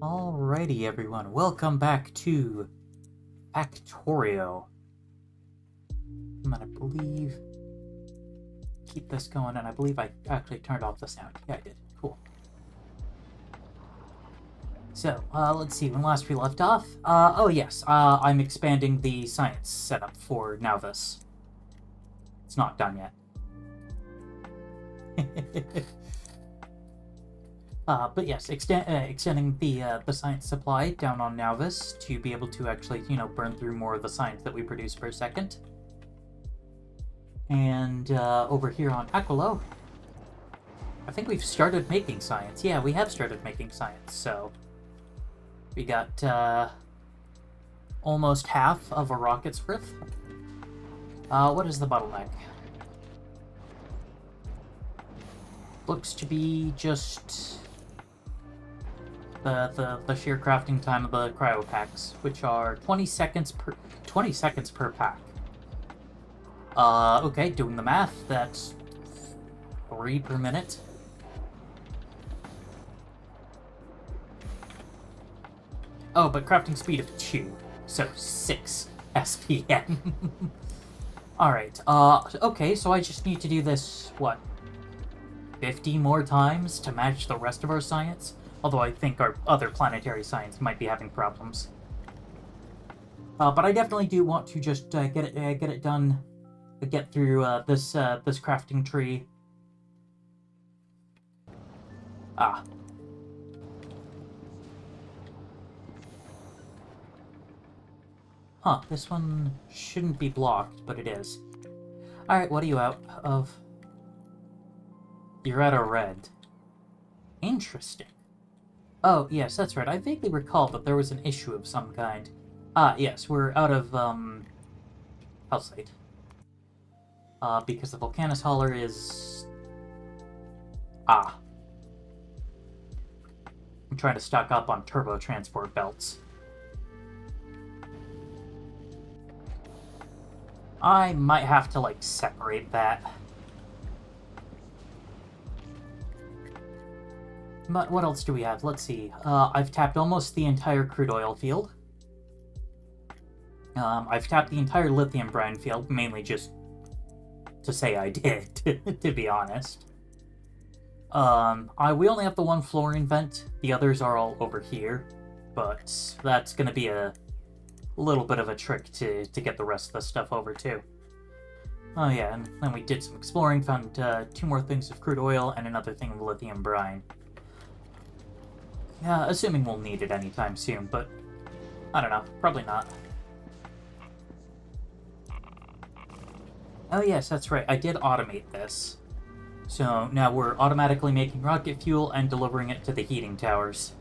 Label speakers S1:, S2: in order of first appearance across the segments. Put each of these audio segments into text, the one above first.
S1: Alrighty, everyone. Welcome back to Factorio. I'm gonna keep this going, and I believe I actually turned off the sound. Yeah, I did. Cool. So, let's see, when last we left off, oh yes, I'm expanding the science setup for Nauvis. It's not done yet. But yes, extending the science supply down on Nauvis to be able to actually, burn through more of the science that we produce per second. And over here on Aquilo, I think we've started making science. Yeah, we have started making science, so we got almost half of a rocket's worth. What is the bottleneck? Looks to be just the sheer crafting time of the cryo packs, which are 20 seconds per pack. Okay, doing the math, that's 3 per minute. Oh, but crafting speed of 2, so 6 SPM. Alright, okay, so I just need to do this, what, 50 more times to match the rest of our science? Although I think our other planetary science might be having problems. But I definitely do want to just get it done, get through this crafting tree. Huh, this one shouldn't be blocked, but it is. Alright, what are you out of? You're out of red. Interesting. Oh, yes, that's right. I vaguely recall that there was an issue of some kind. Yes, we're out of, calcite. Because the Volcanus Hauler is... I'm trying to stock up on turbo transport belts. I might have to, separate that. But what else do we have? Let's see. I've tapped almost the entire crude oil field. I've tapped the entire lithium brine field, mainly just to say I did, to be honest. We only have the one fluorine vent. The others are all over here. But that's going to be a little bit of a trick to get the rest of the stuff over, too. Oh yeah, and then we did some exploring, found 2 more things of crude oil and another thing of lithium brine. Yeah, assuming we'll need it anytime soon, but I don't know, probably not. Oh yes, that's right, I did automate this. So now we're automatically making rocket fuel and delivering it to the heating towers.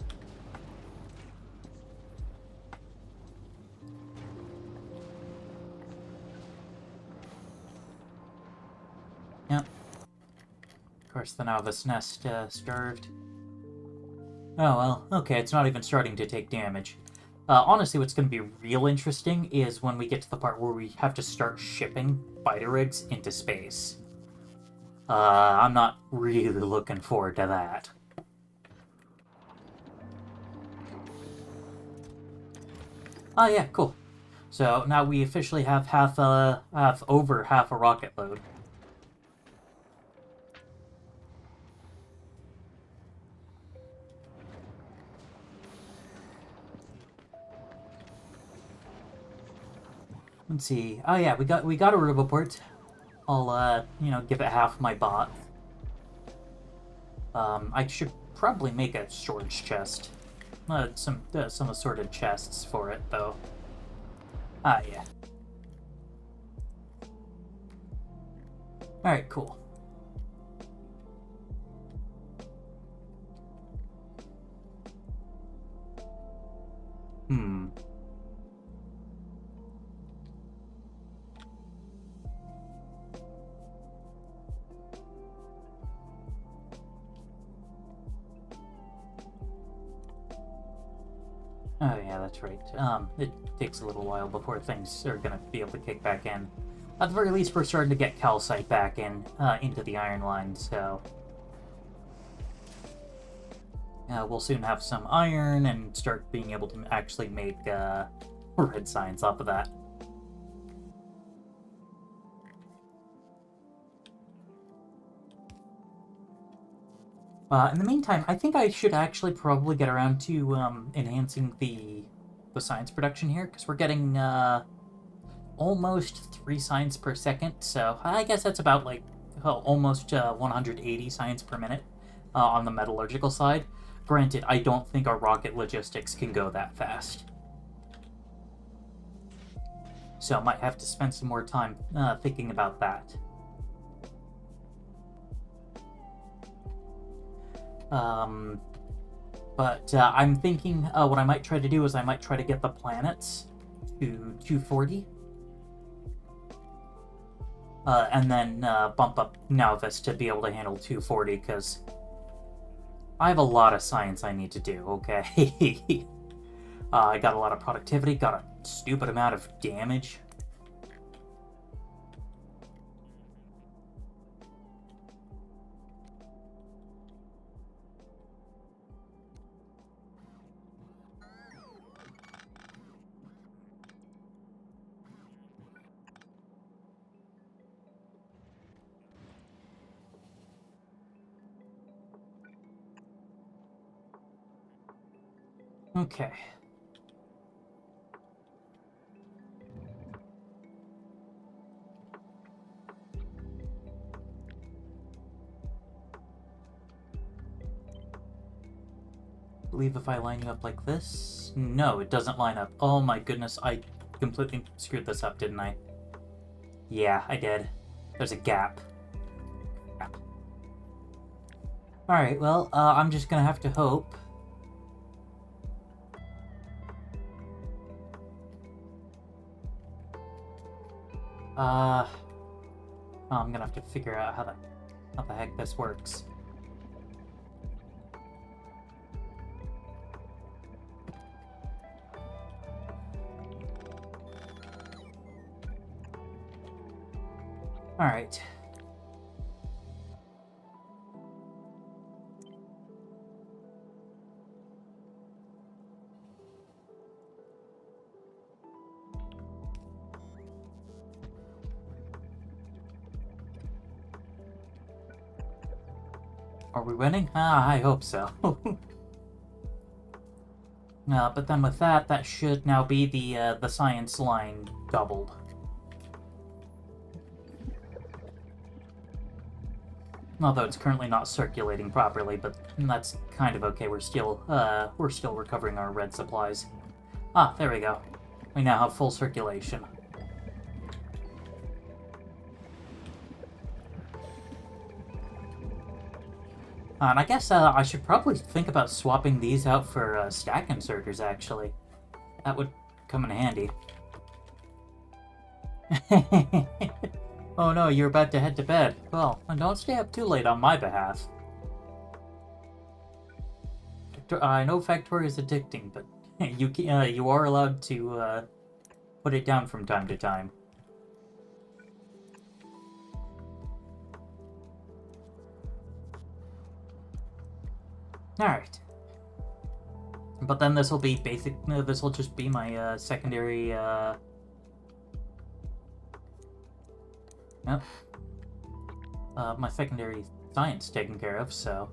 S1: Yep. Of course, the Nauvis nest starved. Oh well, okay, it's not even starting to take damage. Honestly, what's going to be real interesting is when we get to the part where we have to start shipping fighter rigs into space. I'm not really looking forward to that. Oh yeah, cool. So now we officially have over half a rocket load. Let's see. Oh yeah, we got a Ruboport. I'll give it half my bot. I should probably make a storage chest. Some assorted chests for it though. Yeah. All right, cool. Oh yeah, that's right. It takes a little while before things are gonna be able to kick back in. At the very least, we're starting to get calcite back into the iron line, so... We'll soon have some iron and start being able to actually make red science off of that. In the meantime, I think I should actually probably get around to enhancing the science production here, because we're getting almost 3 science per second, so I guess that's about like almost 180 science per minute on the metallurgical side. Granted, I don't think our rocket logistics can go that fast. So I might have to spend some more time thinking about that. But I'm thinking what I might try to do is I might try to get the planets to 240. And then bump up Nauvis to be able to handle 240, because I have a lot of science I need to do, okay? I got a lot of productivity, got a stupid amount of damage. Okay. I believe if I line you up like this... No, it doesn't line up. Oh my goodness, I completely screwed this up, didn't I? Yeah, I did. There's a gap. Crap. Alright, well, I'm just gonna have to hope. I'm gonna have to figure out how the heck this works. Alright. Are we winning? I hope so. But then with that, that should now be the science line doubled. Although it's currently not circulating properly, but that's kind of okay. We're still recovering our red supplies. Ah, there we go. We now have full circulation. And I guess I should probably think about swapping these out for stack inserters, actually. That would come in handy. Oh no, you're about to head to bed. Well, don't stay up too late on my behalf. I know Factorio is addicting, but you are allowed to put it down from time to time. Alright. But then this will be basic. No, this will just be my secondary. Yep. My secondary science taken care of, so.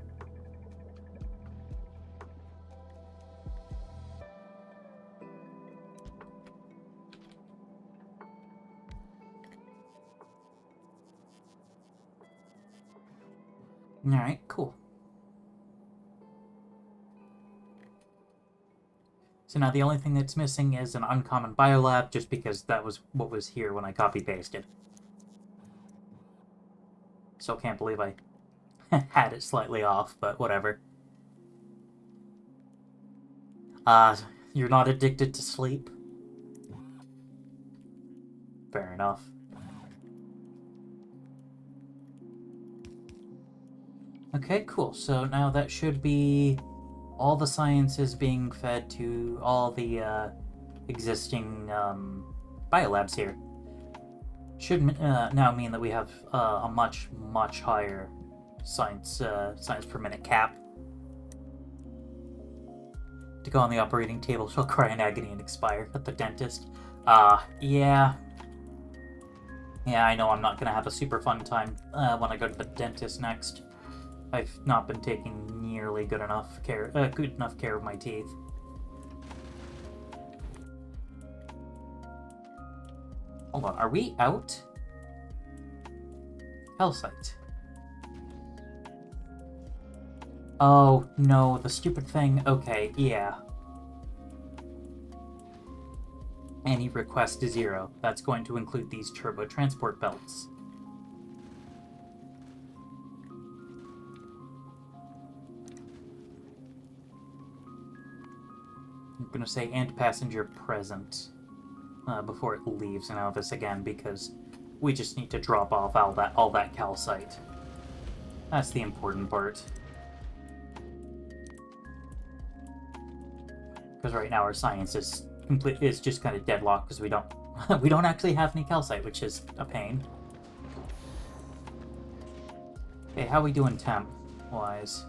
S1: Alright, cool. So now the only thing that's missing is an uncommon biolab, just because that was what was here when I copy-pasted. Still can't believe I had it slightly off, but whatever. You're not addicted to sleep? Fair enough. Okay, cool. So now that should be all the sciences being fed to all the existing biolabs here. Should now mean that we have a much higher science per minute cap. to go on the operating table. She'll cry in agony and expire at the dentist. Yeah. Yeah, I know I'm not gonna have a super fun time when I go to the dentist next. I've not been taking nearly good enough care of my teeth. Hold on, are we out? Calcite. Oh, no, the stupid thing. Okay, yeah. Any request to 0. That's going to include these turbo transport belts. I'm going to say and passenger present before it leaves Nauvis again, because we just need to drop off all that calcite. That's the important part. Because right now our science is just kind of deadlocked because we don't actually have any calcite, which is a pain. Okay, how we doing temp wise?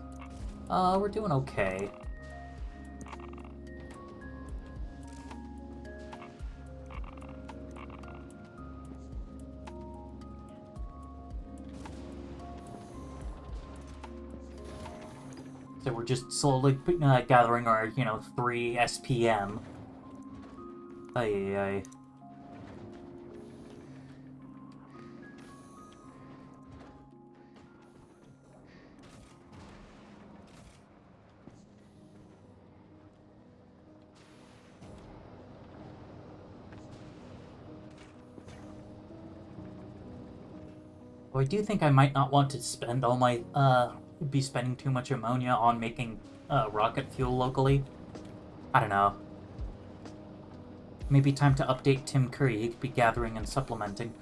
S1: We're doing okay. So we're just slowly gathering our, 3 SPM. Ay. Well, I do think I might not want to spend all my, be spending too much ammonia on making, rocket fuel locally. I don't know. Maybe time to update Tim Curry. He could be gathering and supplementing.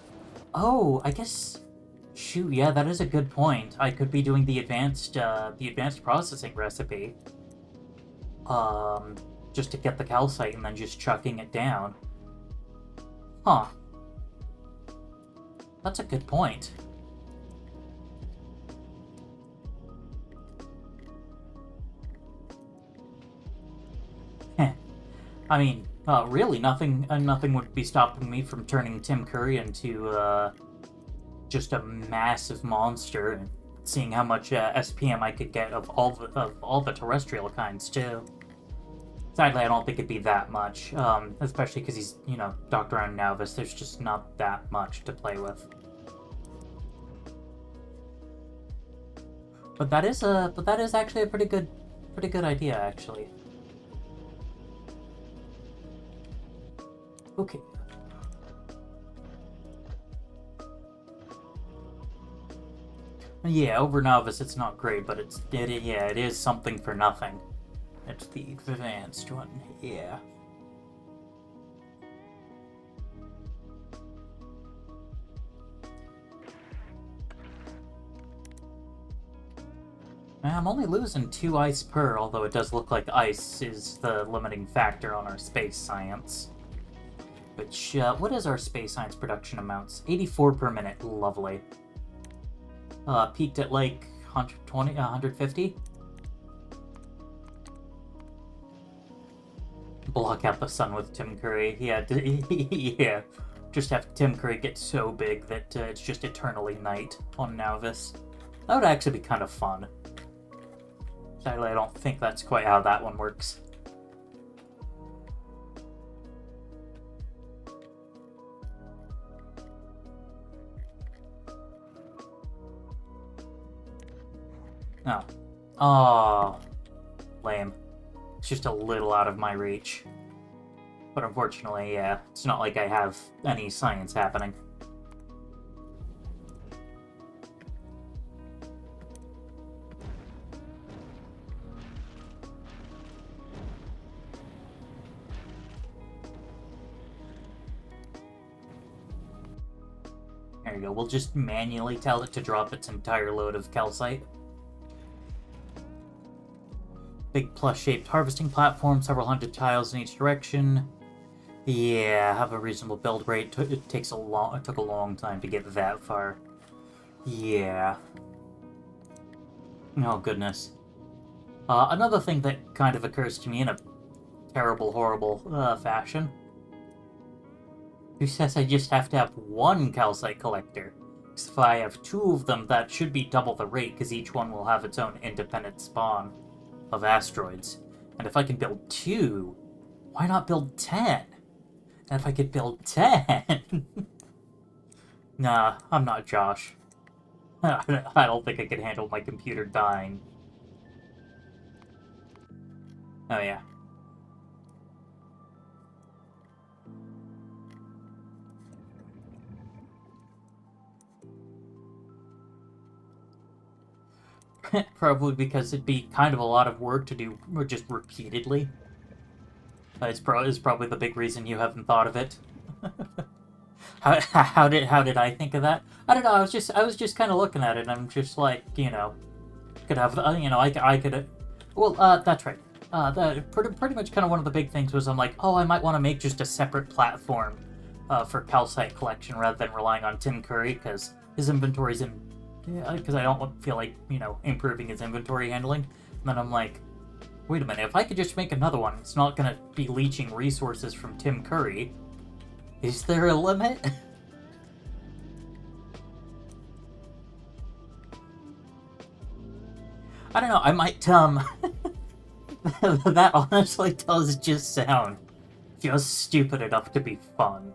S1: Oh, I guess... Shoot, yeah, that is a good point. I could be doing the advanced processing recipe. Just to get the calcite and then just chucking it down. Huh. That's a good point. Heh. I mean, really, nothing would be stopping me from turning Tim Curry into, just a massive monster and seeing how much, SPM I could get of all the terrestrial kinds, too. Sadly, I don't think it'd be that much, especially because he's, docked around Nauvis. There's just not that much to play with. But that is actually a pretty good idea, actually. Okay. Yeah, over Nauvis it's not great, but it is something for nothing. It's the advanced one, yeah. I'm only losing 2 ice per, although it does look like ice is the limiting factor on our space science. Which, what is our space science production amounts? 84 per minute, lovely. Peaked at like 120, 150? Block out the sun with Tim Curry. Yeah, yeah. Just have Tim Curry get so big that it's just eternally night on Nauvis. That would actually be kind of fun. Sadly, I don't think that's quite how that one works. Oh. Oh. Lame. It's just a little out of my reach. But unfortunately, yeah, it's not like I have any science happening. There you go, we'll just manually tell it to drop its entire load of calcite. Big plus-shaped harvesting platform, several hundred tiles in each direction. Yeah, have a reasonable build rate. It took a long time to get that far. Yeah. Oh, goodness. Another thing that kind of occurs to me in a terrible, horrible fashion. Who says I just have to have one calcite collector? Because if I have two of them, that should be double the rate, because each one will have its own independent spawn of asteroids. And if I can build 2, why not build 10? And if I could build 10... Nah, I'm not Josh. I don't think I could handle my computer dying. Oh yeah. Probably because it'd be kind of a lot of work to do just repeatedly. It's probably the big reason you haven't thought of it. How did I think of that? I don't know. I was just kind of looking at it, and I'm just like, could have I could. Well, that's right. Pretty much kind of one of the big things was I'm like, oh, I might want to make just a separate platform for calcite collection rather than relying on Tim Curry because his inventory's in. Because I don't feel like improving his inventory handling. And then I'm like, wait a minute, if I could just make another one, it's not gonna be leeching resources from Tim Curry. Is there a limit? I don't know, I might, that honestly does just sound just stupid enough to be fun.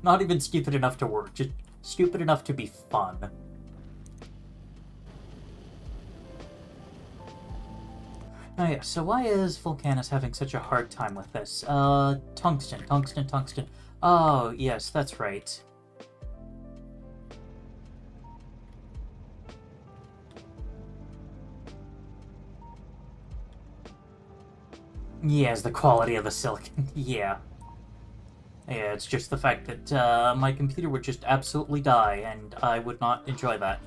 S1: Not even stupid enough to work, just stupid enough to be fun. Oh yeah, so why is Vulcanus having such a hard time with this? Tungsten. Oh, yes, that's right. Yes, the quality of the silicon. Yeah. Yeah, it's just the fact that my computer would just absolutely die, and I would not enjoy that.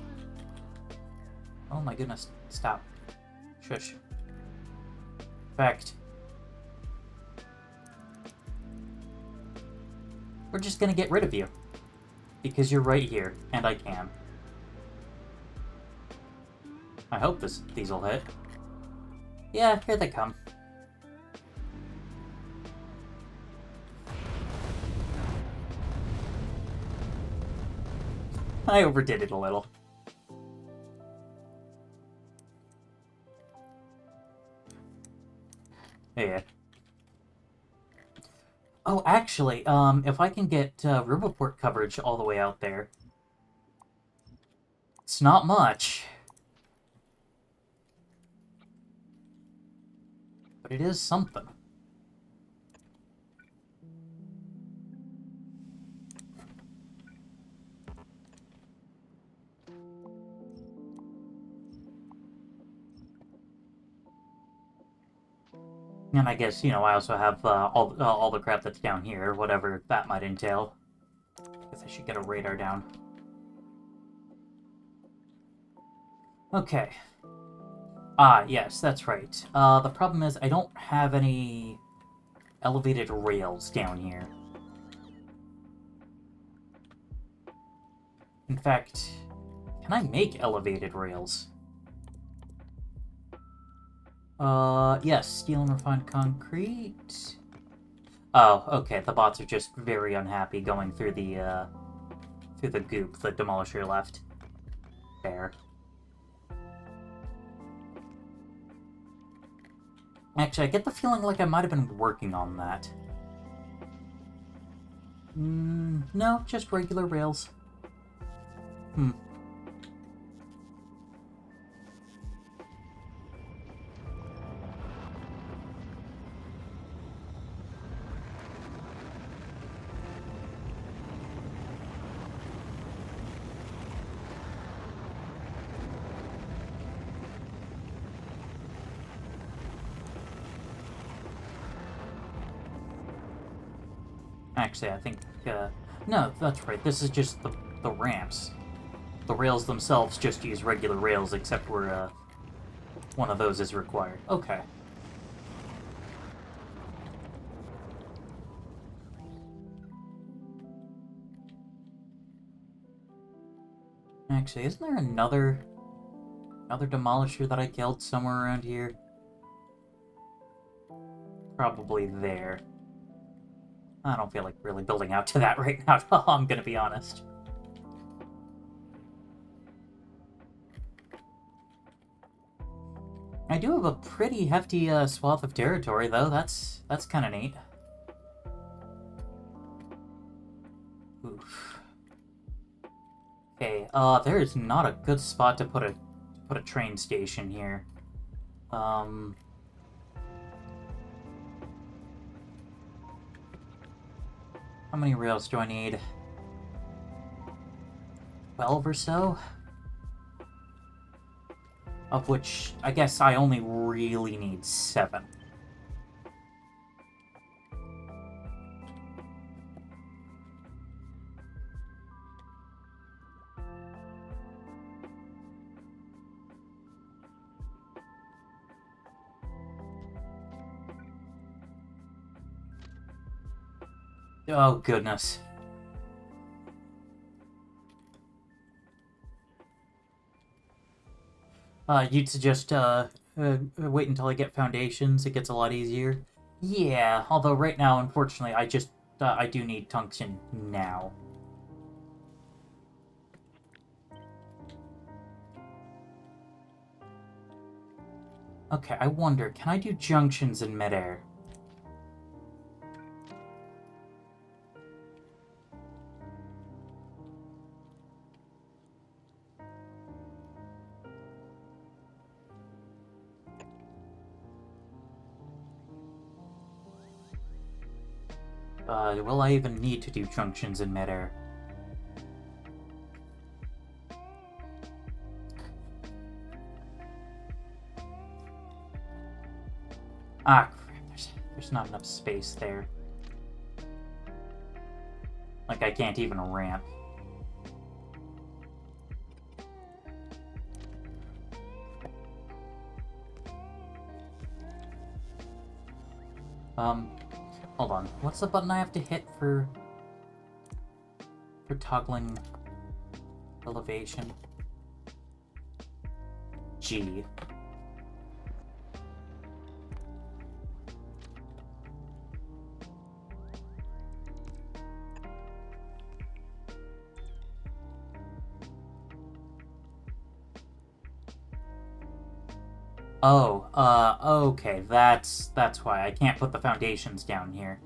S1: Oh my goodness, stop. Shush. In fact, we're just gonna get rid of you. Because you're right here, and I can. I hope these will hit. Yeah, here they come. I overdid it a little. Yeah. Oh, actually, if I can get Ruboport coverage all the way out there, it's not much. But it is something. And I guess, I also have all the crap that's down here, whatever that might entail. Guess I should get a radar down. Okay. Ah, yes, that's right. The problem is I don't have any elevated rails down here. In fact, can I make elevated rails? Yes, steel and refined concrete. Oh, okay, the bots are just very unhappy going through the goop the Demolisher left. There. Actually, I get the feeling like I might have been working on that. No, just regular rails. Actually, I think, no, that's right, this is just the ramps. The rails themselves just use regular rails, except where, one of those is required. Okay. Actually, isn't there another Demolisher that I killed somewhere around here? probably there. I don't feel like really building out to that right now, I'm gonna be honest. I do have a pretty hefty swath of territory, though. That's kind of neat. Oof. Okay, there is not a good spot to put a train station here. How many rails do I need? 12 or so? Of which, I guess I only really need 7. Oh, goodness. You'd suggest, wait until I get foundations, it gets a lot easier? Yeah, although right now, unfortunately, I do need tungsten now. Okay, I wonder, can I do junctions in midair? Will I even need to do junctions in midair? Ah, crap, there's not enough space there. Like, I can't even ramp. Hold on. What's the button I have to hit for toggling elevation? G. Oh, okay, that's why I can't put the foundations down here.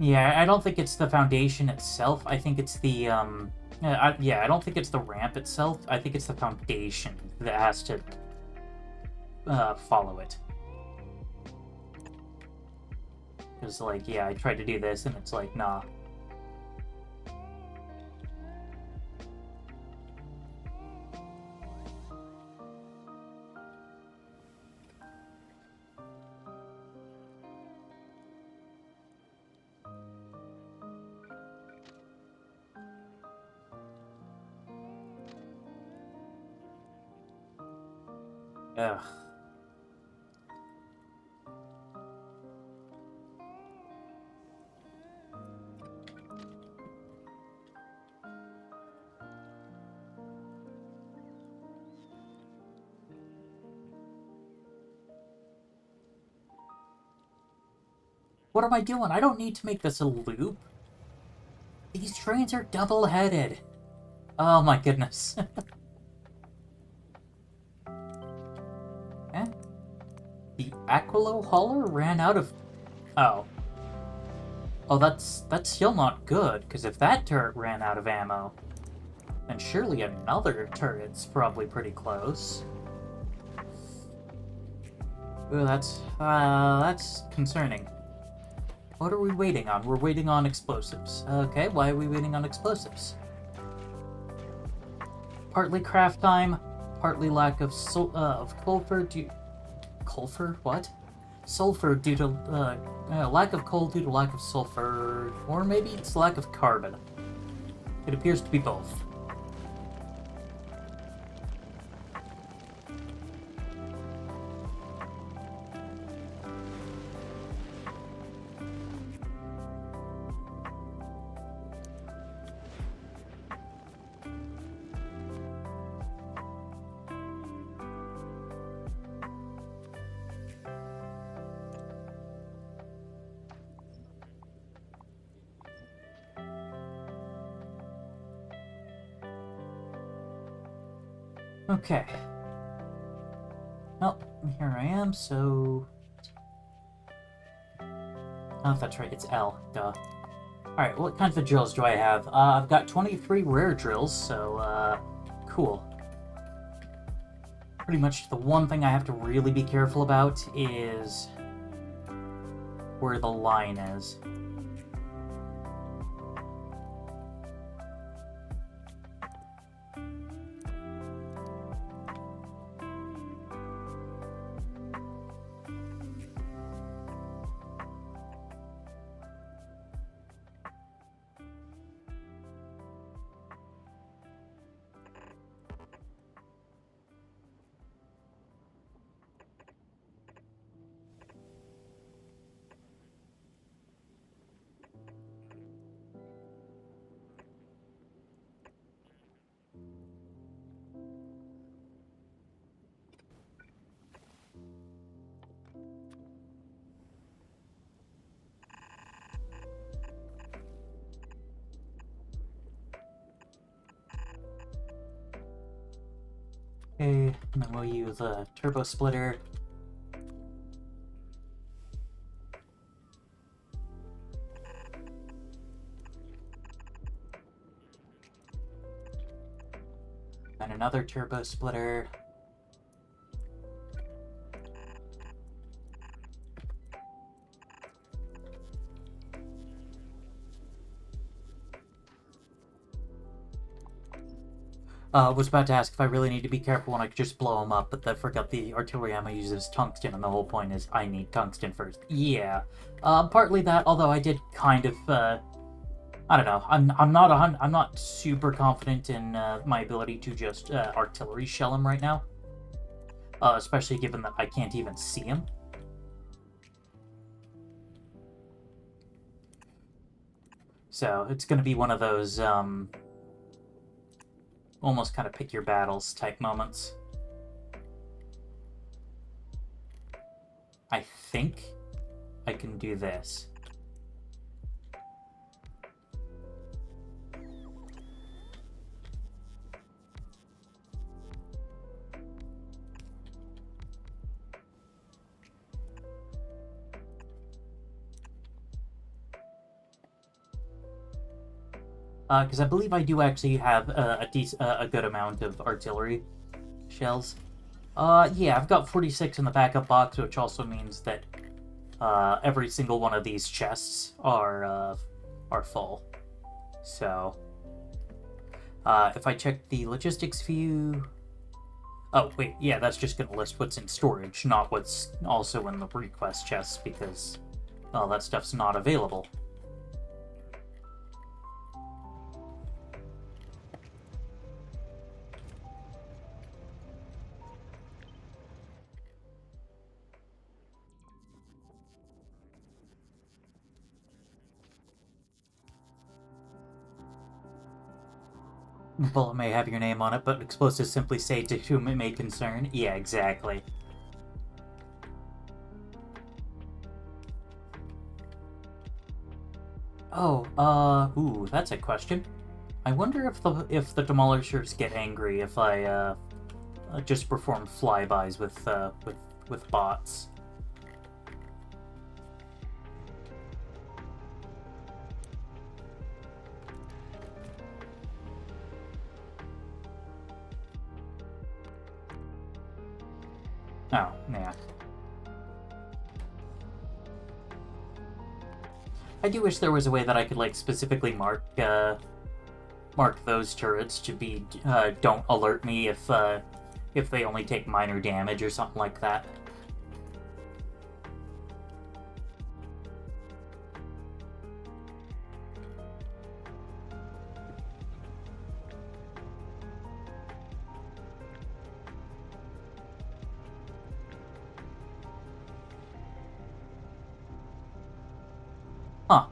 S1: Yeah, I don't think it's the foundation itself. I think it's the, yeah, I don't think it's the ramp itself. I think it's the foundation that has to, follow it. Because, like, yeah, I tried to do this, and it's like, nah. Ugh. What am I doing? I don't need to make this a loop. These trains are double-headed. Oh my goodness. Eh? The Aquilo hauler ran out of... Oh. Oh, that's still not good, because if that turret ran out of ammo, then surely another turret's probably pretty close. Ooh, that's concerning. What are we waiting on? We're waiting on explosives. Okay, why are we waiting on explosives? Partly craft time, partly lack of sulfur due... Sulfur? What? Sulfur due to, lack of coal due to lack of sulfur, or maybe it's lack of carbon. It appears to be both. Okay. Well, here I am, so... Oh, that's right, it's L. Duh. Alright, what kinds of drills do I have? I've got 23 rare drills, so, cool. Pretty much the one thing I have to really be careful about is where the line is. Okay, and then we'll use a turbo splitter. And another turbo splitter. Was about to ask if I really need to be careful when I could just blow them up, but I forgot the artillery ammo uses tungsten, and the whole point is I need tungsten first. Yeah, partly that. Although I did kind of, I don't know. I'm not super confident in my ability to just artillery shell him right now, especially given that I can't even see him. So it's going to be one of those. Almost kind of pick your battles type moments. I think I can do this. Because I believe I do actually have a good amount of artillery shells. Yeah, I've got 46 in the backup box, which also means that every single one of these chests are full. So, if I check the logistics view... Oh, wait, yeah, that's just going to list what's in storage, not what's also in the request chests, because, well, that stuff's not available. Bullet may have your name on it, but explosives simply say to whom it may concern. Yeah, exactly. Oh, ooh, that's a question. I wonder if the demolishers get angry if I just perform flybys with bots. Oh, yeah. I do wish there was a way that I could, like, specifically mark those turrets to be, don't alert me if they only take minor damage or something like that. Huh.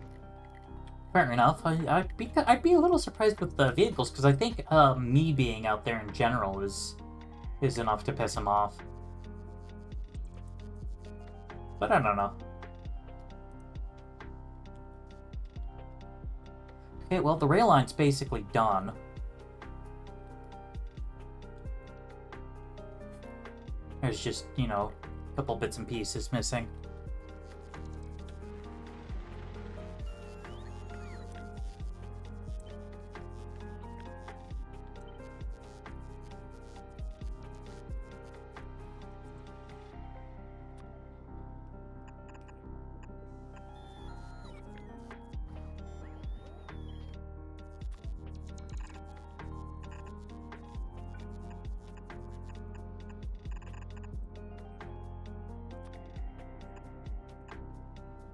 S1: Fair enough. I'd be a little surprised with the vehicles, because I think me being out there in general is enough to piss him off. But I don't know. Okay, well, the rail line's basically done. There's just, you know, a couple bits and pieces missing.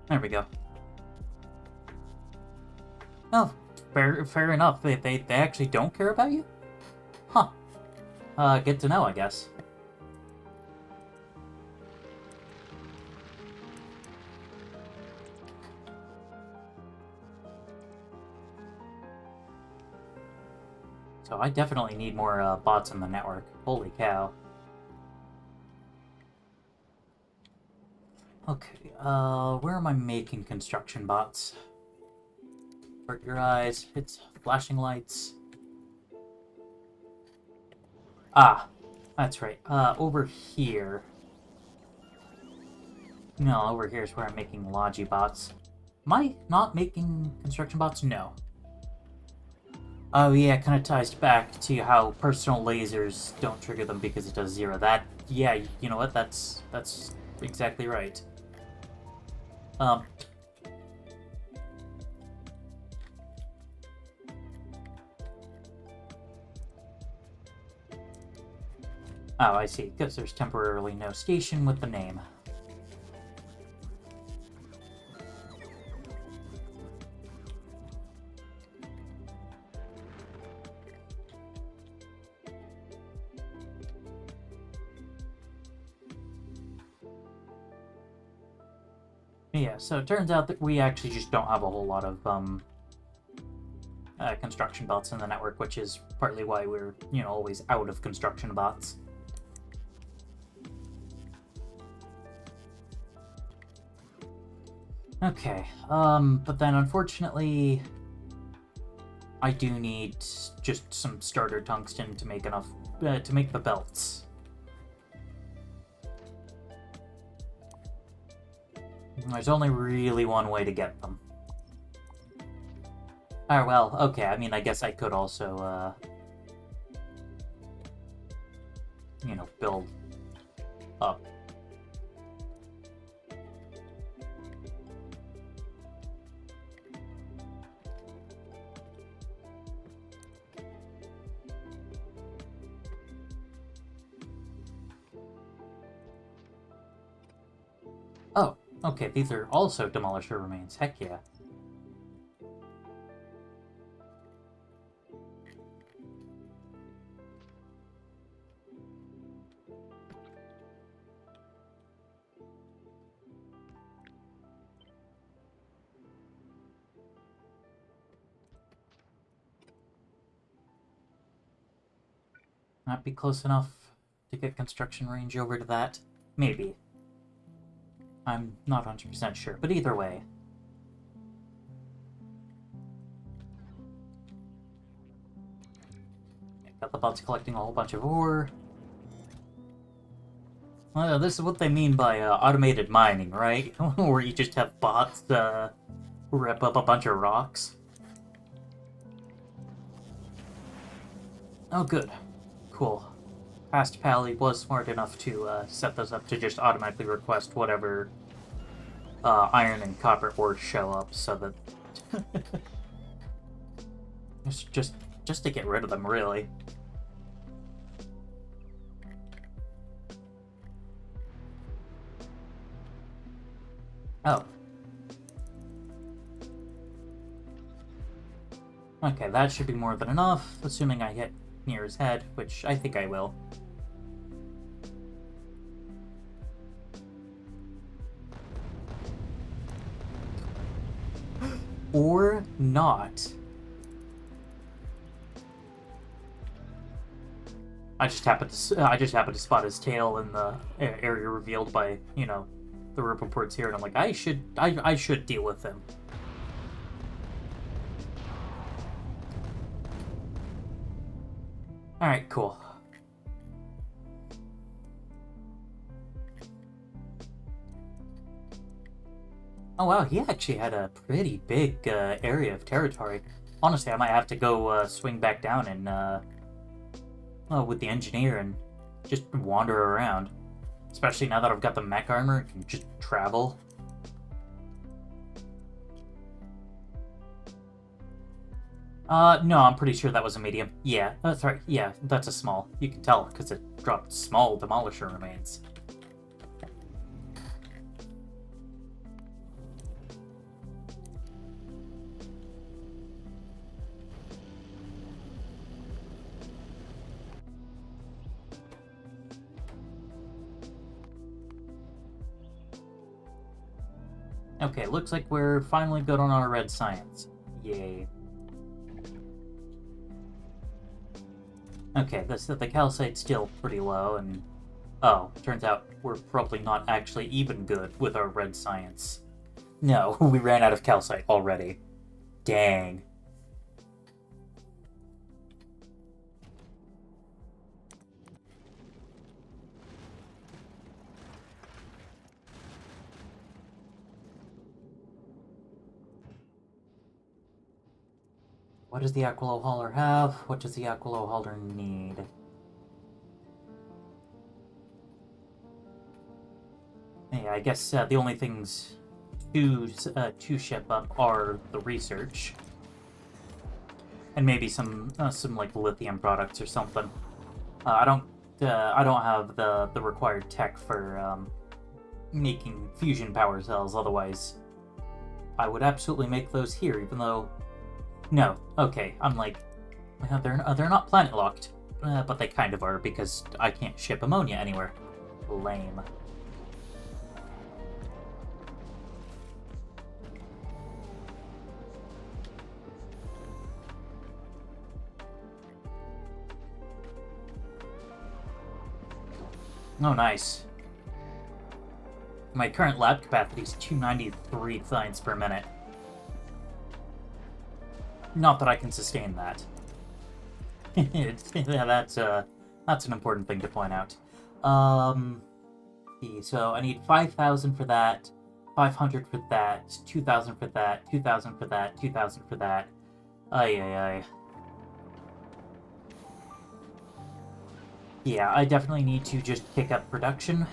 S1: There we go. Oh, fair enough. They actually don't care about you? Huh. Good to know, I guess. So I definitely need more bots in the network. Holy cow. Okay, where am I making construction bots? Avert your eyes, it's flashing lights. Ah, that's right. Over here. No, over here is where I'm making Logi bots. Am I not making construction bots? No. Oh yeah, it kind of ties back to how personal lasers don't trigger them because it does 0. That, yeah, you know what? That's exactly right. Oh, I see. Because there's temporarily no station with the name. Yeah, so it turns out that we actually just don't have a whole lot of construction bots in the network, which is partly why we're, you know, always out of construction bots. Okay, but then unfortunately, I do need just some starter tungsten to make enough, to make the belts. There's only really one way to get them. Oh, well, okay, I mean, I guess I could also, you know, build up. Oh, okay, these are also Demolisher remains. Heck yeah. Not be close enough to get construction range over to that? Maybe. I'm not 100% sure, but either way. Got the bots collecting a whole bunch of ore. Well, this is what they mean by automated mining, right? Where you just have bots rip up a bunch of rocks. Oh, good. Cool. Past Pally was smart enough to set those up to just automatically request whatever iron and copper ores show up, so that just to get rid of them, really. Oh. Okay, that should be more than enough, assuming I hit near his head, which I think I will. Or not. I just happened to spot his tail in the area revealed by, you know, the rope reports here, and I'm like, I should deal with him. Alright, cool. Oh wow, he actually had a pretty big area of territory. Honestly, I might have to go swing back down and with the engineer and just wander around. Especially now that I've got the mech armor and can just travel. No, I'm pretty sure that was a medium. Yeah, that's right. Yeah, that's a small. You can tell because it dropped small demolisher remains. Okay, looks like we're finally good on our red science. Yay. Okay, the calcite's still pretty low, and... Oh, turns out we're probably not actually even good with our red science. No, we ran out of calcite already. Dang. What does the Aquilo hauler have? What does the Aquilo hauler need? Yeah, I guess the only things to ship up are the research, and maybe some like lithium products or something. I don't have the required tech for making fusion power cells. Otherwise, I would absolutely make those here. Even though, no, okay, I'm like, they're not planet locked, but they kind of are because I can't ship ammonia anywhere. Lame. Oh, nice. My current lab capacity is 293 science per minute. Not that I can sustain that. That's an important thing to point out. So I need 5,000 for that, 500 for that, 2,000 for that, 2,000 for that, 2,000 for that. Ay. Yeah, I definitely need to just kick up production.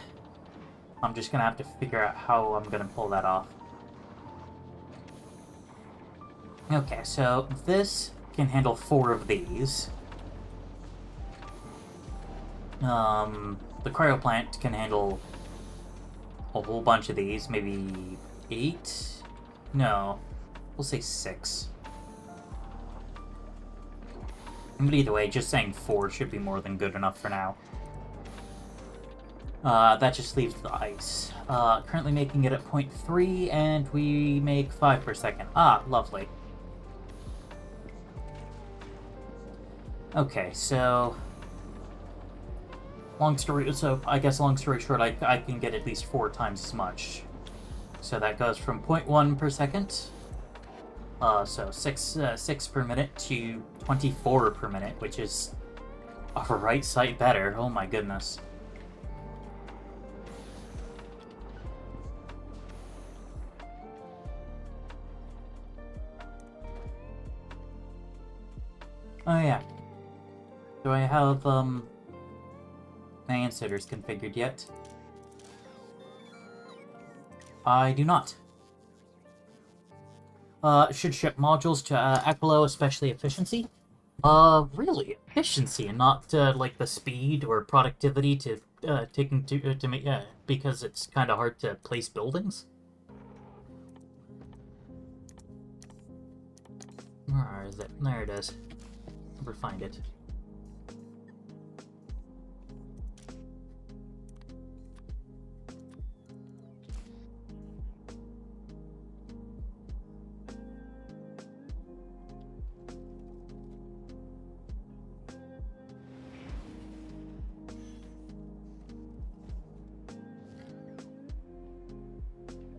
S1: I'm just gonna have to figure out how I'm gonna pull that off. Okay, so this can handle 4 of these. The cryo plant can handle a whole bunch of these, maybe 8? No, we'll say 6. But either way, just saying 4 should be more than good enough for now. That just leaves the ice. Currently making it at 0.3, and we make 5 per second. Ah, lovely. Okay, so... I guess long story short, I can get at least 4 times as much. So that goes from 0.1 per second. So 6 per minute to 24 per minute, which is a right sight better. Oh my goodness. Oh yeah. Do I have my inserters configured yet? I do not. Should ship modules to Aquilo, especially efficiency. Really, efficiency, and not like the speed or productivity to make because it's kind of hard to place buildings. Where is it? There it is. Never find it.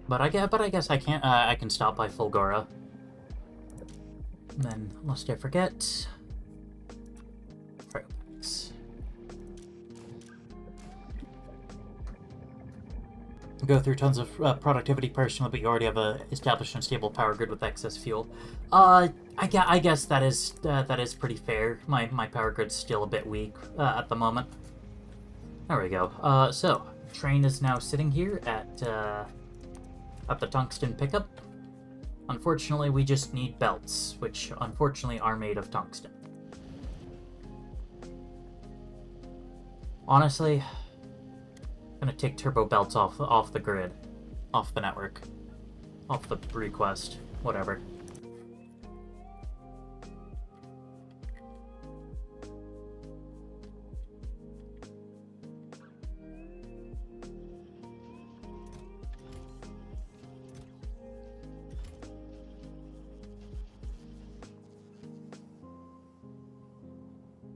S1: But I guess I can't. I can stop by Fulgora. Then, lest I forget, go through tons of productivity personally, but you already have a established and stable power grid with excess fuel. I guess that is pretty fair. My power grid's still a bit weak at the moment. There we go. So train is now sitting here at the tungsten pickup. Unfortunately, we just need belts, which unfortunately are made of tungsten. Honestly, I'm gonna take turbo belts off the grid, off the network, off the request, whatever.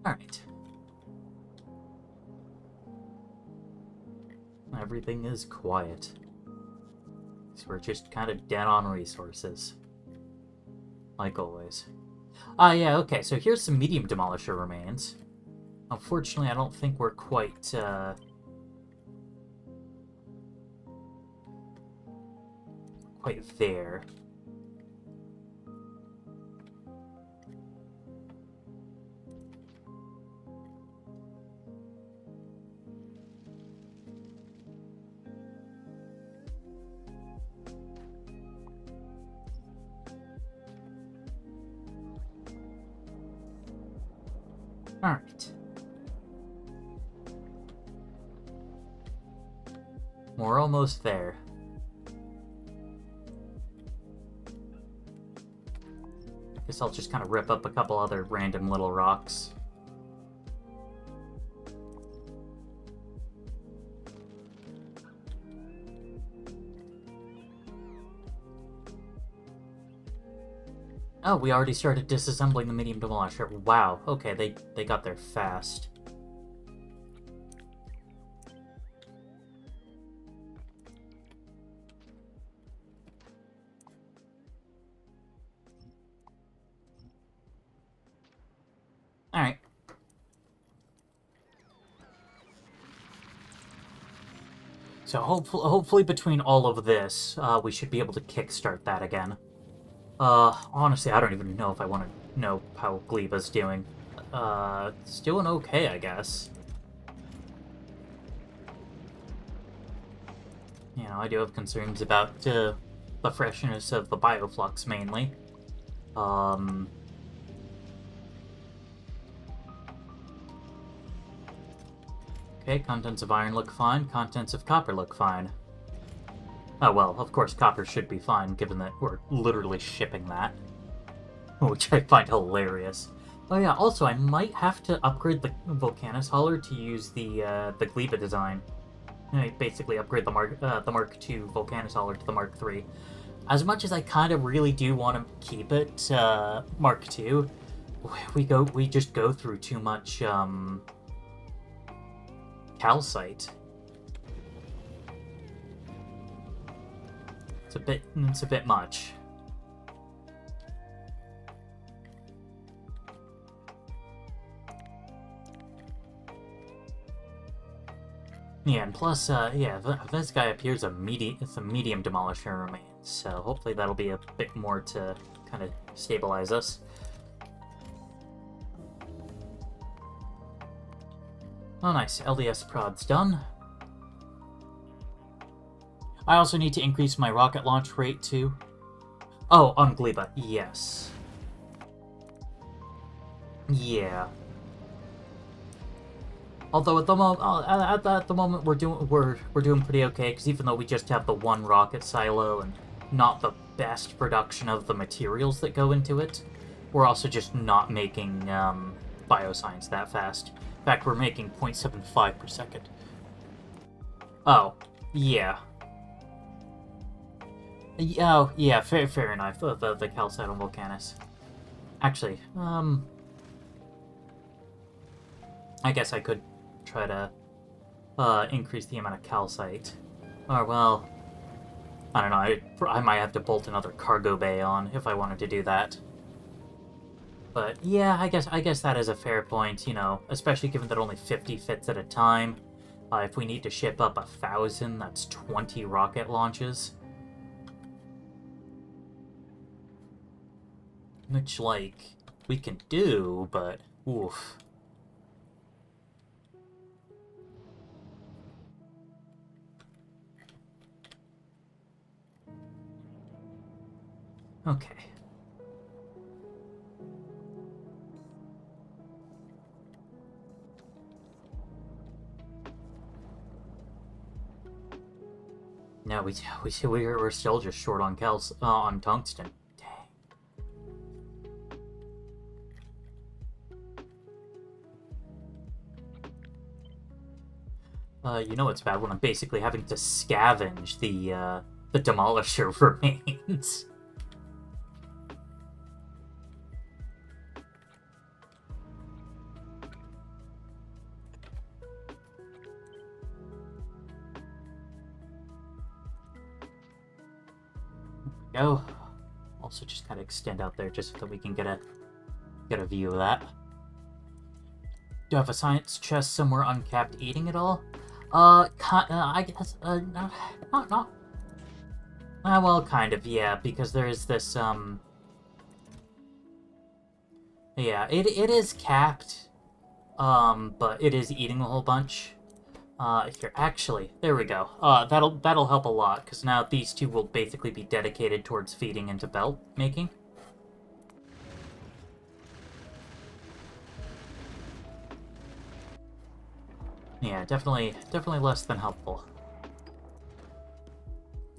S1: Alright. Everything is quiet. So we're just kind of dead on resources. Like always. Yeah, okay, so here's some medium demolisher remains. Unfortunately, I don't think we're quite, quite there. Alright. We're almost there. Guess I'll just kind of rip up a couple other random little rocks. Oh, we already started disassembling the medium demolisher. Wow, okay, they got there fast. Alright. So hopefully between all of this, we should be able to kickstart that again. Honestly, I don't even know if I want to know how Gleba's doing. It's doing okay, I guess. You know, I do have concerns about, the freshness of the bioflux, mainly. Okay, contents of iron look fine, contents of copper look fine. Oh, well, of course copper should be fine, given that we're literally shipping that. Which I find hilarious. Oh yeah, also, I might have to upgrade the Volcanus Hauler to use the Gleba design. Basically upgrade the Mark II Volcanus Hauler to the Mark III. As much as I kind of really do want to keep it Mark II, we just go through too much calcite. It's a bit much. Yeah, and plus, yeah, this guy appears it's a medium demolisher remains, so hopefully that'll be a bit more to kind of stabilize us. Oh, nice. LDS prod's done. I also need to increase my rocket launch rate, too. Oh, on Gleba, yes. Yeah. Although at the moment we're doing pretty okay, because even though we just have the one rocket silo and not the best production of the materials that go into it, we're also just not making bioscience that fast. In fact, we're making 0.75 per second. Oh, yeah. Oh, yeah, fair enough. The calcite on Volcanus. Actually, I guess I could try to increase the amount of calcite. Or, well, I don't know, I might have to bolt another cargo bay on if I wanted to do that. But yeah, I guess that is a fair point, you know, especially given that only 50 fits at a time. If we need to ship up 1,000, that's 20 rocket launches. Which, like, we can do, but oof. Okay. No, we're still just short on on tungsten. Dang. You know it's bad when I'm basically having to scavenge the Demolisher remains. Go. Also, just kind of extend out there just so that we can get a view of that. Do you have a science chest somewhere uncapped eating it all? I guess, not. Well, kind of, yeah, because there is this, yeah, it is capped, but it is eating a whole bunch. If you're actually, there we go. That'll help a lot, because now these two will basically be dedicated towards feeding into belt making. Yeah, definitely less than helpful.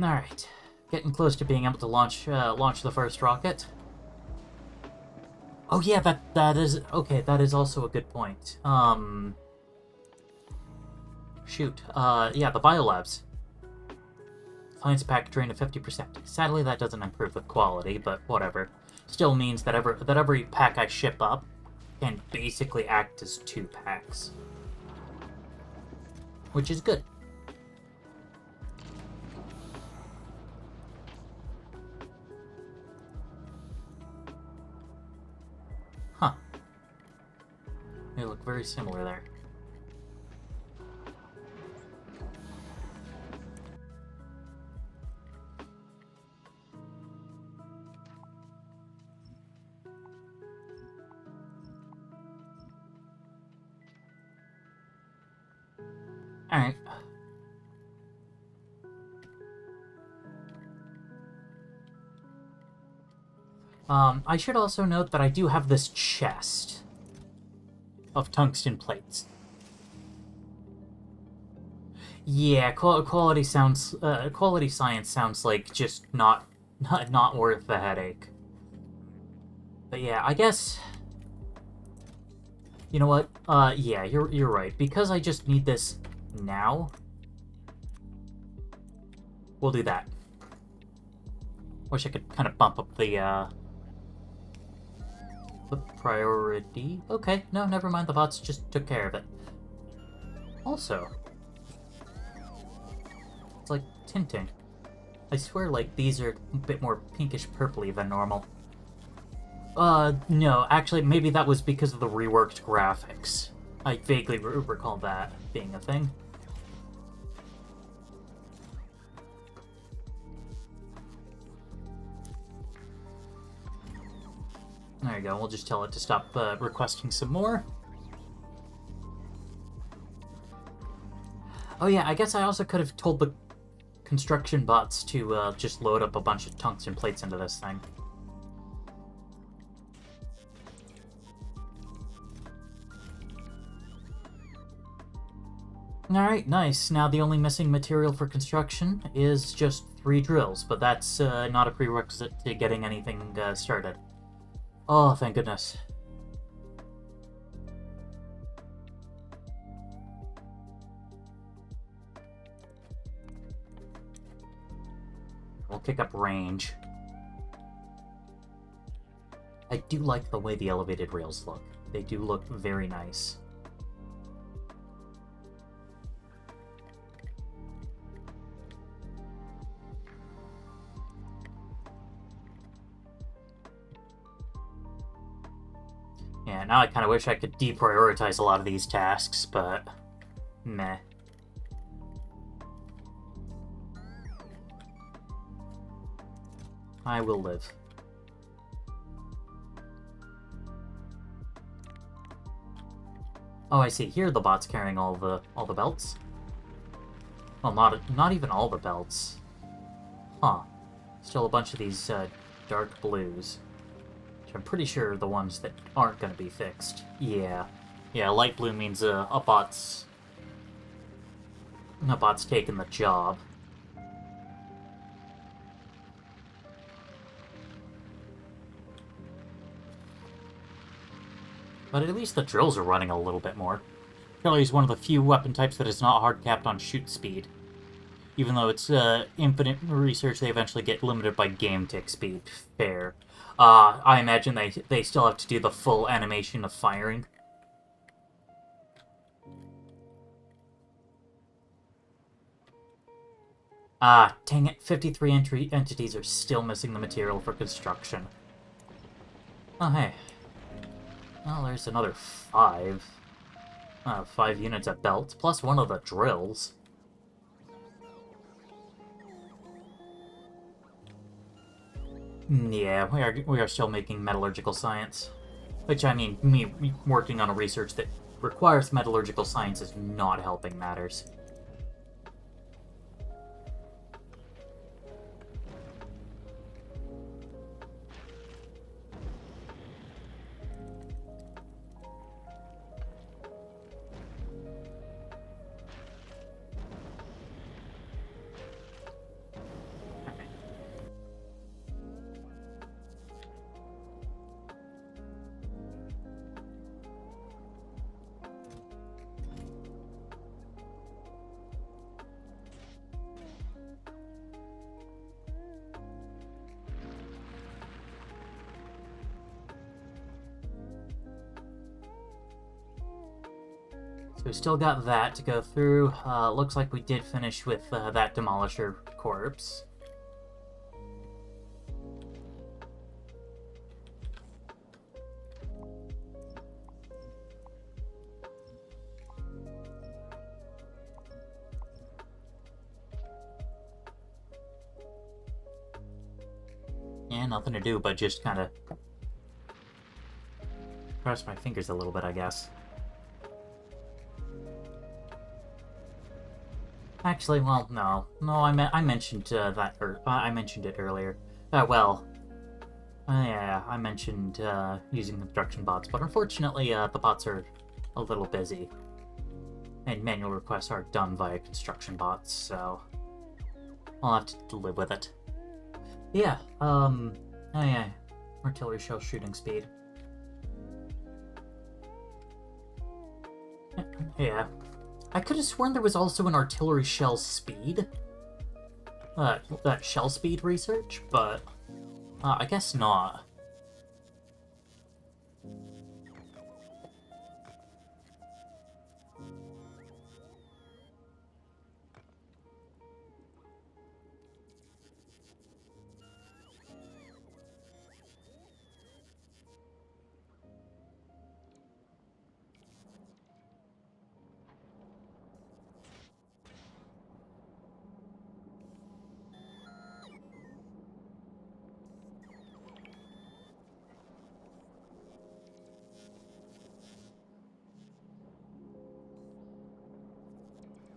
S1: Alright. Getting close to being able to launch the first rocket. Oh yeah, that is okay, that is also a good point. Shoot. Yeah, the biolabs. Science pack drain to 50%. Sadly, that doesn't improve with quality, but whatever. Still means that every pack I ship up can basically act as 2 packs. Which is good. Huh. They look very similar there. Alright. I should also note that I do have this chest of tungsten plates. Yeah, quality science sounds like just not worth the headache. But yeah, I guess. You know what? Yeah, you're right. Because I just need this now, we'll do that. Wish I could kind of bump up the priority. Okay, no, never mind. The bots just took care of it. Also, it's like tinting. I swear, like, these are a bit more pinkish purpley than normal. No, actually, maybe that was because of the reworked graphics. I vaguely recall that being a thing. There you go, we'll just tell it to stop requesting some more. Oh yeah, I guess I also could have told the construction bots to just load up a bunch of tungsten plates into this thing. Alright, nice. Now the only missing material for construction is just 3 drills, but that's not a prerequisite to getting anything started. Oh, thank goodness. We'll pick up range. I do like the way the elevated rails look. They do look very nice. Yeah, now I kind of wish I could deprioritize a lot of these tasks, but meh. I will live. Oh, I see. Here the bot's carrying all the belts. Well, not even all the belts. Huh. Still a bunch of these dark blues. Which I'm pretty sure are the ones that aren't going to be fixed. Yeah. Yeah, light blue means a bot's taking the job. But at least the drills are running a little bit more. Artillery is one of the few weapon types that is not hard-capped on shoot speed. Even though it's infinite research, they eventually get limited by game tick speed. Fair. I imagine they still have to do the full animation of firing. Dang it, 53 entities are still missing the material for construction. Oh, hey. Well, there's another 5. 5 units of belts, plus one of the drills. Yeah, we are still making metallurgical science. Which, I mean, me working on a research that requires metallurgical science is not helping matters. So we still got that to go through. Looks like we did finish with that Demolisher corpse. Yeah, nothing to do but just kind of cross my fingers a little bit, I guess. Actually, well, no. No, I mentioned that, or I mentioned it earlier. Yeah, I mentioned using construction bots, but unfortunately, the bots are a little busy. And manual requests are done via construction bots, so I'll have to live with it. Yeah, oh yeah, artillery shell shooting speed. Yeah. I could have sworn there was also an artillery shell speed. That shell speed research, but I guess not.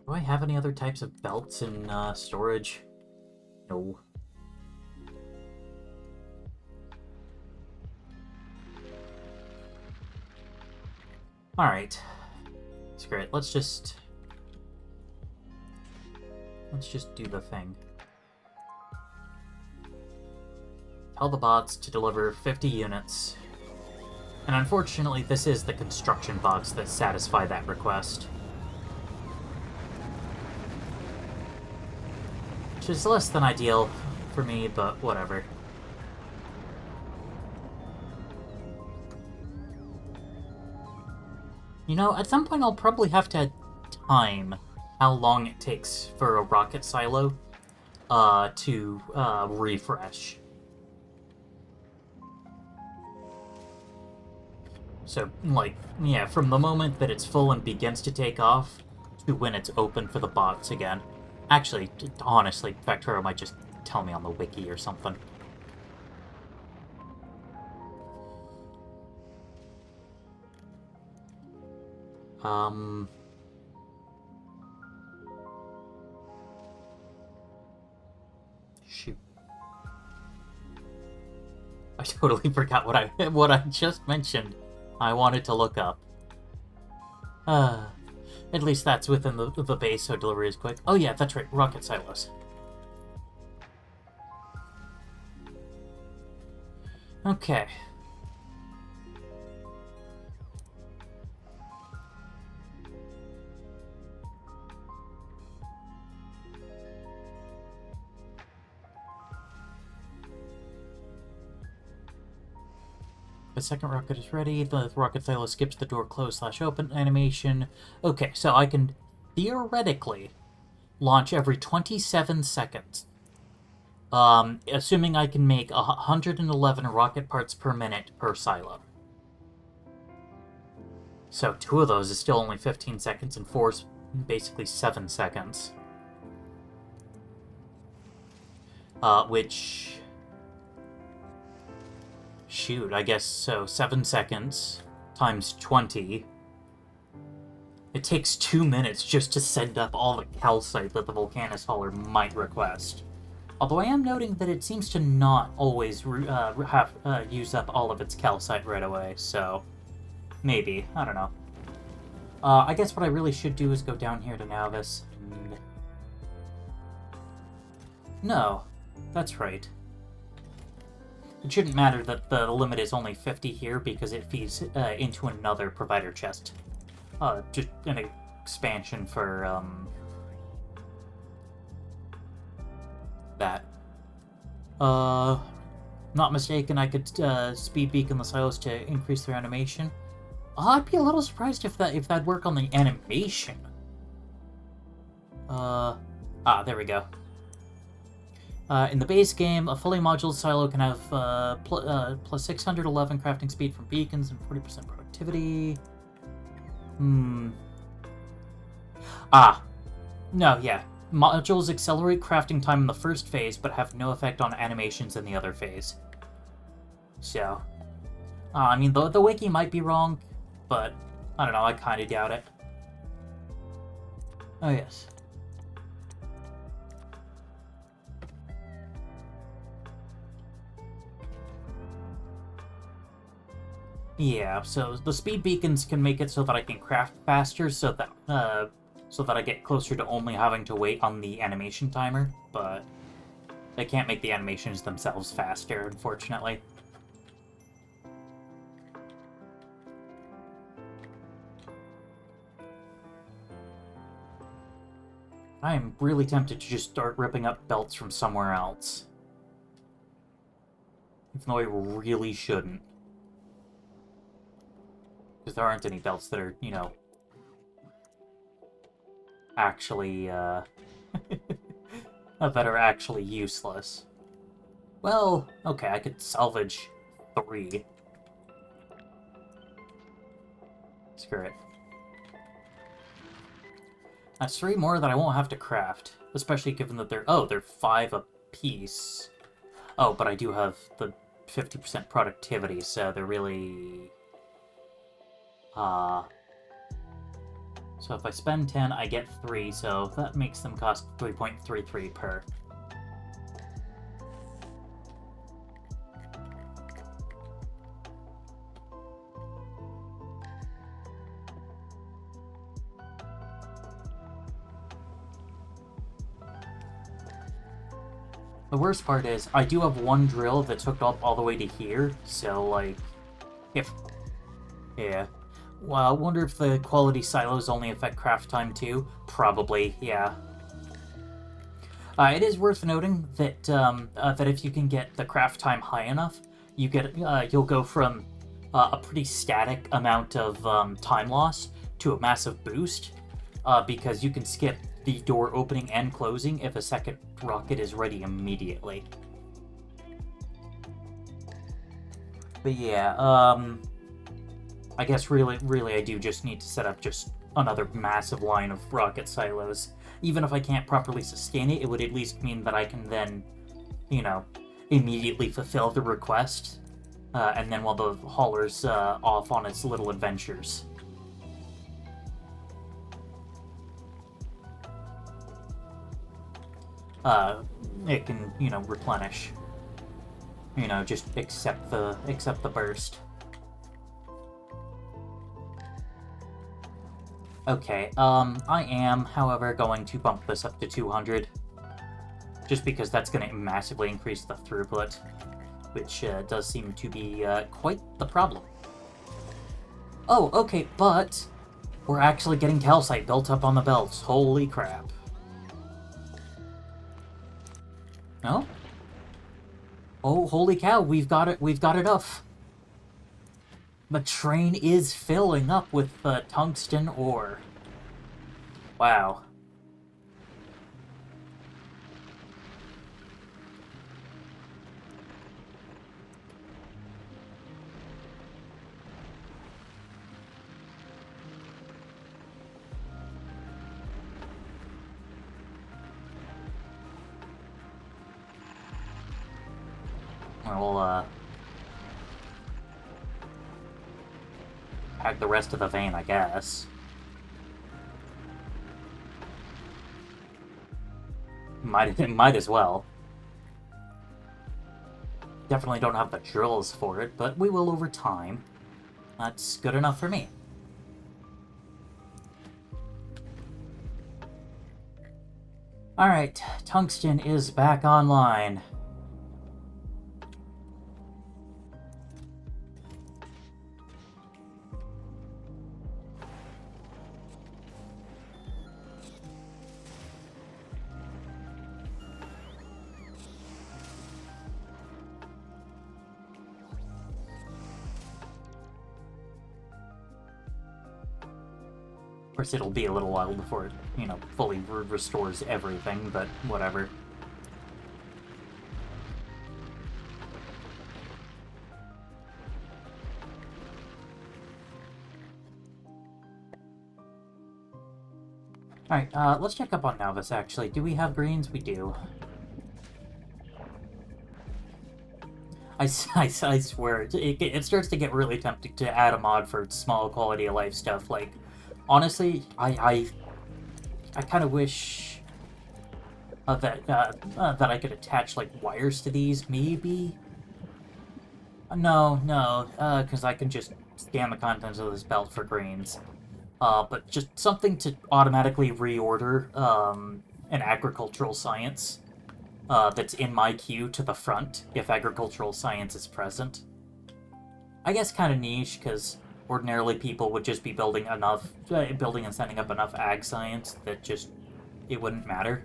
S1: Do I have any other types of belts in storage? No. Alright. Screw it. Let's just do the thing. Tell the bots to deliver 50 units. And unfortunately, this is the construction bots that satisfy that request. Which is less than ideal for me, but whatever. You know, at some point I'll probably have to time how long it takes for a rocket silo to refresh. So, like, yeah, from the moment that it's full and begins to take off to when it's open for the bots again. Actually, honestly, Factoro might just tell me on the wiki or something. Um... Shoot. I totally forgot what I just mentioned. I wanted to look up. At least that's within the base, so delivery is quick. Oh yeah, that's right, rocket silos. Okay. The second rocket is ready. The rocket silo skips the door close/open animation. Okay, so I can theoretically launch every 27 seconds. Assuming I can make 111 rocket parts per minute per silo. So 2 of those is still only 15 seconds, and 4 is basically 7 seconds. Which... Shoot, I guess so. 7 seconds times 20. It takes 2 minutes just to send up all the calcite that the Vulcanus hauler might request. Although I am noting that it seems to not always use up all of its calcite right away, so maybe. I don't know. I guess what I really should do is go down here to Nauvis and... No, that's right. It shouldn't matter that the limit is only 50 here because it feeds into another provider chest. Just an expansion for, that. Not mistaken, I could speed beacon the silos to increase their animation. I'd be a little surprised if that'd work on the animation. There we go. In the base game, a fully module silo can have plus 611 crafting speed from beacons and 40% productivity. No, yeah. Modules accelerate crafting time in the first phase, but have no effect on animations in the other phase. So, I mean, the wiki might be wrong, but I don't know, I kind of doubt it. Oh, yes. Yeah, so the speed beacons can make it so that I can craft faster, so that I get closer to only having to wait on the animation timer, but they can't make the animations themselves faster, unfortunately. I am really tempted to just start ripping up belts from somewhere else. Even though I really shouldn't. Because there aren't any belts that are, you know, actually, that are actually useless. Well, okay, I could salvage 3. Screw it. That's 3 more that I won't have to craft. Especially given that they're 5 apiece. Oh, but I do have the 50% productivity, so they're really... So if I spend 10, I get 3, so that makes them cost 3.33 per. The worst part is, I do have one drill that's hooked up all the way to here, so, like, yeah. Well, I wonder if the quality silos only affect craft time too? Probably, yeah. It is worth noting that that if you can get the craft time high enough, you'll go from a pretty static amount of time loss to a massive boost, because you can skip the door opening and closing if a second rocket is ready immediately. But yeah, I guess really I do just need to set up just another massive line of rocket silos. Even if I can't properly sustain it, it would at least mean that I can then, you know, immediately fulfill the request, and then while the hauler's off on its little adventures. uh, it can, you know, replenish. You know, just accept the burst. Okay, I am, however, going to bump this up to 200. Just because that's going to massively increase the throughput, which does seem to be quite the problem. Oh, okay, but we're actually getting calcite built up on the belts. Holy crap. No? Oh, holy cow, we've got it up. The train is filling up with tungsten ore. Wow. We'll pack the rest of the vein, I guess. Might as well. Definitely don't have the drills for it, but we will over time. That's good enough for me. Alright, tungsten is back online. Of course, it'll be a little while before it, you know, fully restores everything, but whatever. Alright, let's check up on Nauvis, actually. Do we have greens? We do. I swear, it starts to get really tempting to add a mod for small quality of life stuff. Like, honestly, I kind of wish that I could attach like wires to these, maybe. No, because I can just scan the contents of this belt for greens. But just something to automatically reorder an agricultural science that's in my queue to the front if agricultural science is present. I guess kind of niche, because ordinarily people would just be building and setting up enough ag science that just it wouldn't matter.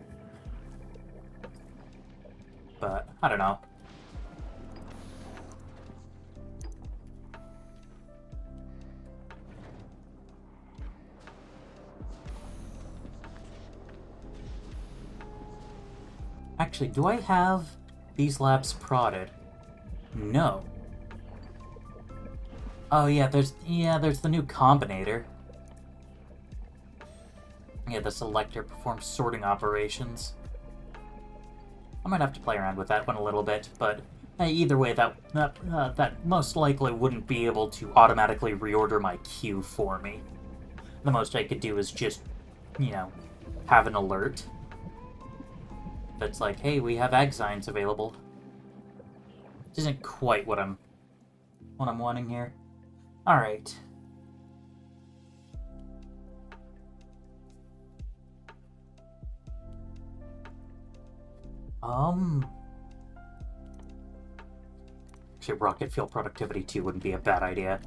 S1: But I don't know. Actually, do I have these labs prodded? No. Oh yeah, there's the new combinator. Yeah, the selector performs sorting operations. I might have to play around with that one a little bit, but either way, that most likely wouldn't be able to automatically reorder my queue for me. The most I could do is just, you know, have an alert that's like, hey, we have ag science available. This isn't quite what I'm wanting here. All right. Actually, rocket fuel productivity 2 wouldn't be a bad idea.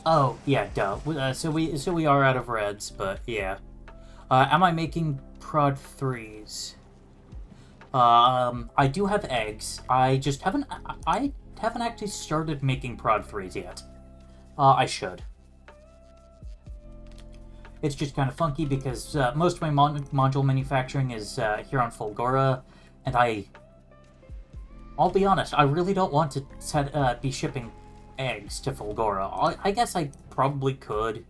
S1: Oh, yeah, duh. So we are out of reds, but yeah. Am I making prod 3s? I do have eggs. I just haven't actually started making prod 3s yet. I should. It's just kind of funky because most of my module manufacturing is here on Fulgora, and I'll be honest, I really don't want to be shipping eggs to Fulgora. I guess I probably could.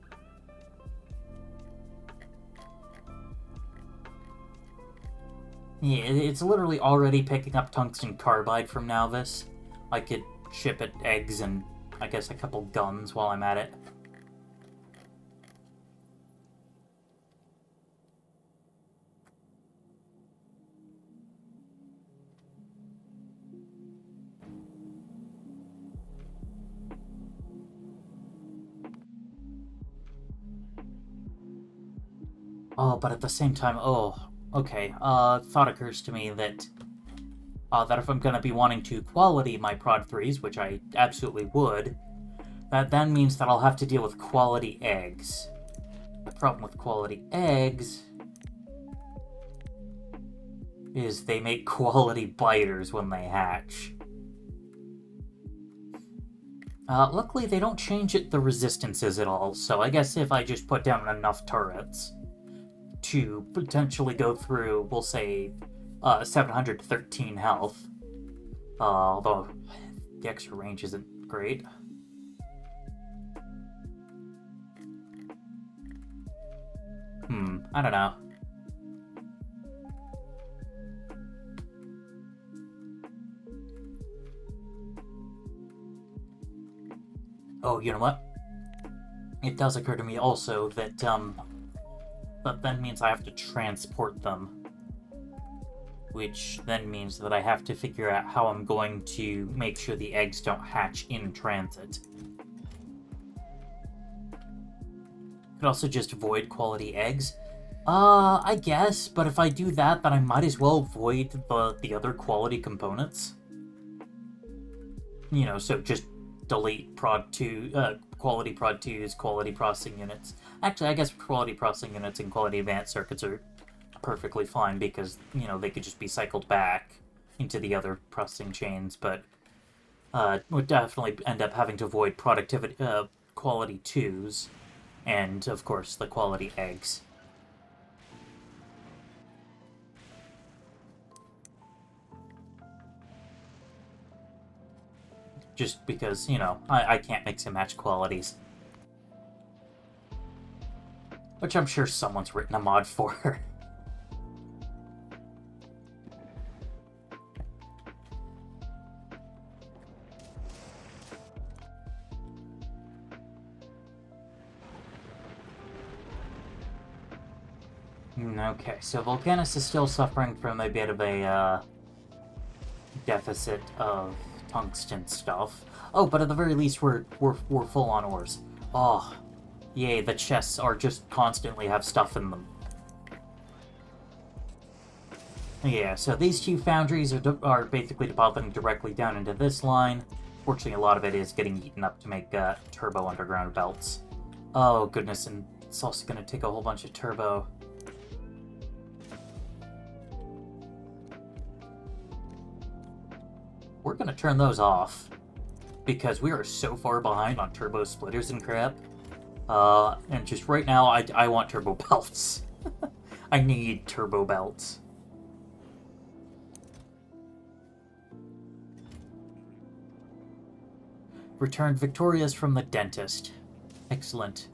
S1: Yeah, it's literally already picking up tungsten carbide from Nauvis. I could ship it eggs and, I guess, a couple guns while I'm at it. Oh, but at the same time, oh, okay. Thought occurs to me that that if I'm gonna be wanting to quality my Prod 3s, which I absolutely would, that then means that I'll have to deal with quality eggs. The problem with quality eggs is they make quality biters when they hatch. Luckily, they don't change the resistances at all, so I guess if I just put down enough turrets to potentially go through, we'll say, 713 health, although the extra range isn't great. I don't know. Oh, you know what? It does occur to me also that, that then means I have to transport them. Which then means that I have to figure out how I'm going to make sure the eggs don't hatch in transit. Could also just avoid quality eggs. I guess, but if I do that, then I might as well avoid the other quality components. You know, so just delete prod 2, quality prod 2s, quality processing units. Actually, I guess quality processing units and quality advanced circuits are perfectly fine because, you know, they could just be cycled back into the other processing chains, but would definitely end up having to avoid productivity, quality 2s, and, of course, the quality eggs. Just because, you know, I can't mix and match qualities. Which I'm sure someone's written a mod for. Okay, so Volcanus is still suffering from a bit of a deficit of tungsten stuff. Oh, but at the very least, we're full on ores. Oh, yay! The chests are just constantly have stuff in them. Yeah, so these two foundries are basically depositing directly down into this line. Fortunately, a lot of it is getting eaten up to make turbo underground belts. Oh goodness, and it's also going to take a whole bunch of turbo. We're going to turn those off because we are so far behind on turbo splitters and crap. And just right now, I want turbo belts. I need turbo belts. Returned victorious from the dentist. Excellent.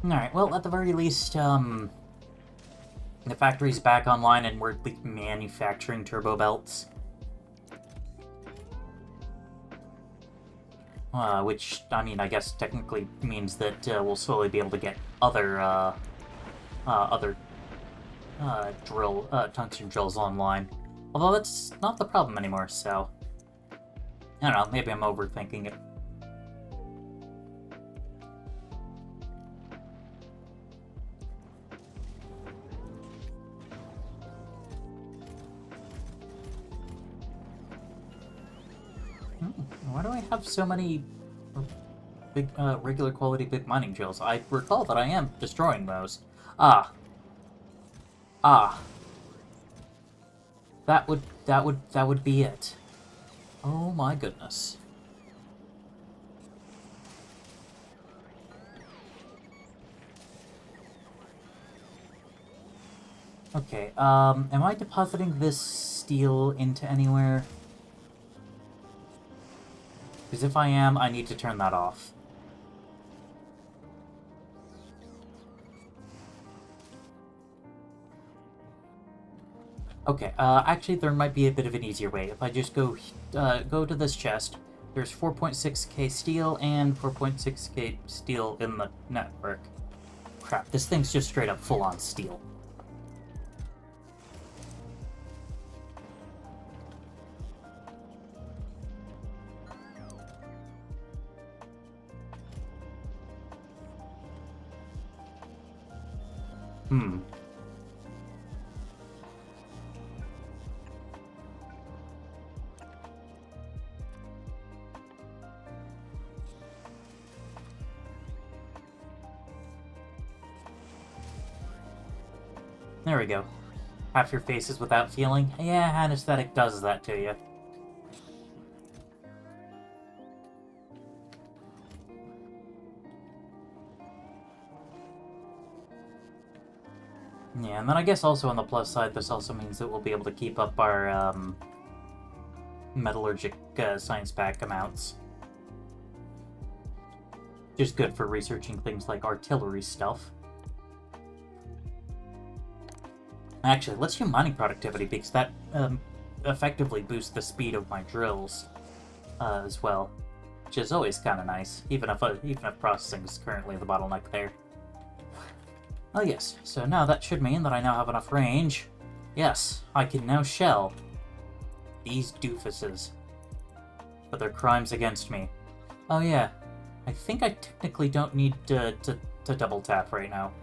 S1: Alright, well, at the very least, the factory's back online and we're manufacturing turbo belts. Which, I mean, I guess technically means that we'll slowly be able to get other tungsten drills online. Although that's not the problem anymore, so... I don't know, maybe I'm overthinking it. Why do I have so many big, regular quality big mining drills? I recall that I am destroying those. Ah. That would be it. Oh my goodness. Okay, am I depositing this steel into anywhere? Because if I am, I need to turn that off. Okay, actually there might be a bit of an easier way. If I just go to this chest, there's 4.6k steel and 4.6k steel in the network. Crap, this thing's just straight up full-on steel. Hmm. There we go. Half your face is without feeling. Yeah, anesthetic does that to you. Yeah, and then I guess also on the plus side, this also means that we'll be able to keep up our metallurgic science pack amounts. Just good for researching things like artillery stuff. Actually, let's do mining productivity, because that effectively boosts the speed of my drills as well, which is always kind of nice, even if processing is currently the bottleneck there. Oh yes, so now that should mean that I now have enough range. Yes, I can now shell these doofuses for their crimes against me. Oh yeah, I think I technically don't need to double tap right now.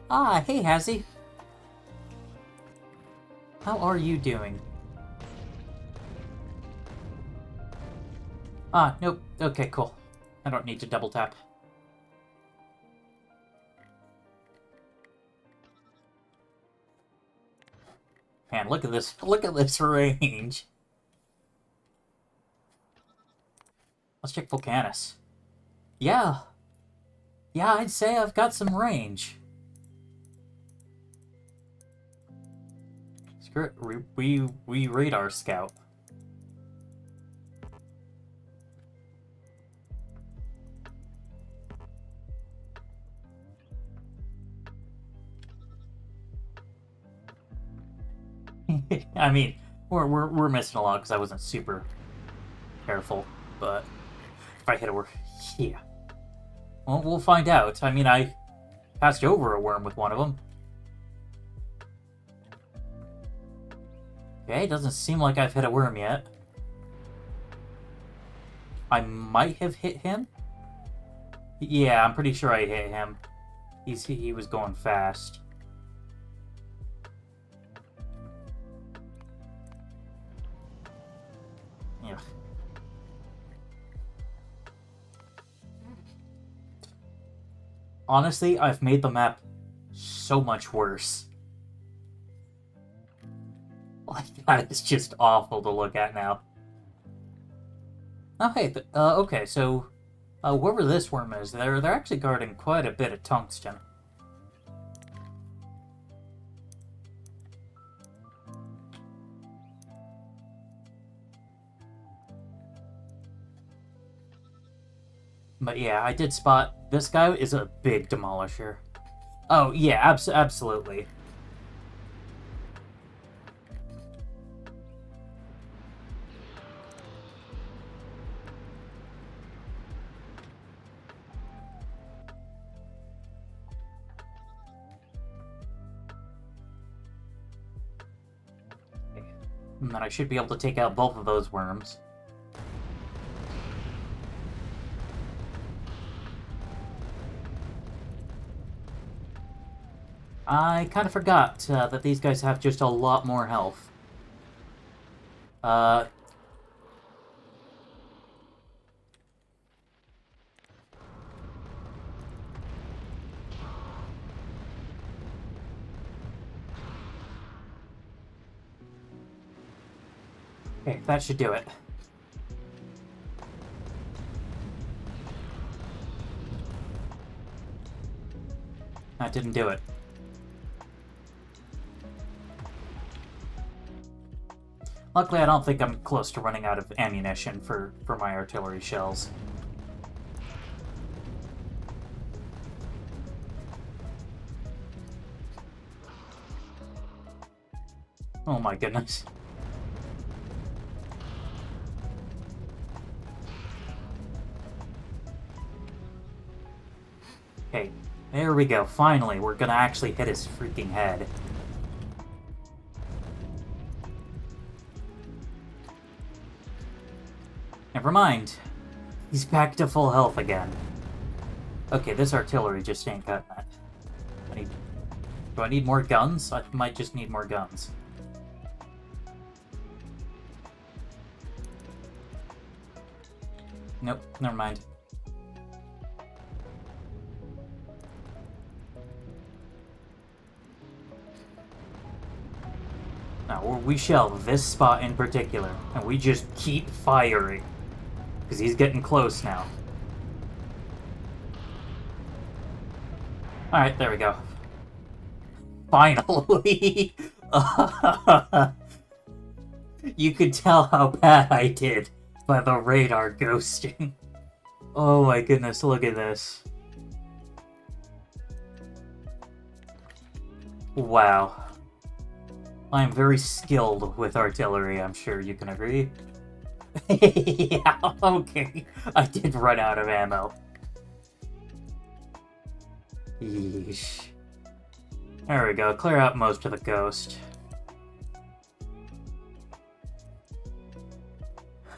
S1: Ah, hey Hazzy! How are you doing? Ah, nope. Okay, cool. I don't need to double tap. Man, look at this range. Let's check Vulcanus. Yeah, I'd say I've got some range. Screw it, we radar scout. I mean, we're missing a lot because I wasn't super careful, but if I hit a worm, yeah. Well, we'll find out. I mean, I passed over a worm with one of them. Okay, doesn't seem like I've hit a worm yet. I might have hit him. Yeah, I'm pretty sure I hit him. He was going fast. Yeah. Honestly, I've made the map so much worse. Like, that is just awful to look at now. Oh, hey, okay, so whoever this worm is, they're actually guarding quite a bit of tungsten. But yeah, I did spot this guy is a big demolisher. Oh yeah, absolutely. And then I should be able to take out both of those worms. I kind of forgot that these guys have just a lot more health. Okay, that should do it. That didn't do it. Luckily, I don't think I'm close to running out of ammunition for my artillery shells. Oh my goodness. Okay, there we go. Finally, we're gonna actually hit his freaking head. Never mind. He's back to full health again. Okay, this artillery just ain't cutting it. Do I need more guns? I might just need more guns. Nope, never mind. Now, we shell this spot in particular, and we just keep firing. Because he's getting close now. Alright, there we go. Finally! You could tell how bad I did by the radar ghosting. Oh my goodness, look at this. Wow. I am very skilled with artillery, I'm sure you can agree. Yeah, okay. I did run out of ammo. Yeesh. There we go, clear out most of the ghost.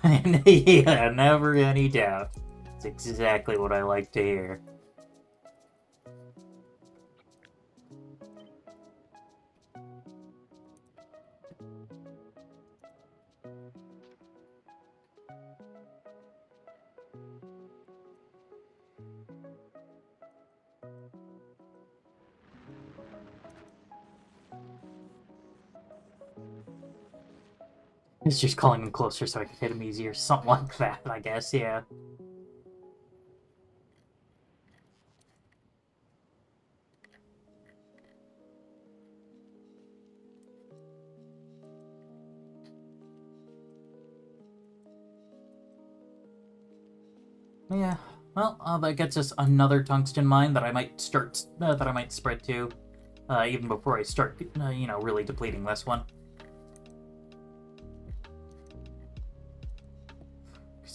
S1: And yeah, never any doubt. It's exactly what I like to hear. It's just calling him closer so I can hit him easier. Something like that, I guess, yeah. Yeah, well, that gets us another tungsten mine that I might spread to, even before I start, you know, really depleting this one.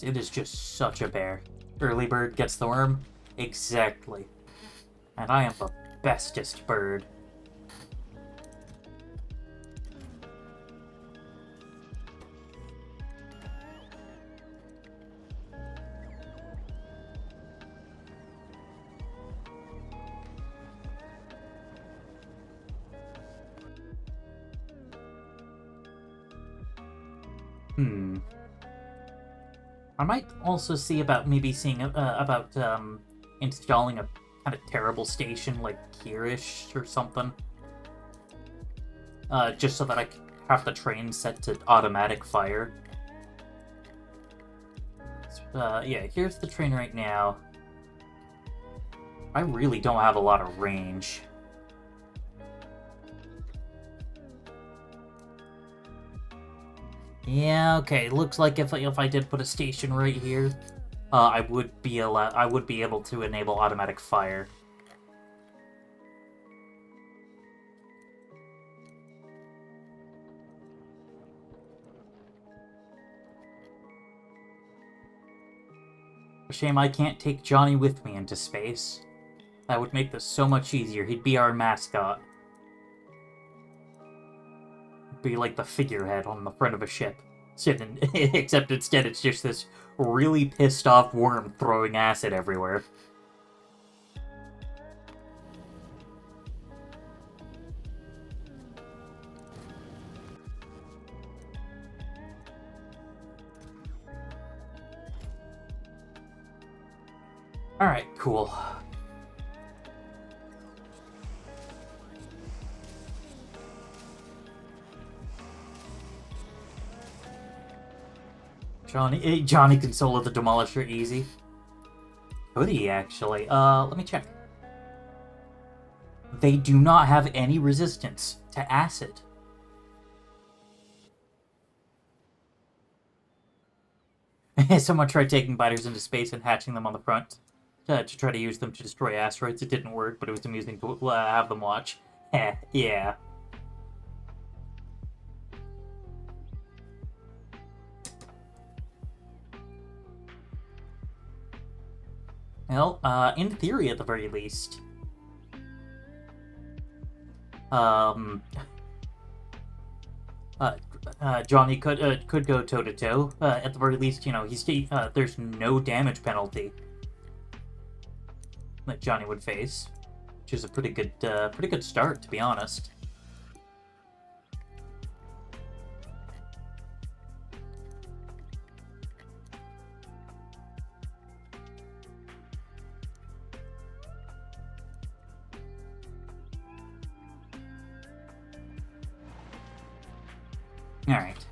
S1: It is just such a bear. Early bird gets the worm? Exactly. And I am the bestest bird. I might also see about maybe seeing about installing a kind of terrible station like here-ish or something. Just so that I can have the train set to automatic fire. Yeah, here's the train right now. I really don't have a lot of range. Yeah, okay. Looks like if I did put a station right here, I would be able to enable automatic fire. Shame I can't take Johnny with me into space. That would make this so much easier. He'd be our mascot. Be like the figurehead on the front of a ship. Except instead it's just this really pissed off worm throwing acid everywhere. Alright, cool. Johnny can solo the Demolisher easy. Could he, actually? Let me check. They do not have any resistance to acid. Someone tried taking biters into space and hatching them on the front to try to use them to destroy asteroids. It didn't work, but it was amusing to have them watch. Yeah. Well, in theory, at the very least. Um, Johnny could go toe to toe. At the very least, you know, there's no damage penalty that Johnny would face, which is a pretty good start, to be honest. Alright.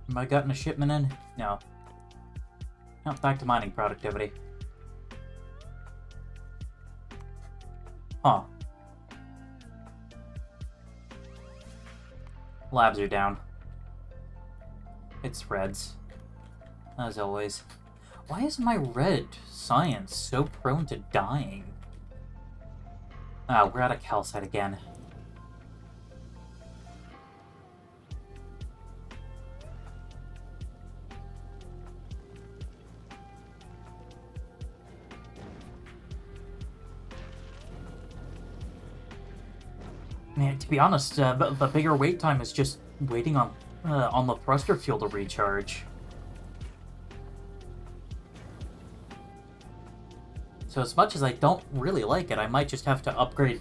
S1: Have I gotten a shipment in? No. No, back to mining productivity. Huh. Labs are down. It's reds. As always. Why is my red science so prone to dying? Ah, we're out of calcite again. Man, to be honest, the bigger wait time is just waiting on the thruster fuel to recharge. So as much as I don't really like it, I might just have to upgrade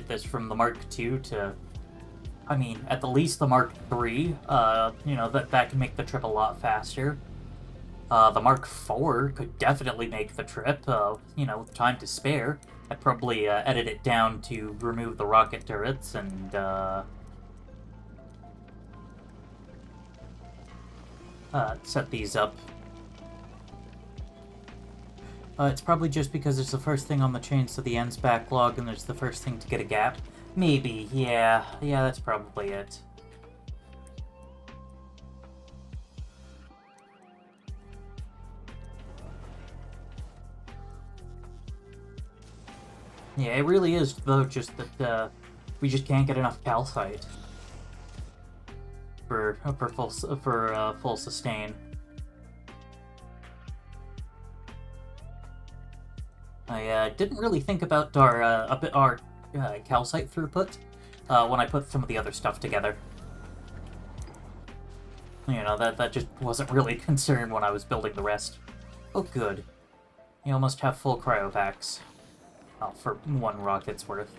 S1: this from the Mark II to, I mean, at the least the Mark III. You know, that can make the trip a lot faster. The Mark IV could definitely make the trip. You know, with time to spare. I'd probably edit it down to remove the rocket turrets and set these up. It's probably just because it's the first thing on the Chains to the Ends backlog and there's the first thing to get a gap. Maybe, yeah. Yeah, that's probably it. Yeah, it really is, though, just that we just can't get enough calcite for full sustain. I didn't really think about our calcite throughput when I put some of the other stuff together. You know, that just wasn't really a concern when I was building the rest. Oh, good. You almost have full cryopacks. Oh, for one rocket's worth.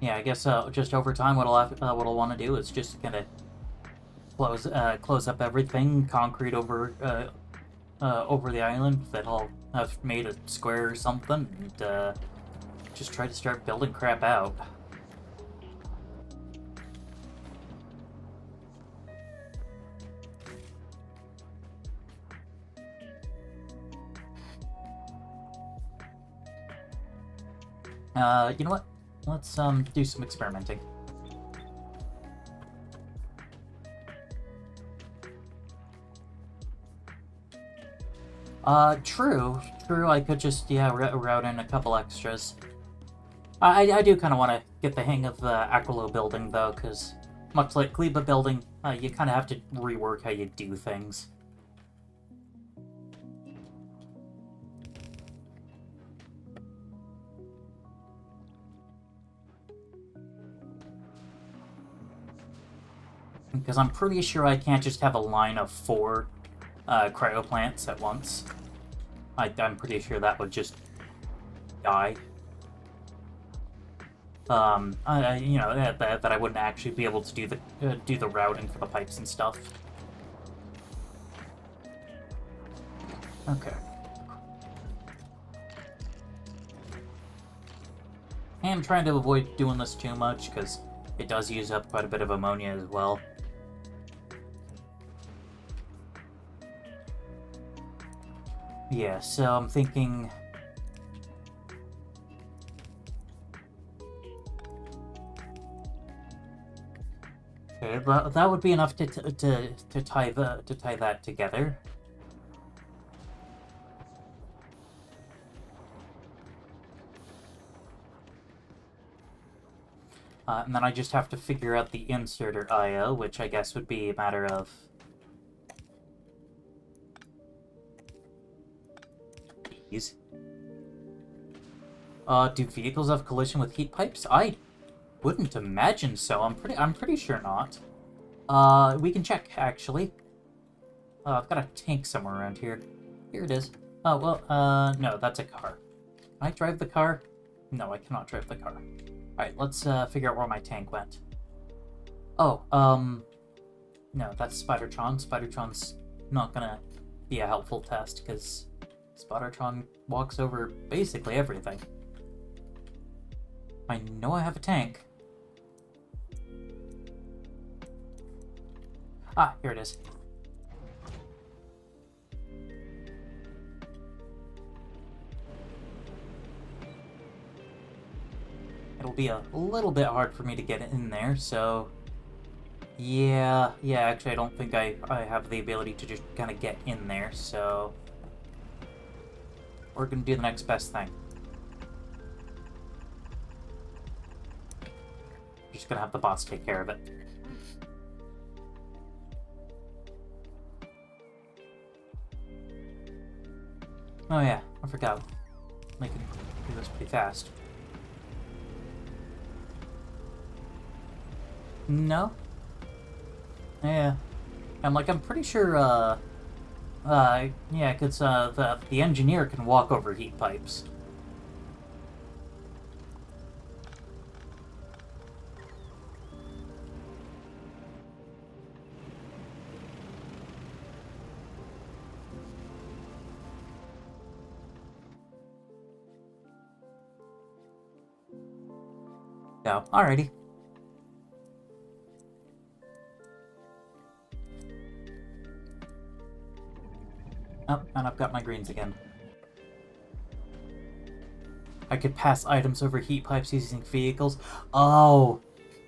S1: Yeah, I guess just over time, what I'll want to do is just kind of close up everything, concrete over the island that I'll have made a square or something, and just try to start building crap out. You know what? Let's do some experimenting. True. I could just route in a couple extras. I do kind of want to get the hang of the Aquilo building though, because much like Kleba building, you kind of have to rework how you do things. Because I'm pretty sure I can't just have a line of 4 cryoplants at once. I'm pretty sure that would just die. You know, that I wouldn't actually be able to do the routing for the pipes and stuff. Okay. I'm trying to avoid doing this too much, because it does use up quite a bit of ammonia as well. Yeah, so I'm thinking... Okay, that would be enough to tie that together. And then I just have to figure out the inserter IO, which I guess would be a matter of... these. Do vehicles have collision with heat pipes? I wouldn't imagine so. I'm pretty sure not. We can check, actually. I've got a tank somewhere around here. Here it is. Oh, well, no, that's a car. Can I drive the car? No, I cannot drive the car. Alright, let's, figure out where my tank went. Oh, no, that's Spidertron. Spidertron's not gonna be a helpful test, because Spidertron walks over basically everything. I know I have a tank. Ah, here it is. It'll be a little bit hard for me to get in there, so... Yeah, actually I don't think I have the ability to just kind of get in there, so... We're gonna do the next best thing. Just gonna have the bots take care of it. Oh yeah, I forgot. I can do this pretty fast. No? Yeah. I'm pretty sure, yeah, because, the engineer can walk over heat pipes. So, alrighty. Oh, and I've got my greens again. I could pass items over heat pipes using vehicles. Oh,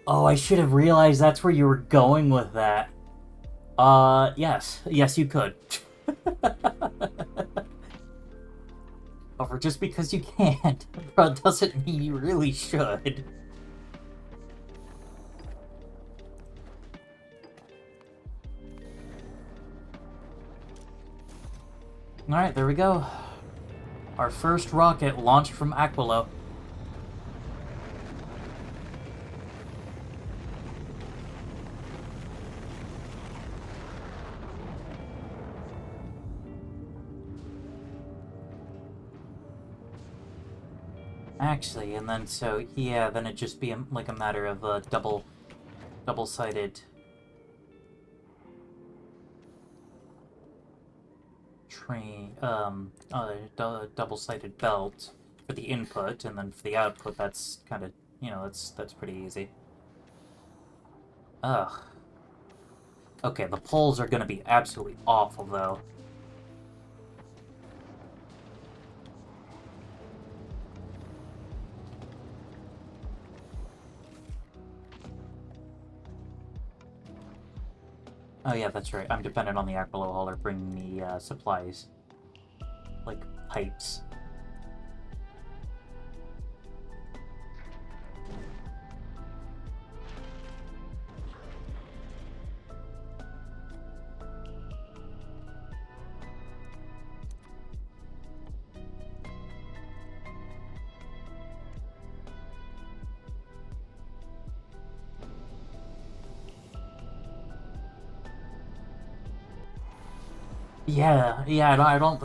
S1: I should have realized that's where you were going with that. Yes, you could. However, just because you can't, bro, doesn't mean you really should. Alright, there we go. Our first rocket launched from Aquilo. Actually, and then so, yeah, then it'd just be like a matter of a double-sided train, double-sided belt for the input, and then for the output, that's kind of, that's pretty easy. Ugh. Okay, the poles are gonna be absolutely awful, though. Oh yeah, that's right. I'm dependent on the Aquilo hauler bringing me supplies. Like pipes. Yeah, I don't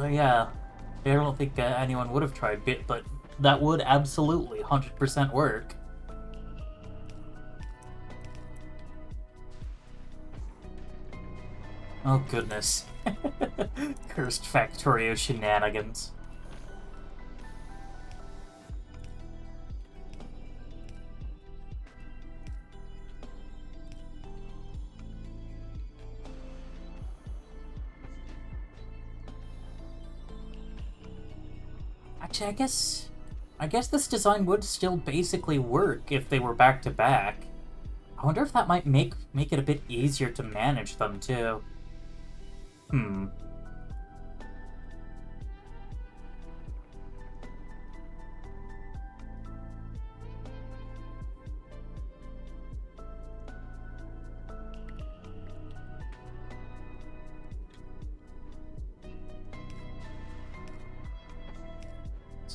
S1: think anyone would have tried Bit, but that would absolutely 100% work. Oh goodness. Cursed Factorio shenanigans. Actually, I guess this design would still basically work if they were back to back. I wonder if that might make it a bit easier to manage them too. Hmm.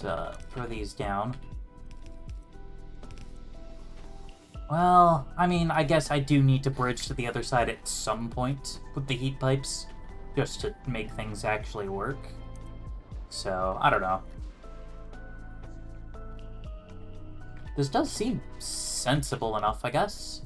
S1: Let's throw these down. Well, I mean, I guess I do need to bridge to the other side at some point with the heat pipes, just to make things actually work. So, I don't know. This does seem sensible enough, I guess.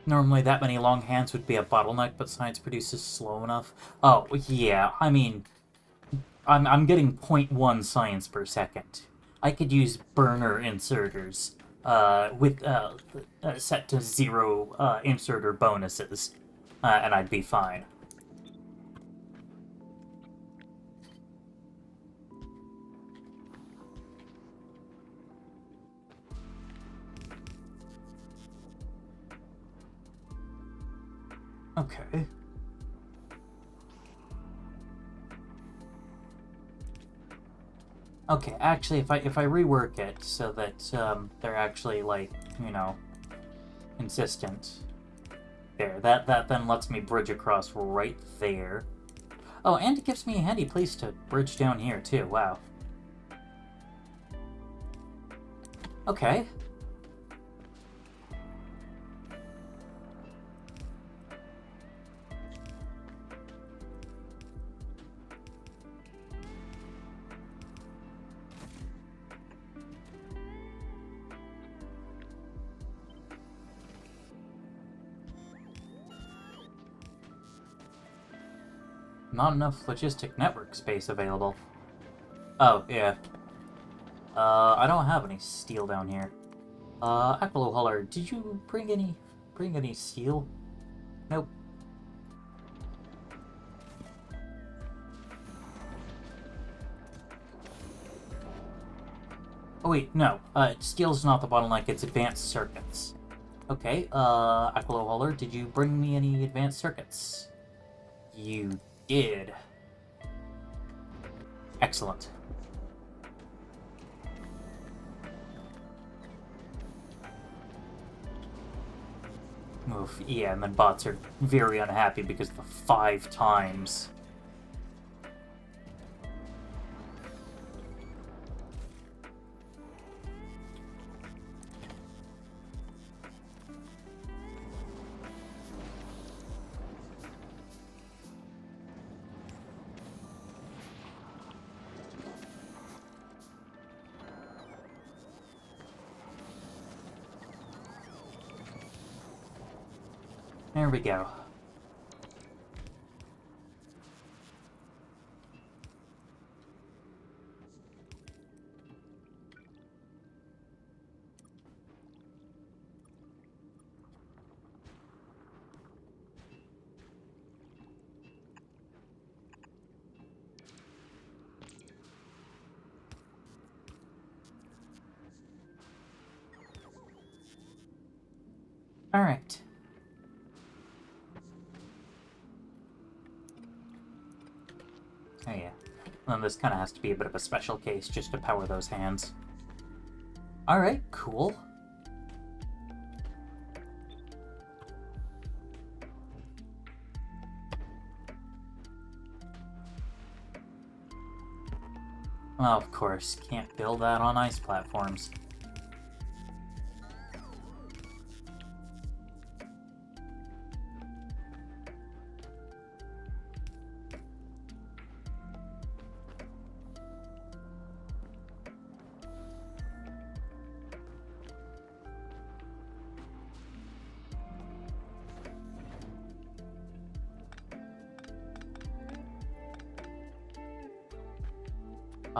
S1: Normally that many long hands would be a bottleneck, but science produces slow enough. Oh, yeah, I mean, I'm getting 0.1 science per second. I could use burner inserters with set to 0 inserter bonuses, and I'd be fine. Okay. Okay, actually, if I rework it so that they're actually like, you know, consistent. There, that then lets me bridge across right there. Oh, and it gives me a handy place to bridge down here too. Wow. Okay. Not enough logistic network space available. Oh, yeah. I don't have any steel down here. Aqualohaller, did you bring any steel? Nope. Oh wait, no. Steel's not the bottleneck, it's advanced circuits. Okay, Aqualohaller, did you bring me any advanced circuits? You did. Excellent. Oof, yeah, and then bots are very unhappy because of the 5 times. There we go. Alright. Oh yeah. Then this kind of has to be a bit of a special case just to power those hands. Alright, cool. Well, of course, can't build that on ice platforms.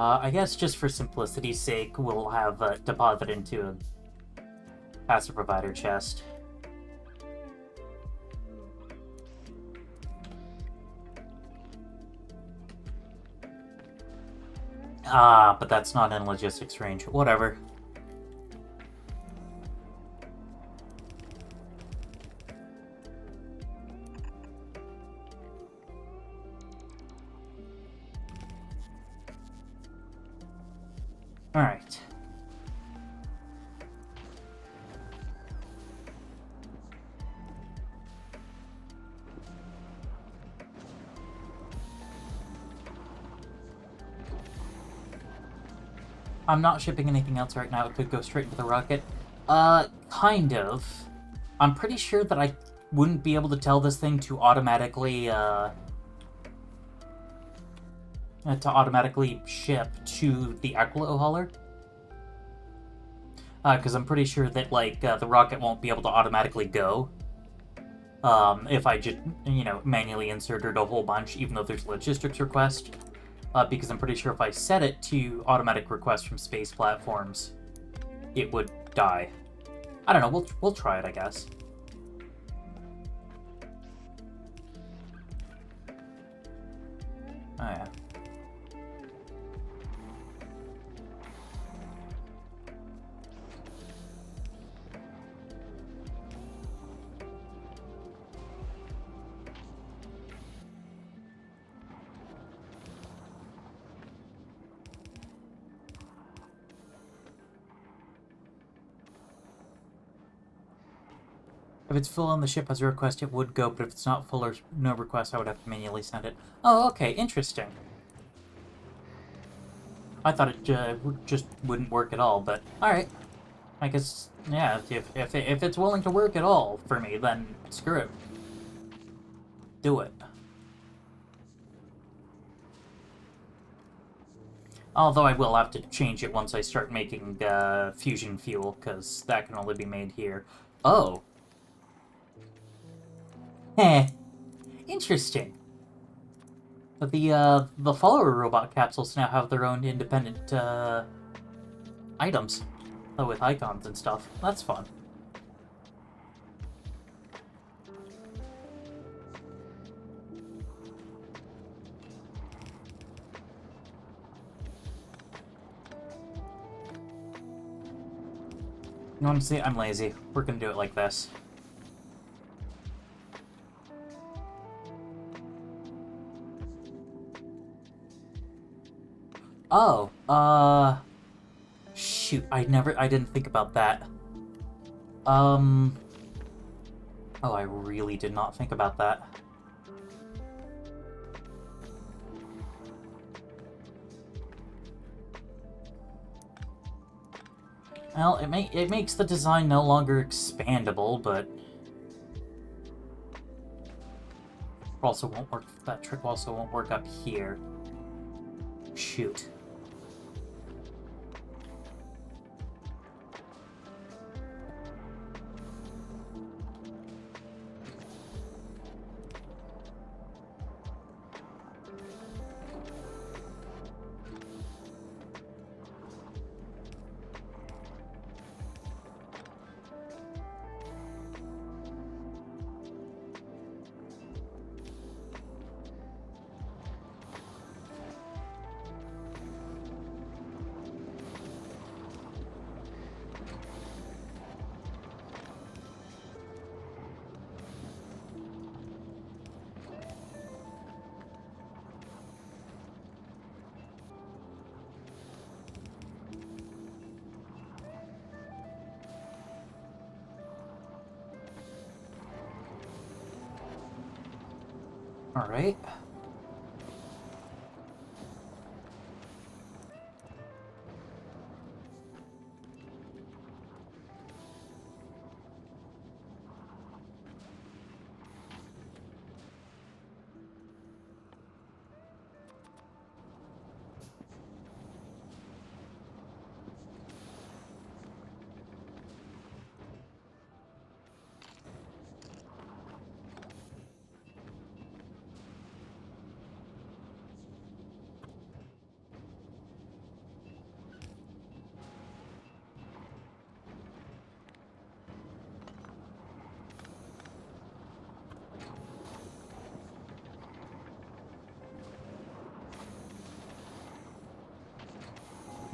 S1: I guess just for simplicity's sake, we'll have deposit into a passive provider chest. Ah, but that's not in logistics range. Whatever. Alright. I'm not shipping anything else right now. It could go straight into the rocket. Kind of. I'm pretty sure that I wouldn't be able to tell this thing to automatically ship to the Aquilo hauler. Because I'm pretty sure that, like, the rocket won't be able to automatically go. If I just, manually inserted a whole bunch, even though there's logistics request. Because I'm pretty sure if I set it to automatic request from space platforms, it would die. I don't know, we'll try it, I guess. Oh, yeah. If it's full on the ship has a request, it would go, but if it's not full or no request, I would have to manually send it. Oh, okay, interesting. I thought it just wouldn't work at all, but alright. I guess, yeah, if it's willing to work at all for me, then screw it. Do it. Although I will have to change it once I start making fusion fuel, because that can only be made here. Oh. Heh. Interesting. But the follower robot capsules now have their own independent items, with icons and stuff. That's fun. Honestly, I'm lazy. We're gonna do it like this. Oh, shoot, I didn't think about that. Oh, I really did not think about that. Well, it makes the design no longer expandable, but also won't work. That trick also won't work up here. Shoot. Alright.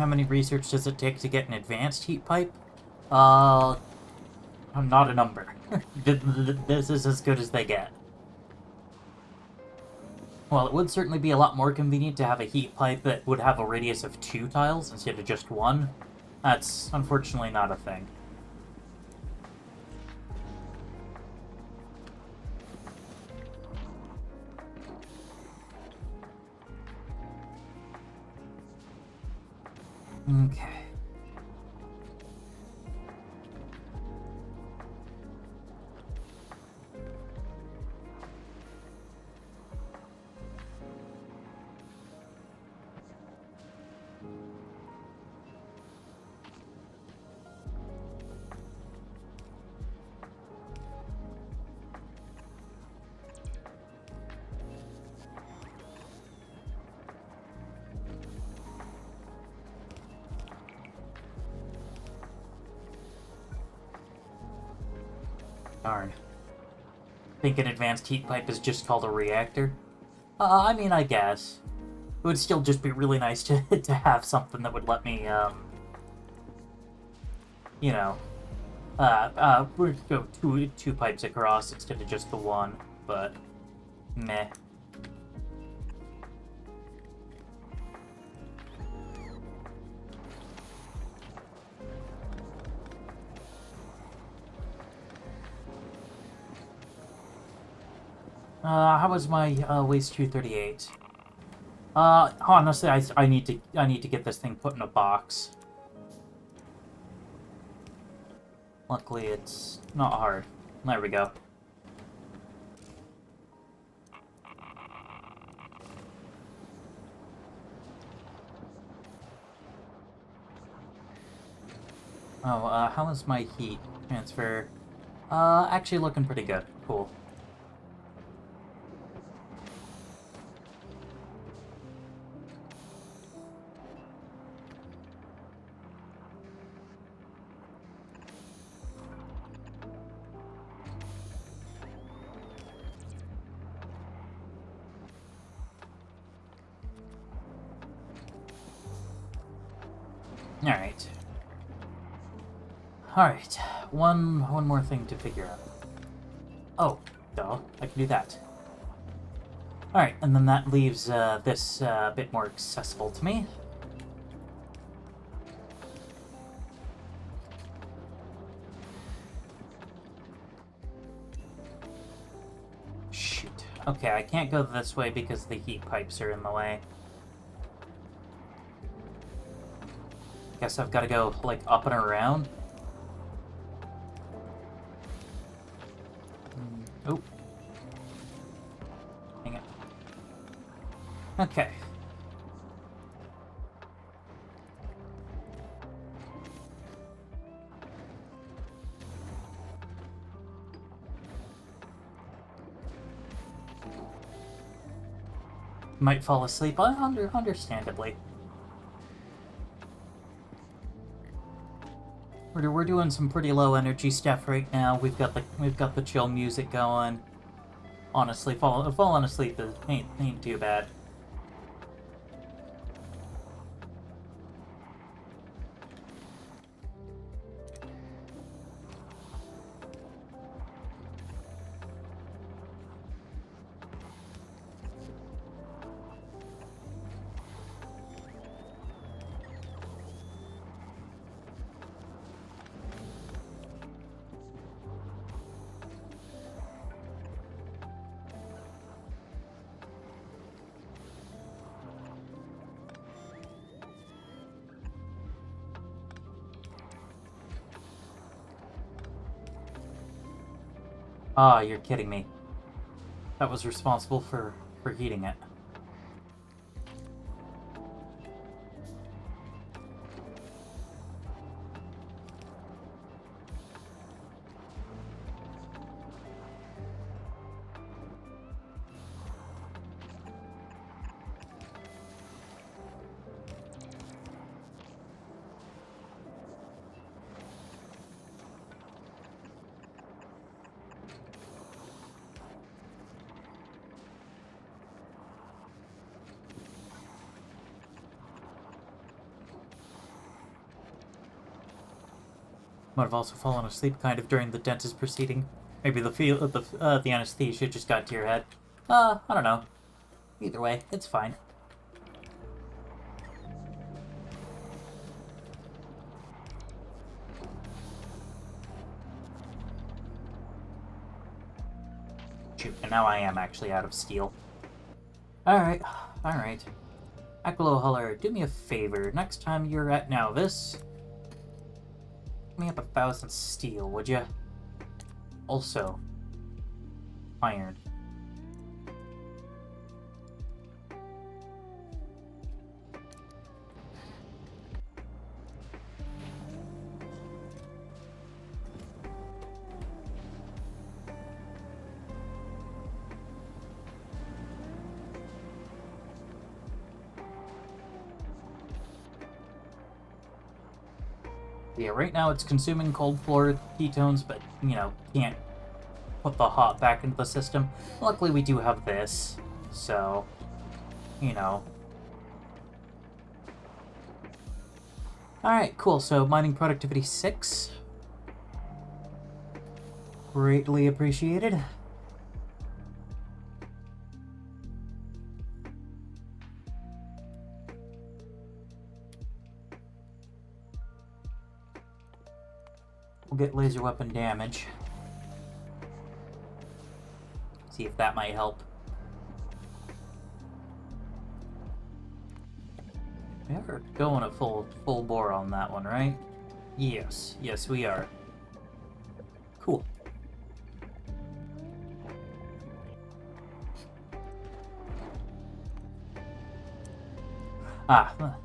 S1: how many research does it take to get an advanced heat pipe? Not a number. This is as good as they get. Well, it would certainly be a lot more convenient to have a heat pipe that would have a radius of 2 tiles instead of just 1. That's unfortunately not a thing. Okay. Darn. Think an advanced heat pipe is just called a reactor? I mean, I guess. It would still just be really nice to, to have something that would let me, you know, we'd go two pipes across instead of just the one, but meh. How was my waste 238? Honestly, I need to get this thing put in a box. Luckily, it's not hard. There we go. Oh, how is my heat transfer? Actually looking pretty good. Cool. Alright. Alright. One more thing to figure out. Oh, duh. I can do that. Alright, and then that leaves this a bit more accessible to me. Shoot. Okay, I can't go this way because the heat pipes are in the way. Guess I've got to go, like, up and around. Oh. Hang it. Okay. Might fall asleep, understandably. We're doing some pretty low energy stuff right now. We've got the chill music going. Honestly, falling asleep ain't too bad. Ah, you're kidding me. That was responsible for heating it. Might have also fallen asleep kind of during the dentist proceeding. Maybe the anesthesia just got to your head. I don't know. Either way, it's fine. Shoot, and now I am actually out of steel. Alright, alright. Aqualohaller, do me a favor. Next time you're at Nauvis, give me up 1,000 steel, would you? Also, iron. Yeah, right now it's consuming cold floor ketones, but, you know, can't put the hot back into the system. Luckily, we do have this, so, you know. Alright, cool. So, mining productivity 6. Greatly appreciated. We'll get laser weapon damage. See if that might help. We are going at full bore on that one, right? Yes, yes we are. Cool.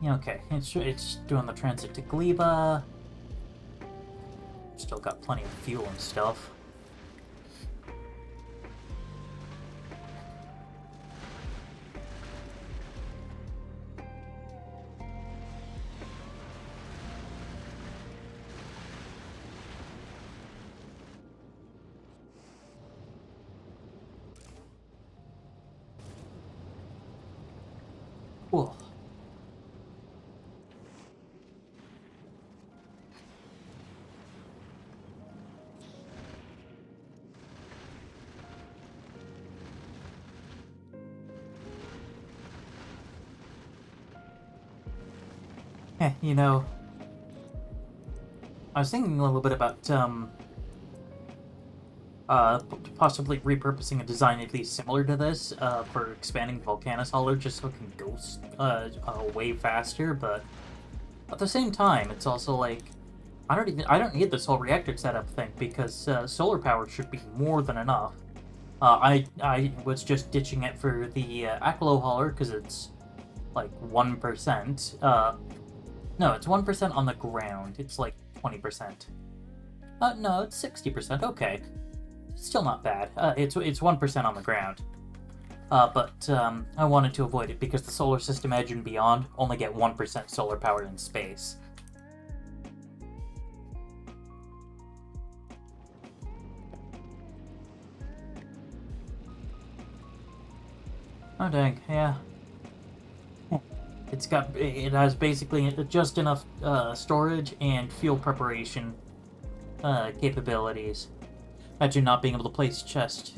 S1: Okay. It's doing the transit to Gleba. Still got plenty of fuel and stuff. Cool. You know, I was thinking a little bit about, possibly repurposing a design at least similar to this, for expanding Volcanus Hauler just so it can go, way faster, but at the same time, it's also like, I don't need this whole reactor setup thing, because, solar power should be more than enough. I was just ditching it for the, Akalo Hauler, because it's, like, 1%, no, it's 1% on the ground. It's like 20%. No, it's 60%. Okay. Still not bad. It's 1% on the ground. But I wanted to avoid it because the Solar System Edge and beyond only get 1% solar power in space. Oh dang, yeah. It has basically just enough storage and fuel preparation capabilities. Imagine not being able to place chest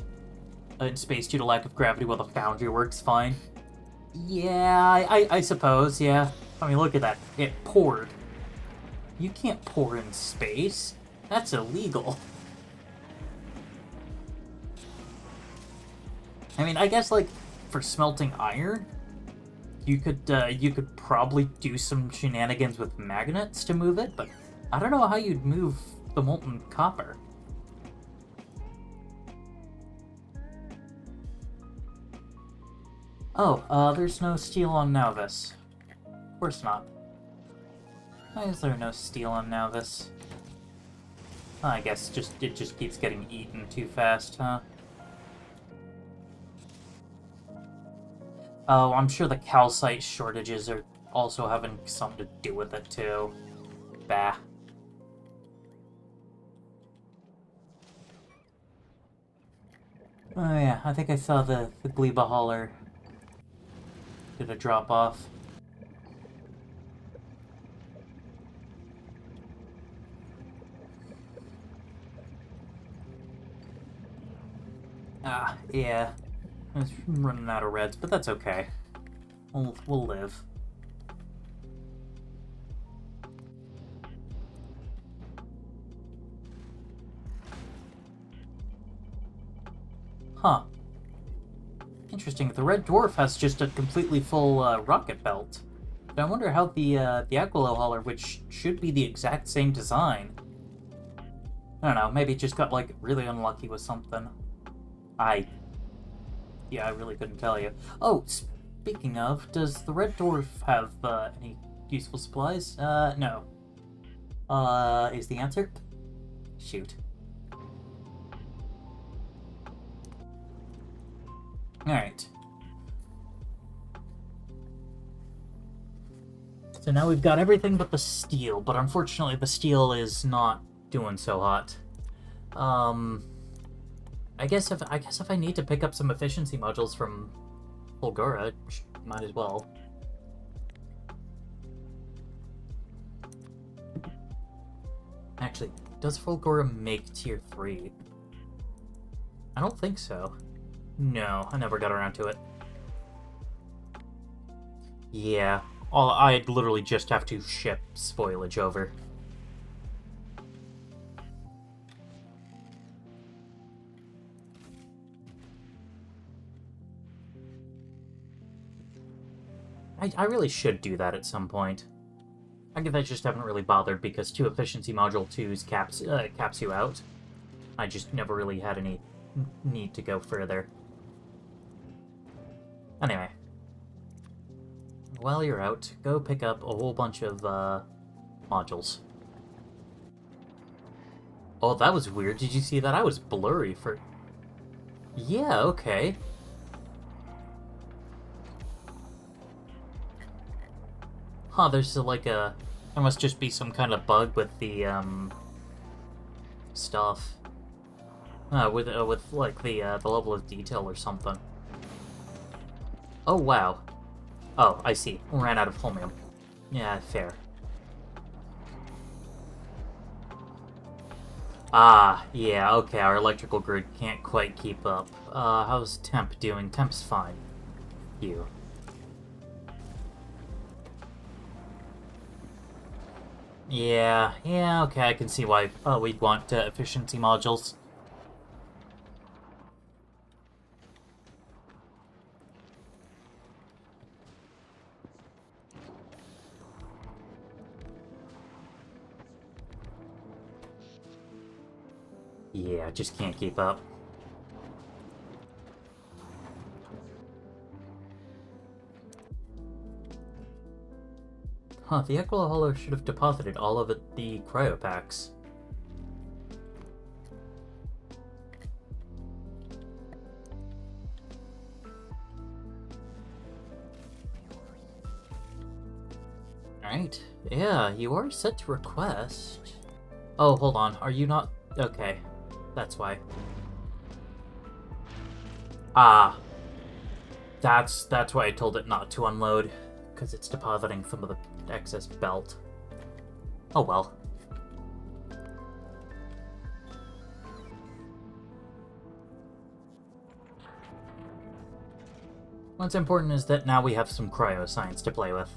S1: in space due to lack of gravity while the foundry works fine. Yeah, I suppose, yeah. I mean, look at that. It poured. You can't pour in space. That's illegal. I mean, I guess, like, for smelting iron, you could probably do some shenanigans with magnets to move it, but I don't know how you'd move the molten copper. Oh, there's no steel on Nauvis. Of course not. Why is there no steel on Nauvis? I guess it just keeps getting eaten too fast, huh? Oh, I'm sure the calcite shortages are also having something to do with it, too. Bah. Oh yeah, I think I saw the Gleba hauler did a drop-off. Yeah. I'm running out of reds, but that's okay. We'll live. Huh. Interesting. The Red Dwarf has just a completely full rocket belt. But I wonder how the Aquilo Hauler, which should be the exact same design, I don't know, maybe it just got, like, really unlucky with something. Yeah, I really couldn't tell you. Oh, speaking of, does the Red Dwarf have any useful supplies? No. Is the answer? Shoot. Alright. So now we've got everything but the steel, but unfortunately the steel is not doing so hot. I guess if I need to pick up some efficiency modules from Fulgura, might as well. Actually, does Fulgura make tier 3? I don't think so. No, I never got around to it. Yeah, I'd literally just have to ship spoilage over. I really should do that at some point. I just haven't really bothered because 2 efficiency module 2s caps you out. I just never really had any need to go further. Anyway. While you're out, go pick up a whole bunch of modules. Oh, that was weird. Did you see that? I was blurry for... Yeah, okay. Huh, there's like a... There must just be some kind of bug with the, stuff. With like, the level of detail or something. Oh, wow. Oh, I see. Ran out of holmium. Yeah, fair. Ah, yeah, okay, our electrical grid can't quite keep up. How's Temp doing? Temp's fine. You. Yeah, okay, I can see why we'd want efficiency modules. Yeah, just can't keep up. Huh, the Aquila Hauler should have deposited all of the cryo packs. Alright, yeah, you are set to request. Oh, hold on, are you not... Okay, that's why. Ah, that's why I told it not to unload, because it's depositing some of the excess belt. Oh well. What's important is that now we have some cryo science to play with.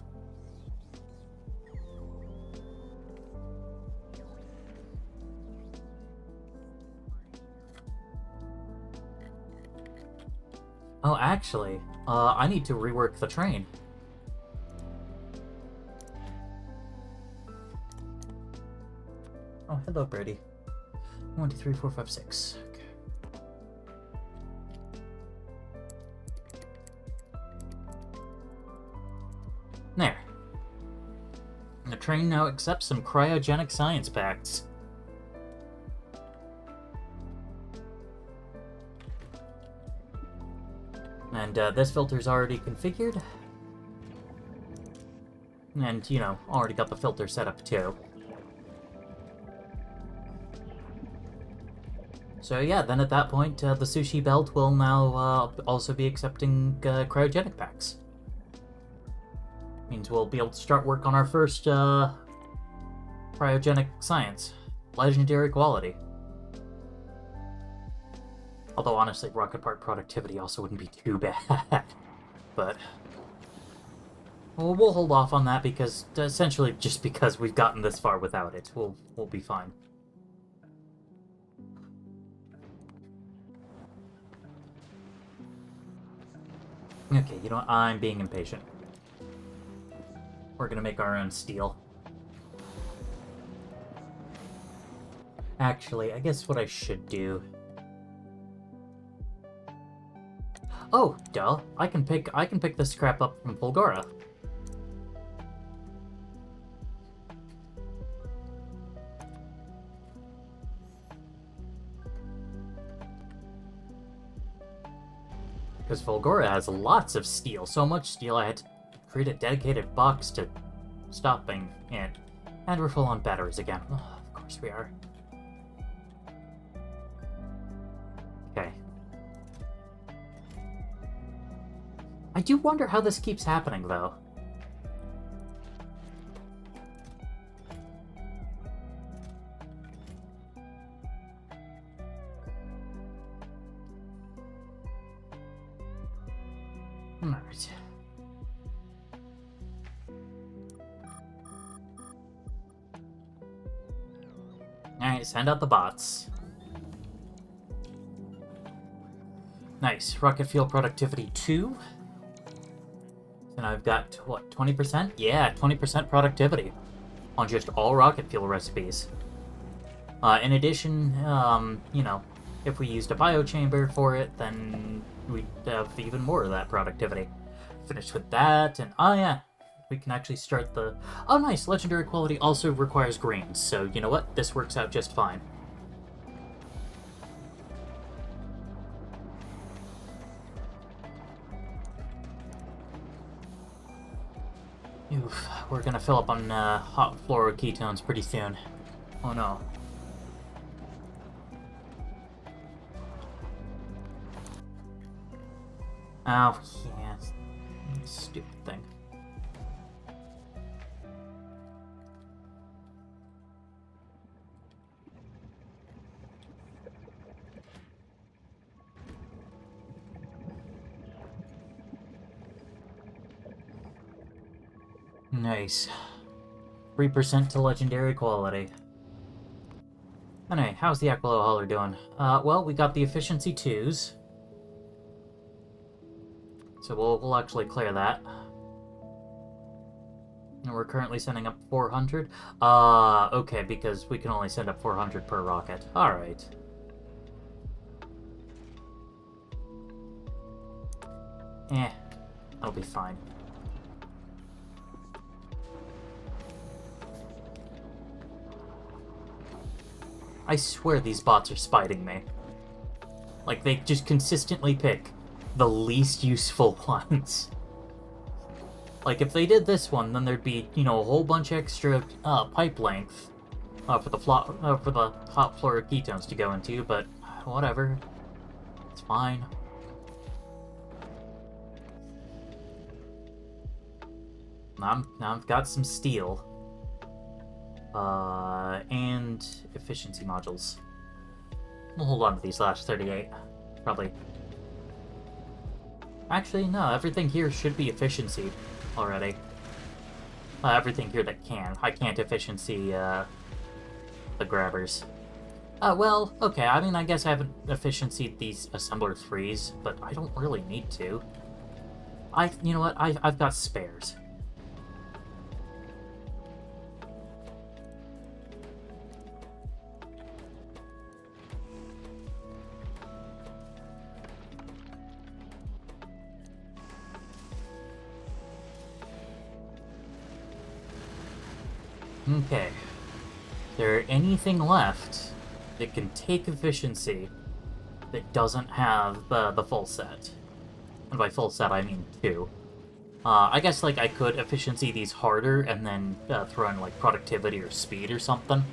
S1: Oh, actually, I need to rework the train. Oh, hello, Birdie. 1, 2, 3, 4, 5, 6. Okay. There. The train now accepts some cryogenic science packs. And this filter's already configured. And, you know, already got the filter set up too. So yeah, then at that point, the Sushi Belt will now also be accepting cryogenic packs. Means we'll be able to start work on our first cryogenic science. Legendary quality. Although, honestly, rocket part productivity also wouldn't be too bad. But well, we'll hold off on that because, essentially, just because we've gotten this far without it, we'll be fine. Okay, you know what? I'm being impatient. We're gonna make our own steel. Actually, I guess what I should do... Oh, duh. I can pick this crap up from Fulgora. Because Fulgora has lots of steel. So much steel I had to create a dedicated box to stopping in. And we're full on batteries again. Oh, of course we are. Okay. I do wonder how this keeps happening, though. Alright. Alright, send out the bots. Nice. Rocket fuel productivity 2. And I've got, what, 20%? Yeah, 20% productivity on just all rocket fuel recipes. In addition, you know, if we used a biochamber for it, then we'd have even more of that productivity. Finished with that, and oh yeah, we can actually start the... Oh nice, legendary quality also requires greens, so you know what? This works out just fine. Oof, we're gonna fill up on hot fluoroketones pretty soon. Oh no. Oh, yeah. Stupid thing. Nice. 3% to legendary quality. Anyway, how's the Aquilo Hauler doing? Well, we got the efficiency 2s. So we'll actually clear that. And we're currently sending up 400. Okay, because we can only send up 400 per rocket. Alright. That'll be fine. I swear these bots are spiting me. Like, they just consistently pick the least useful ones. Like, if they did this one, then there'd be, you know, a whole bunch extra pipe length for the hot fluoroketones to go into, but whatever. It's fine. Now I've got some steel. And efficiency modules. We'll hold on to these last 38. Probably. Actually, no, everything here should be efficiency already. Everything here that can. I can't efficiency, the grabbers. Well, okay, I mean, I guess I haven't efficiencyed these assembler 3s, but I don't really need to. You know what, I've got spares. Okay. Is there anything left that can take efficiency that doesn't have the full set? And by full set, I mean 2. I guess, like, I could efficiency these harder and then throw in, like, productivity or speed or something.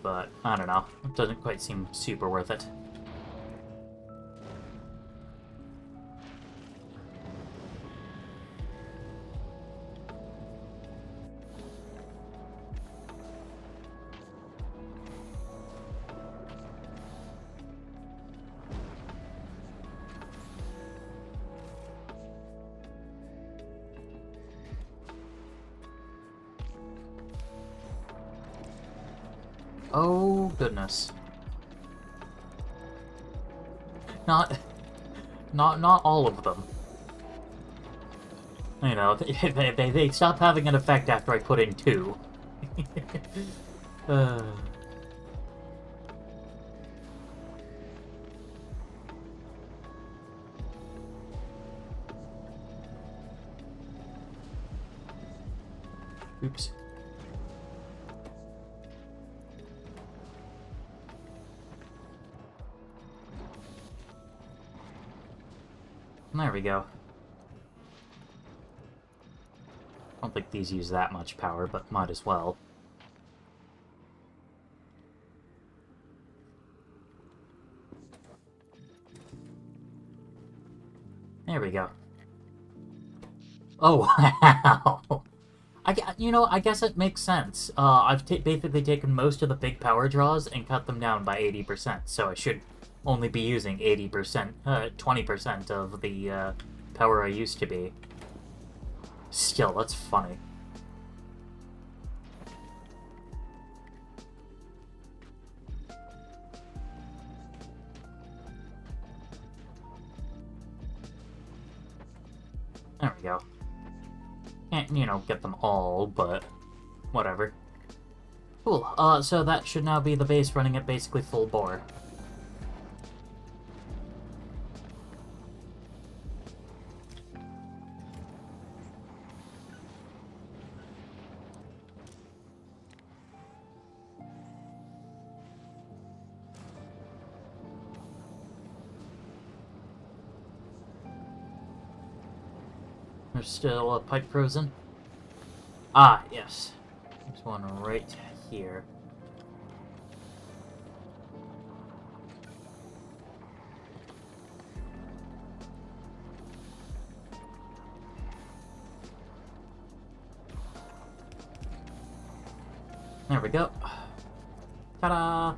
S1: But, I don't know. It doesn't quite seem super worth it. Oh, goodness. Not all of them. You know, they stop having an effect after I put in 2. uh... Oops. There we go. I don't think these use that much power, but might as well. There we go. Oh, wow! I guess it makes sense. I've basically taken most of the big power draws and cut them down by 80%, so I should only be using 80%, 20% of the power I used to be. Still, that's funny. There we go. Can't, you know, get them all, but whatever. Cool. So that should now be the base running at basically full bore. There's still a pipe frozen. Ah, yes. There's one right here. There we go. Ta-da!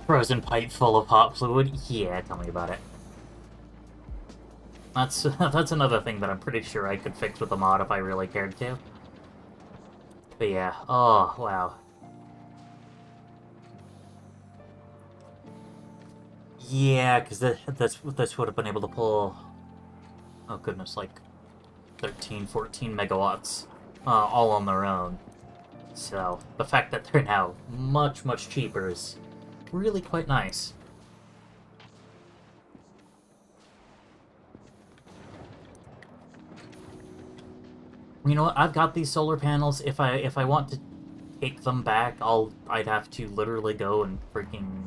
S1: Frozen pipe full of hot fluid? Yeah, tell me about it. That's another thing that I'm pretty sure I could fix with a mod if I really cared to. But yeah, oh, wow. Yeah, because this would have been able to pull, oh goodness, like 13, 14 megawatts, all on their own. So, the fact that they're now much, much cheaper is really quite nice. You know what? I've got these solar panels. If I want to take them back, I'd have to literally go and freaking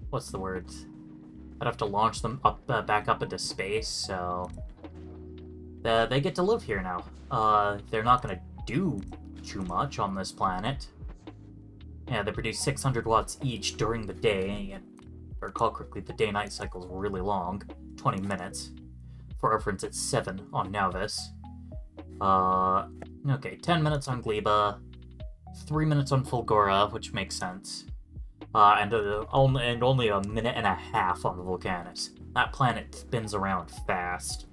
S1: what's the word? I'd have to launch them up back up into space. So they get to live here now. They're not gonna do too much on this planet. Yeah, they produce 600 watts each during the day. If I recall correctly, the day-night cycle is really long, 20 minutes. For reference, it's 7 on Nauvis. Okay, 10 minutes on Gleba, 3 minutes on Fulgora, which makes sense. And only a minute and a half on Vulcanus. That planet spins around fast.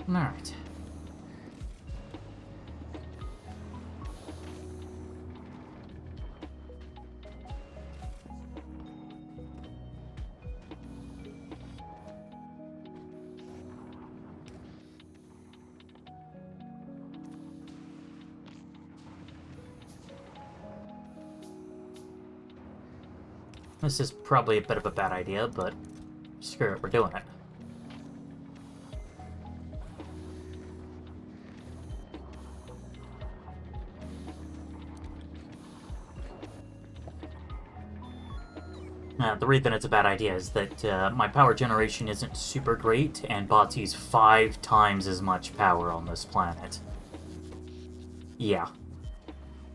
S1: Alright. This is probably a bit of a bad idea, but screw it, we're doing it. The reason it's a bad idea is that my power generation isn't super great, and bots use 5 times as much power on this planet. Yeah.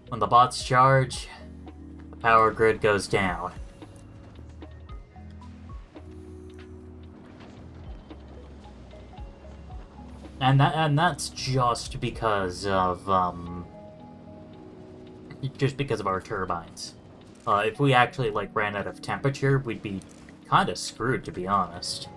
S1: When the bots charge, the power grid goes down. And that's just because of our turbines. If we actually like ran out of temperature, we'd be kind of screwed, to be honest.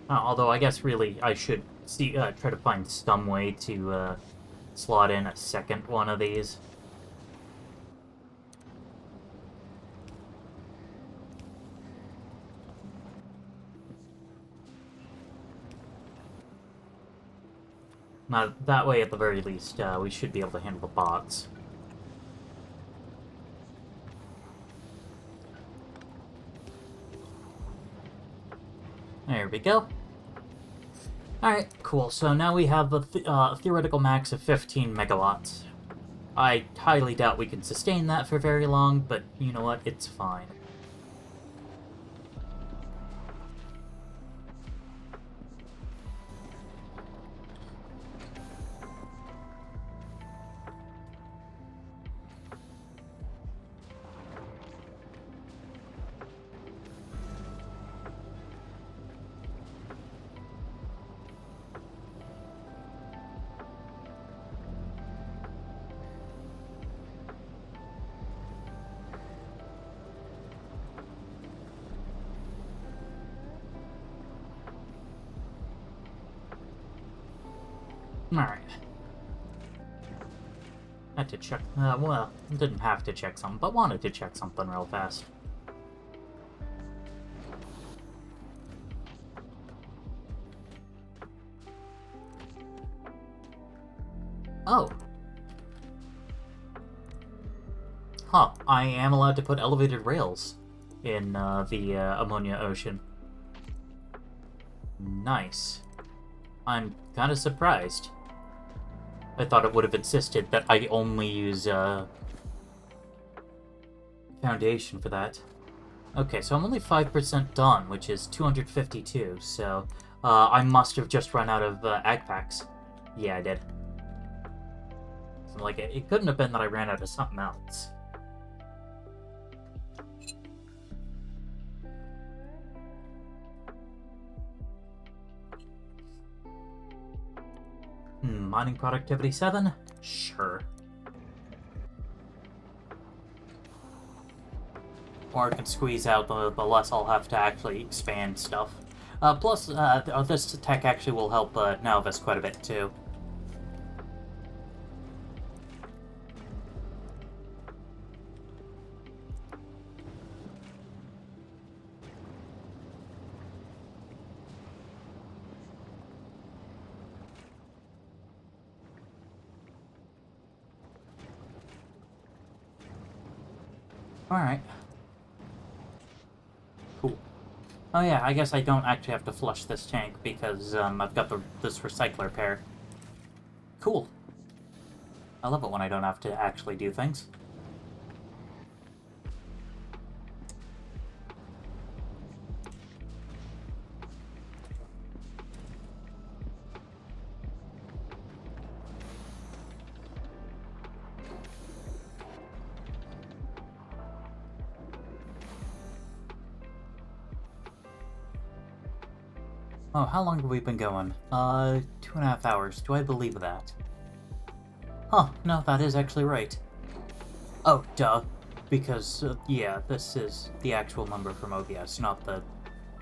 S1: Although I guess really I should try to find some way to slot in a second one of these. Now, that way, at the very least, we should be able to handle the bots. There we go. Alright, cool. So now we have a theoretical max of 15 megawatts. I highly doubt we can sustain that for very long, but you know what? It's fine. Alright. Had to check, well, didn't have to check something, but wanted to check something real fast. Oh. Huh, I am allowed to put elevated rails in the Ammonia Ocean. Nice. I'm kind of surprised. I thought it would have insisted that I only use Foundation for that. Okay, so I'm only 5% done, which is 252, so I must have just run out of ag packs. Yeah, I did. So, like, it couldn't have been that I ran out of something else. Mining productivity 7? Sure. Or I can squeeze out the less I'll have to actually expand stuff. Plus, this tech actually will help Novice quite a bit too. Alright. Cool. Oh yeah, I guess I don't actually have to flush this tank because I've got this recycler pair. Cool. I love it when I don't have to actually do things. Oh, how long have we been going? 2.5 hours. Do I believe that? Huh, no, that is actually right. Oh, duh. Because, yeah, this is the actual number from OBS, not the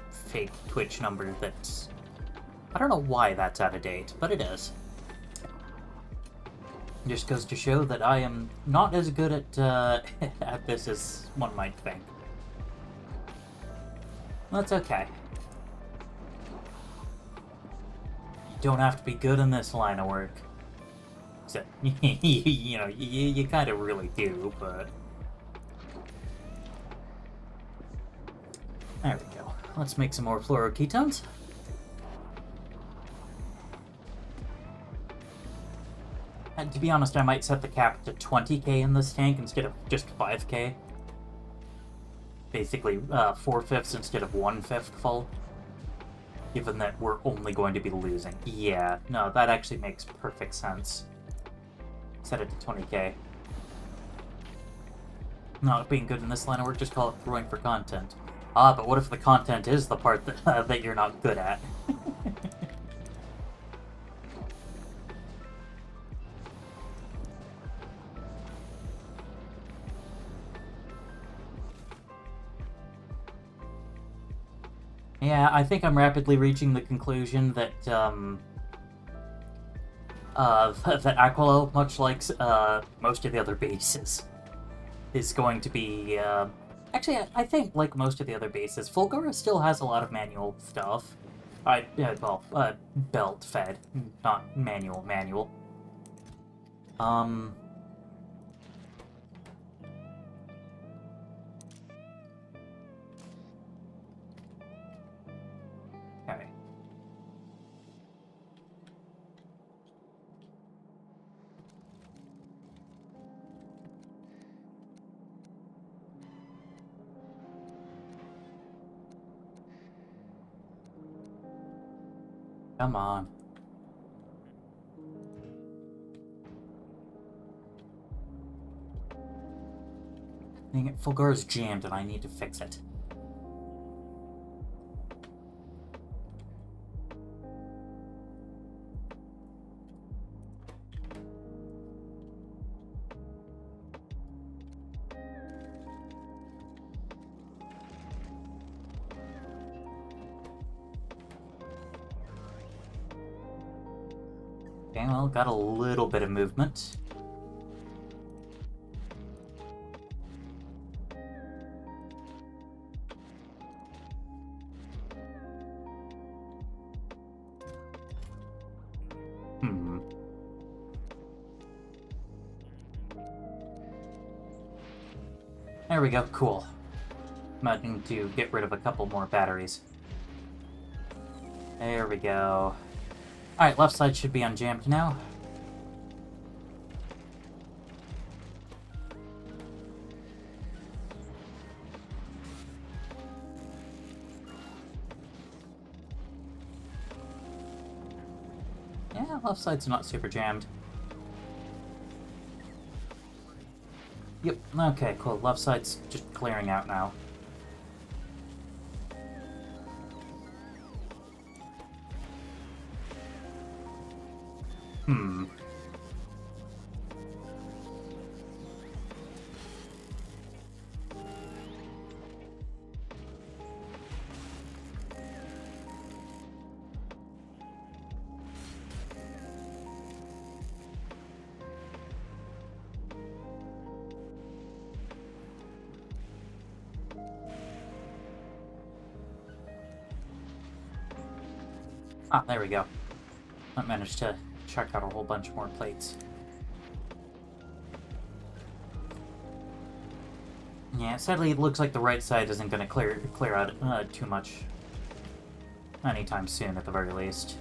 S1: fake Twitch number that's... I don't know why that's out of date, but it is. Just goes to show that I am not as good at, at this as one might think. That's okay. Don't have to be good in this line of work. So, you know, you kind of really do, but... There we go. Let's make some more fluoroketones. And to be honest, I might set the cap to 20k in this tank instead of just 5k. Basically, 4/5 instead of 1/5 full. Given that we're only going to be losing. Yeah, no, that actually makes perfect sense. Set it to 20k. Not being good in this line of work, just call it throwing for content. Ah, but what if the content is the part that, that you're not good at? Yeah, I think I'm rapidly reaching the conclusion that, that Aquilo, much like, most of the other bases, is going to be, actually, I think, like most of the other bases, Fulgura still has a lot of manual stuff. Belt-fed, not manual. Okay. Come on. Dang it, Fulgura's jammed and I need to fix it. Okay, well, got a little bit of movement. There we go, cool. Might need to get rid of a couple more batteries. There we go. Alright, left side should be unjammed now. Yeah, left side's not super jammed. Yep, okay, cool. Left side's just clearing out now. Ah, there we go. I managed to check out a whole bunch more plates. Yeah, sadly it looks like the right side isn't going to clear out too much anytime soon, at the very least.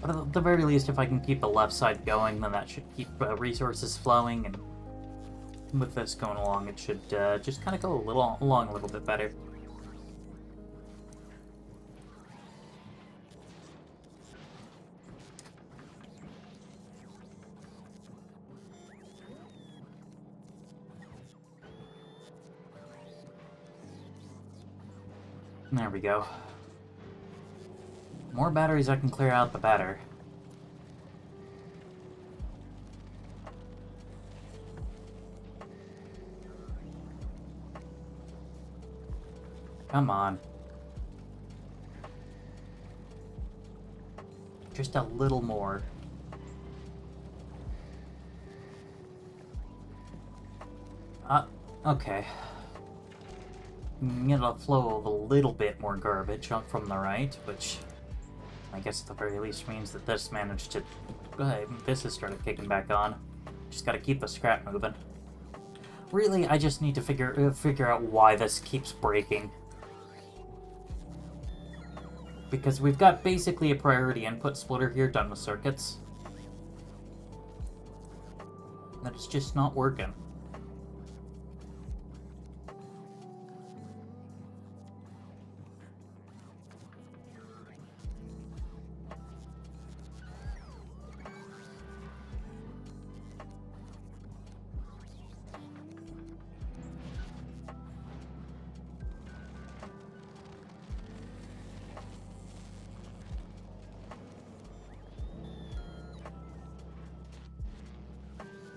S1: But at the very least, if I can keep the left side going, then that should keep resources flowing, and with this going along, it should just kind of go along a little bit better. There we go. More batteries I can clear out, the better. Come on. Just a little more. Okay. Get a flow of a little bit more garbage up from the right, which I guess at the very least means that this managed to... this has started kicking back on. Just gotta keep the scrap moving. Really, I just need to figure out why this keeps breaking. Because we've got basically a priority input splitter here done with circuits. That it's just not working.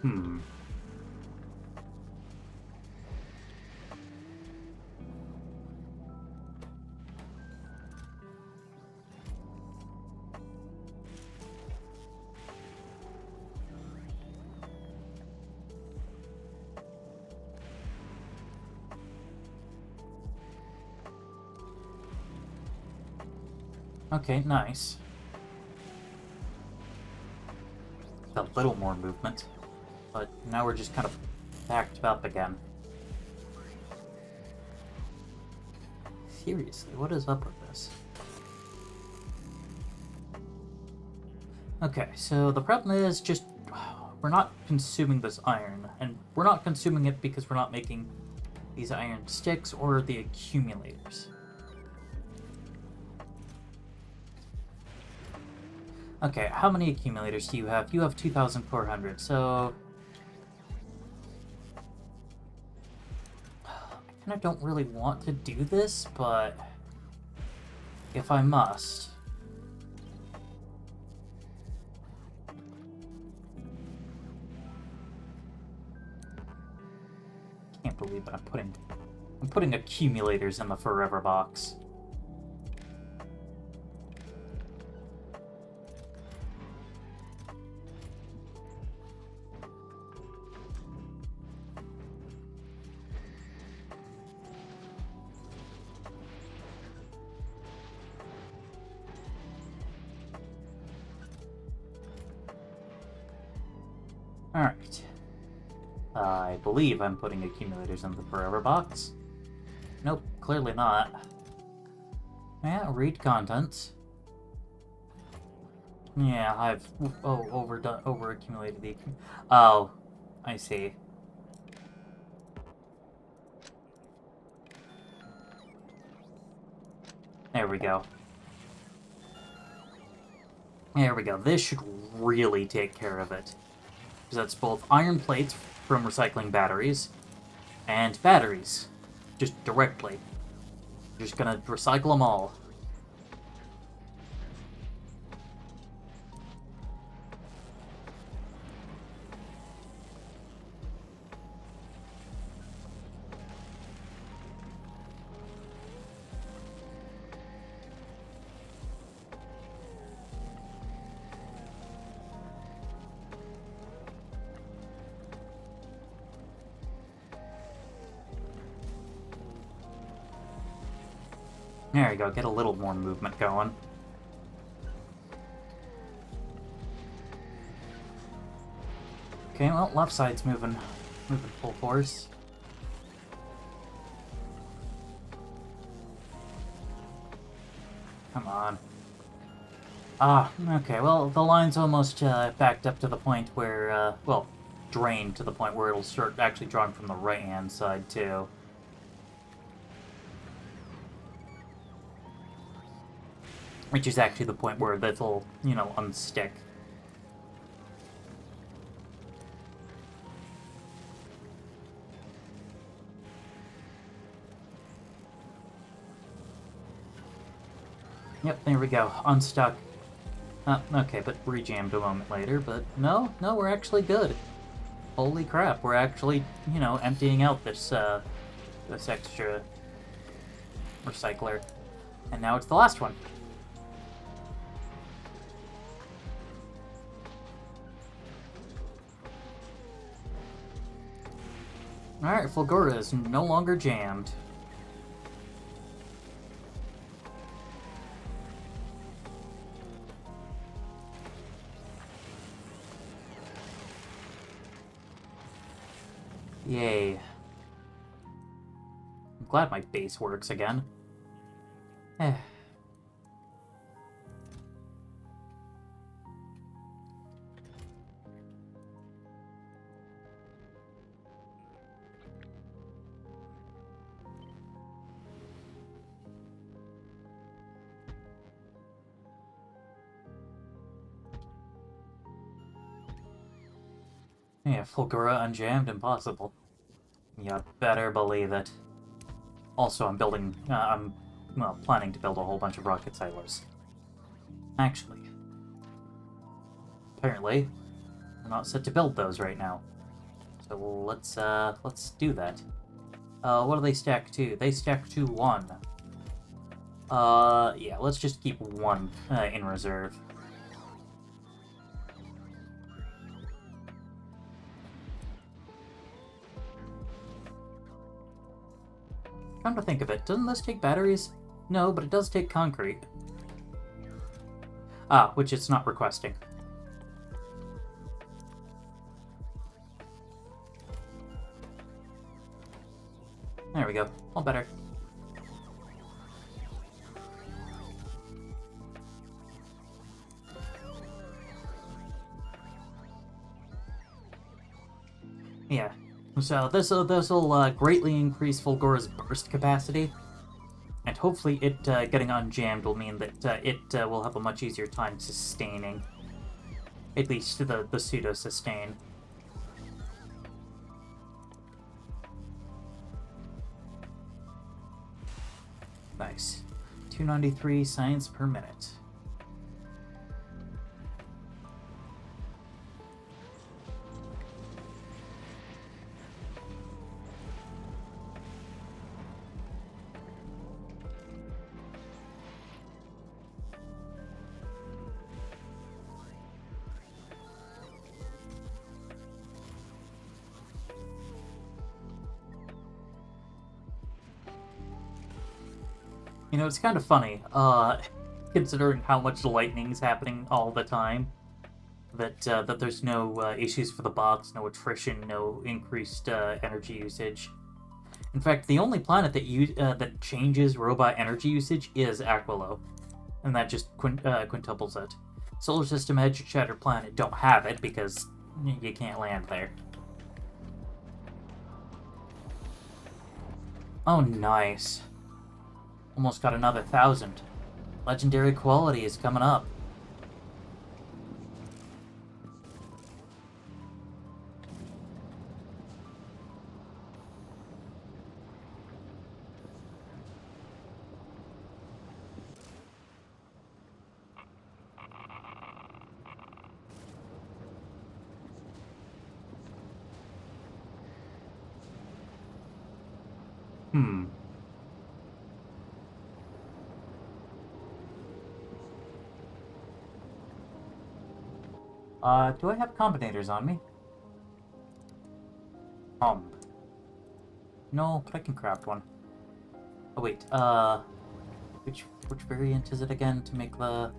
S1: Hmm. Okay, nice. A little more movement. But now we're just kind of backed up again. Seriously, what is up with this? Okay, so the problem is just we're not consuming this iron, and we're not consuming it because we're not making these iron sticks or the accumulators. Okay, how many accumulators do you have? You have 2,400, so I kind of don't really want to do this, but if I must. Can't believe it, I'm putting accumulators in the forever box. Alright. I believe I'm putting accumulators in the forever box. Nope, clearly not. Yeah, read contents. Yeah, I've over accumulated the. Oh, I see. There we go. There we go. This should really take care of it. Because that's both iron plates from recycling batteries and batteries. Just directly. Just gonna recycle them all. There you go, get a little more movement going. Okay, well, left side's moving full force. Come on. Ah, okay, well, the line's almost backed up to the point where, well, drained to the point where it'll start actually drawing from the right-hand side, too. Which is actually the point where this'll, you know, unstick. Yep, there we go. Unstuck. Okay, but rejammed a moment later, but no, we're actually good. Holy crap, we're actually, you know, emptying out this, this extra recycler. And now it's the last one. Alright, Fulgura is no longer jammed. Yay. I'm glad my base works again. Yeah, Fulgura unjammed, impossible. You better believe it. Also, I'm well, planning to build a whole bunch of rocket silos. Actually, apparently, we're not set to build those right now. So let's do that. What do they stack to? They stack to 1. Yeah, let's just keep 1 in reserve. Come to think of it, doesn't this take batteries? No, but it does take concrete. Ah, which it's not requesting. There we go. All better. Yeah. So this'll greatly increase Fulgura's burst capacity, and hopefully it getting unjammed will mean that it will have a much easier time sustaining, at least the pseudo sustain. Nice. 293 science per minute. You know, it's kind of funny, considering how much lightning's happening all the time, that there's no issues for the bots, no attrition, no increased energy usage. In fact, the only planet that changes robot energy usage is Aquilo, and that just quintuples it. Solar System Edge Shatter Planet don't have it because you can't land there. Oh, nice. Almost got another 1,000. Legendary quality is coming up. Hmm. Do I have combinators on me? No, but I can craft one. Oh wait, which variant is it again to make the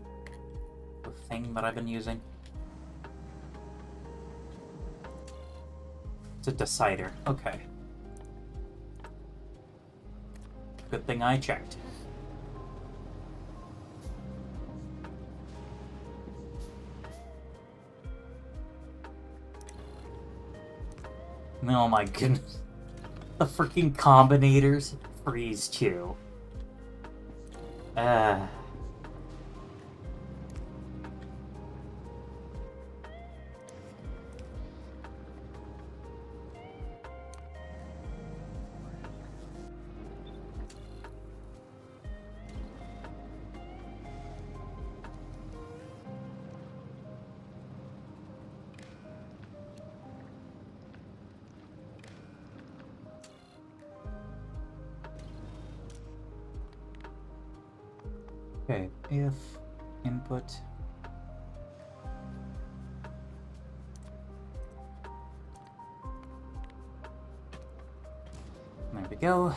S1: thing that I've been using? It's a decider. Okay. Good thing I checked. Oh my goodness. The freaking combinators freeze too. Okay, if input there we go.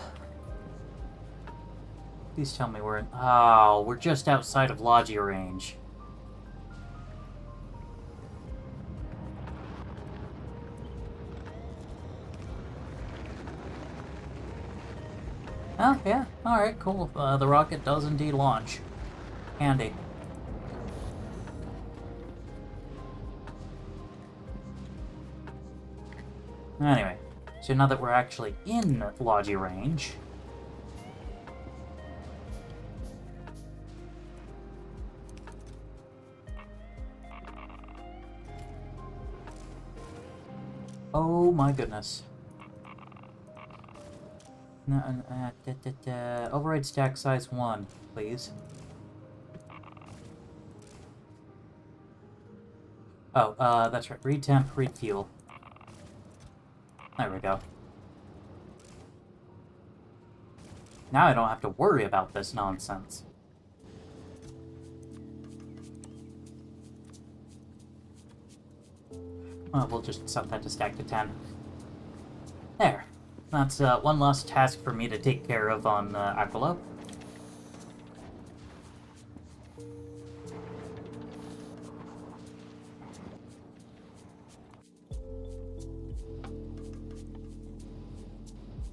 S1: Please tell me we're in. Oh, we're just outside of Logi range. Oh, yeah. Alright, cool. The rocket does indeed launch. Handy. Anyway, so now that we're actually in Logi range... Oh my goodness. No, override stack size 1, please. Oh, that's right. Read temp, read fuel. There we go. Now I don't have to worry about this nonsense. We'll just set that to stack to 10. There. That's one last task for me to take care of on Aquilo.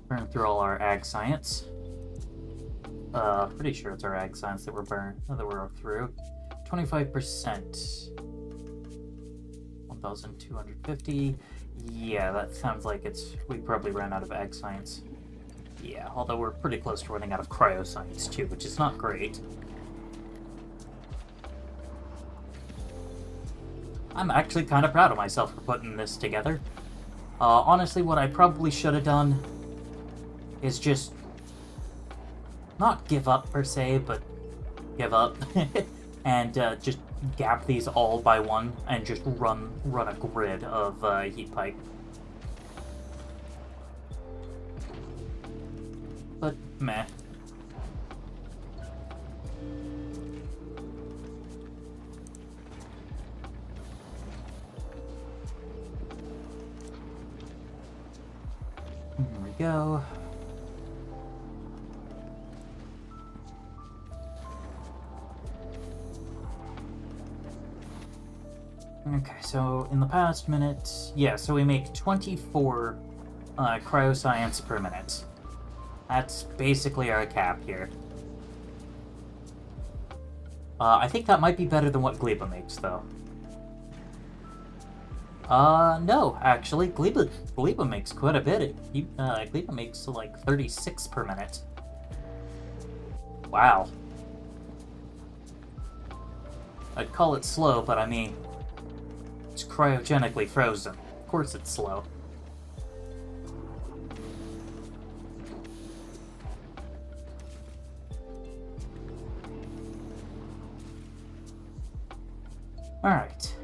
S1: Burn through all our ag science. Pretty sure it's our ag science that we're through. 25%. 1,250. Yeah, that sounds like we probably ran out of ag science. Yeah, although we're pretty close to running out of cryoscience too, which is not great. I'm actually kind of proud of myself for putting this together. Honestly, what I probably should have done is just not give up per se, but give up and just gap these all by one and just run a grid of heat pipe. But meh. Here we go. Okay, so in the past minute, yeah, so we make 24 cryoscience per minute. That's basically our cap here. I think that might be better than what Gleba makes, though. No, actually, Gleba makes quite a bit. Gleba makes like 36 per minute. Wow. I'd call it slow, but I mean, it's cryogenically frozen. Of course it's slow. Alright.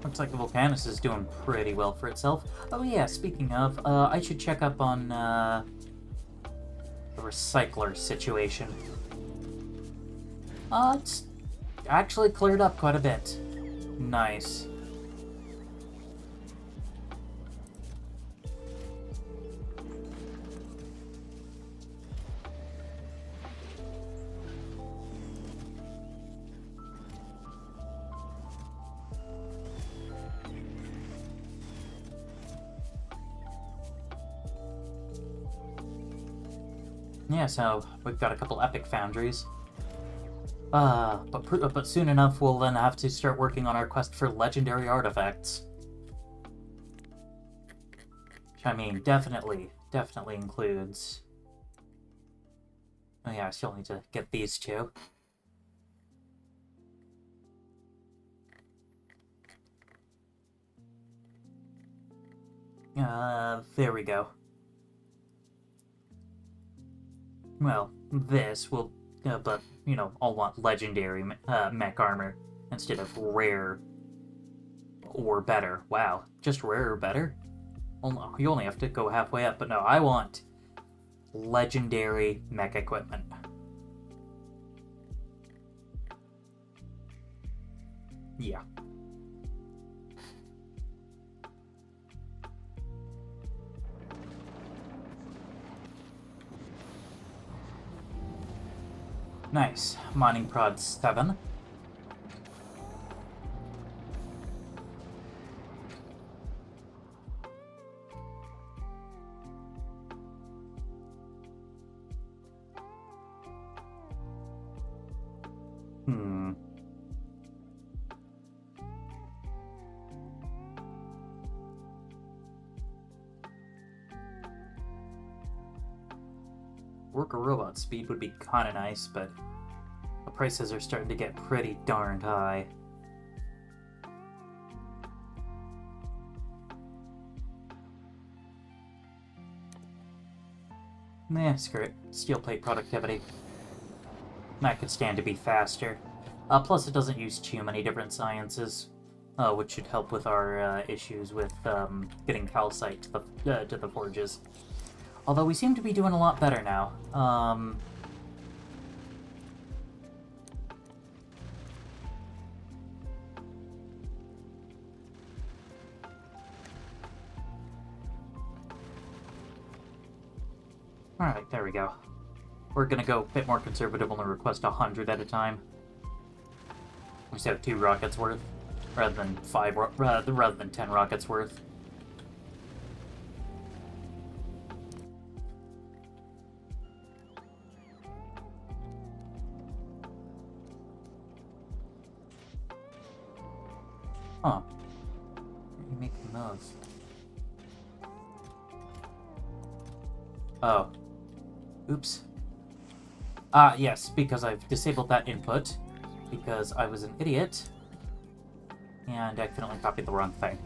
S1: Looks like the Volcanus is doing pretty well for itself. Oh yeah, speaking of, I should check up on the recycler situation. It's actually cleared up quite a bit. Nice. Yeah, so we've got a couple epic foundries. But soon enough we'll then have to start working on our quest for legendary artifacts. Which, I mean, definitely includes... Oh yeah, I still need to get these two. There we go. Well, this will, but, you know, I'll want legendary mech armor instead of rare or better. Wow, just rare or better? Well, no, you only have to go halfway up, but no, I want legendary mech equipment. Yeah. Nice. Mining Prod 7. Worker robot speed would be kind of nice, but prices are starting to get pretty darned high. Meh, screw it. Steel plate productivity. That could stand to be faster. Plus, it doesn't use too many different sciences, which should help with our issues with getting calcite to the forges. Although we seem to be doing a lot better now. Alright, there we go. We're gonna go a bit more conservative, only request 100 at a time. Instead of 2 rockets worth, rather than 10 rockets worth. Huh. Why are you making those? Oh. Oops. Yes, because I've disabled that input, because I was an idiot, and I accidentally copied the wrong thing.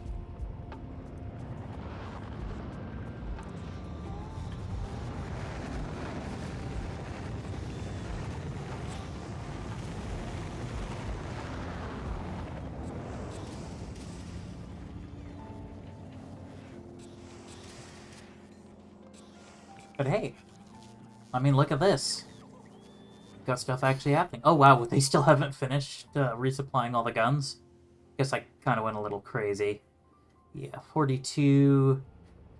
S1: But hey, I mean, look at this. Got stuff actually happening. Oh wow, they still haven't finished resupplying all the guns. Guess I kind of went a little crazy. Yeah, 42,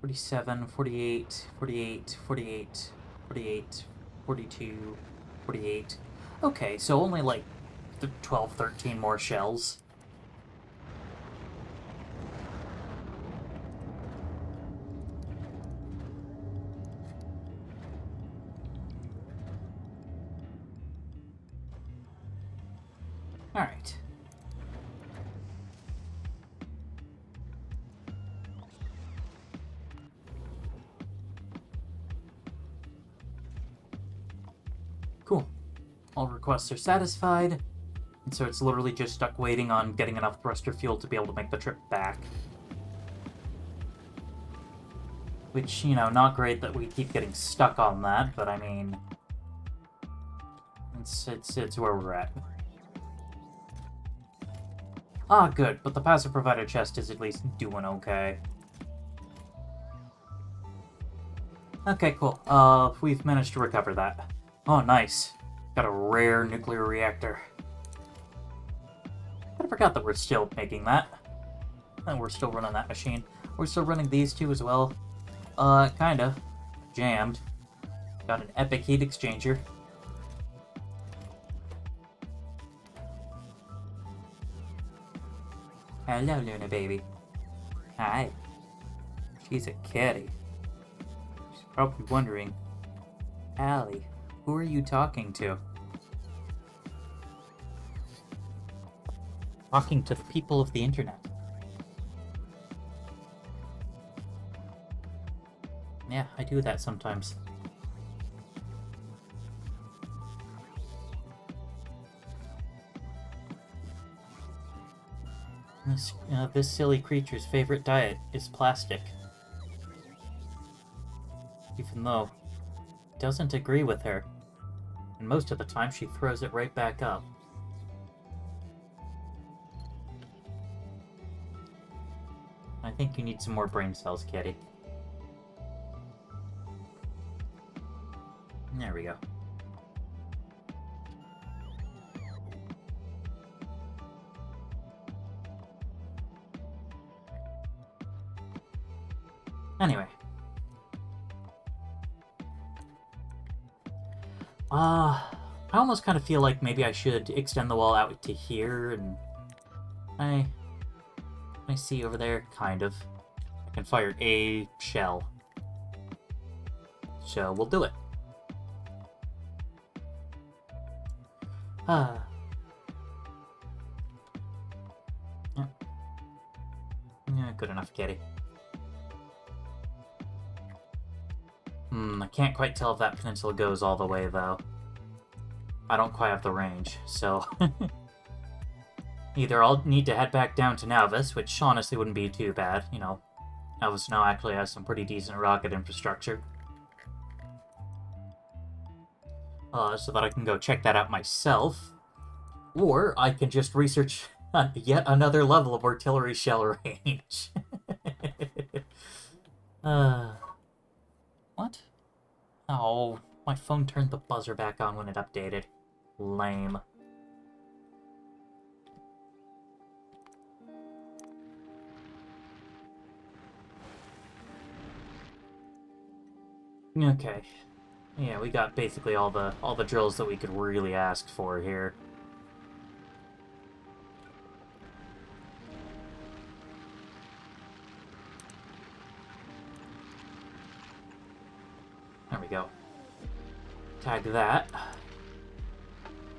S1: 47, 48, 48, 48, 48, 42, 48. Okay, so only like 12, 13 more shells. Alright. Cool. All requests are satisfied, and so it's literally just stuck waiting on getting enough thruster fuel to be able to make the trip back. Which, you know, not great that we keep getting stuck on that, but I mean, it's where we're at. Ah, good, but the passive provider chest is at least doing okay. Okay, cool. We've managed to recover that. Oh, nice. Got a rare nuclear reactor. I forgot that we're still making that. And we're still running that machine. We're still running these two as well. Kinda. Jammed. Got an epic heat exchanger. Hello, Luna baby. Hi. She's a kitty. She's probably wondering, Allie, who are you talking to? Talking to the people of the internet. Yeah, I do that sometimes. This silly creature's favorite diet is plastic. Even though it doesn't agree with her. And most of the time she throws it right back up. I think you need some more brain cells, kitty. There we go. Anyway. I almost kind of feel like maybe I should extend the wall out to here, and I see over there, kind of. I can fire a shell. So we'll do it. Yeah. Yeah, good enough, kitty. I can't quite tell if that peninsula goes all the way, though. I don't quite have the range, so... Either I'll need to head back down to Navus, which honestly wouldn't be too bad, you know. Navus now actually has some pretty decent rocket infrastructure. So that I can go check that out myself. Or I can just research yet another level of artillery shell range. What? Oh, my phone turned the buzzer back on when it updated. Lame. Okay. Yeah, we got basically all the drills that we could really ask for here. There we go. Tag that.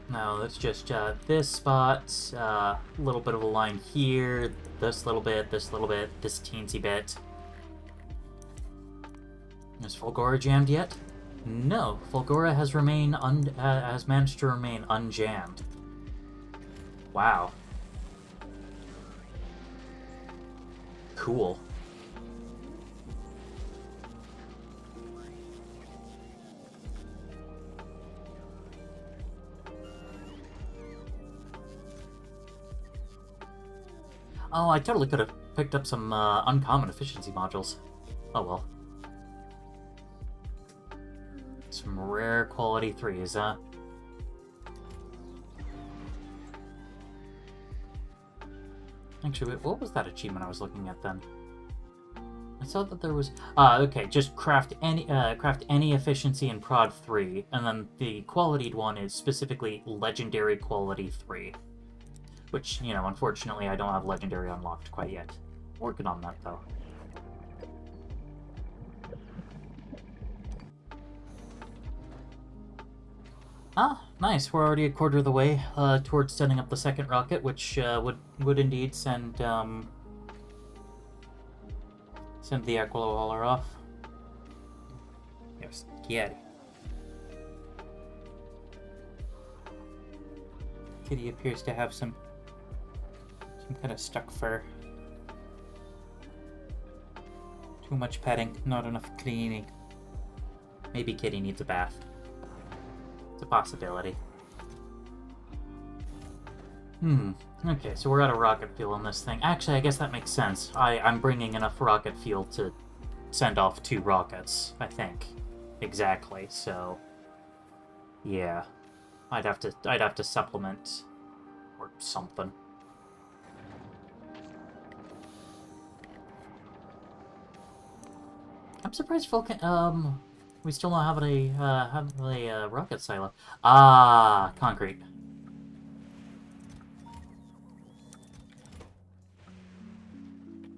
S1: Now let's just this spot, a little bit of a line here, this little bit, this teensy bit. Is Fulgora jammed yet? No, Fulgora has has managed to remain unjammed. Wow. Cool. Oh, I totally could have picked up some uncommon efficiency modules. Oh well. Some rare quality 3s, huh? Actually, wait, what was that achievement I was looking at then? I saw that there was... okay, just craft any efficiency in Prod 3, and then the qualityed one is specifically Legendary Quality 3. Which, you know, unfortunately I don't have Legendary unlocked quite yet. Working on that, though. Ah, nice. We're already a quarter of the way towards setting up the second rocket, which would indeed send send the Aquila Hauler off. Yes, Kitty. Kitty appears to have some kind of stuck fur. Too much petting, not enough cleaning. Maybe Kitty needs a bath. It's a possibility. Okay, so we're out of rocket fuel on this thing. Actually, I guess that makes sense. I'm bringing enough rocket fuel to send off 2 rockets, I think. Exactly, so... yeah. I'd have to supplement... or something. I'm surprised Vulcan... we still don't have a rocket silo. Ah, concrete.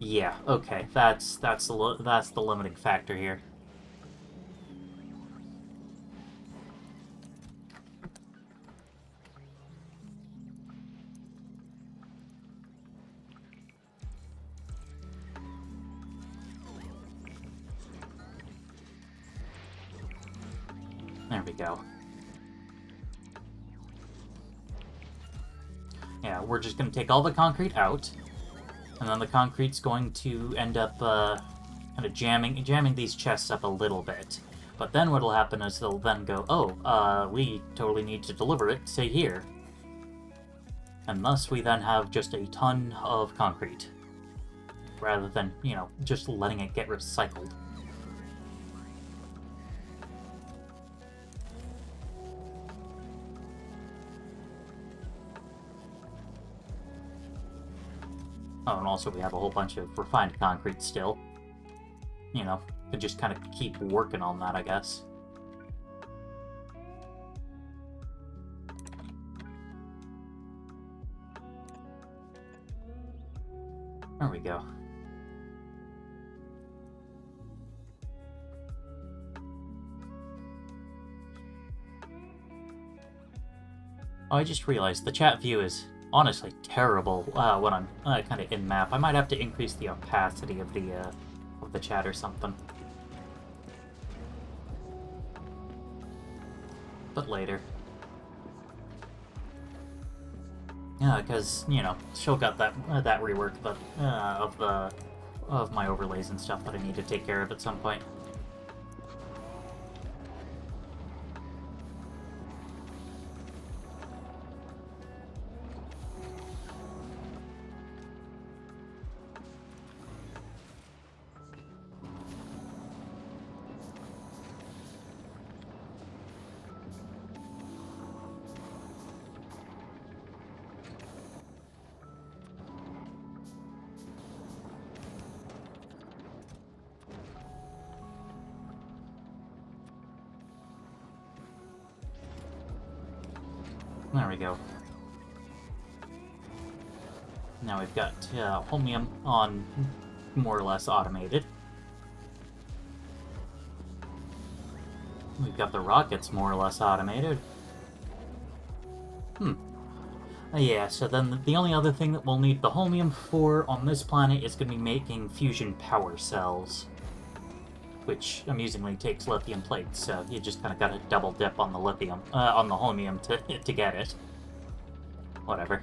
S1: Yeah, okay. That's the limiting factor here. There we go. Yeah, we're just going to take all the concrete out, and then the concrete's going to end up kind of jamming these chests up a little bit. But then what'll happen is they'll then go, oh, we totally need to deliver it, say here. And thus we then have just a ton of concrete, rather than, you know, just letting it get recycled. Oh, and also we have a whole bunch of refined concrete still. You know, to just kind of keep working on that, I guess. There we go. Oh, I just realized the chat view is honestly terrible when I'm kind of in-map. I might have to increase the opacity of the chat or something. But later. Yeah, because, you know, she'll got that rework of my overlays and stuff that I need to take care of at some point. There we go. Now we've got Holmium on more or less automated. We've got the rockets more or less automated. Yeah, so then the only other thing that we'll need the Holmium for on this planet is going to be making fusion power cells. Which amusingly takes lithium plates, so you just kind of got to double dip on the lithium, on the Holmium to get it. Whatever.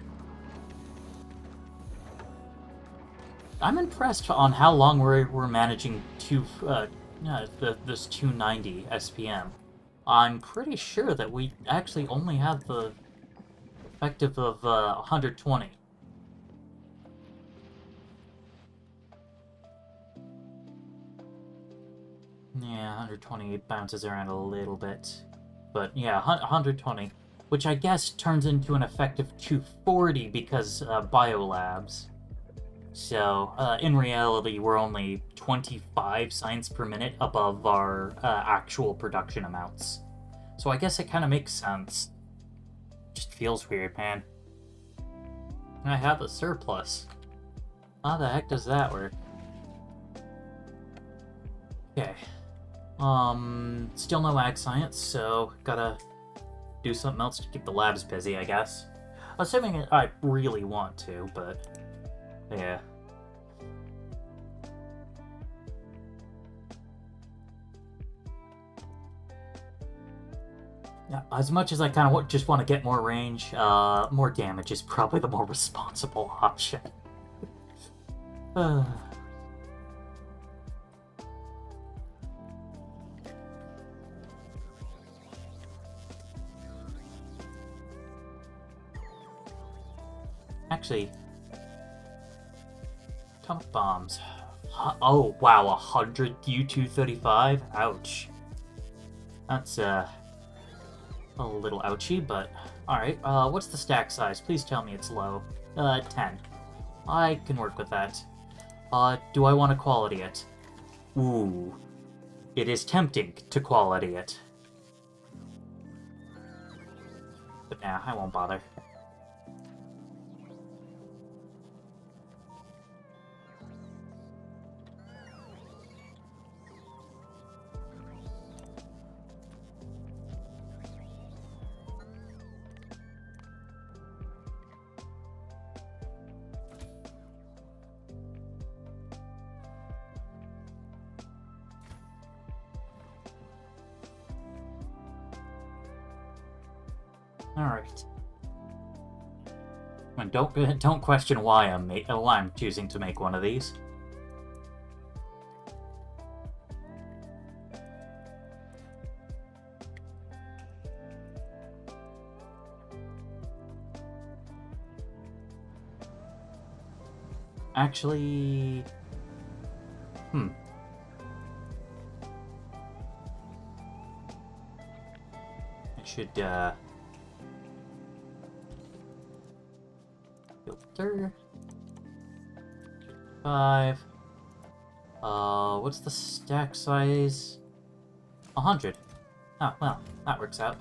S1: I'm impressed on how long we're managing this 290 SPM. I'm pretty sure that we actually only have the effective of 120. Yeah, 120 bounces around a little bit. But yeah, 120. Which I guess turns into an effective 240 because biolabs. So, in reality, we're only 25 science per minute above our actual production amounts. So I guess it kind of makes sense. Just feels weird, man. I have a surplus. How the heck does that work? Okay. Still no ag science, so gotta do something else to keep the labs busy, I guess. Assuming I really want to, but yeah. Yeah, as much as I kind of just want to get more range, more damage is probably the more responsible option. Actually, atomic bombs. Oh, wow, 100 U-235? Ouch. That's, a little ouchy, but... Alright, what's the stack size? Please tell me it's low. 10. I can work with that. Do I want to quality it? Ooh. It is tempting to quality it. But nah, I won't bother. Alright. And don't question why I'm choosing to make one of these. Actually... I should, filter... 5... what's the stack size? 100. Oh, well, that works out.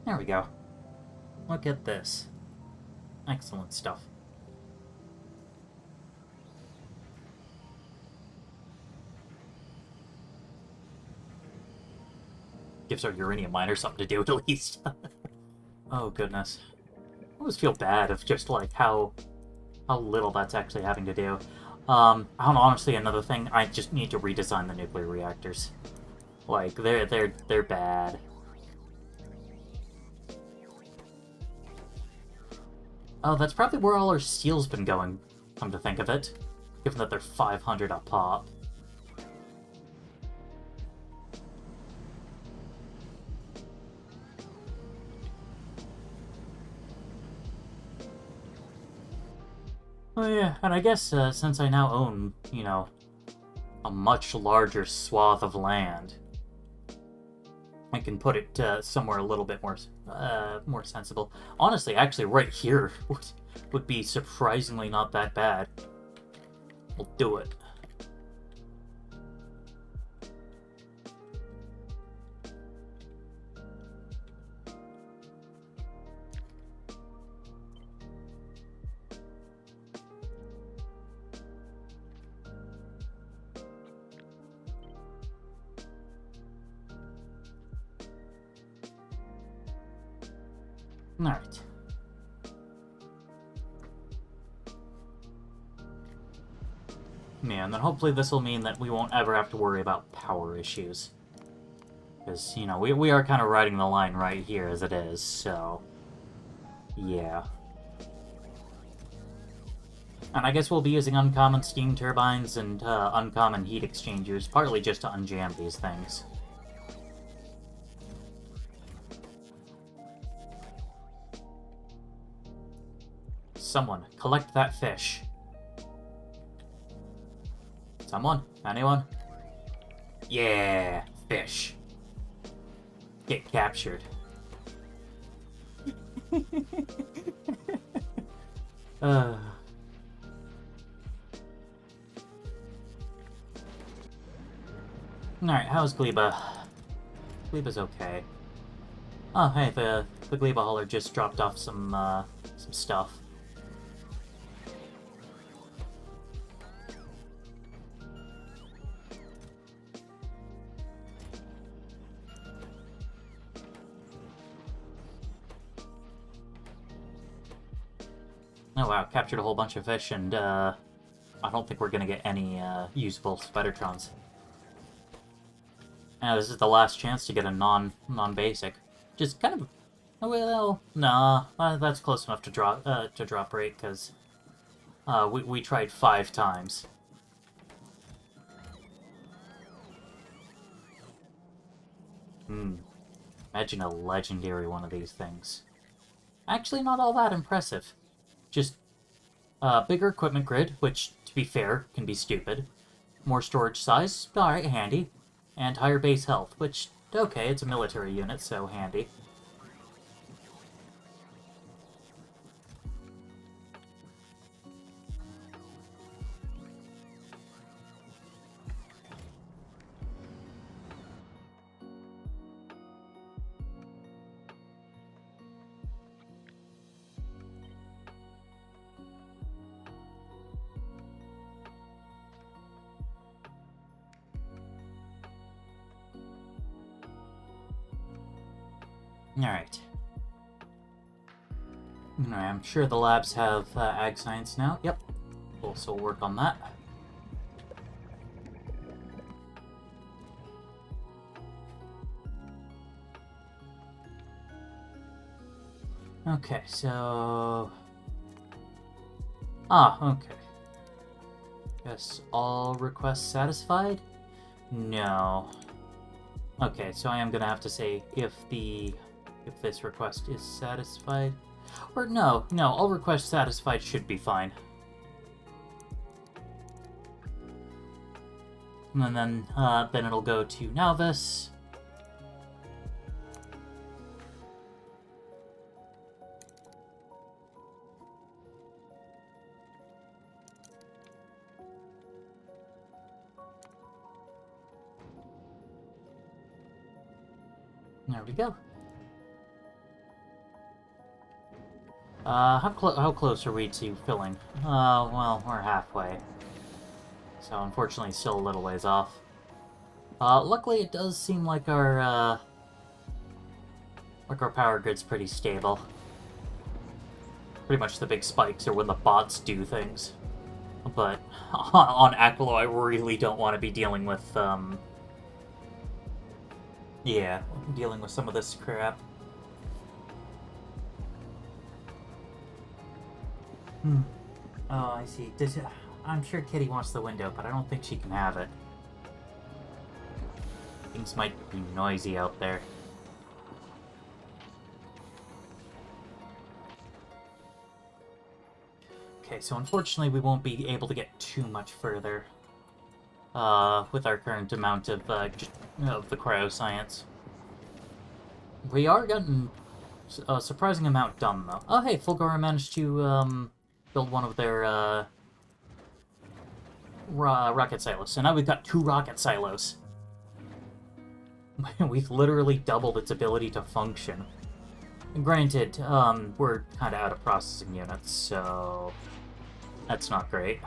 S1: There we go. Look at this. Excellent stuff. Gives our uranium miner something to do at least. Oh, goodness. I always feel bad of just, like, how how little that's actually having to do. Honestly, another thing, I just need to redesign the nuclear reactors. Like, they're bad. Oh, that's probably where all our steel's been going, come to think of it. Given that they're 500 a pop. Oh yeah, and I guess since I now own, you know, a much larger swath of land, I can put it somewhere a little bit more sensible. Honestly, actually, right here would be surprisingly not that bad. We'll do it. Alright. Yeah, and then hopefully this will mean that we won't ever have to worry about power issues. Because, you know, we are kind of riding the line right here as it is, so... yeah. And I guess we'll be using uncommon steam turbines and uncommon heat exchangers, partly just to unjam these things. Someone, collect that fish. Someone? Anyone? Yeah, fish. Get captured. Alright, how's Gleba? Gleba's okay. Oh, hey, the Gleba hauler just dropped off some stuff. Oh wow, captured a whole bunch of fish, and I don't think we're gonna get any usable Spidertrons. This is the last chance to get a non-basic. Just kind of, well, nah, that's close enough to drop rate, because we tried 5 times. Imagine a legendary one of these things. Actually, not all that impressive. Just bigger equipment grid, which, to be fair, can be stupid. More storage size, alright, handy. And higher base health, which, okay, it's a military unit, so handy. Alright. I'm sure the labs have ag science now. Yep. We'll also work on that. Okay, so... okay. Guess all requests satisfied? No. Okay, so I am gonna have to say if this request is satisfied. Or no, all requests satisfied should be fine. And then it'll go to Nalvis. There we go. How close are we to filling? Well, we're halfway. So unfortunately still a little ways off. Luckily it does seem like our power grid's pretty stable. Pretty much the big spikes are when the bots do things. But on Aquilo, I really don't want to be dealing with, yeah, dealing with some of this crap. Oh, I see. I'm sure Kitty wants the window, but I don't think she can have it. Things might be noisy out there. Okay, so unfortunately we won't be able to get too much further with our current amount of the cryoscience. We are getting a surprising amount done, though. Oh, hey, Fulgora managed to build one of their rocket silos. So now we've got 2 rocket silos. We've literally doubled its ability to function. And granted, we're kind of out of processing units, so that's not great.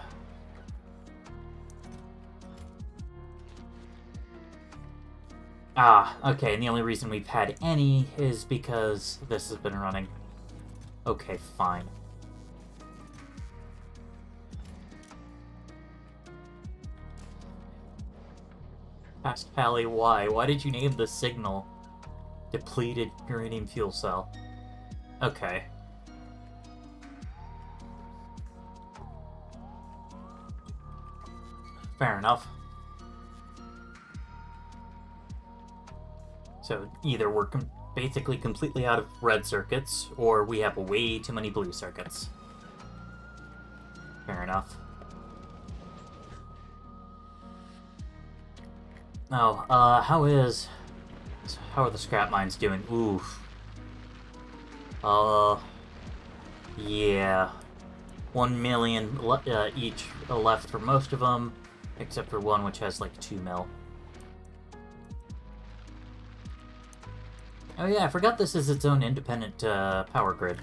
S1: Ah, okay, and the only reason we've had any is because this has been running. Okay, fine. Fast Pally, why? Why did you name the signal depleted uranium fuel cell? Okay. Fair enough. So either we're basically completely out of red circuits, or we have way too many blue circuits. Fair enough. Oh, how are the scrap mines doing? Oof. Yeah. 1 million each left for most of them, except for one which has like 2 mil. Oh yeah, I forgot this is its own independent power grid.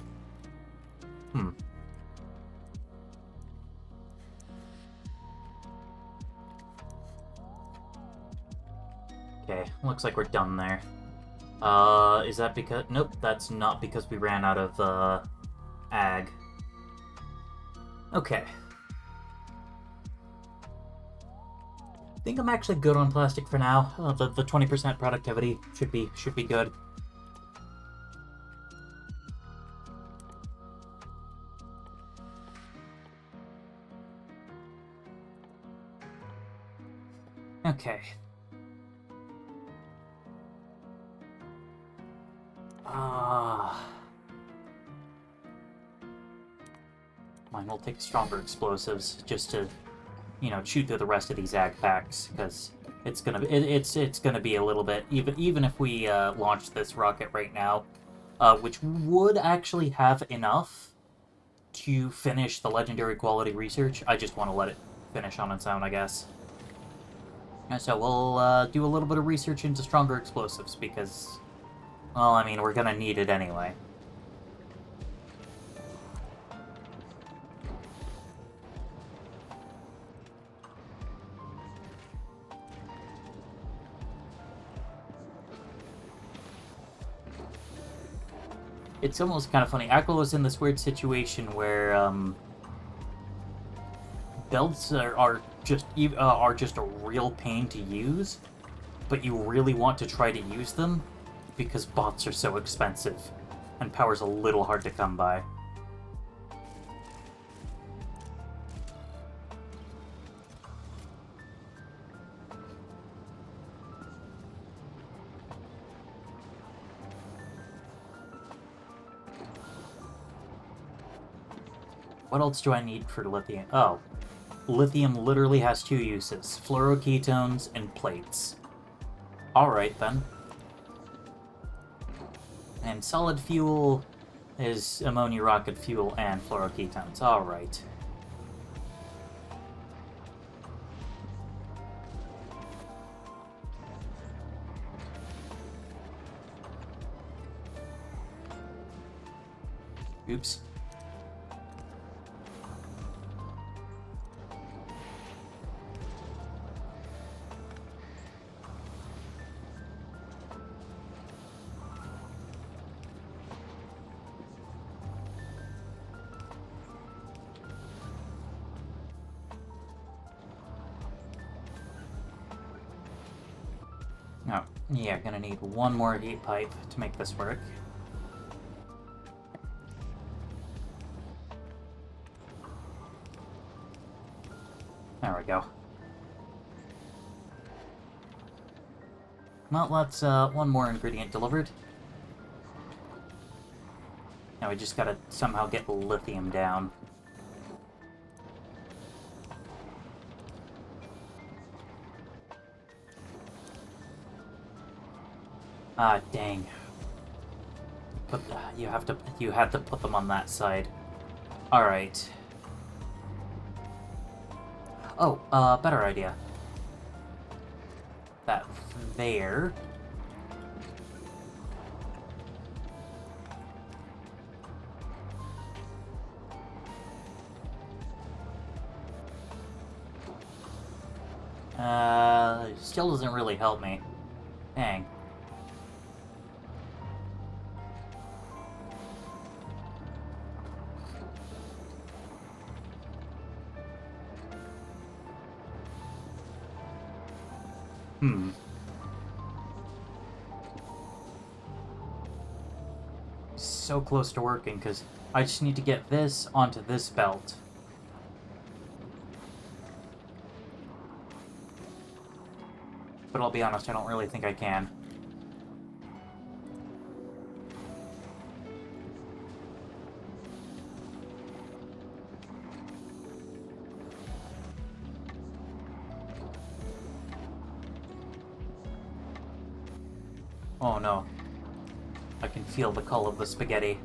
S1: Okay, looks like we're done there. Is that because... Nope, that's not because we ran out of, ag. Okay. I think I'm actually good on plastic for now. The 20% productivity should be good. Okay. Mine will take stronger explosives just to, you know, shoot through the rest of these ag packs, because it's gonna be a little bit, even if we launch this rocket right now, which would actually have enough to finish the legendary quality research. I just want to let it finish on its own, I guess. And so we'll do a little bit of research into stronger explosives, because, well, I mean, we're gonna need it anyway. It's almost kind of funny. Aquilo is in this weird situation where belts are just a real pain to use, but you really want to try to use them because bots are so expensive and power's a little hard to come by. What else do I need for lithium? Oh, lithium literally has 2 uses: fluoroketones and plates. Alright then. And solid fuel is ammonia rocket fuel and fluoroketones. Alright. Oops. Yeah, gonna need one more heat pipe to make this work. There we go. Well, that's one more ingredient delivered. Now we just gotta somehow get lithium down. Ah, dang. But you had to put them on that side. Alright. Oh, better idea. That there. Still doesn't really help me. Dang. So close to working, because I just need to get this onto this belt. But I'll be honest, I don't really think I can. Oh no. I can feel the call of the spaghetti.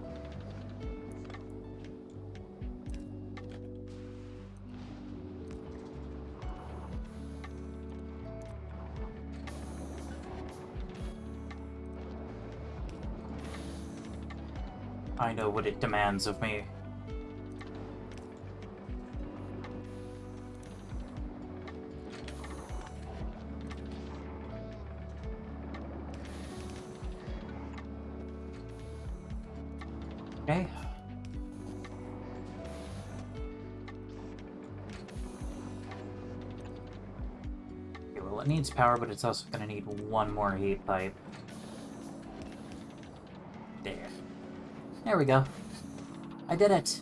S1: I know what it demands of me. Okay. Okay, well, it needs power, but it's also going to need one more heat pipe. There. There we go. I did it!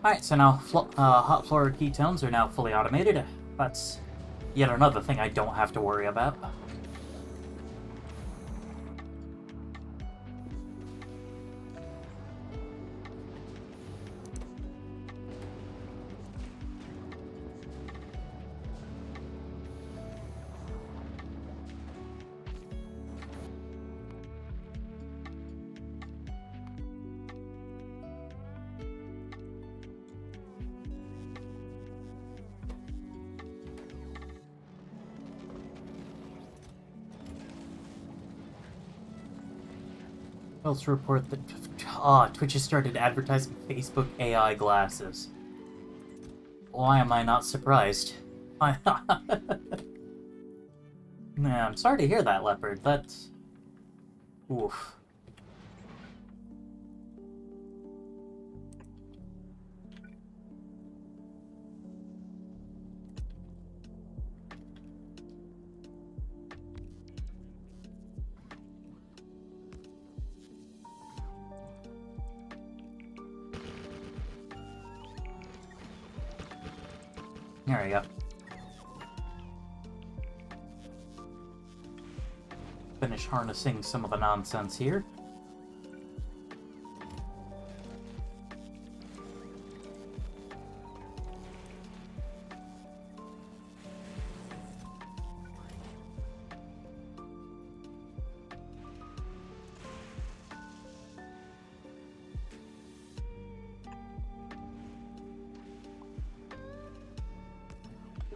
S1: Alright, so now hot fluoride ketones are now fully automated. That's yet another thing I don't have to worry about. Else report that Twitch has started advertising Facebook AI glasses. Why am I not surprised? Nah, I'm sorry to hear that, Leopard. That's... oof. There we go. Finish harnessing some of the nonsense here.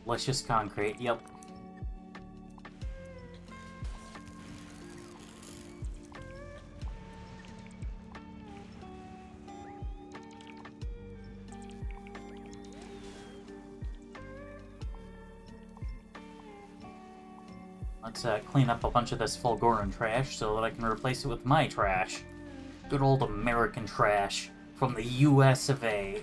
S1: Delicious concrete, yep. Let's clean up a bunch of this Fulgoran trash so that I can replace it with my trash. Good old American trash from the US of A.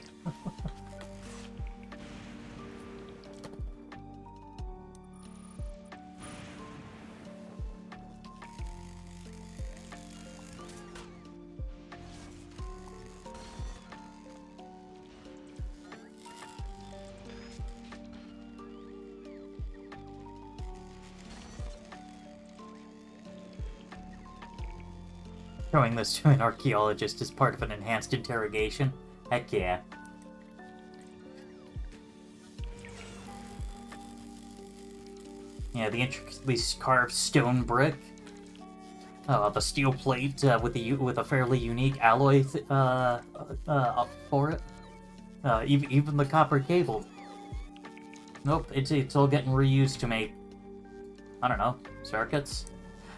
S1: Showing this to an archaeologist as part of an enhanced interrogation. Heck yeah. Yeah, the intricately carved stone brick. The steel plate with a fairly unique alloy for it. Even the copper cable. Nope, it's all getting reused to make, I don't know, circuits.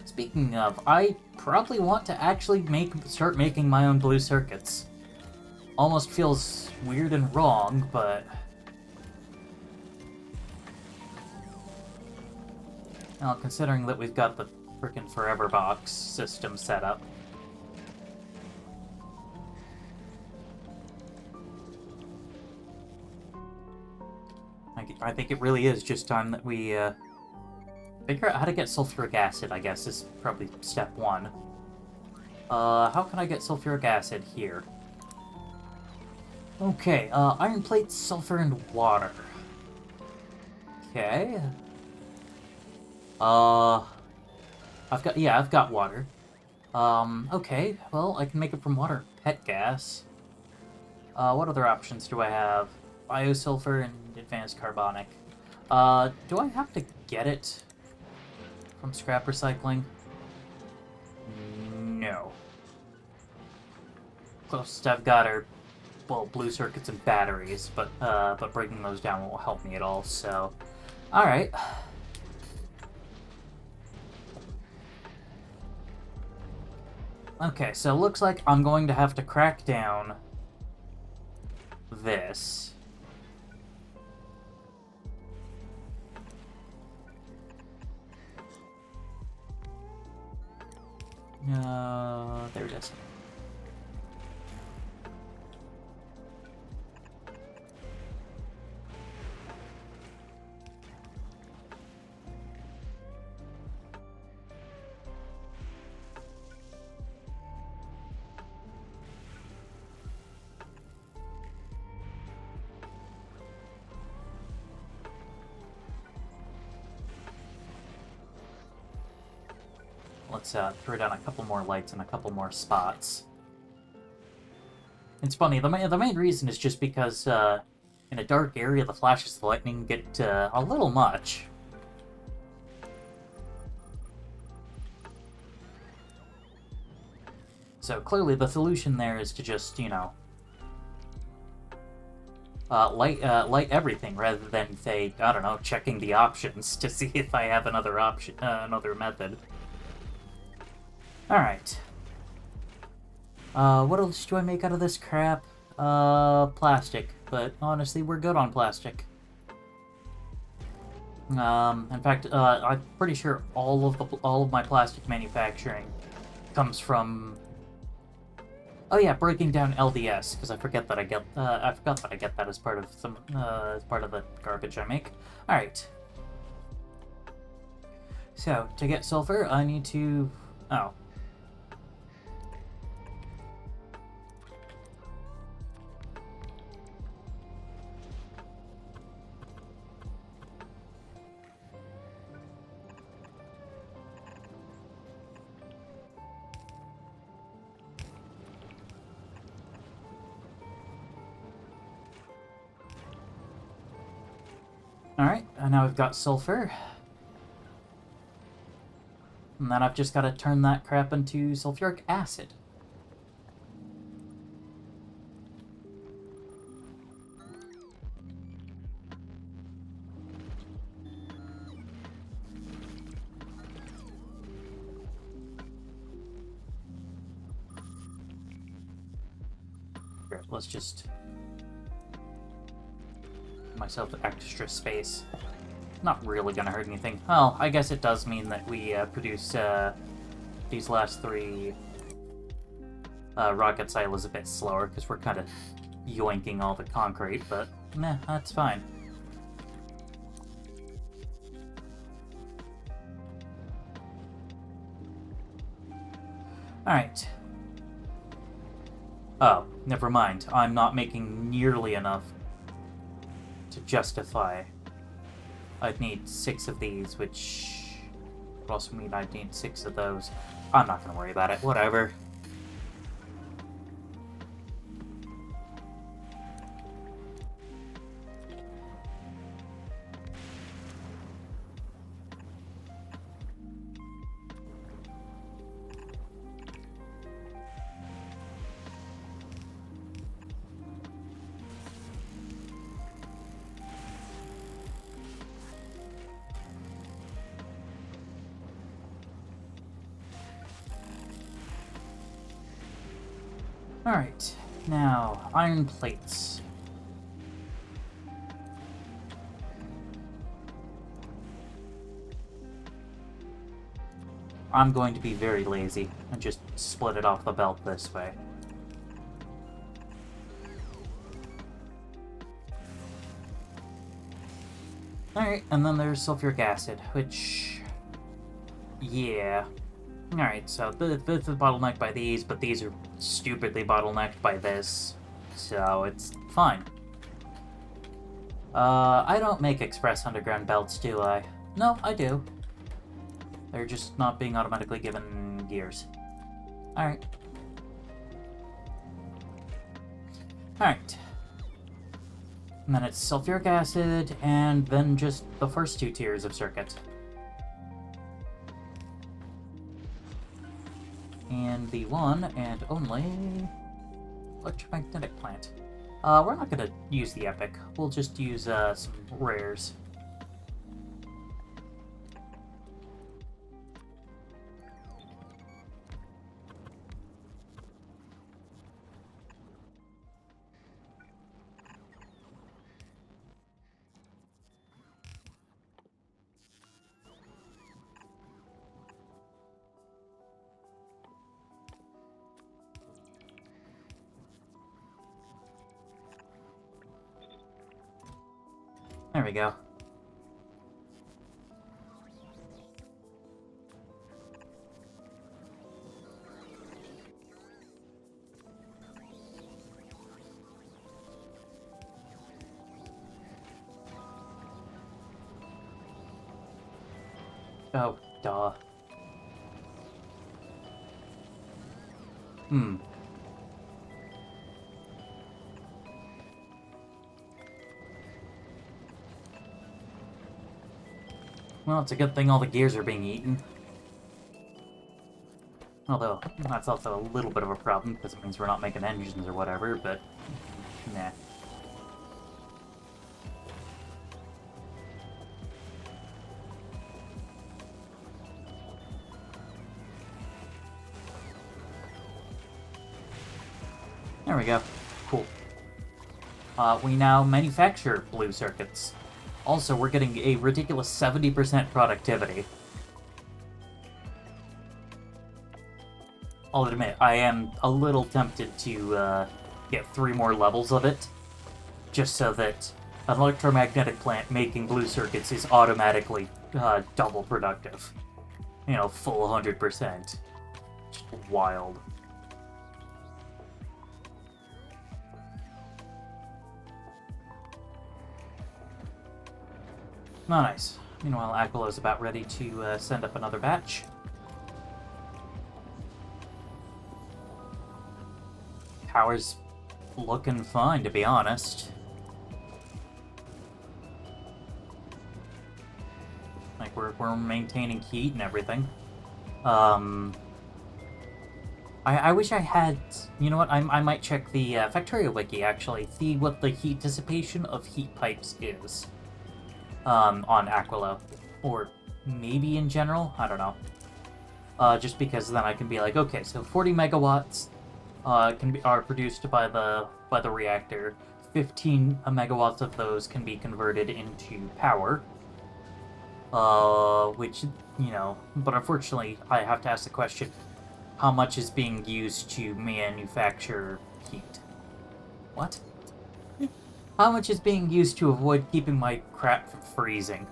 S1: Speaking of, I probably want to actually start making my own blue circuits. Almost feels weird and wrong, but... Well, considering that we've got the frickin' Forever Box system set up. I think it really is just time that we figure out how to get sulfuric acid, I guess, is probably step one. How can I get sulfuric acid here? Okay, iron plate, sulfur, and water. Okay. I've got water. Okay, well, I can make it from water and pet gas. What other options do I have? Biosulfur and advanced carbonic. Do I have to get it from scrap recycling? No. Closest I've got are, well, blue circuits and batteries, but breaking those down won't help me at all, so... Alright. Okay, so it looks like I'm going to have to crack down this. There it is. Let's throw down a couple more lights and a couple more spots. It's funny, the main reason is just because in a dark area the flashes of lightning get a little much. So clearly the solution there is to just, you know, light everything rather than, say, I don't know, checking the options to see if I have another option, another method. Alright. What else do I make out of this crap? Plastic. But honestly, we're good on plastic. In fact, I'm pretty sure all of my plastic manufacturing comes from... Oh yeah, breaking down LDS, because I forgot that I get that as part of the garbage I make. Alright. So, to get sulfur, I need to... Oh. Alright, and now we've got sulfur. And then I've just got to turn that crap into sulfuric acid. Here, let's just... myself extra space. Not really gonna hurt anything. Well, I guess it does mean that we produce these last three rocket silos a bit slower, because we're kind of yoinking all the concrete, but meh, that's fine. Alright. Oh, never mind. I'm not making nearly enough to justify. I'd need 6 of these, which would also mean I'd need 6 of those. I'm not gonna worry about it, whatever. Alright, now, iron plates. I'm going to be very lazy and just split it off the belt this way. Alright, and then there's sulfuric acid, which... yeah. Alright, so this is bottlenecked by these, but these are stupidly bottlenecked by this. So it's fine. I don't make express underground belts, do I? No, I do. They're just not being automatically given gears. Alright. Alright. And then it's sulfuric acid, and then just the first two tiers of circuit. And the one and only electromagnetic plant. We're not gonna use the epic. We'll just use some rares. There we go. Oh, duh. Well, it's a good thing all the gears are being eaten. Although, that's also a little bit of a problem, because it means we're not making engines or whatever, but... nah. There we go. Cool. We now manufacture blue circuits. Also, we're getting a ridiculous 70% productivity. I'll admit, I am a little tempted to get 3 more levels of it, just so that an electromagnetic plant making blue circuits is automatically double productive. You know, full 100%. Just wild. Oh, nice. Meanwhile, Aquilow's about ready to send up another batch. Power's looking fine, to be honest. Like, we're maintaining heat and everything. I wish I had... You know what? I might check the Factorio wiki, actually. See what the heat dissipation of heat pipes is. On Aquilow. Or maybe in general? I don't know. Just because then I can be like, okay, so 40 megawatts are produced by the reactor. 15 megawatts of those can be converted into power. Which, you know, but unfortunately I have to ask the question, how much is being used to manufacture heat? What? How much is being used to avoid keeping my crap from freezing?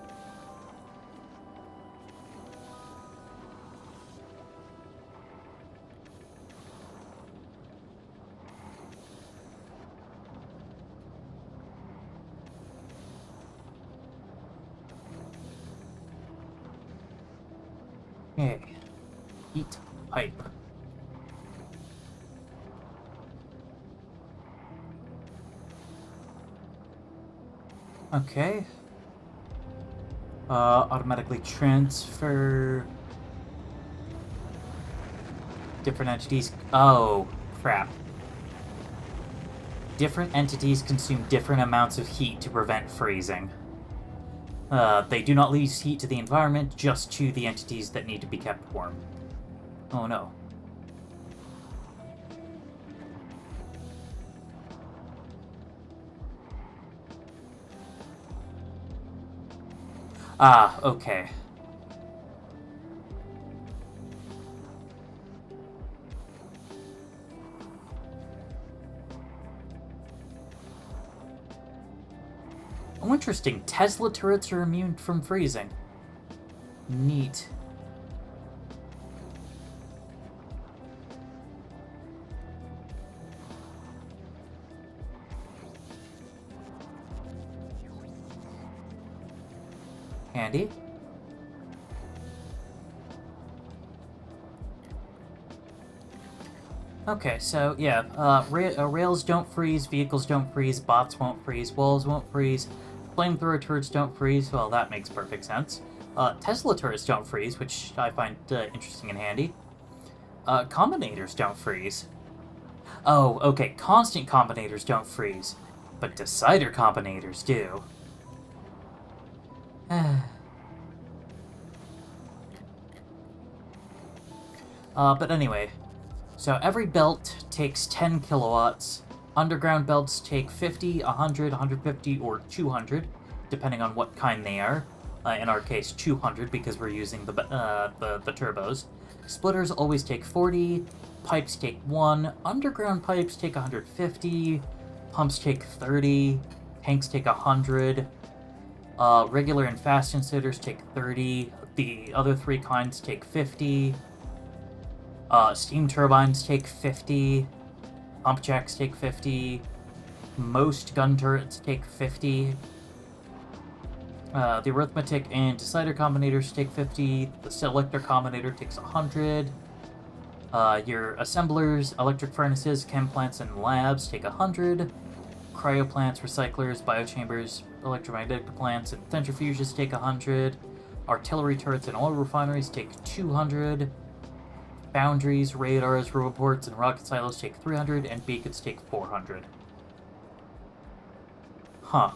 S1: Okay. Heat pipe. Okay. Automatically transfer different entities. Oh, crap. Different entities consume different amounts of heat to prevent freezing. They do not lose heat to the environment, just to the entities that need to be kept warm. Oh no. Ah, okay. Oh, interesting. Tesla turrets are immune from freezing. Neat. Handy. Okay, so yeah, rails don't freeze, vehicles don't freeze, bots won't freeze, walls won't freeze, flamethrower turrets don't freeze. Well, that makes perfect sense. Tesla turrets don't freeze, which I find interesting and handy. Combinators don't freeze. Oh, okay, constant combinators don't freeze, but decider combinators do. But anyway, so every belt takes 10 kilowatts. Underground belts take 50, 100, 150, or 200, depending on what kind they are. In our case, 200 because we're using the turbos. Splitters always take 40. Pipes take 1. Underground pipes take 150. Pumps take 30. Tanks take 100. Regular and fast inserters take 30. The other three kinds take 50. Steam turbines take 50. Pump jacks take 50. Most gun turrets take 50. The arithmetic and decider combinators take 50. The selector combinator takes 100. Your assemblers, electric furnaces, chem plants, and labs take 100. Cryo plants, recyclers, biochambers, electromagnetic plants, and centrifuges take 100. Artillery turrets and oil refineries take 200. Foundries, radars, roboports, and rocket silos take 300, and beacons take 400. Huh.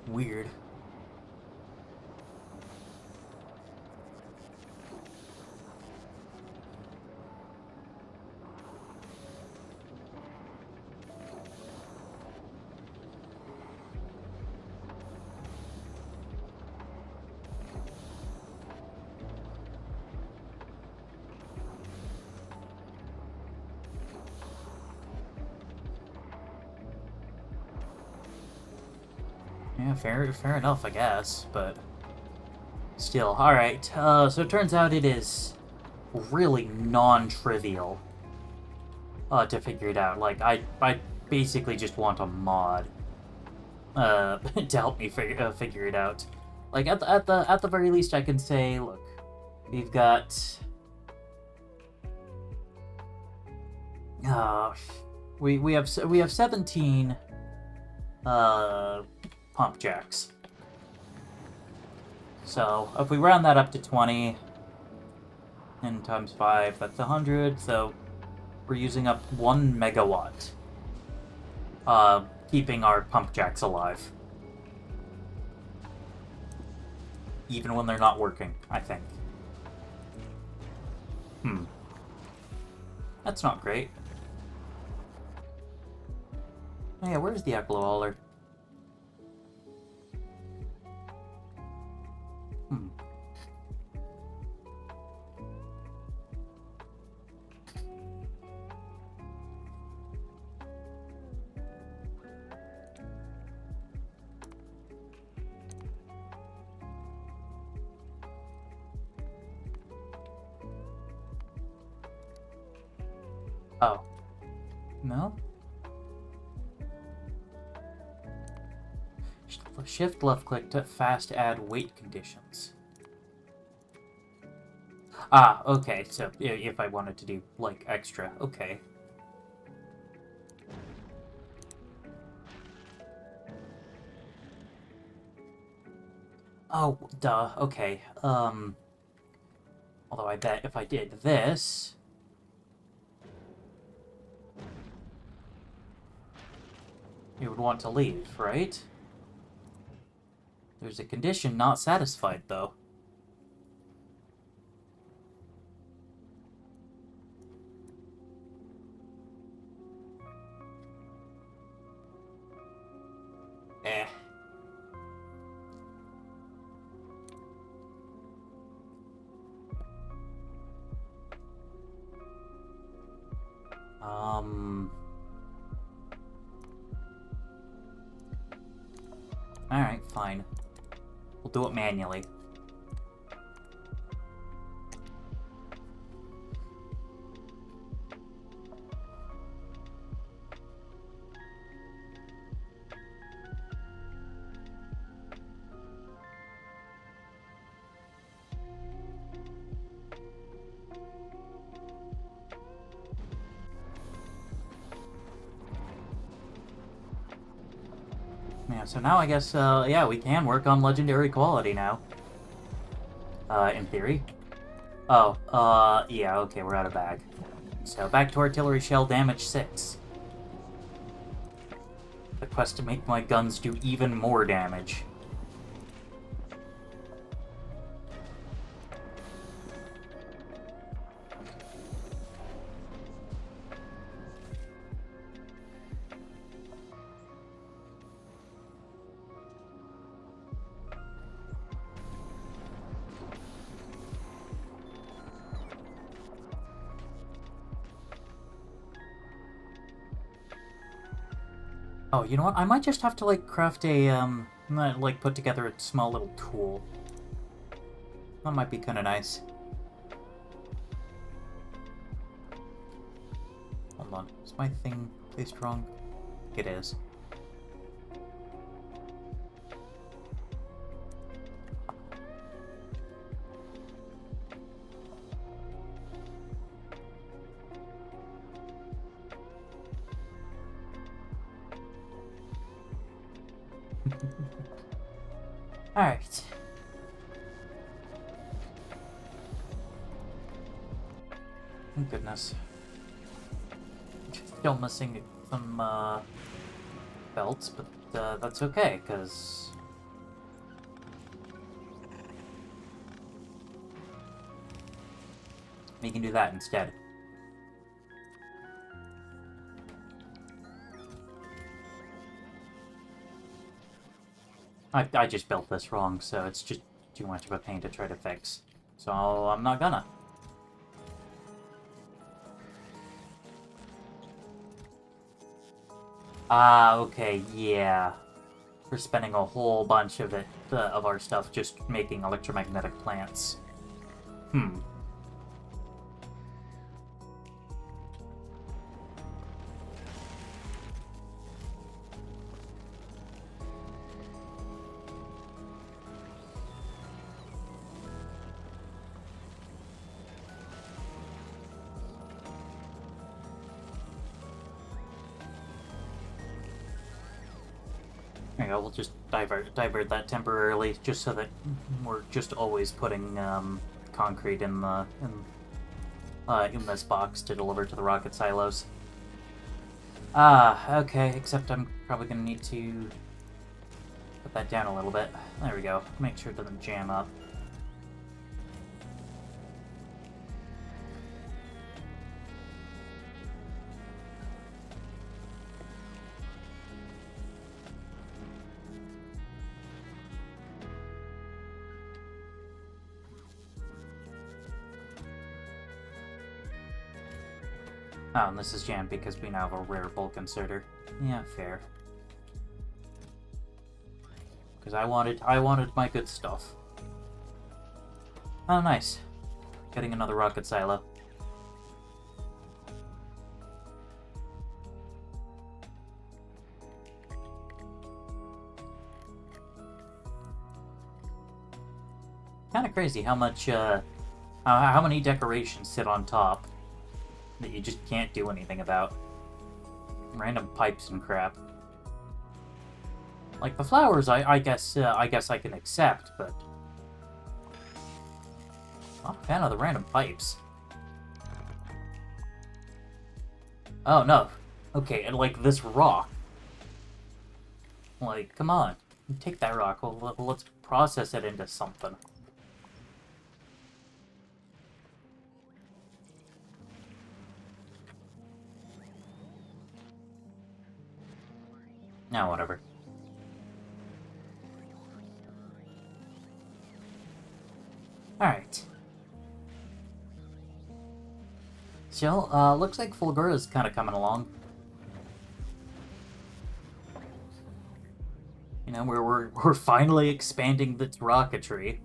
S1: Weird. Yeah, fair enough, I guess, but still. Alright, so it turns out it is really non-trivial to figure it out. Like, I basically just want a mod to help me figure it out. Like, at the very least, I can say, look, we've got... we have 17 pump jacks. So if we round that up to 20, and times 5, that's 100. So we're using up 1 megawatt, keeping our pump jacks alive, even when they're not working. I think. That's not great. Oh yeah, where's the Echo Hauler? Oh. No? Shift left click to fast add weight conditions. Ah, okay, so if I wanted to do, like, extra, okay. Oh, duh, okay, although I bet if I did this... you would want to leave, right? There's a condition not satisfied, though. Alright, fine. We'll do it manually. Yeah, so now I guess, yeah, we can work on legendary quality now. In theory. Oh, yeah, okay, we're out of bag. So, back to artillery shell damage 6. The quest to make my guns do even more damage. Oh, you know what? I might just have to, like, craft a, like, put together a small little tool. That might be kind of nice. Hold on. Is my thing placed wrong? It is. Alright. Oh, goodness. Still missing some, belts, but, that's okay, because... we can do that instead. I just built this wrong, so it's just too much of a pain to try to fix. So I'm not gonna. Ah, okay, yeah. We're spending a whole bunch of it, of our stuff, just making electromagnetic plants. Hmm. There you go, we'll just divert that temporarily, just so that we're just always putting concrete in this box to deliver to the rocket silos. Ah, okay, except I'm probably gonna need to put that down a little bit. There we go. Make sure it doesn't jam up. Oh, and this is jammed because we now have a rare bulk inserter. Yeah, fair. Because I wanted my good stuff. Oh, nice. Getting another rocket silo. Kind of crazy how much, how many decorations sit on top that you just can't do anything about. Random pipes and crap. Like the flowers, I guess I can accept, but not a fan of the random pipes. Oh no. Okay, and like this rock. Like, come on. Take that rock. Well, let's process it into something. Now, whatever. Alright. So, looks like Fulgura's kind of coming along. You know, we're finally expanding its rocketry.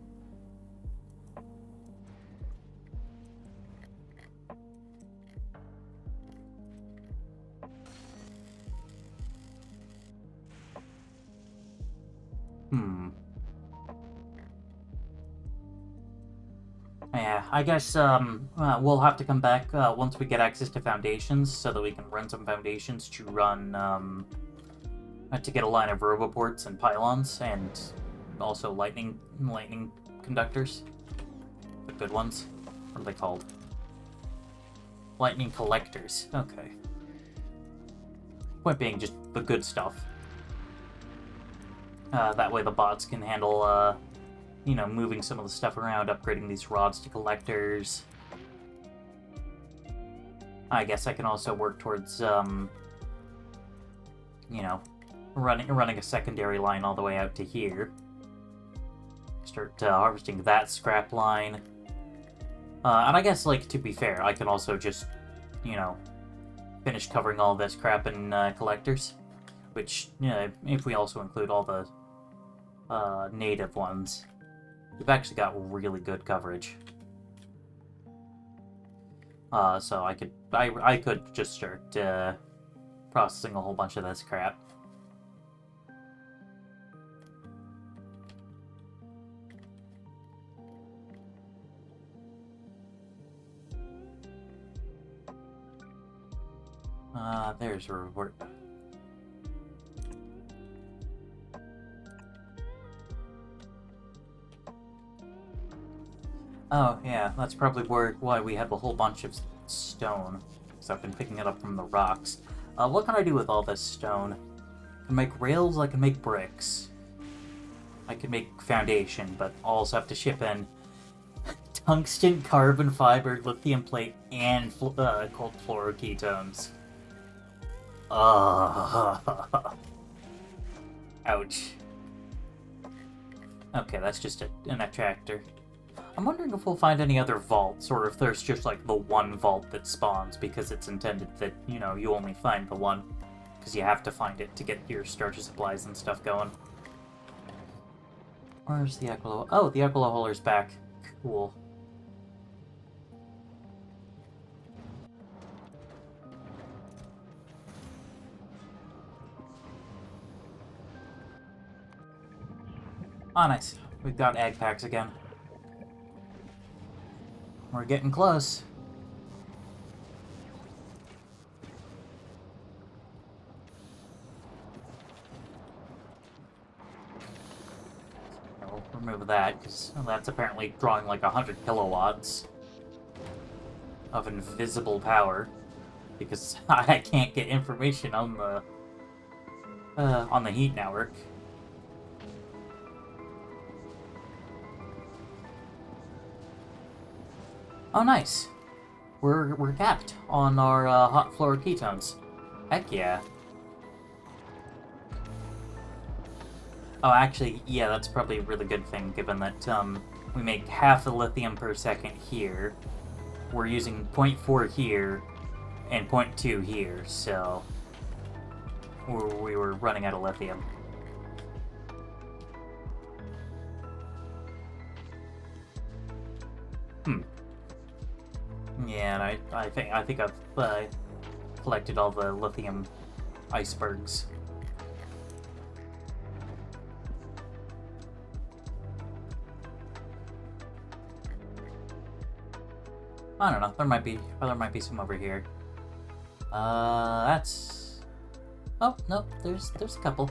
S1: Yeah, I guess we'll have to come back once we get access to foundations, so that we can run some foundations to run to get a line of roboports and pylons, and also lightning conductors, the good ones. What are they called? Lightning collectors. Okay. Point being, just the good stuff. That way the bots can handle you know, moving some of the stuff around, upgrading these rods to collectors. I guess I can also work towards, you know, running a secondary line all the way out to here. Start harvesting that scrap line. And I guess, like, to be fair, I can also just, you know, finish covering all this crap in collectors. Which, you know, if we also include all the native ones, we've actually got really good coverage. So I could just start processing a whole bunch of this crap. There's a reward. Oh, yeah, that's probably why we have a whole bunch of stone. Because I've been picking it up from the rocks. What can I do with all this stone? I can make rails, I can make bricks. I can make foundation, but I'll also have to ship in tungsten, carbon fiber, lithium plate, and cold fluoroketones. Ouch. Okay, that's just an attractor. I'm wondering if we'll find any other vaults, or if there's just, like, the one vault that spawns, because it's intended that, you know, you only find the one. Because you have to find it to get your starter supplies and stuff going. Where's the Ekolo? Oh, the Ekolo Hauler's back. Cool. Ah, nice. We've got ag packs again. We're getting close. We'll remove that, because that's apparently drawing like 100 kilowatts of invisible power. Because I can't get information on the heat network. Oh, nice. We're capped on our hot fluoroketones. Heck yeah. Oh, actually, yeah, that's probably a really good thing, given that we make half the lithium per second here. We're using 0.4 here and 0.2 here, so we were running out of lithium. Yeah, and I think I've collected all the lithium icebergs. I don't know. There might be some over here. That's. Oh no, there's a couple.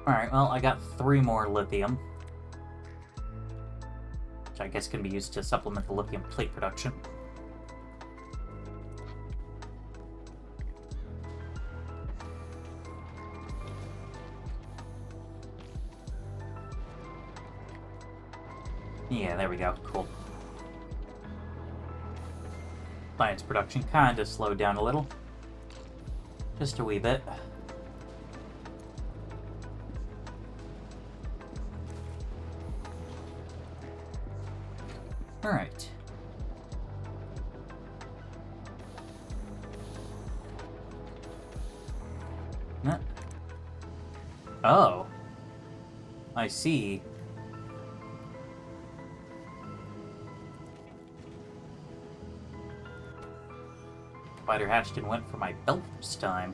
S1: Alright, well, I got 3 more lithium. Which I guess can be used to supplement the lithium plate production. Yeah, there we go. Cool. Science production kinda slowed down a little. Just a wee bit. Alright. Oh. I see. Spider hatched and went for my belt this time.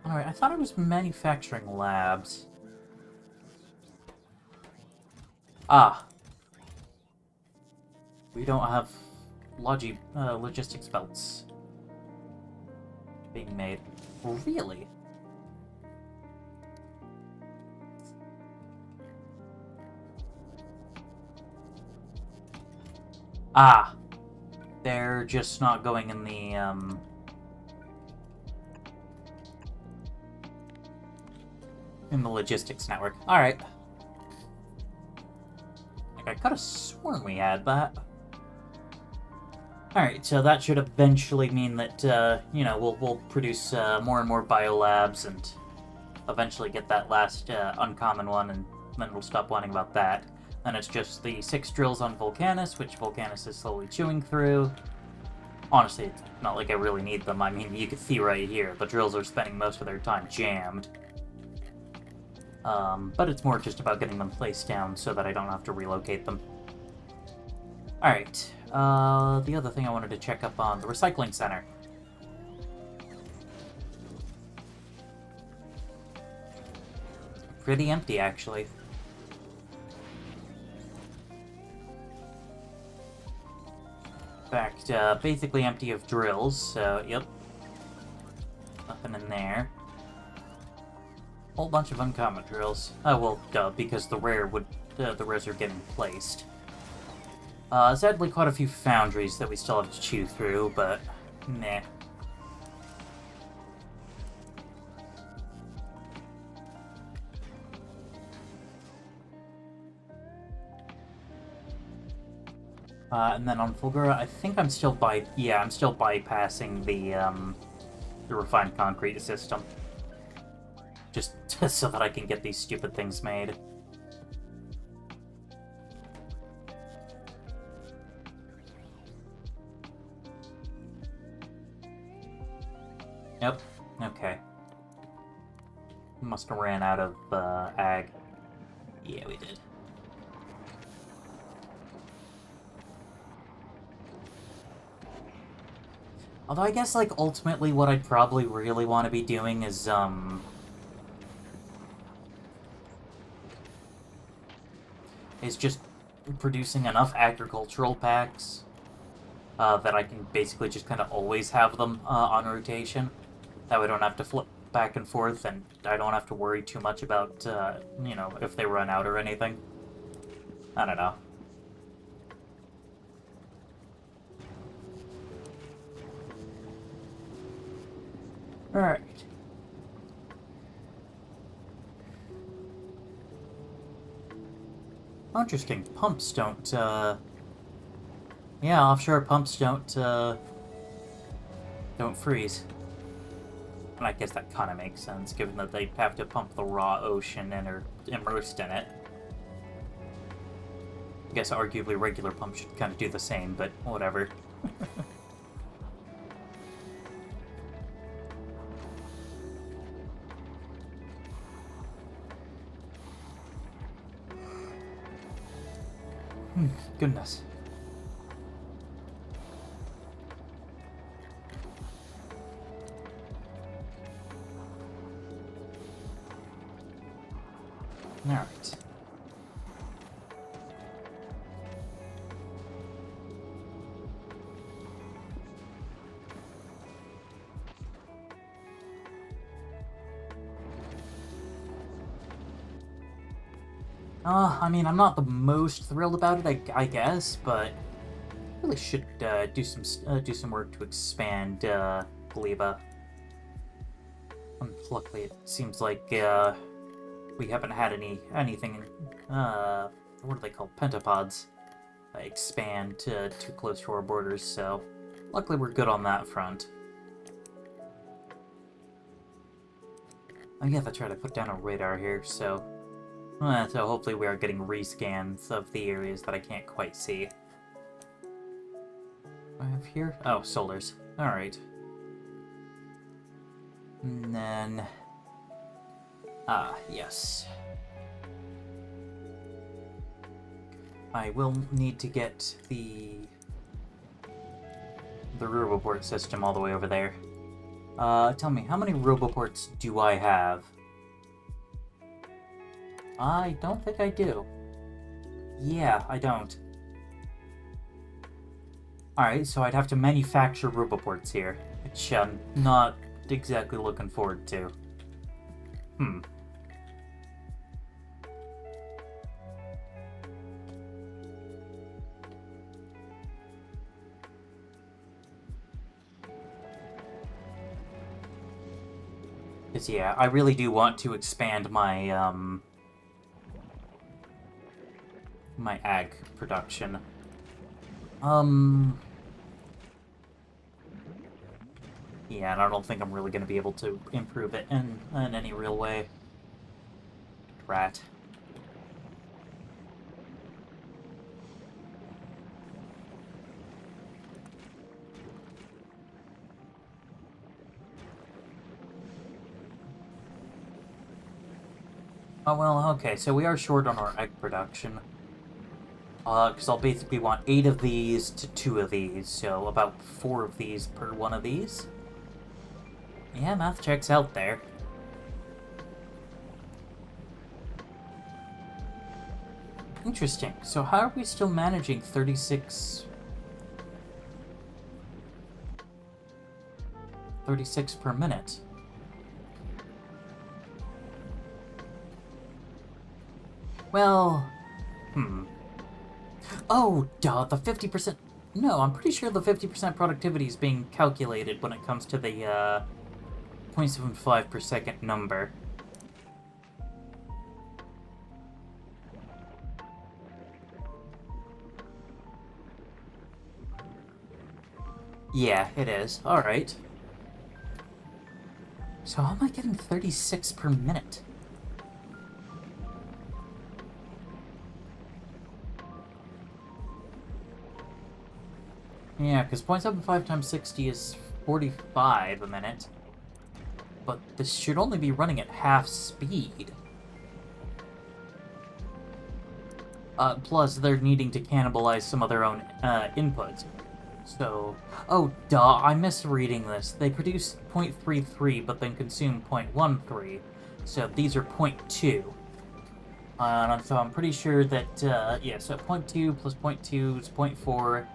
S1: Alright, I thought it was manufacturing labs. Ah. We don't have logistics belts being made. Really? Ah. They're just not going in the, logistics network. Alright. Like, I could have sworn we had that. Alright, so that should eventually mean that, you know, we'll produce more and more biolabs and eventually get that last uncommon one, and then we'll stop whining about that. Then it's just the 6 drills on Volcanus, which Volcanus is slowly chewing through. Honestly, it's not like I really need them. I mean, you can see right here, the drills are spending most of their time jammed. But it's more just about getting them placed down so that I don't have to relocate them. Alright, the other thing I wanted to check up on, the recycling center. Pretty empty, actually. In fact, basically empty of drills, so, yep. Nothing in there. Whole bunch of uncommon drills. Oh, well, duh, because the rares are getting placed. Sadly, quite a few foundries that we still have to chew through, but meh. And then on Fulgura, I think I'm still bypassing the refined concrete system. Just so that I can get these stupid things made. Yep. Okay. Must have ran out of ag. Yeah, we did. Although I guess, like, ultimately what I'd probably really want to be doing is, just producing enough agricultural packs that I can basically just kind of always have them on rotation. That way I don't have to flip back and forth, and I don't have to worry too much about, you know, if they run out or anything. I don't know. Alright. Interesting. Pumps don't, yeah, offshore pumps don't freeze. And I guess that kind of makes sense, given that they have to pump the raw ocean and are immersed in it. I guess arguably regular pumps should kind of do the same, but whatever. Goodness. Alright. I mean, I'm not the most thrilled about it, I guess, but really should do some work to expand Gleba. Luckily, it seems like we haven't had anything what are they called? Pentapods expand to too close to our borders, so luckily we're good on that front. I have to try to put down a radar here, so hopefully we are getting rescans of the areas that I can't quite see. What do I have here? Oh, solars. Alright. And then... yes. I will need to get the Roboport system all the way over there. Tell me, how many Roboports do I have? I don't think I do. Yeah, I don't. Alright, so I'd have to manufacture Roboports here, which I'm not exactly looking forward to. Because, yeah, I really do want to expand my, my ag production. Yeah, and I don't think I'm really going to be able to improve it in any real way. Rat. Oh, well, okay, so we are short on our egg production. Because I'll basically want 8 of these to 2 of these, so about 4 of these per one of these. Yeah, math checks out there. Interesting. So how are we still managing 36 per minute? Well, Oh, duh, the 50%... No, I'm pretty sure the 50% productivity is being calculated when it comes to the, 0.75 per second number. Yeah, it is. Alright. So how am I getting 36 per minute? Yeah, because 0.75 times 60 is 45 a minute. But this should only be running at half speed. Plus, they're needing to cannibalize some of their own inputs. So... Oh, duh, I'm misreading this. They produce 0.33, but then consume 0.13. So these are 0.2. So I'm pretty sure that, yeah, so 0.2 plus 0.2 is 0.4.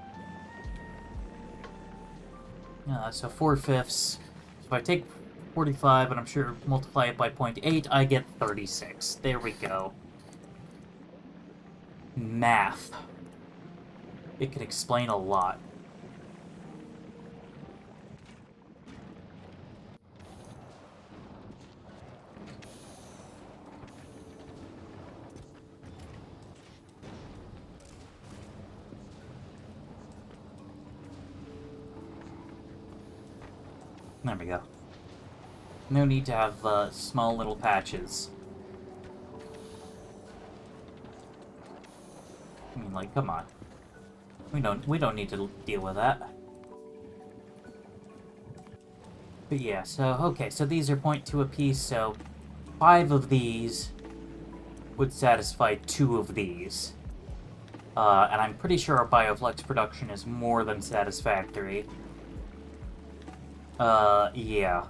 S1: So 4/5. So if I take 45, and I'm sure multiply it by 0.8, I get 36. There we go. Math. It could explain a lot. There we go. No need to have small little patches. I mean, like, come on. We don't need to deal with that. But yeah, so okay, so these are 0.2 apiece, so 5 of these would satisfy 2 of these. And I'm pretty sure our Bioflex production is more than satisfactory. Yeah.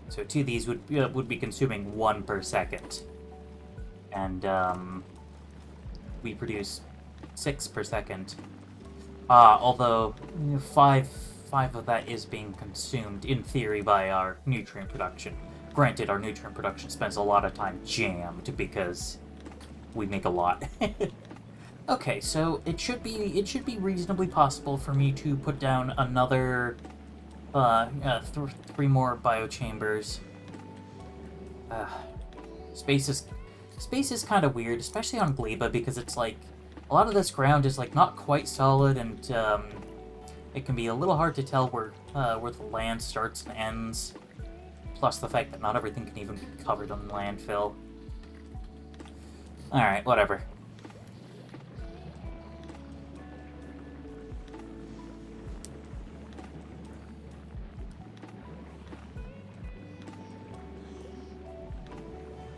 S1: So 2 of these would be consuming 1 per second. And, we produce 6 per second. Although 5 of that is being consumed, in theory, by our nutrient production. Granted, our nutrient production spends a lot of time jammed, because we make a lot. Okay, so it should be reasonably possible for me to put down another 3 more biochambers. Space is kind of weird, especially on Gleba, because it's like a lot of this ground is like not quite solid, and it can be a little hard to tell where the land starts and ends. Plus the fact that not everything can even be covered on landfill. Alright, whatever.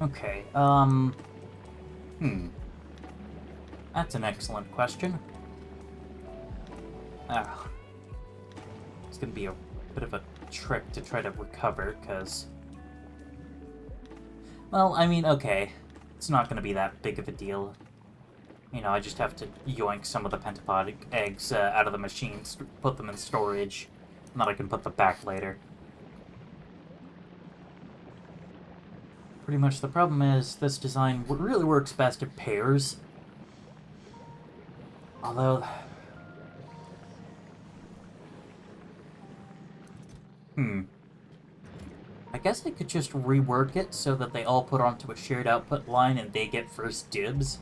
S1: Okay, That's an excellent question. It's gonna be a bit of a trick to try to recover, because... Well, I mean, okay. It's not gonna be that big of a deal. You know, I just have to yoink some of the pentapodic eggs out of the machine, put them in storage, and then I can put them back later. Pretty much the problem is this design really works best in pairs. Although... I guess I could just rework it so that they all put onto a shared output line and they get first dibs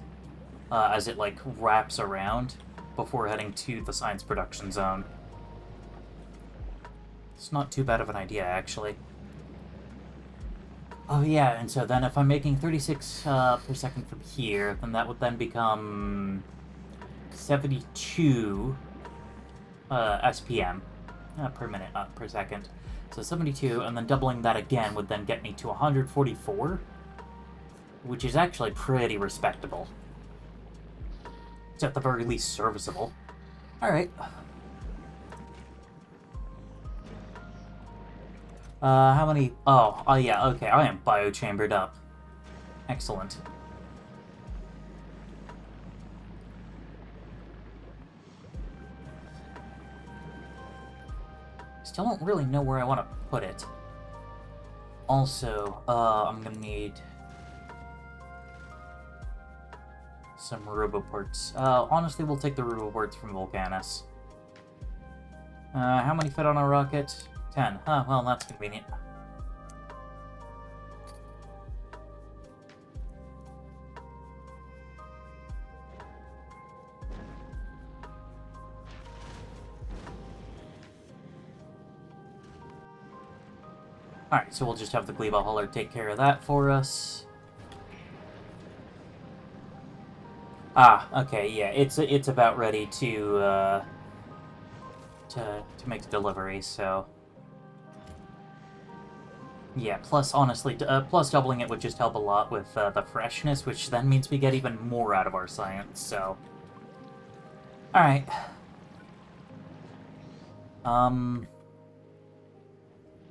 S1: as it, like, wraps around before heading to the science production zone. It's not too bad of an idea, actually. Oh yeah, and so then if I'm making 36 per second from here, then that would then become 72 SPM per minute, not per second. So 72, and then doubling that again would then get me to 144, which is actually pretty respectable. It's at the very least serviceable. Alright. How many... Oh, yeah, okay, I am biochambered up. Excellent. Still don't really know where I want to put it. Also, I'm gonna need... some roboports. Honestly, we'll take the roboports from Volcanus. How many fit on a rocket? 10. Huh, well, that's convenient. Alright, so we'll just have the Gleba hauler take care of that for us. Okay, yeah, it's about ready to make the delivery, so... Yeah, plus, honestly, plus doubling it would just help a lot with the freshness, which then means we get even more out of our science, so... Alright.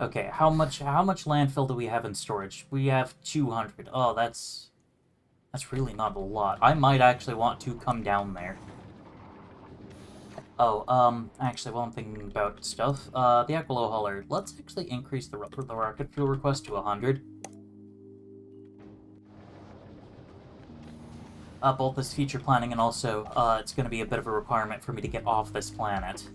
S1: Okay, how much landfill do we have in storage? We have 200. Oh, that's really not a lot. I might actually want to come down there. Oh, actually, while I'm thinking about stuff, the Aquilo hauler, let's actually increase the rocket fuel request to 100. Both this future planning and also, it's going to be a bit of a requirement for me to get off this planet.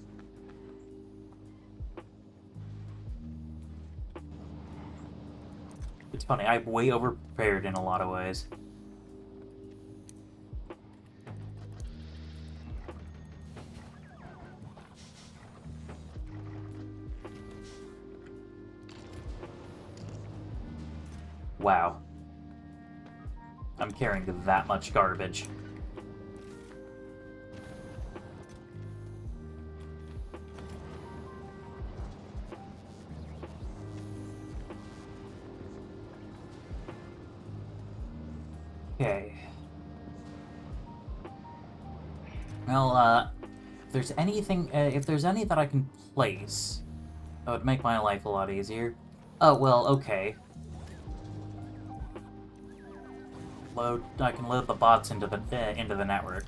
S1: It's funny, I'm way over-prepared in a lot of ways. Wow. I'm carrying that much garbage. Okay. Well, if there's any that I can place, that would make my life a lot easier. Oh, well, okay. I can load the bots into the network.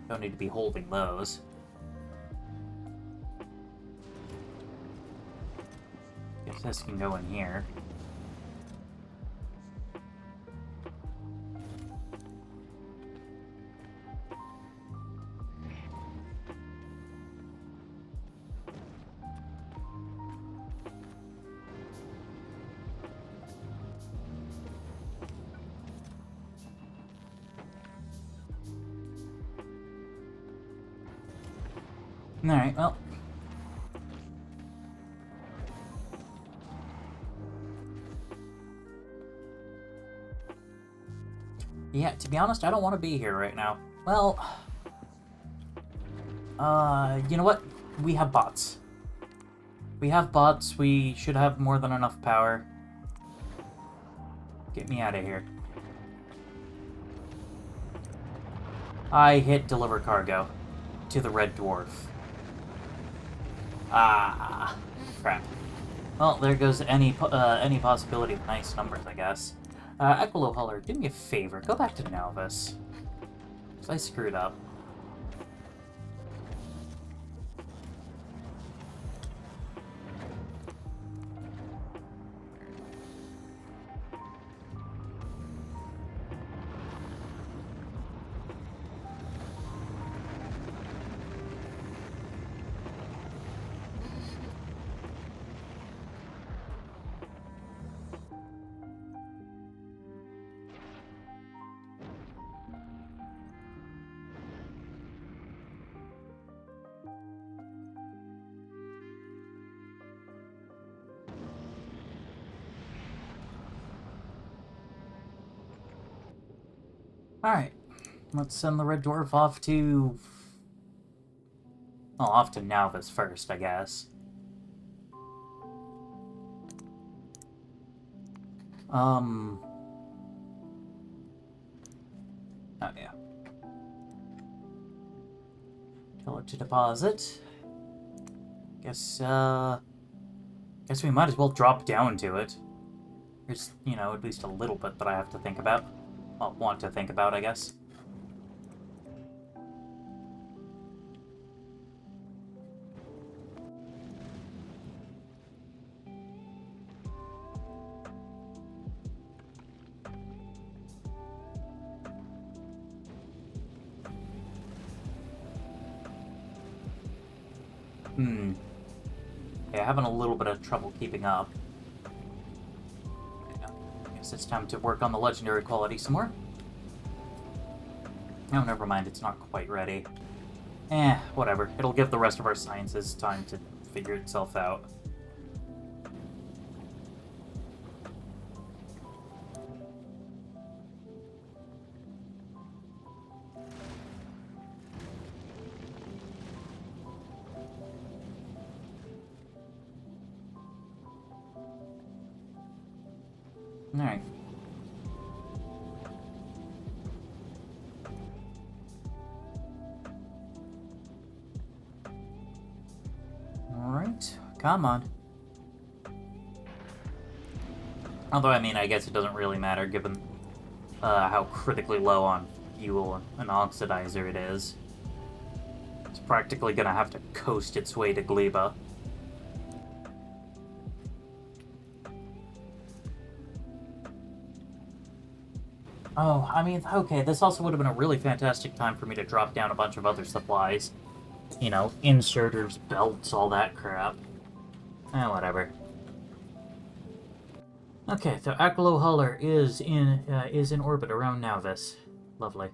S1: Don't need to be holding those. Guess this can go in here. Alright, well. Yeah, to be honest, I don't want to be here right now. Well, you know what? We have bots. We have bots, we should have more than enough power. Get me out of here. I hit deliver cargo to the Red Dwarf. Ah, crap. Well, there goes any possibility of nice numbers, I guess. Equilo Huller, do me a favor. Go back to Nauvis. Because I screwed up. Alright. Let's send the Red Dwarf off to... Well, off to Nauvis first, I guess. Oh, yeah. Tell it to deposit. Guess we might as well drop down to it. There's, you know, at least a little bit that I have to think about. Well, want to think about, I guess. Yeah, having a little bit of trouble keeping up. I guess it's time to work on the legendary quality some more. Oh, never mind, it's not quite ready. Whatever. It'll give the rest of our sciences time to figure itself out. Alright. Alright, come on. Although, I mean, I guess it doesn't really matter given how critically low on fuel and oxidizer it is. It's practically gonna have to coast its way to Gleba. Oh, I mean, okay, this also would have been a really fantastic time for me to drop down a bunch of other supplies. You know, inserters, belts, all that crap. Whatever. Okay, so Equilo Huller is in orbit around Nauvis. Lovely.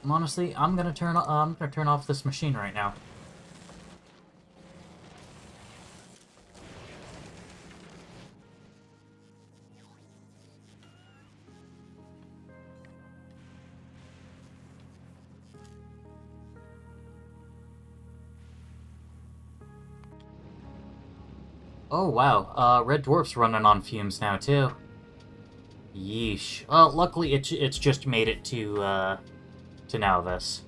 S1: Honestly, I'm gonna turn off this machine right now. Oh wow, Red Dwarf's running on fumes now too. Yeesh. Well, luckily it's just made it to Nauvis.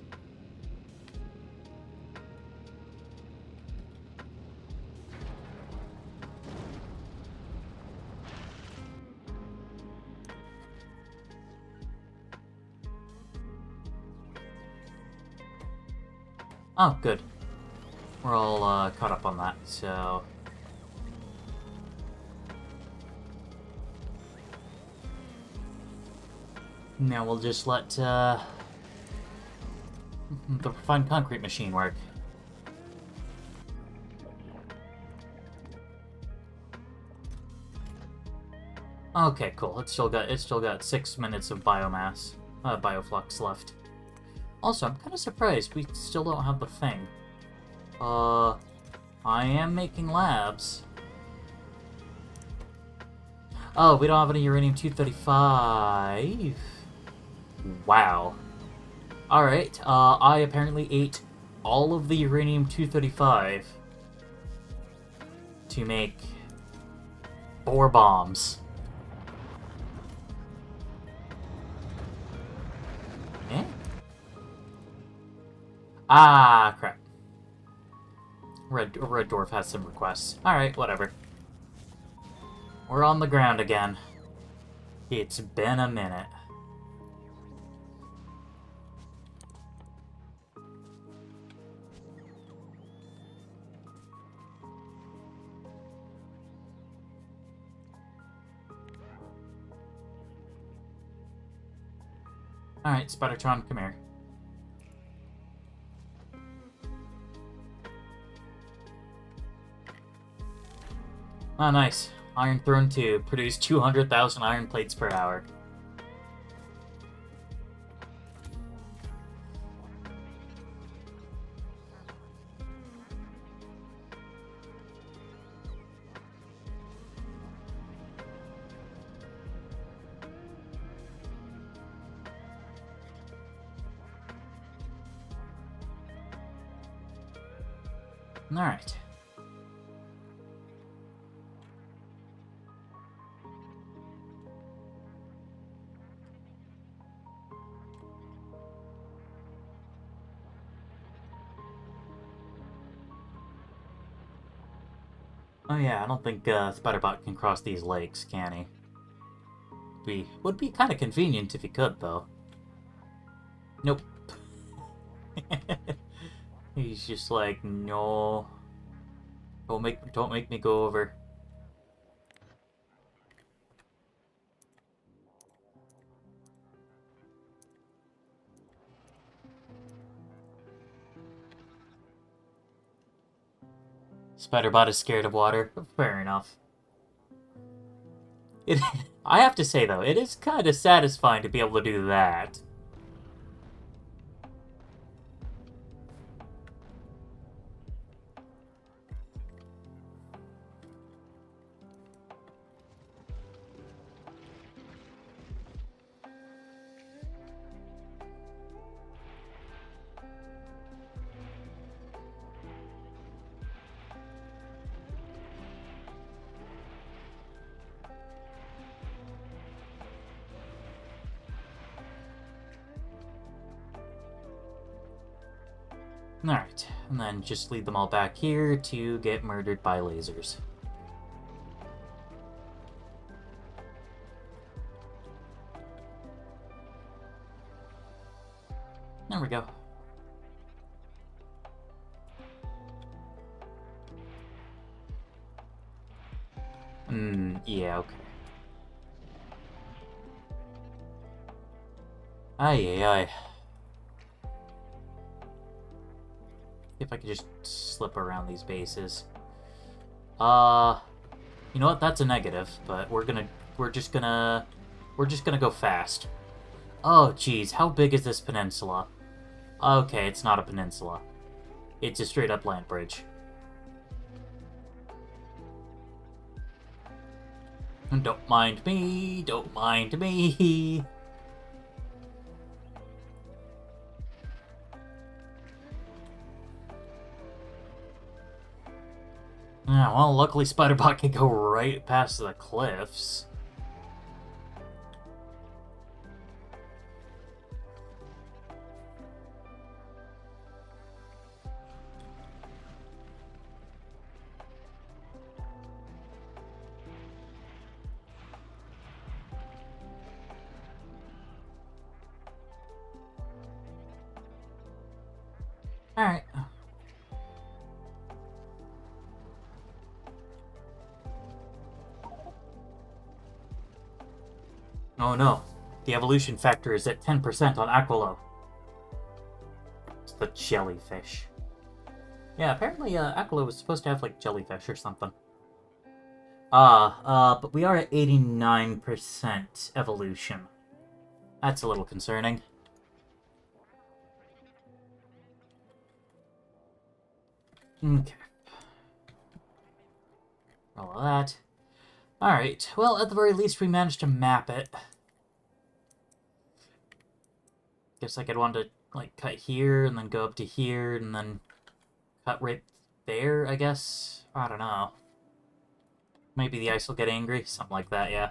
S1: Oh, good. We're all caught up on that, so... Now we'll just let the refined concrete machine work. Okay, cool. It's still got 6 minutes of biomass, bioflux left. Also, I'm kind of surprised we still don't have the thing. I am making labs. Oh, we don't have any uranium-235. Wow. Alright, I apparently ate all of the uranium-235 to make 4 bombs. Eh? Ah, crap. Red Dwarf has some requests. Alright, whatever. We're on the ground again. It's been a minute. Alright, Spidertron, come here. Oh, nice. Iron Throne 2. Produce 200,000 iron plates per hour. Alright. Oh yeah, I don't think Spiderbot can cross these lakes, can he? Would be kind of convenient if he could, though. Nope. He's just like, no. Don't make me go over. Spiderbot is scared of water. Fair enough. I have to say, though, it is kind of satisfying to be able to do that. Alright, and then just lead them all back here to get murdered by lasers. There we go. Yeah, okay. Ay. If I could just slip around these bases. You know what? That's a negative, but we're just gonna go fast. Oh, geez, how big is this peninsula? Okay, it's not a peninsula. It's a straight-up land bridge. Don't mind me, don't mind me. Yeah, well, luckily Spiderbot can go right past the cliffs. Alright. Oh no, the evolution factor is at 10% on Aquilo. It's the jellyfish. Yeah, apparently Aquilo was supposed to have, like, jellyfish or something. But we are at 89% evolution. That's a little concerning. Okay. All of that. Alright, well, at the very least, we managed to map it. Guess like I'd want to, like, cut here, and then go up to here, and then cut right there, I guess? I don't know. Maybe the ice will get angry? Something like that, yeah.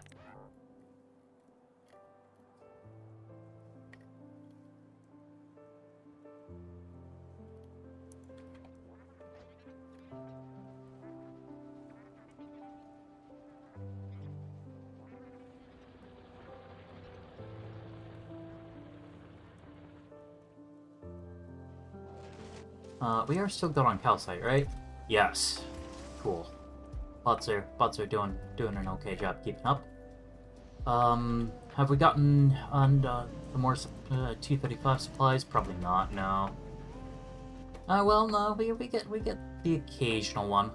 S1: We are still good on calcite, right? Yes. Cool. Bots are doing an okay job keeping up. Have we gotten on the more 235 supplies? Probably not. No. Well, no. We get the occasional one.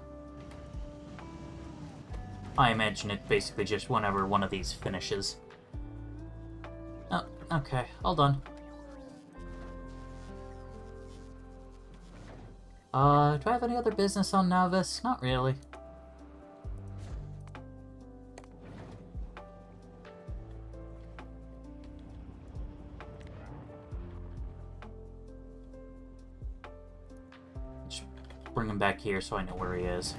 S1: I imagine it basically just whenever one of these finishes. Oh, okay. All done. Do I have any other business on Nauvis? Not really. Just bring him back here so I know where he is.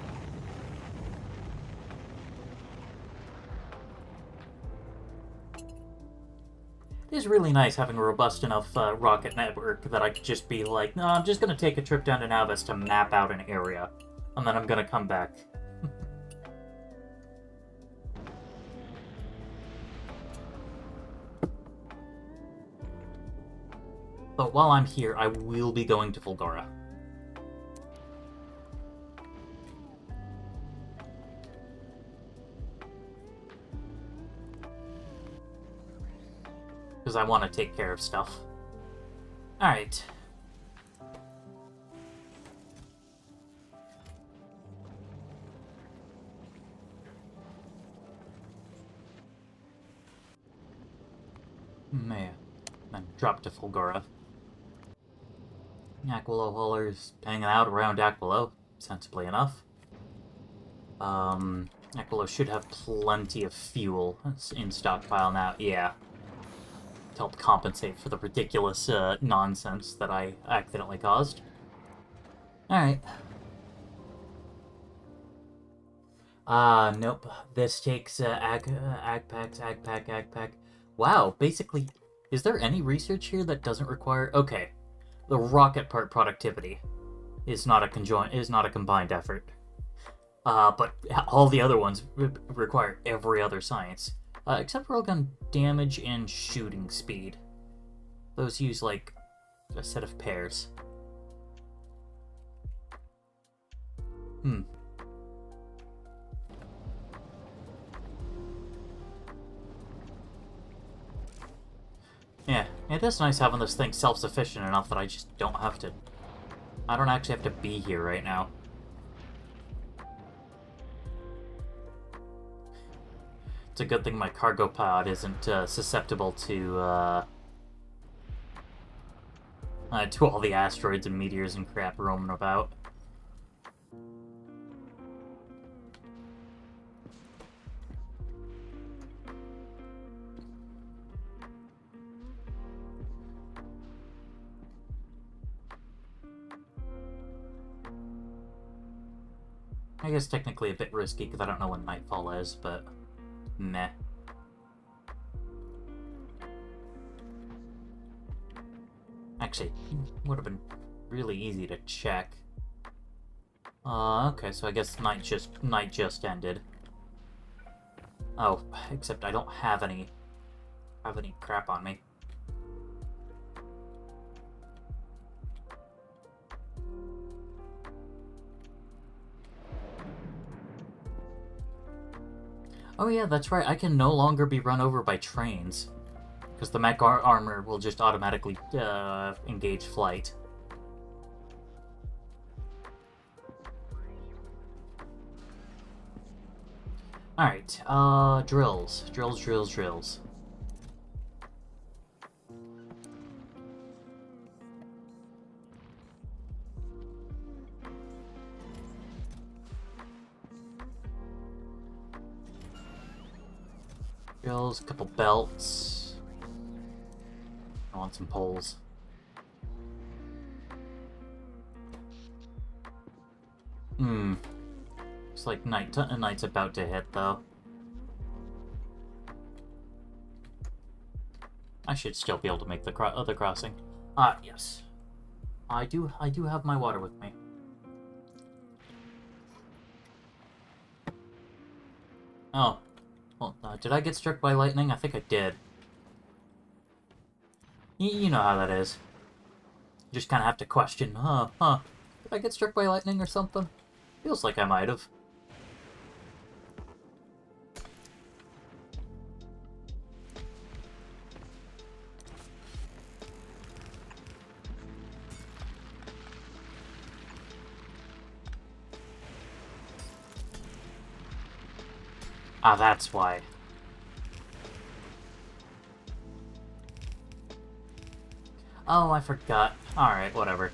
S1: It is really nice having a robust enough rocket network that I could just be like, no, I'm just going to take a trip down to Nauvis to map out an area, and then I'm going to come back. But while I'm here, I will be going to Fulgora. Because I want to take care of stuff. Alright. Man. Then drop to Fulgora. Aquilo haulers hanging out around Aquilo, sensibly enough. Aquilo should have plenty of fuel in stockpile now. Yeah. To help compensate for the ridiculous nonsense that I accidentally caused. Alright. Nope. This takes Agpack. Wow, basically, is there any research here that doesn't require... Okay, the rocket part productivity is not a combined effort. But all the other ones require every other science. Except for railgun damage and shooting speed. Those use, like, a set of pairs. Yeah, it is nice having this thing self-sufficient enough that I just don't have to... I don't actually have to be here right now. It's a good thing my cargo pod isn't susceptible to all the asteroids and meteors and crap roaming about. I guess technically a bit risky because I don't know when nightfall is, but meh. Actually, it would have been really easy to check. Okay, so I guess night just ended. Oh, except I don't have any crap on me. Oh yeah, that's right, I can no longer be run over by trains. Because the mech armor will just automatically engage flight. Alright, drills. Drills. Drills, a couple belts. I want some poles. Looks like night's about to hit, though. I should still be able to make the other crossing. Ah, yes. I do have my water with me. Oh. Well, did I get struck by lightning? I think I did. You know how that is. You just kind of have to question, did I get struck by lightning or something? Feels like I might have. Ah, that's why. Oh, I forgot. Alright, whatever.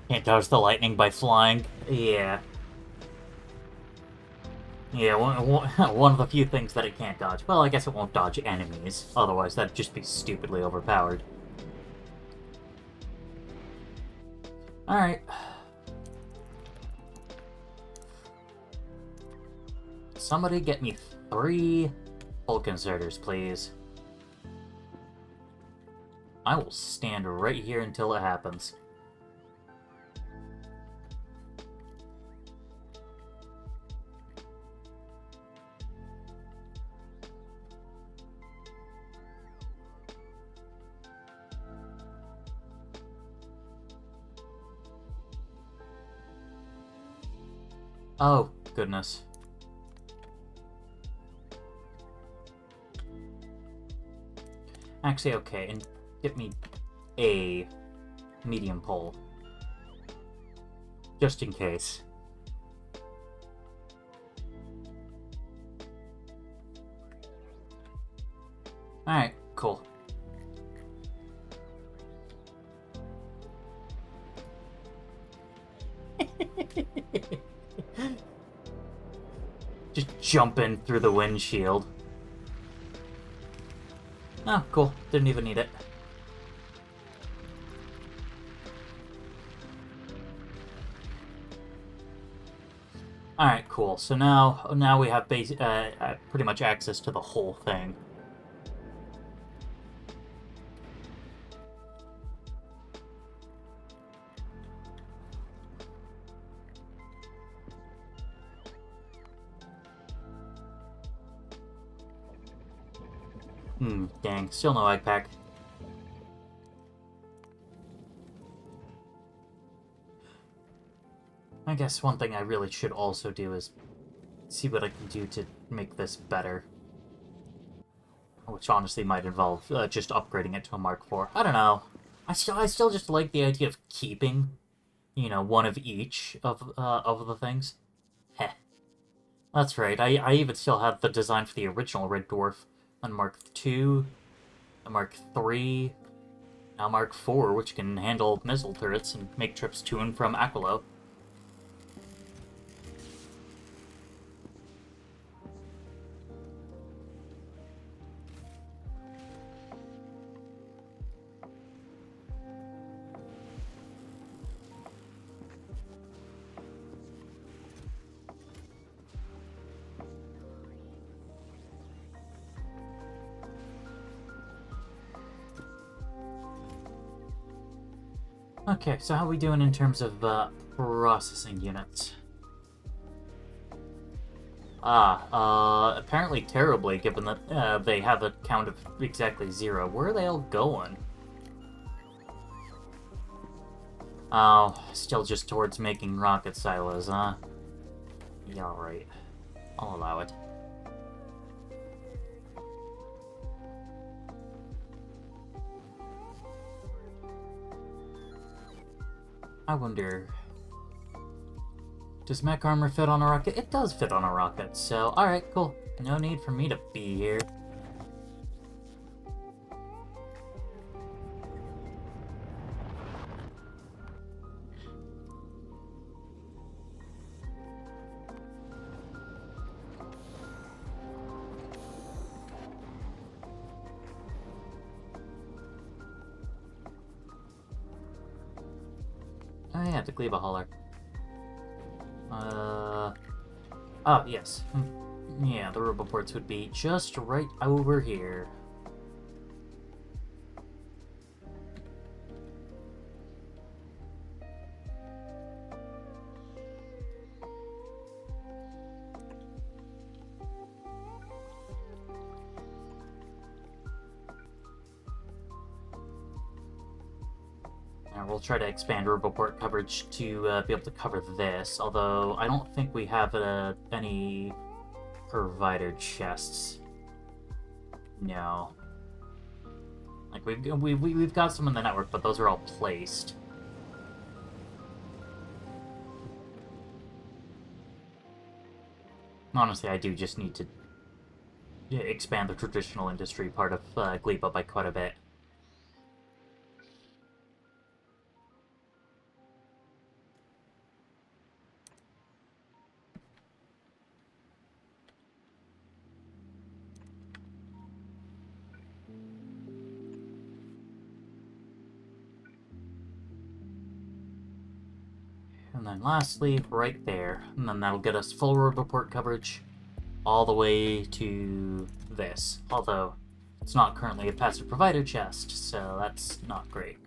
S1: Can't dodge the lightning by flying. Yeah. Yeah, one of the few things that it can't dodge. Well, I guess it won't dodge enemies. Otherwise, that'd just be stupidly overpowered. Alright. Somebody get me 3 bulk inserters, please. I will stand right here until it happens. Oh, goodness. Actually, okay, and get me a medium pole. Just in case. Alright, cool. Just jumping through the windshield. Oh, cool. Didn't even need it. Alright, cool. So now we have pretty much access to the whole thing. Dang. Still no egg pack. I guess one thing I really should also do is see what I can do to make this better. Which honestly might involve just upgrading it to a Mark IV. I don't know. I still just like the idea of keeping, you know, one of each of the things. Heh. That's right. I even still have the design for the original Red Dwarf on Mark II, a Mark III, now Mark IV, which can handle missile turrets and make trips to and from Aquilo. Okay, so how are we doing in terms of processing units? Apparently terribly, given that they have a count of exactly 0. Where are they all going? Oh, still just towards making rocket silos, huh? Yeah, alright. I'll allow it. I wonder... Does mech armor fit on a rocket? It does fit on a rocket, so alright, cool. No need for me to be here. Oh yeah, the Gleba hauler. Oh, yes. Yeah, the roboports would be just right over here. We'll try to expand Roboport coverage to be able to cover this, although I don't think we have any provider chests. No. Like, we've got some in the network, but those are all placed. Honestly, I do just need to expand the traditional industry part of Gleba by quite a bit. And then lastly, right there. And then that'll get us full Roboport coverage all the way to this. Although, it's not currently a passive provider chest, so that's not great.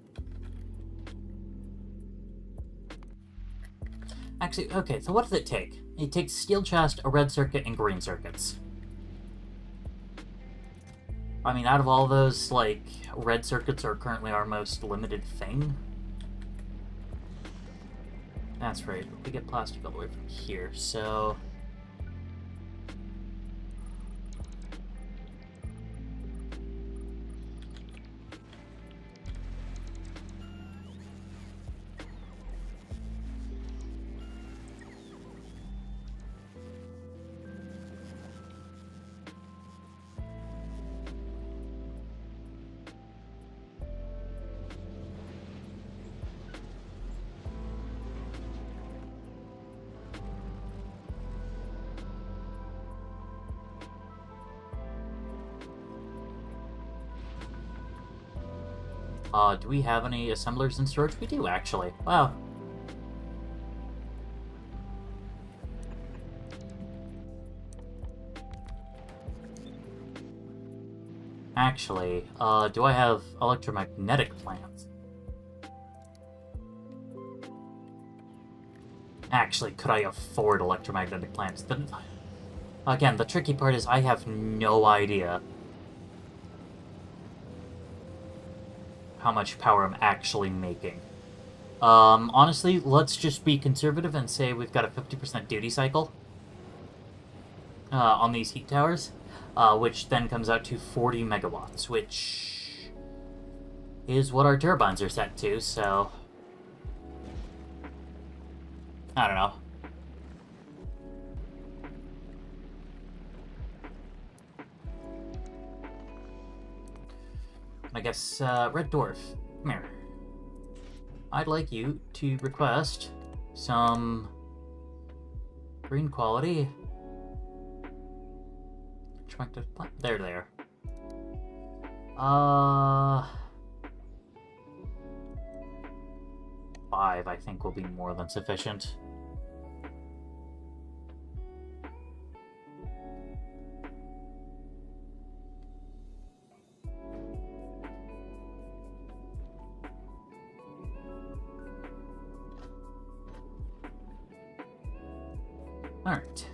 S1: Actually, okay, so what does it take? It takes steel chest, a red circuit, and green circuits. I mean, out of all those, like, red circuits are currently our most limited thing. That's right, we get plastic all the way from here, so... do we have any assemblers in storage? We do, actually. Wow. Actually, do I have electromagnetic plants? Actually, could I afford electromagnetic plants? Again, the tricky part is I have no idea how much power I'm actually making. Honestly, let's just be conservative and say we've got a 50% duty cycle on these heat towers, which then comes out to 40 megawatts, which is what our turbines are set to, so... I don't know. I guess, Red Dwarf, come here. I'd like you to request some green quality. There they are. 5, I think, will be more than sufficient. Alright.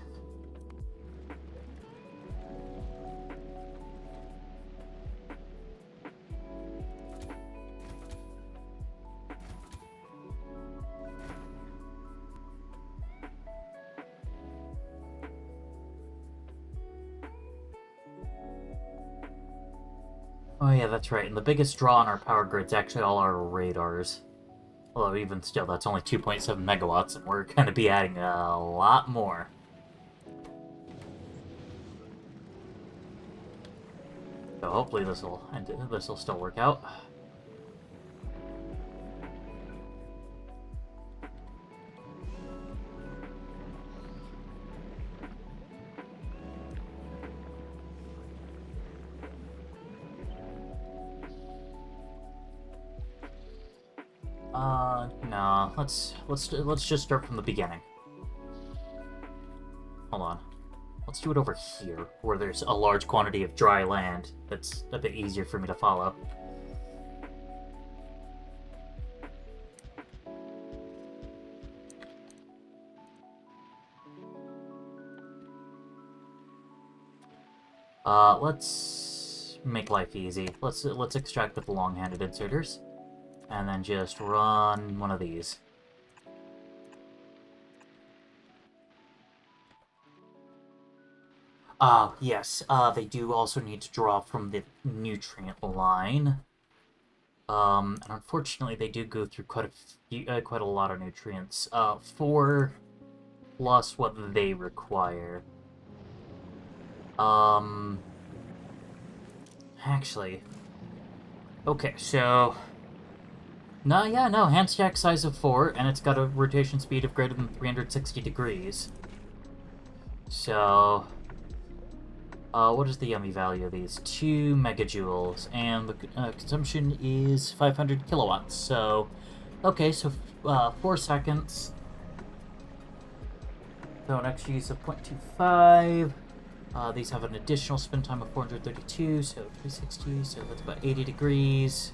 S1: Oh yeah, that's right. And the biggest draw on our power grid's actually all our radars. Although even still, that's only 2.7 megawatts, and we're going to be adding a lot more. So hopefully this'll still work out. No. Let's just start from the beginning. Hold on. Let's do it over here, where there's a large quantity of dry land. That's a bit easier for me to follow. Let's make life easy. Let's extract with the long-handed inserters, and then just run one of these. Yes, they do also need to draw from the nutrient line. And unfortunately, they do go through quite a lot of nutrients. 4 plus what they require. Actually... Okay, so... No, yeah, no, hand stack size of 4, and it's got a rotation speed of greater than 360 degrees. So... what is the yummy value of these? 2 megajoules, and the consumption is 500 kilowatts, so... Okay, so 4 seconds. So an extra use of 0.25. These have an additional spin time of 432, so 360, so that's about 80 degrees.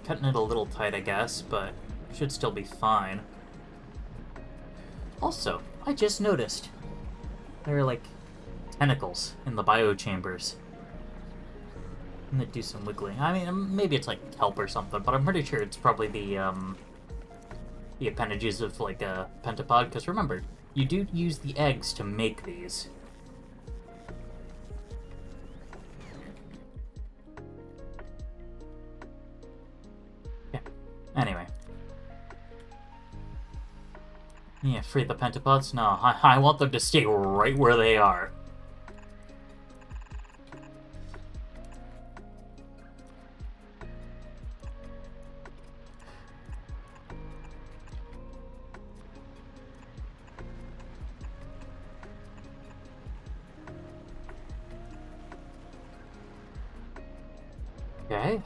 S1: Cutting it a little tight, I guess, but should still be fine. Also, I just noticed there are, like, tentacles in the biochambers. And they do some wiggling. I mean, maybe it's like kelp or something, but I'm pretty sure it's probably the appendages of, like, a pentapod, because remember, you do use the eggs to make these. Yeah. Anyway. Yeah, free the pentapods? No, I want them to stay right where they are. Okay.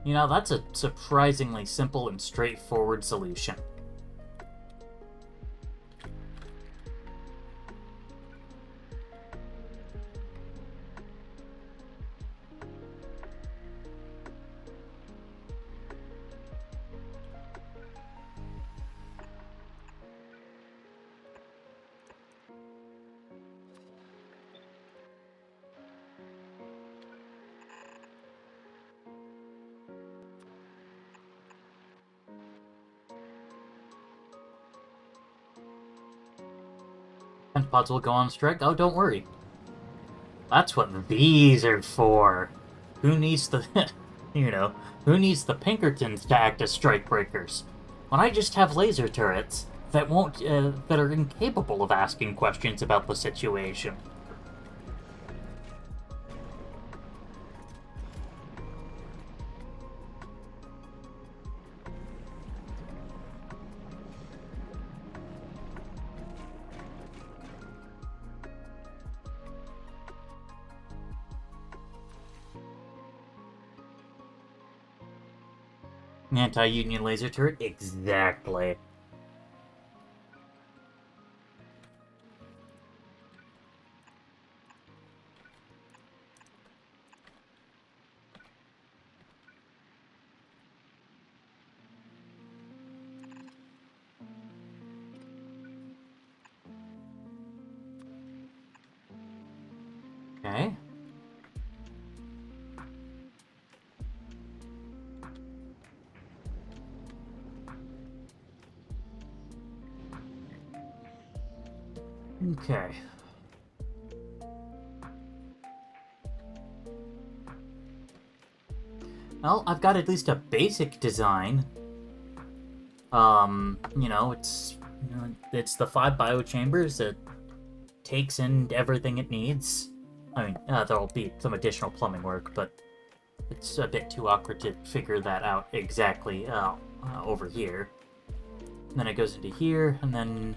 S1: You know, that's a surprisingly simple and straightforward solution. Pentapods will go on strike? Oh, don't worry. That's what these are for. Who needs the... you know, who needs the Pinkertons to act as strike breakers? When I just have laser turrets that that are incapable of asking questions about the situation. Anti-Union laser turret? Exactly. Okay. Okay. Well, I've got at least a basic design. It's the 5 biochambers. It takes in everything it needs. I mean, there'll be some additional plumbing work, but it's a bit too awkward to figure that out exactly over here. And then it goes into here, and then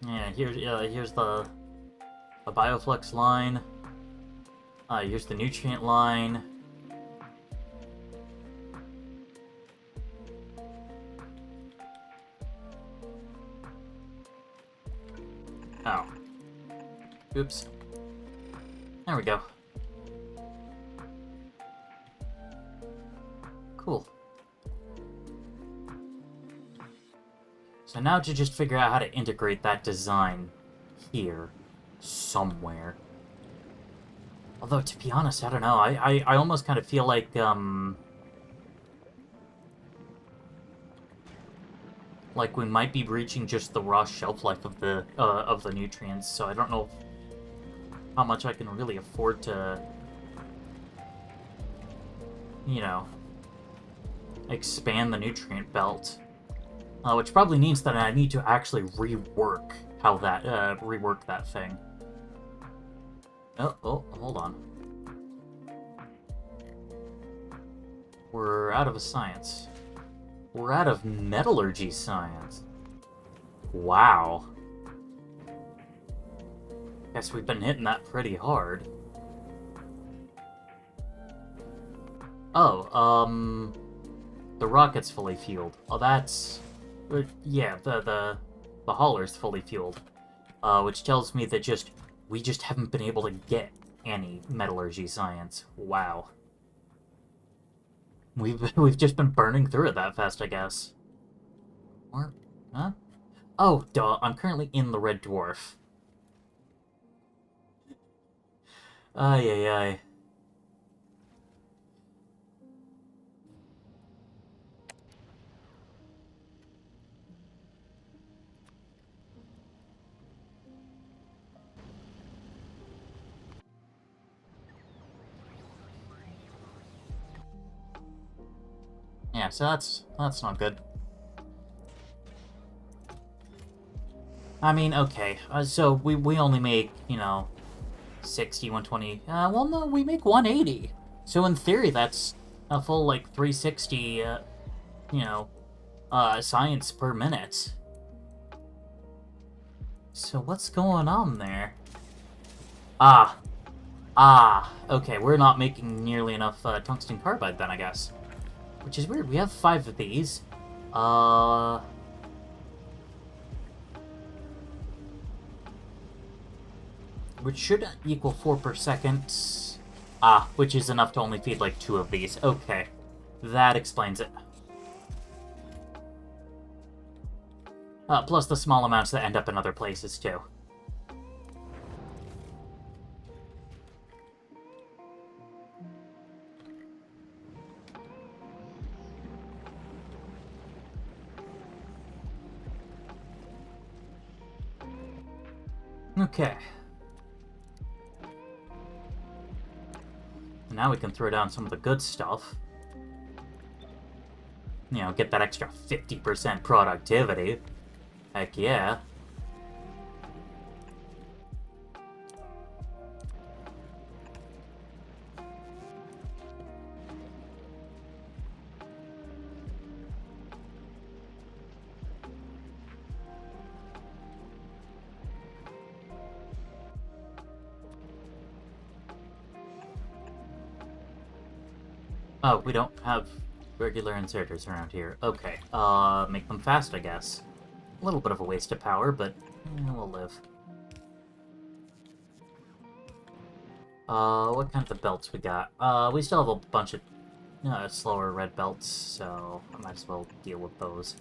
S1: yeah, here's the bioflux line. Here's the nutrient line. Oh. Oops. There we go. Cool. So now to just figure out how to integrate that design here somewhere. Although, to be honest, I don't know. I almost kind of feel like, we might be reaching just the raw shelf life of the nutrients, so I don't know how much I can really afford to, expand the nutrient belt. Which probably means that I need to actually rework that thing. Oh, hold on. We're out of a science. We're out of metallurgy science. Wow. Guess we've been hitting that pretty hard. Oh, the rocket's fully fueled. Oh, that's... yeah, the hauler's fully fueled. Which tells me that we just haven't been able to get any metallurgy science. Wow. We've just been burning through it that fast, I guess. Or, huh? Oh, duh, I'm currently in the Red Dwarf. Ay, ay, ay. Yeah, so that's not good. I mean, okay, so we only make, 60, 120, well, no, we make 180. So in theory, that's a full, 360, science per minute. So what's going on there? Okay, we're not making nearly enough, tungsten carbide then, I guess. Which is weird, we have 5 of these. Which should equal 4 per second. Which is enough to only feed, 2 of these. Okay. That explains it. Plus the small amounts that end up in other places, too. Okay. Now we can throw down some of the good stuff. Get that extra 50% productivity. Heck yeah. Oh, we don't have regular inserters around here. Okay, make them fast, I guess. A little bit of a waste of power, but we'll live. What kind of belts we got? We still have a bunch of slower red belts, so I might as well deal with those.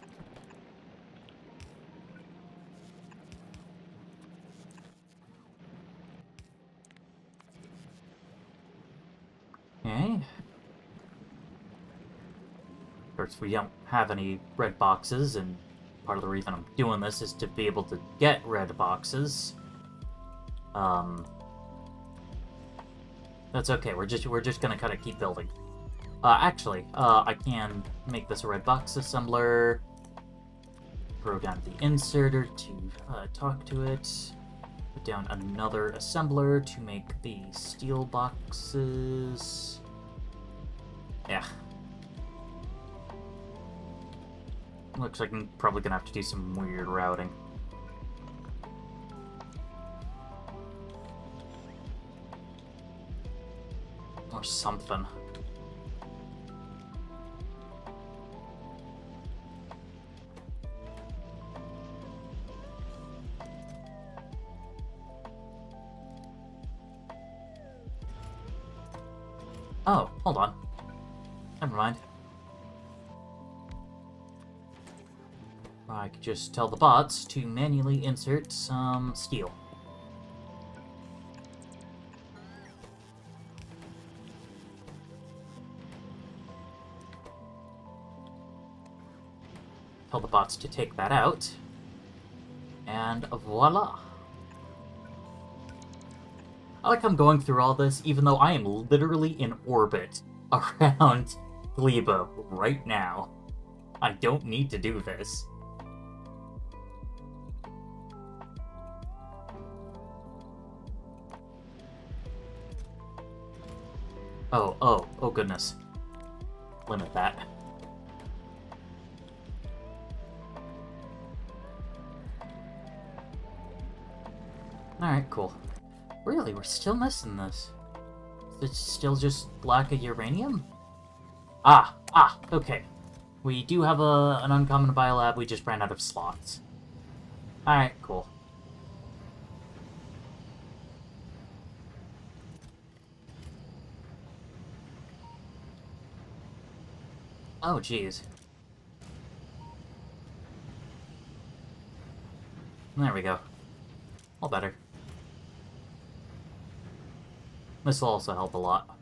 S1: Okay. Of course, we don't have any red boxes, and part of the reason I'm doing this is to be able to get red boxes. That's okay. We're just gonna kind of keep building. Actually, I can make this a red box assembler. Program the inserter to talk to it. Put down another assembler to make the steel boxes. Yeah. Looks like I'm probably gonna have to do some weird routing. Or something. Oh, hold on. Never mind. I could just tell the bots to manually insert some steel. Tell the bots to take that out. And voila. I like how I'm going through all this, even though I am literally in orbit around Glebo right now. I don't need to do this. Oh goodness. Limit that. Alright, cool. Really, we're still missing this. It's still just lack of uranium? Okay. We do have an uncommon biolab, we just ran out of slots. Alright, cool. Oh, jeez. There we go. All better. This will also help a lot.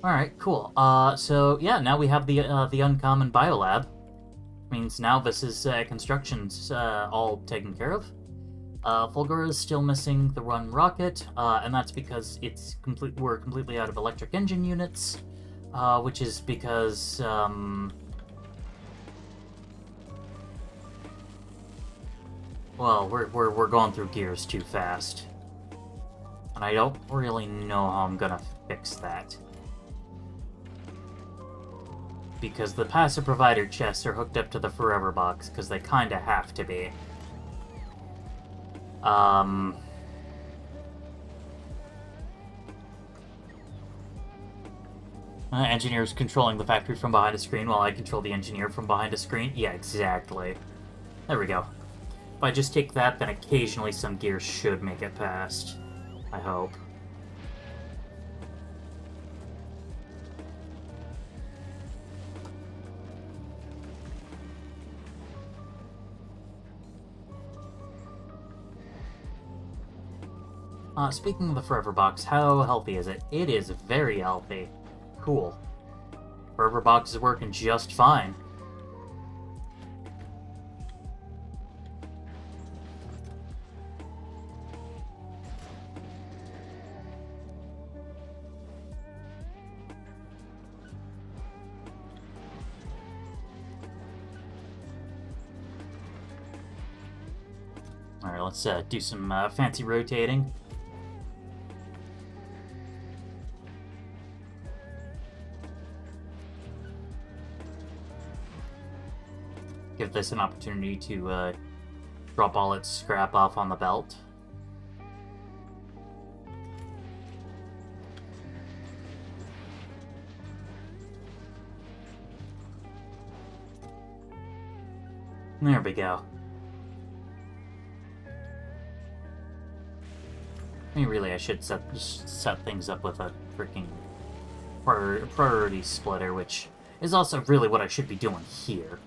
S1: Alright, cool. So yeah, now we have the uncommon biolab. Means now this is construction's all taken care of. Fulgura is still missing the run rocket, and that's because we're completely out of electric engine units, which is because well, we're going through gears too fast, and I don't really know how I'm gonna fix that. Because the passive provider chests are hooked up to the Forever box, because they kinda have to be. Engineers controlling the factory from behind a screen while I control the engineer from behind a screen? Yeah, exactly. There we go. If I just take that, then occasionally some gears should make it past. I hope. Speaking of the Forever box, how healthy is it? It is very healthy. Cool. Forever box is working just fine. Alright, let's do some fancy rotating. Give this an opportunity to drop all its scrap off on the belt. There we go. I mean, really, I should set things up with a freaking priority splitter, which is also really what I should be doing here.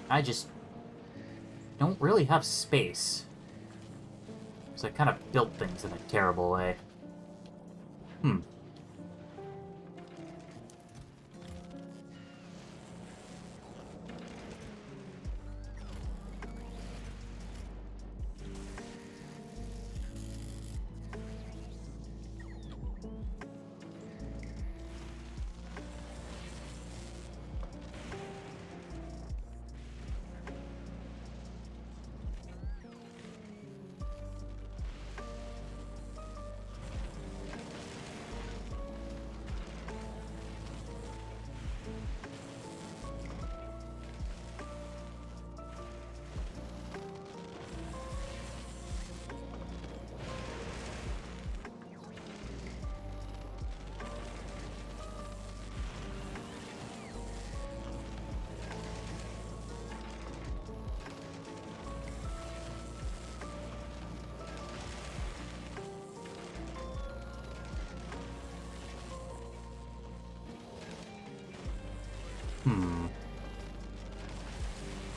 S1: I just don't really have space. So I kind of built things in a terrible way.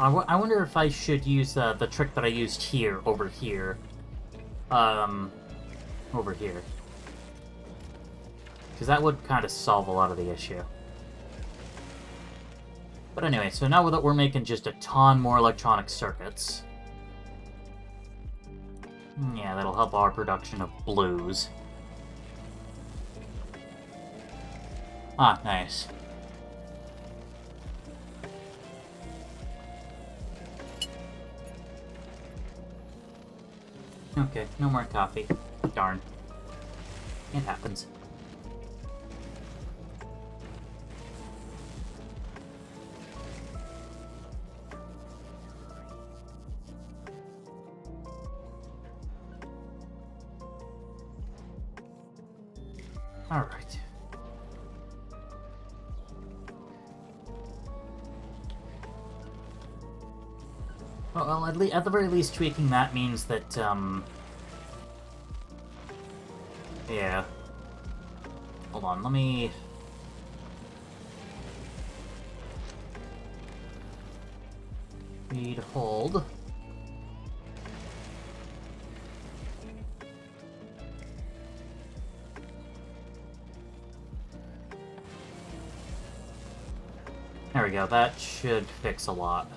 S1: I wonder if I should use the trick that I used here, over here. Over here. Because that would kind of solve a lot of the issue. But anyway, so now that we're making just a ton more electronic circuits... yeah, that'll help our production of blues. Ah, nice. Okay, no more coffee. Darn. It happens. Alright. Well, at the very least, tweaking that means that, yeah. Hold on, let me... read hold. There we go, that should fix a lot.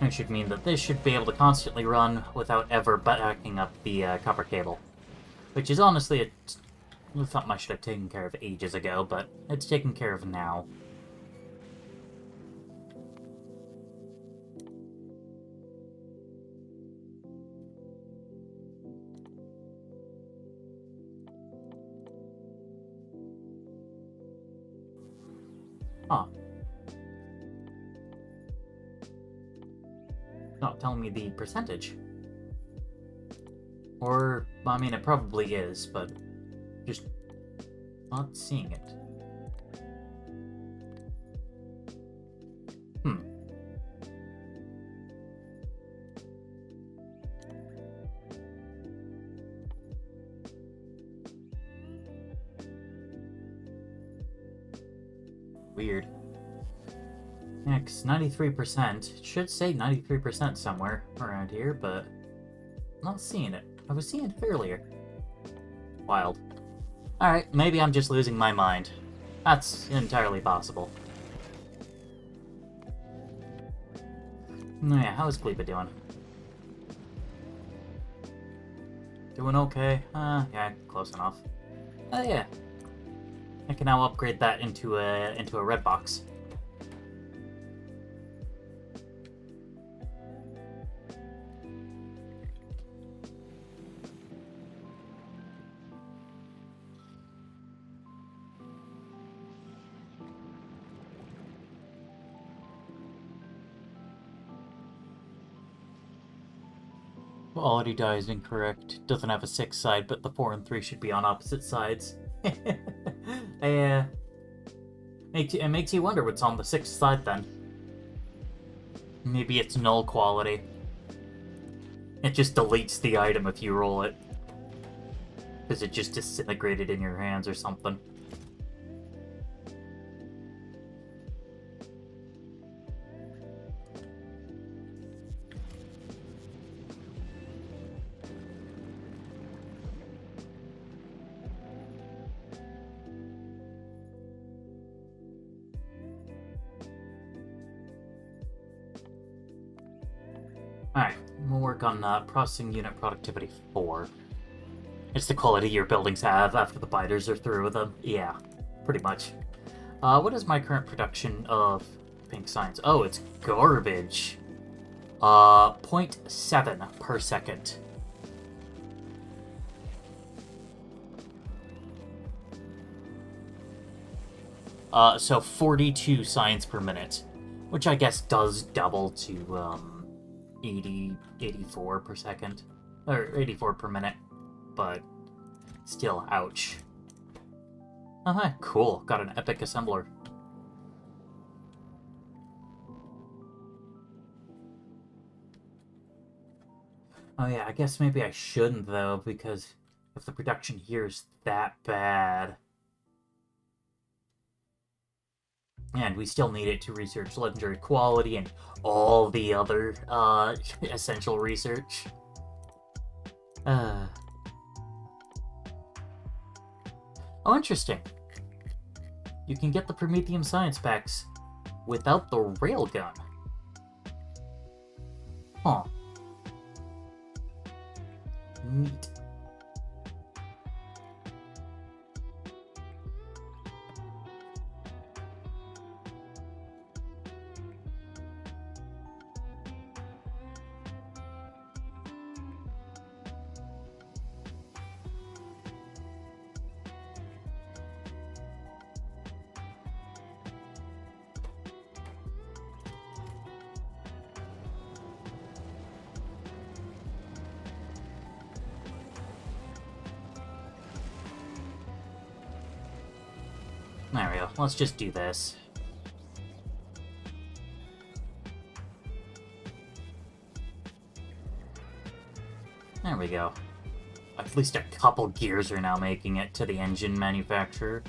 S1: It should mean that this should be able to constantly run without ever backing up the copper cable. Which is honestly something I should have taken care of ages ago, but it's taken care of now. Huh. Not telling me the percentage. Or, I mean, it probably is, but just not seeing it. Weird. X, 93%. It should say 93% somewhere around here, but I'm not seeing it. I was seeing it earlier. Wild. Alright, maybe I'm just losing my mind. That's entirely possible. Oh yeah, how's Kleepa doing? Doing okay? Yeah, close enough. Oh yeah. I can now upgrade that into a red box. Quality die is incorrect. Doesn't have a 6 side, but the 4 and 3 should be on opposite sides. It makes you wonder what's on the 6th side then. Maybe it's null quality. It just deletes the item if you roll it. Because it just disintegrated in your hands or something. Alright, we'll work on processing unit productivity 4. It's the quality your buildings have after the biters are through with them. Yeah, pretty much. What is my current production of pink science? Oh, it's garbage. 0.7 per second. So 42 science per minute, which I guess does double to, 84 per second, or 84 per minute, but still, ouch. Oh, cool, got an epic assembler. Oh yeah, I guess maybe I shouldn't, though, because if the production here is that bad... And we still need it to research legendary quality and all the other, essential research. Oh, interesting. You can get the Prometheum science packs without the railgun. Huh. Neat. There we go. Let's just do this. There we go. At least a couple gears are now making it to the engine manufacturer.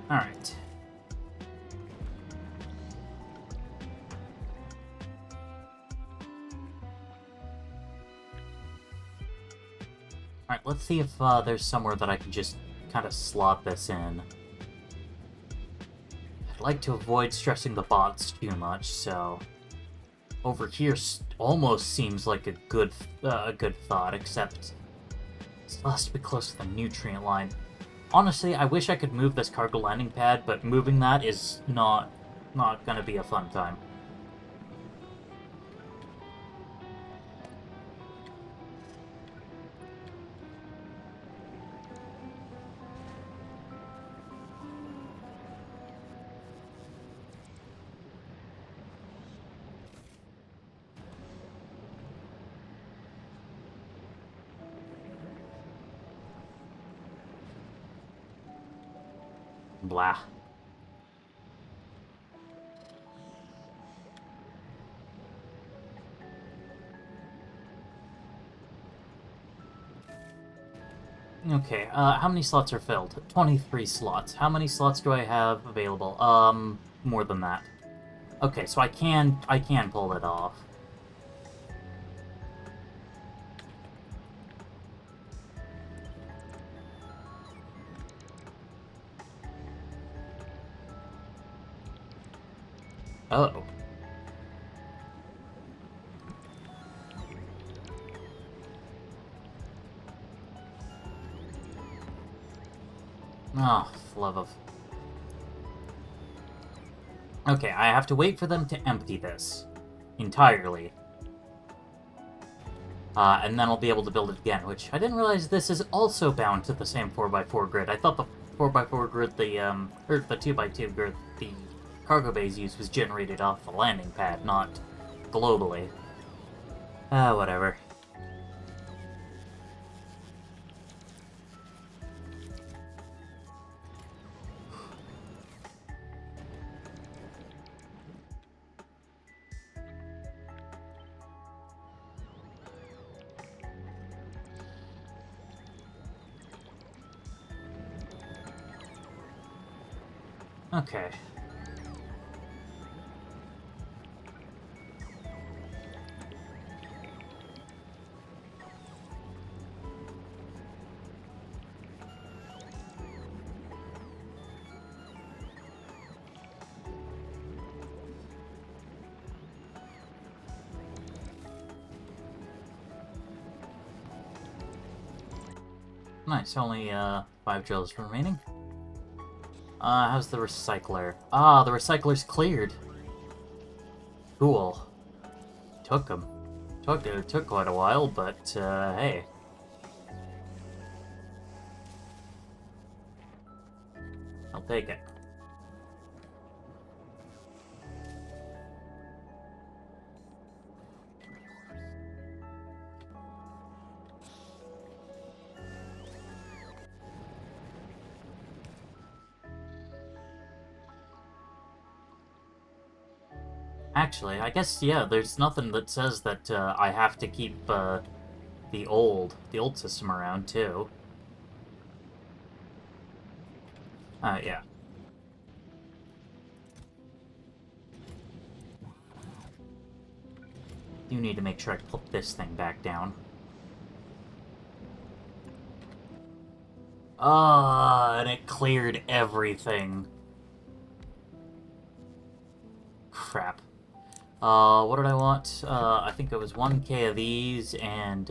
S1: Alright. Alright, let's see if there's somewhere that I can just kind of slot this in. I'd like to avoid stressing the bots too much, so... Over here almost seems like a good thought, except... It has to be close to the nutrient line. Honestly, I wish I could move this cargo landing pad, but moving that is not gonna be a fun time. Blah. Okay, how many slots are filled? 23 slots. How many slots do I have available? More than that. Okay, so I can pull it off. Oh. Oh, love of... Okay, I have to wait for them to empty this entirely. And then I'll be able to build it again, which I didn't realize this is also bound to the same 4x4 grid. I thought the 4x4 grid, or the 2x2 grid, the cargo bays used was generated off the landing pad, not globally. Whatever. Okay. Nice, only 5 drills remaining. How's the recycler? Ah, the recycler's cleared. Cool. Took him. It took quite a while, but hey. I'll take it. Actually, I guess, yeah, there's nothing that says that I have to keep the old system around, too. Yeah. You need to make sure I put this thing back down. And it cleared everything. Crap. What did I want? I think it was 1k of these, and,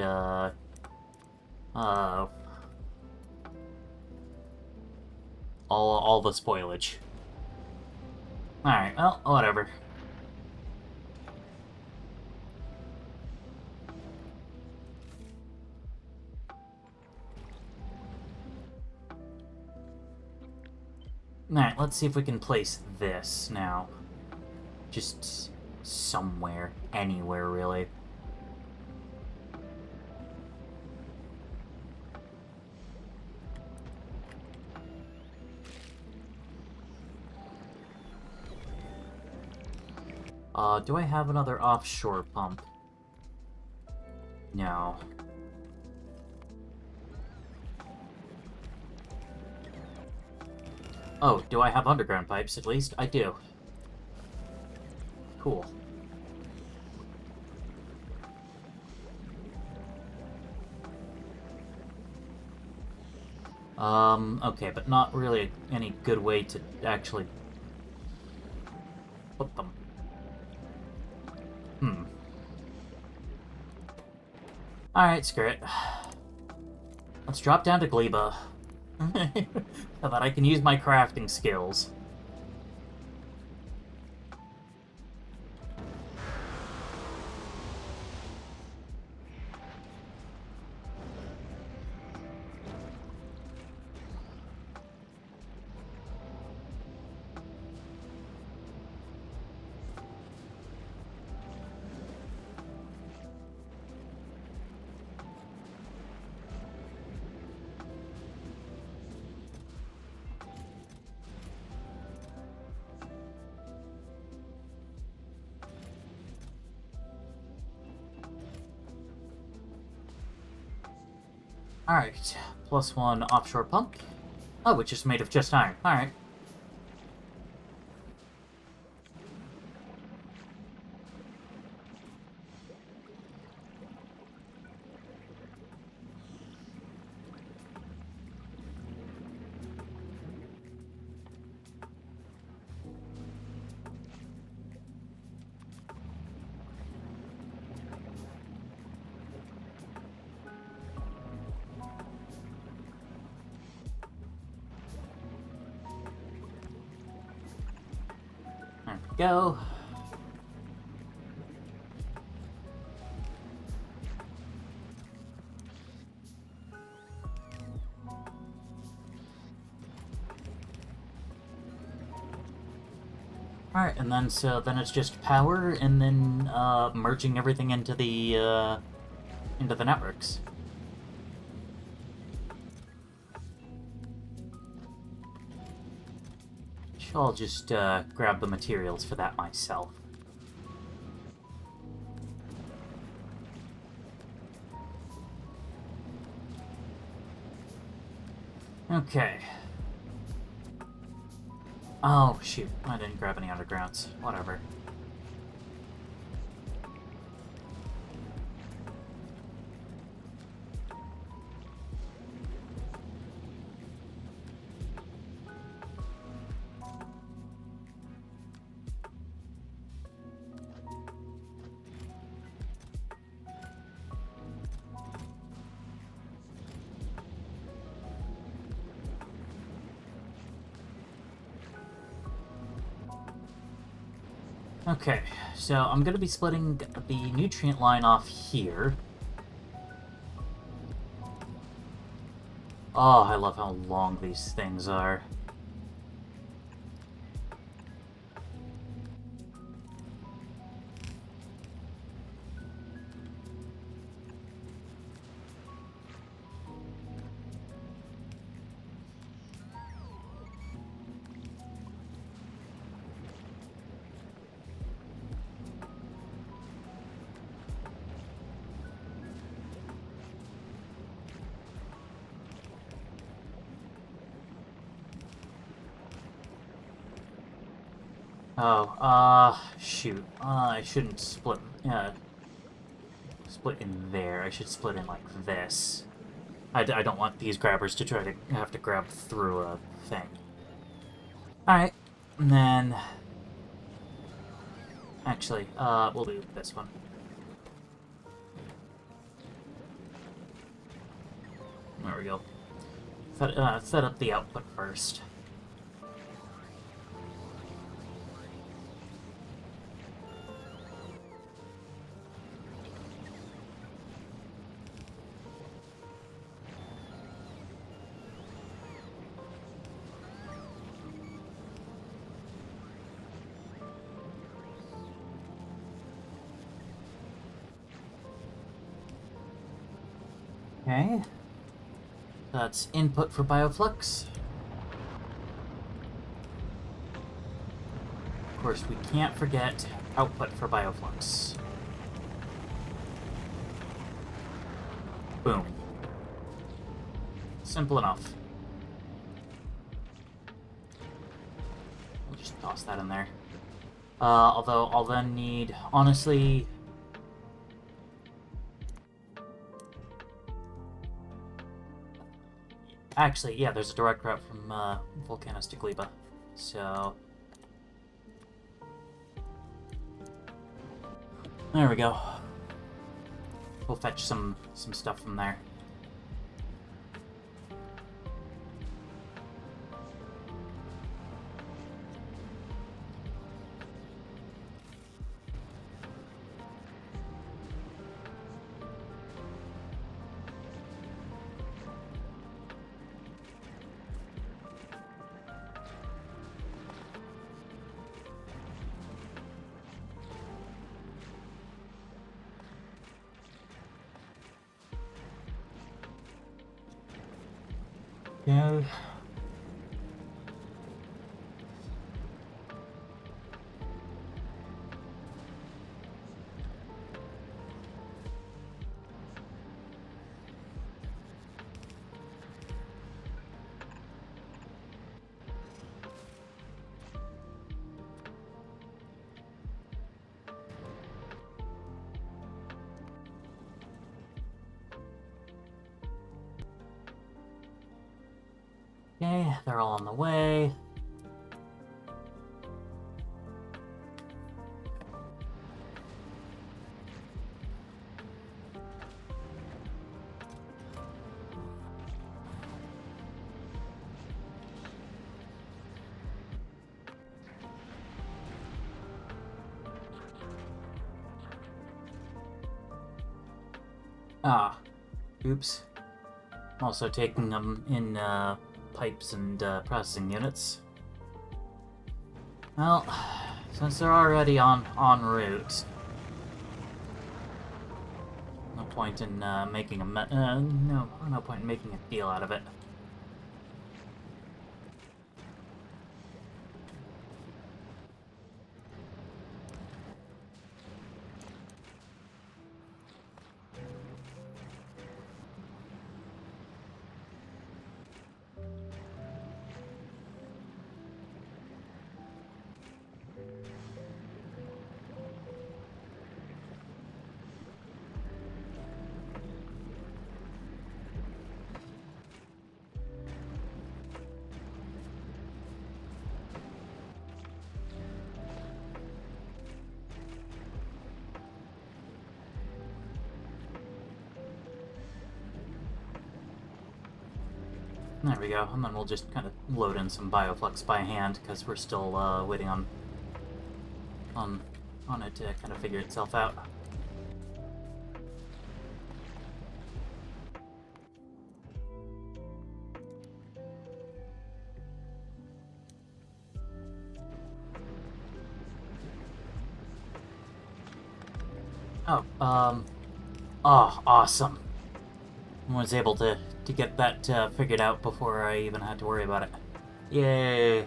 S1: all the spoilage. Alright, well, whatever. Alright, let's see if we can place this now. Just somewhere, anywhere, really. Do I have another offshore pump? No. Oh, do I have underground pipes, at least? I do. Cool. Okay, but not really any good way to actually put them. Alright, screw it. Let's drop down to Gleba. So that I can use my crafting skills. Alright, +1 offshore pump. Oh, which is made of just iron. Alright. There we go. Alright, and then then it's just power and then merging everything into the networks. I'll just grab the materials for that myself. Okay. Oh, shoot. I didn't grab any undergrounds. Whatever. Okay, so I'm going to be splitting the nutrient line off here. Oh, I love how long these things are. Oh, shoot. I shouldn't split in there. I should split in like this. I don't want these grabbers to try to have to grab through a thing. Alright, and then... Actually, we'll do this one. There we go. Set up the output first. Okay. That's input for Bioflux. Of course, we can't forget output for Bioflux. Boom. Simple enough. We'll just toss that in there. Although I'll then need, honestly... Actually, yeah, there's a direct route from Volcanus to Gleba, so... There we go. We'll fetch some stuff from there. Yeah. Okay, they're all on the way. Ah, oops. Also taking them in pipes and processing units. Well, since they're already en route, no point in making no point in making a deal out of it. There we go, and then we'll just kind of load in some Bioflux by hand, because we're still waiting on on it to kind of figure itself out. Oh, oh, awesome. I was able to get that figured out before I even had to worry about it. Yay!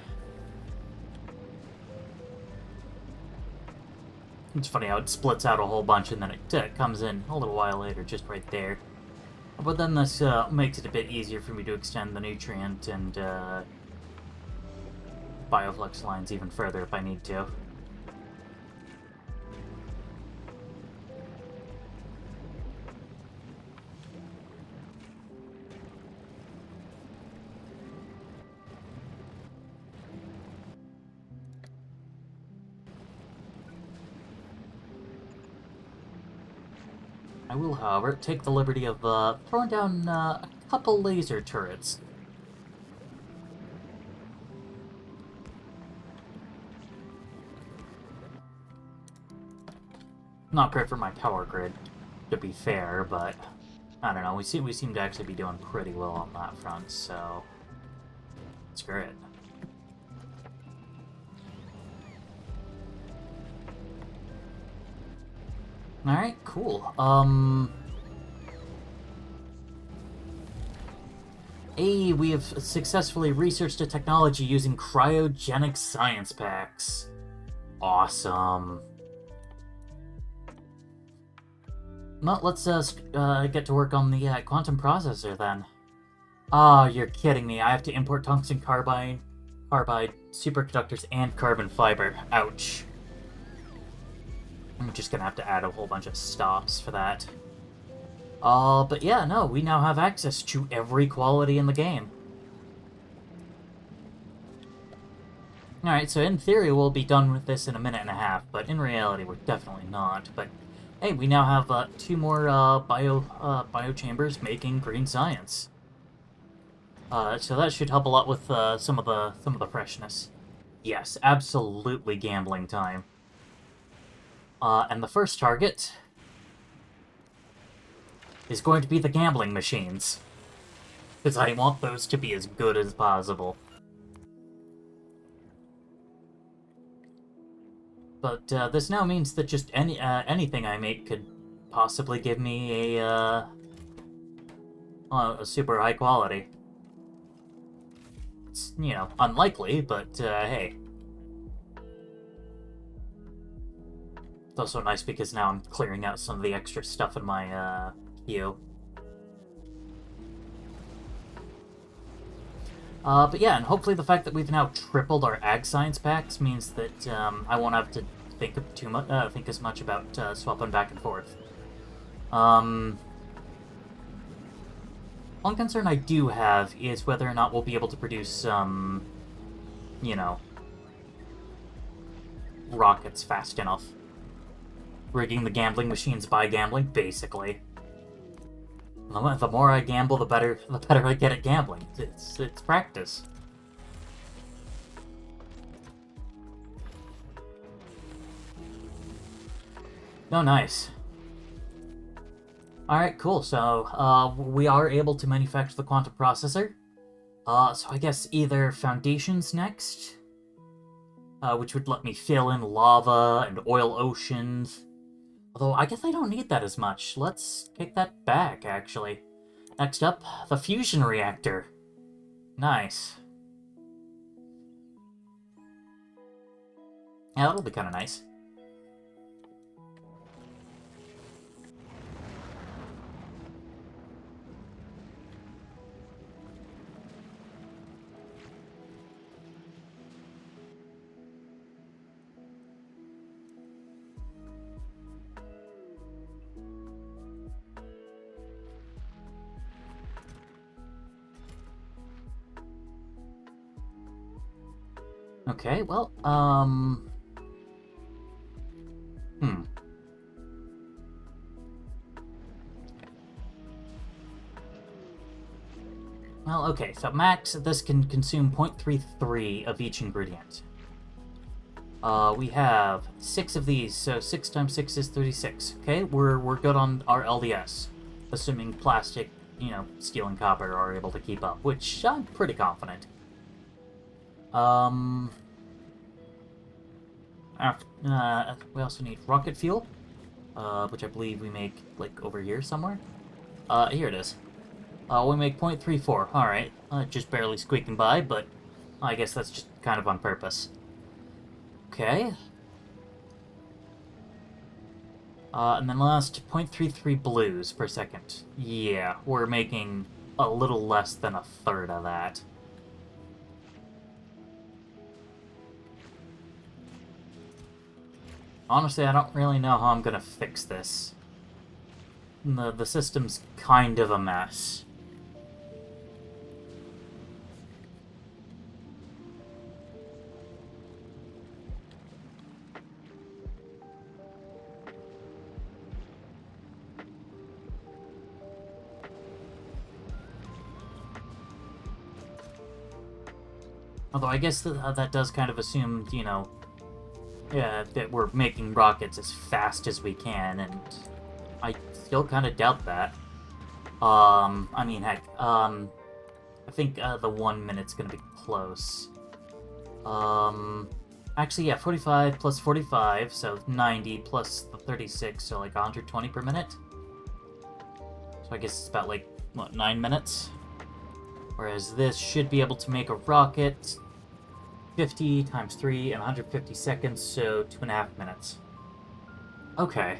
S1: It's funny how it splits out a whole bunch and then it comes in a little while later, just right there. But then this makes it a bit easier for me to extend the nutrient and bioflux lines even further if I need to. I will, however, take the liberty of throwing down a couple laser turrets. Not great for my power grid, to be fair, but I don't know. We seem to actually be doing pretty well on that front, so it's great. Alright, cool. Hey, we have successfully researched a technology using cryogenic science packs. Awesome. Well, let's get to work on the quantum processor then. Ah, you're kidding me. I have to import tungsten carbide, superconductors, and carbon fiber. Ouch. I'm just gonna have to add a whole bunch of stops for that. But yeah, no, we now have access to every quality in the game. Alright, so in theory we'll be done with this in a minute and a half, but in reality we're definitely not. But hey, we now have 2 more bio chambers making green science. So that should help a lot with some of the freshness. Yes, absolutely gambling time. And the first target is going to be the gambling machines, because I want those to be as good as possible. But this now means that just anything I make could possibly give me a super high quality. It's, you know, unlikely, but hey. It's also nice because now I'm clearing out some of the extra stuff in my queue. But yeah, and hopefully the fact that we've now tripled our ag science packs means that I won't have to think as much about swapping back and forth. One concern I do have is whether or not we'll be able to produce some, you know, rockets fast enough. Rigging the gambling machines by gambling, basically. The more I gamble, the better I get at gambling. It's practice. Oh, nice. Alright, cool. So, we are able to manufacture the quantum processor. So I guess either foundations next, which would let me fill in lava and oil oceans. Although, I guess I don't need that as much. Let's take that back, actually. Next up, the fusion reactor. Nice. Yeah, that'll be kind of nice. Okay, well, Well, okay, so max, this can consume 0.33 of each ingredient. We have 6 of these, so 6 times 6 is 36. Okay, we're good on our LDS, assuming plastic, steel and copper are able to keep up, which I'm pretty confident. We also need rocket fuel, which I believe we make, like, over here somewhere. Here it is. We make 0.34. Alright, just barely squeaking by, but I guess that's just kind of on purpose. Okay. And then last, 0.33 blues per second. Yeah, we're making a little less than a third of that. Honestly, I don't really know how I'm gonna fix this. The system's kind of a mess. Although I guess that does kind of assume, yeah, that we're making rockets as fast as we can, and I still kind of doubt that. I mean, heck, I think the 1 minute's gonna be close. Actually, yeah, 45 plus 45, so 90 plus the 36, so like 120 per minute. So I guess it's about like, what, 9 minutes? Whereas this should be able to make a rocket 50 times 3 and 150 seconds, so 2.5 minutes. Okay.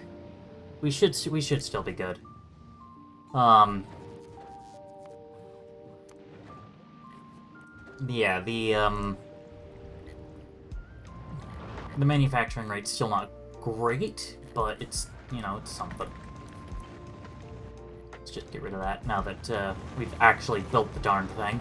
S1: We should still be good. Yeah, the manufacturing rate's still not great, but it's, it's something. Let's just get rid of that now that we've actually built the darn thing.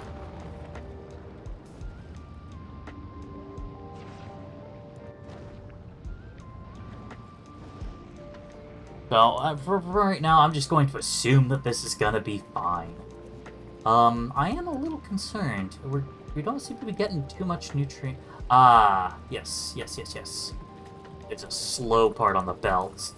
S1: So, for right now, I'm just going to assume that this is gonna be fine. I am a little concerned. We don't seem to be getting too much nutrient... Ah, yes. It's a slow part on the belt.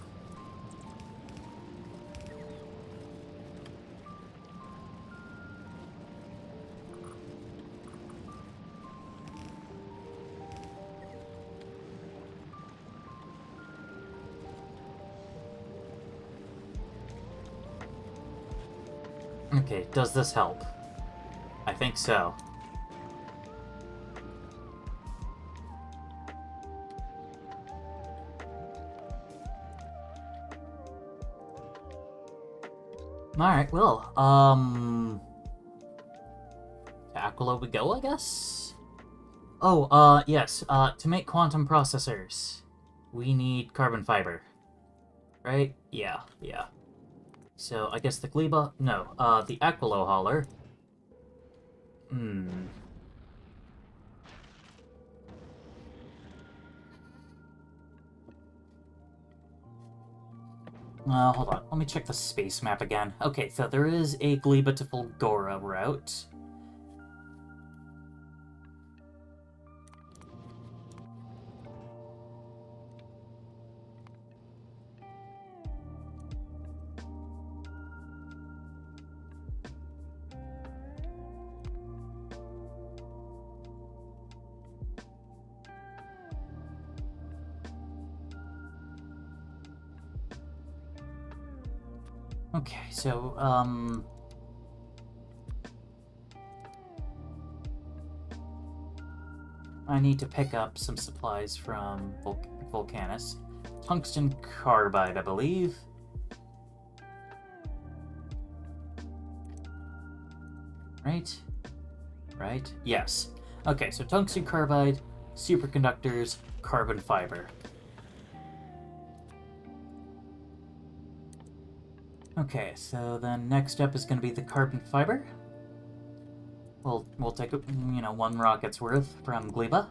S1: Okay, does this help? I think so. Alright, well, to Aquila we go, I guess? Oh, yes, to make quantum processors, we need carbon fiber. Right? Yeah. So, I guess the Gleba... No, the Aquilo hauler... hold on. Let me check the space map again. Okay, so there is a Gleba to Fulgora route. Okay, so, I need to pick up some supplies from Volcanus. Tungsten carbide, I believe. Right? Yes. Okay, so tungsten carbide, superconductors, carbon fiber. Okay, so then next up is going to be the carbon fiber. We'll take, 1 rocket's worth from Gleba.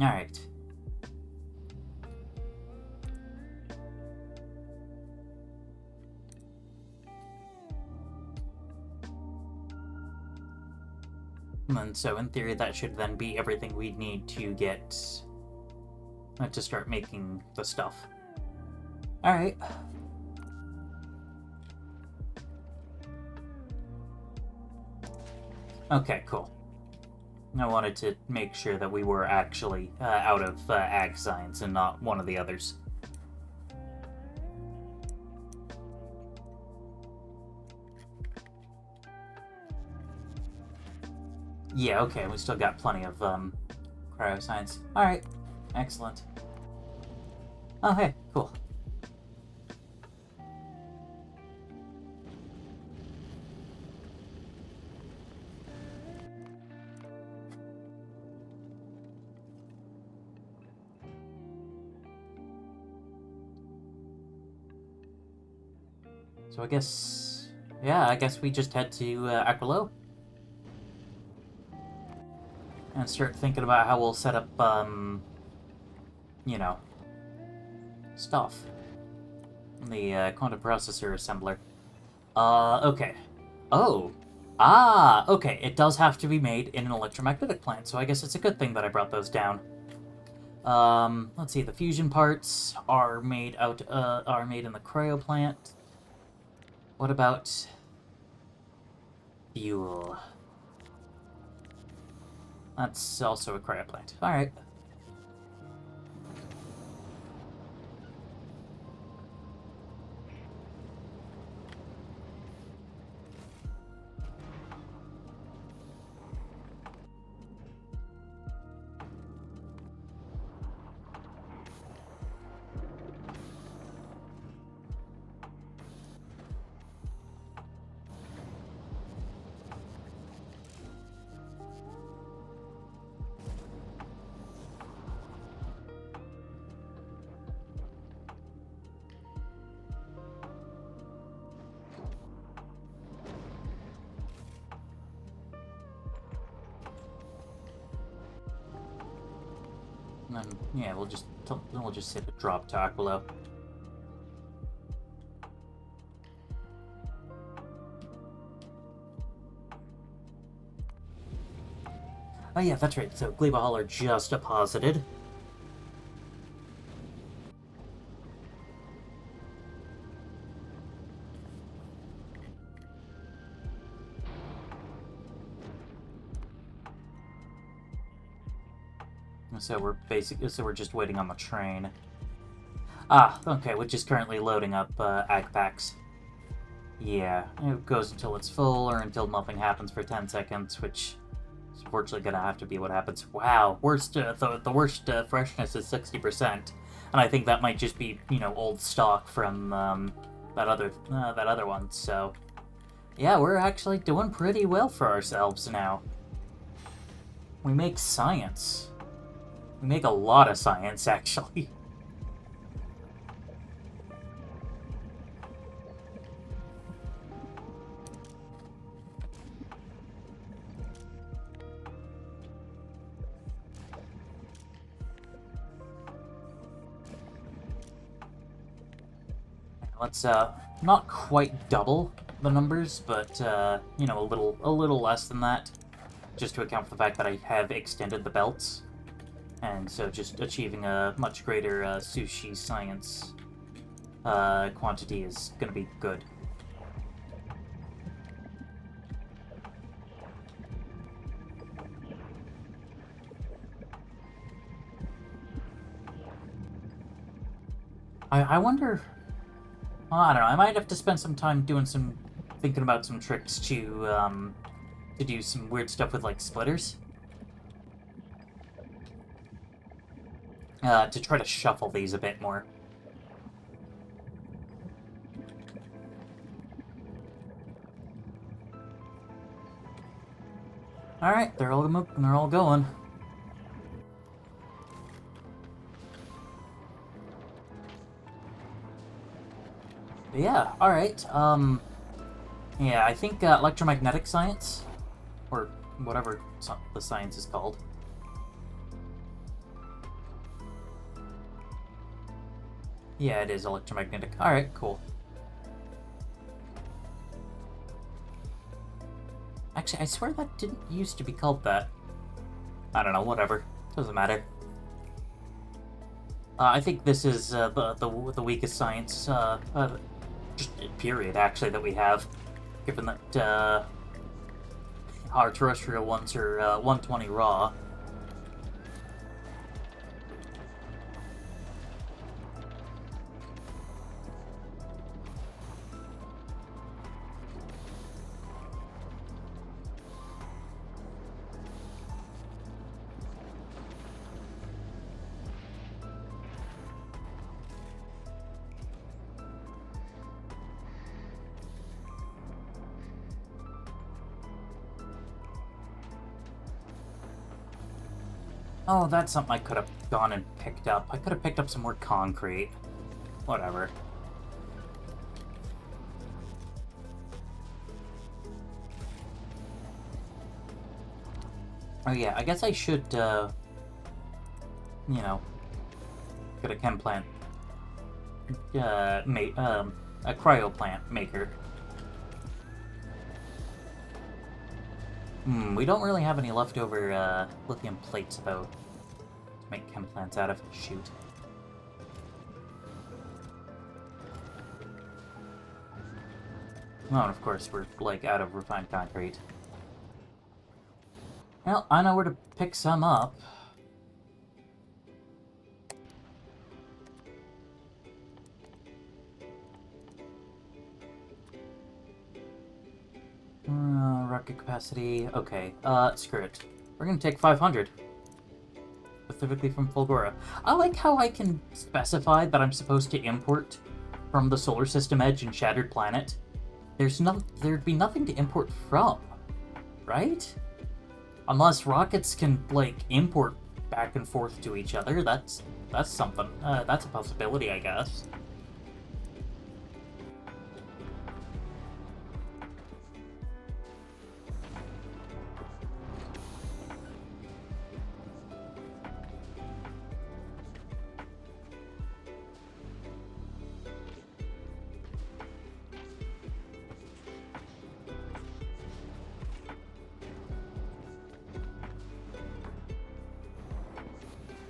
S1: Alright. And so in theory that should then be everything we need to get to start making the stuff. Alright. Okay, cool. I wanted to make sure that we were actually out of ag science and not one of the others. Yeah, okay, we still got plenty of cryoscience. Alright, excellent. Oh, hey, cool. So I guess, yeah, I guess we just head to Aquilo and start thinking about how we'll set up, you know, stuff. The quantum processor assembler. Okay. Oh. Ah, okay. It does have to be made in an electromagnetic plant, so I guess it's a good thing that I brought those down. Let's see. The fusion parts are made in the cryo plant. What about fuel? That's also a cryo plant. All right. And then, yeah, we'll just say the drop to Aquilo. Oh yeah, that's right. So Gleba Hall are just deposited. So we're just waiting on the train. Ah, okay, which is currently loading up ag packs. Yeah, it goes until it's full or until nothing happens for 10 seconds, which is unfortunately gonna have to be what happens. Wow, the worst freshness is 60%, and I think that might just be, you know, old stock from that other one. So yeah, we're actually doing pretty well for ourselves now. We make science. We make a lot of science, actually. Let's not quite double the numbers, but you know, a little less than that, just to account for the fact that I have extended the belts. And so just achieving a much greater sushi science quantity is going to be good. I wonder... Well, I don't know, I might have to spend some time thinking about some tricks to do some weird stuff with, like, splitters. To try to shuffle these a bit more. Alright, they're all going. But yeah, alright, yeah, I think electromagnetic science, or whatever the science is called, Yeah, it is electromagnetic. Alright, cool. Actually, I swear that didn't used to be called that. I don't know, whatever. Doesn't matter. I think this is the weakest science, just period, actually, that we have. Given that our terrestrial ones are 120 raw. Oh, that's something I could have gone and picked up. I could have picked up some more concrete. Whatever. Oh yeah, I guess I should, you know, get a chem plant. A cryo plant maker. We don't really have any leftover, lithium plates, though, to make chem plants out of. Shoot. Well, and of course, we're, like, out of refined concrete. Well, I know where to pick some up. Rocket capacity. Okay, screw it. We're gonna take 500. Specifically from Fulgora. I like how I can specify that I'm supposed to import from the Solar System Edge and Shattered Planet. There'd be nothing to import from, right? Unless rockets can, like, import back and forth to each other. That's something. That's a possibility, I guess.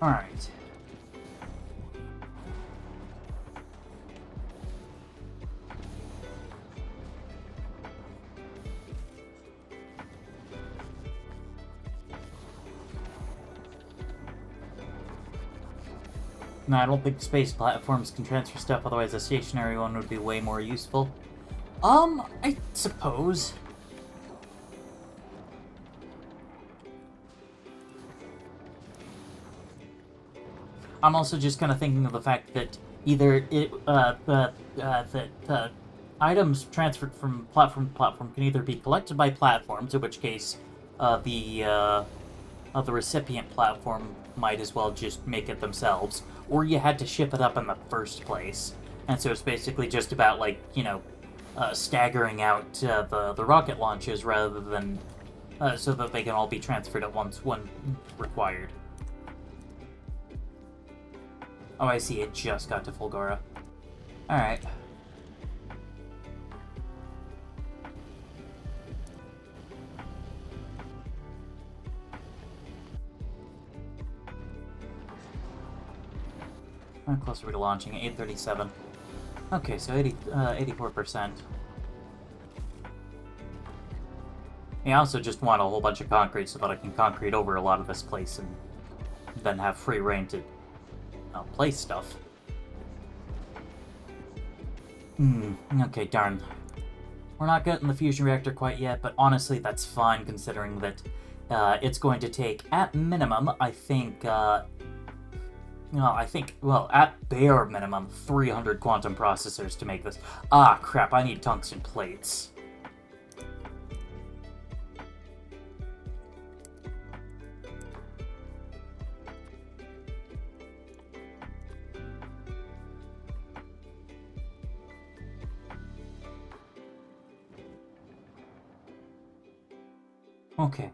S1: Alright. No, I don't think space platforms can transfer stuff, otherwise a stationary one would be way more useful. I suppose. I'm also just kind of thinking of the fact that either that items transferred from platform to platform can either be collected by platforms, in which case the recipient platform might as well just make it themselves, or you had to ship it up in the first place. And so it's basically just about, like, you know, staggering out the rocket launches rather than so that they can all be transferred at once when required. Oh, I see, it just got to Fulgora. Alright. How close are we to launching? 837. Okay, so 84%. I also just want a whole bunch of concrete so that I can concrete over a lot of this place and then have free reign to place stuff. Okay, darn. We're not getting the fusion reactor quite yet, but honestly, that's fine considering that it's going to take, at minimum, I think, at bare minimum, 300 quantum processors to make this. Ah, crap, I need tungsten plates. Okay.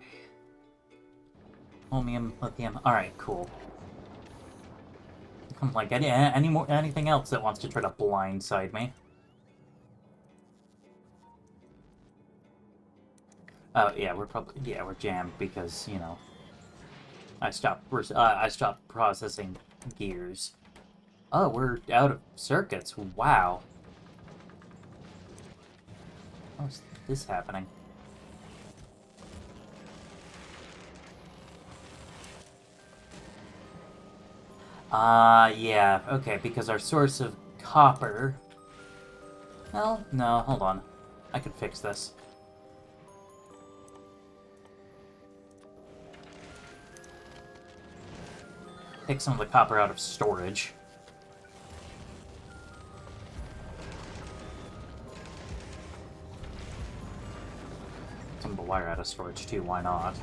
S1: Holmium, lithium. Alright, cool. Like anything else that wants to try to blindside me. Oh yeah, we're jammed because, you know, I stopped processing gears. Oh, we're out of circuits. Wow. How's this happening? Yeah, okay, because our source of copper... Well, no, hold on. I could fix this. Take some of the copper out of storage. Some of the wire out of storage, too, why not?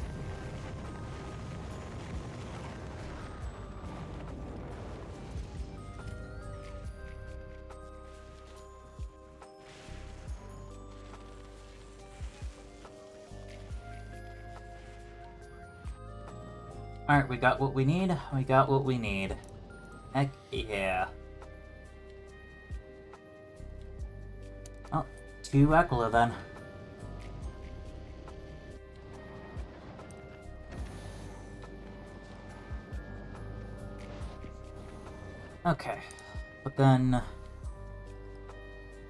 S1: Alright, we got what we need. We got what we need. Heck yeah. Oh, 2 Ekla then. Okay, but then...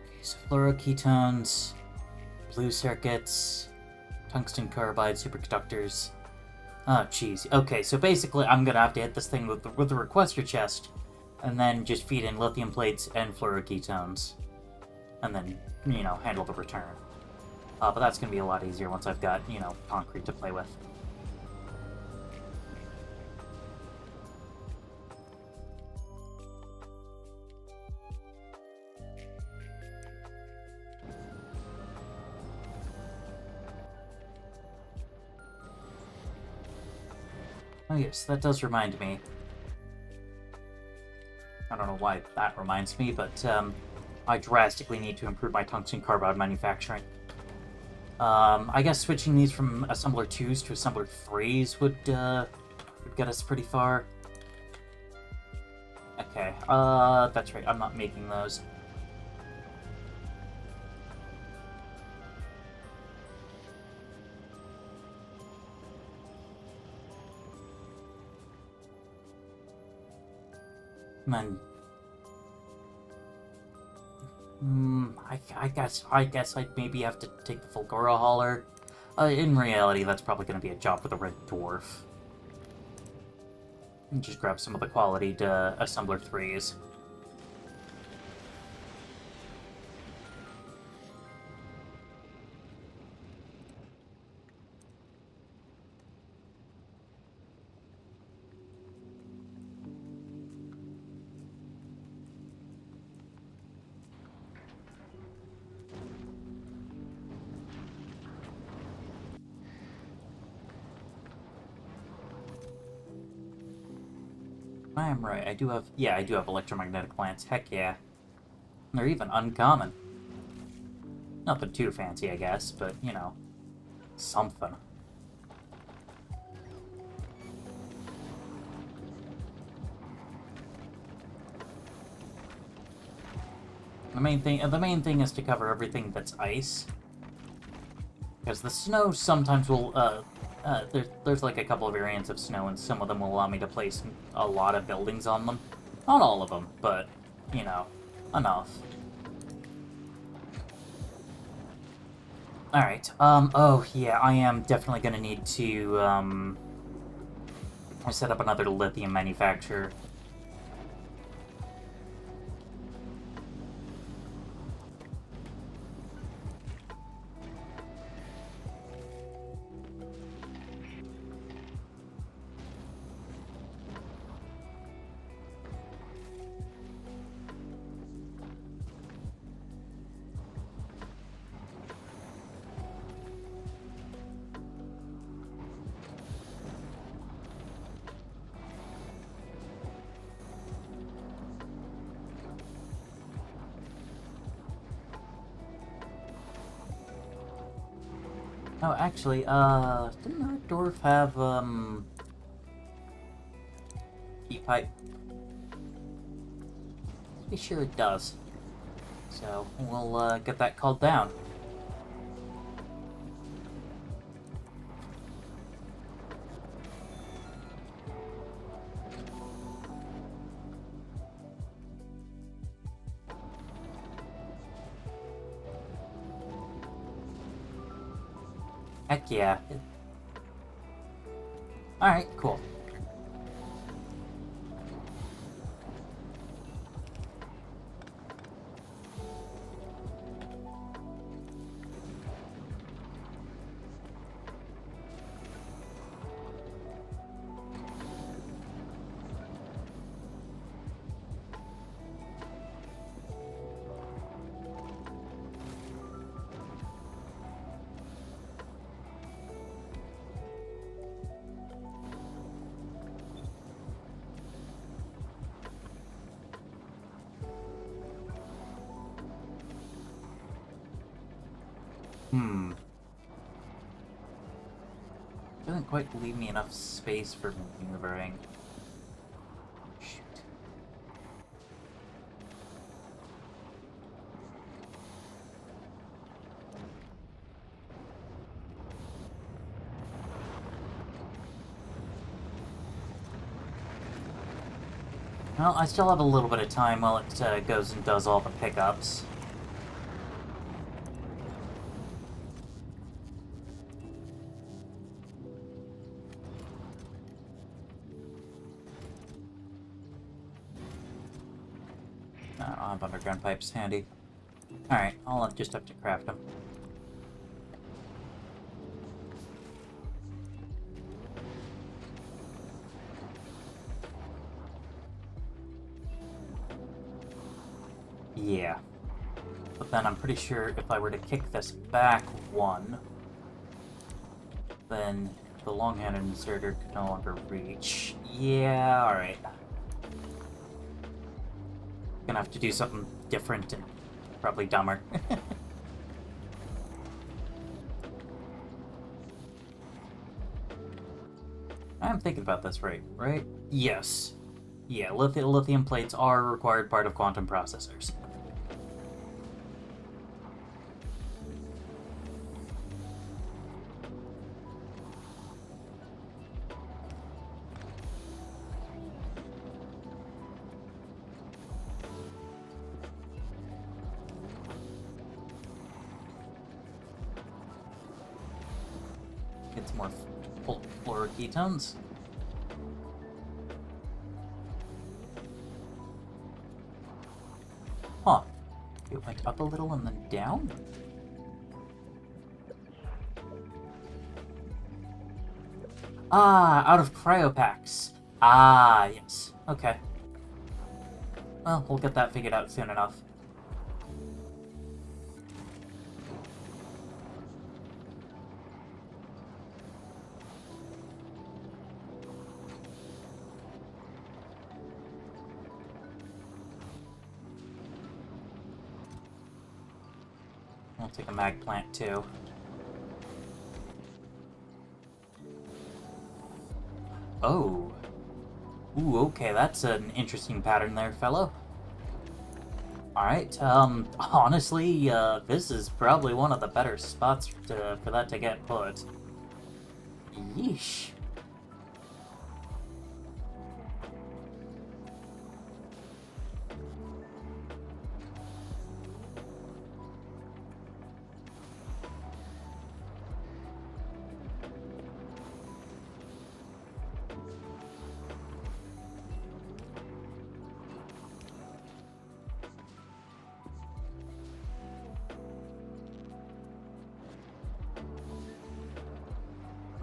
S1: Okay, so fluoroketones, blue circuits, tungsten carbide, superconductors... Oh, jeez. Okay, so basically I'm gonna have to hit this thing with the requester chest, and then just feed in lithium plates and fluoroketones. And then, you know, handle the return. But that's gonna be a lot easier once I've got, you know, concrete to play with. Oh yes, that does remind me. I don't know why that reminds me, but I drastically need to improve my tungsten carbide manufacturing. I guess switching these from Assembler 2s to Assembler 3s would get us pretty far. Okay, that's right, I'm not making those. Man, I guess I'd maybe have to take the Fulgora hauler. In reality, that's probably going to be a job for the Red Dwarf. And just grab some of the quality Assembler 3s. I am right. I do have electromagnetic plants. Heck yeah. They're even uncommon. Nothing too fancy, I guess, but, you know, something. The main thing is to cover everything that's ice. Because the snow sometimes will, there's like a couple of variants of snow, and some of them will allow me to place a lot of buildings on them. Not all of them, but, you know, enough. Alright, oh yeah, I am definitely gonna need to, set up another lithium manufacturer. Oh, actually, didn't our dwarf have, heat pipe? pretty sure it does. So we'll get that called down. Heck yeah. Alright, cool. Doesn't quite leave me enough space for maneuvering. Shoot. Well, I still have a little bit of time while it goes and does all the pickups. I don't have underground pipes handy. Alright, I'll just have to craft them. Yeah. But then I'm pretty sure if I were to kick this back one, then the long-handed inserter could no longer reach. Yeah, alright. Gonna have to do something different and probably dumber. I'm thinking about this right? Yes. Yeah, lithium plates are a required part of quantum processors. Get some more fluoroketones. Huh. It went up a little and then down? Ah, out of cryopacks. Ah, yes. Okay. Well, we'll get that figured out soon enough. We'll take a mag plant too. Oh. Ooh, okay, that's an interesting pattern there, fellow. Alright, honestly, this is probably one of the better spots for that to get put. Yeesh.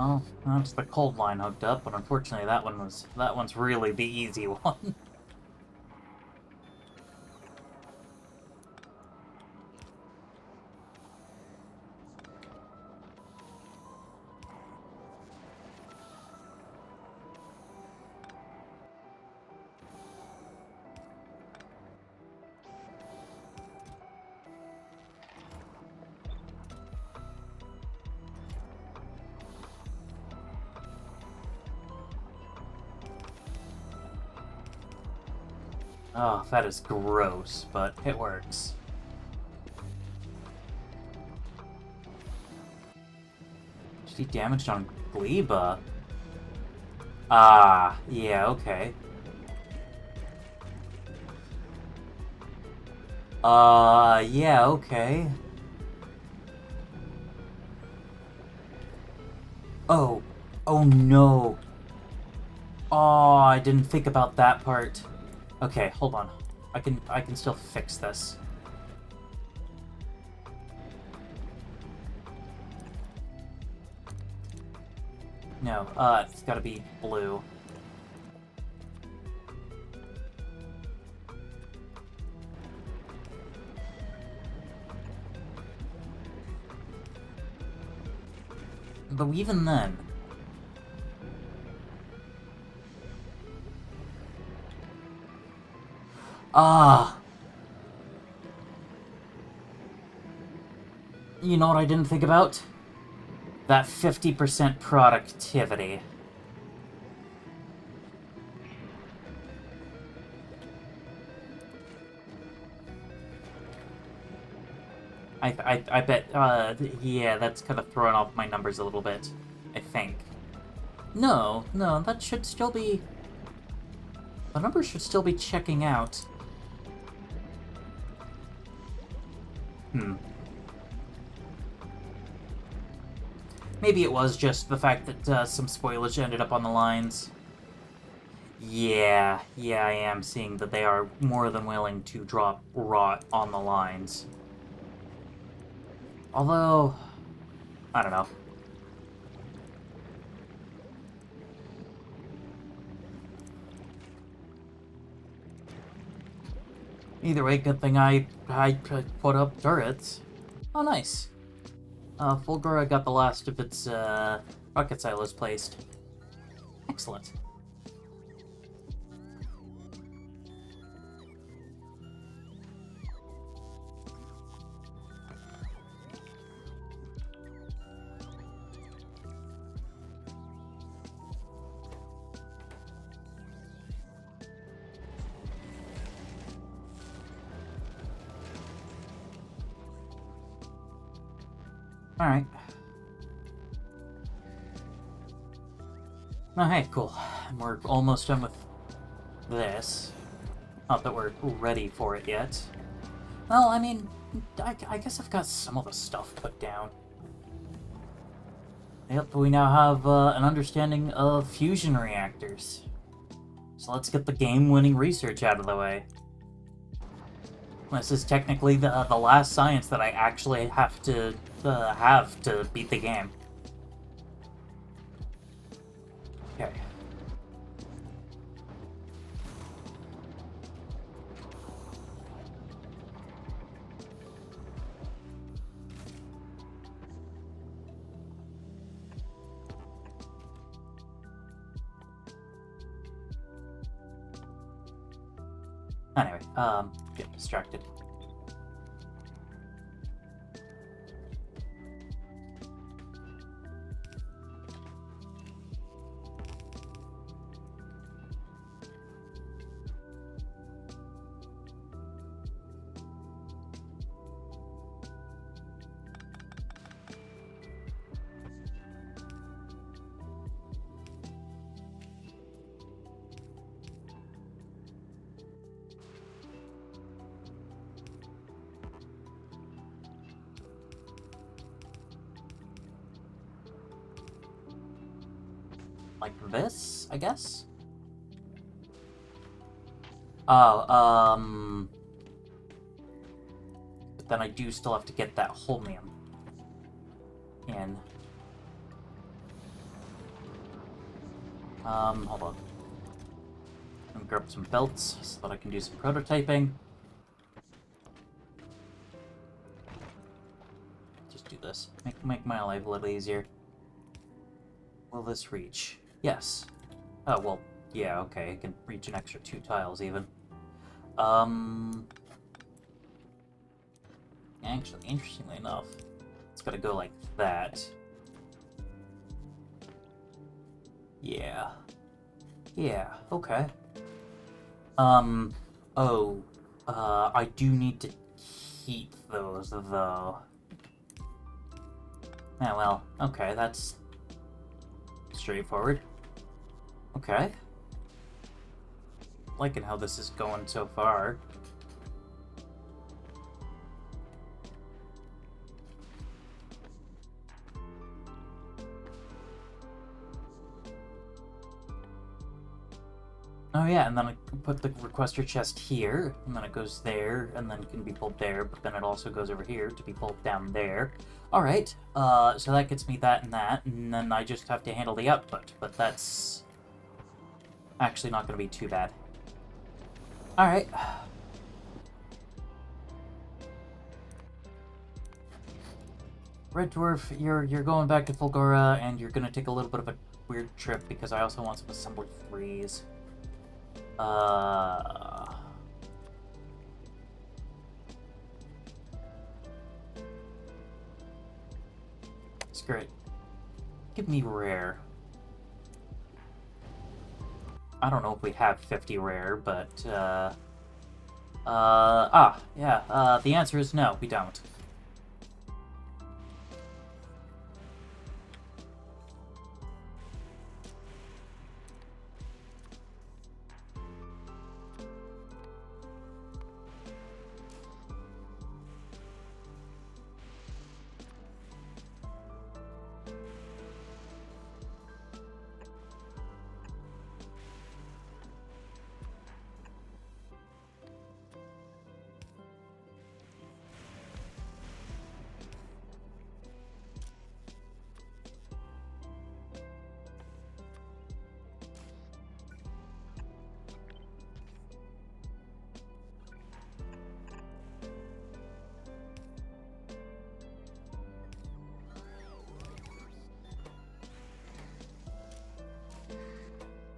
S1: Oh, that's the cold line hooked up, but unfortunately that one's really the easy one. Oh, that is gross, but it works. She damaged on Gleba. Ah, yeah, okay. Yeah, okay. Oh. Oh no. Oh, I didn't think about that part. Okay, hold on. I can still fix this. No, it's gotta be blue. But even then... Ah! You know what I didn't think about? That 50% productivity. I bet, yeah, that's kind of throwing off my numbers a little bit. I think. No, that should still be... The numbers should still be checking out. Maybe it was just the fact that some spoilage ended up on the lines. Yeah, I am seeing that they are more than willing to drop rot on the lines. Although, I don't know. Either way, good thing I put up turrets. Oh, nice. Fulgura got the last of its rocket silos placed. Excellent. Alright. Oh, hey, cool. We're almost done with this. Not that we're ready for it yet. Well, I mean, I guess I've got some of the stuff put down. Yep, we now have an understanding of fusion reactors. So let's get the game-winning research out of the way. This is technically the last science that I actually have to beat the game. Okay. Anyway, get distracted. Like this, I guess? Oh, but then I do still have to get that holmium in. Hold on. I'm gonna grab some belts so that I can do some prototyping. Just do this. Make my life a little easier. Will this reach? Yes. Oh, well, yeah, okay. I can reach an extra 2 tiles, even. Actually, interestingly enough, it's gotta go like that. Yeah. Yeah, okay. Oh, I do need to keep those, though. Yeah, well, okay, that's straightforward. Okay. Liking how this is going so far. Oh yeah, and then I can put the requester chest here, and then it goes there, and then can be pulled there, but then it also goes over here to be pulled down there. Alright, so that gets me that, and then I just have to handle the output, but that's actually not going to be too bad. Alright. Red Dwarf, you're going back to Fulgora, and you're gonna take a little bit of a weird trip, because I also want some Assembly 3s. Screw it. Give me rare. I don't know if we have 50 rare, but, yeah, the answer is no, we don't.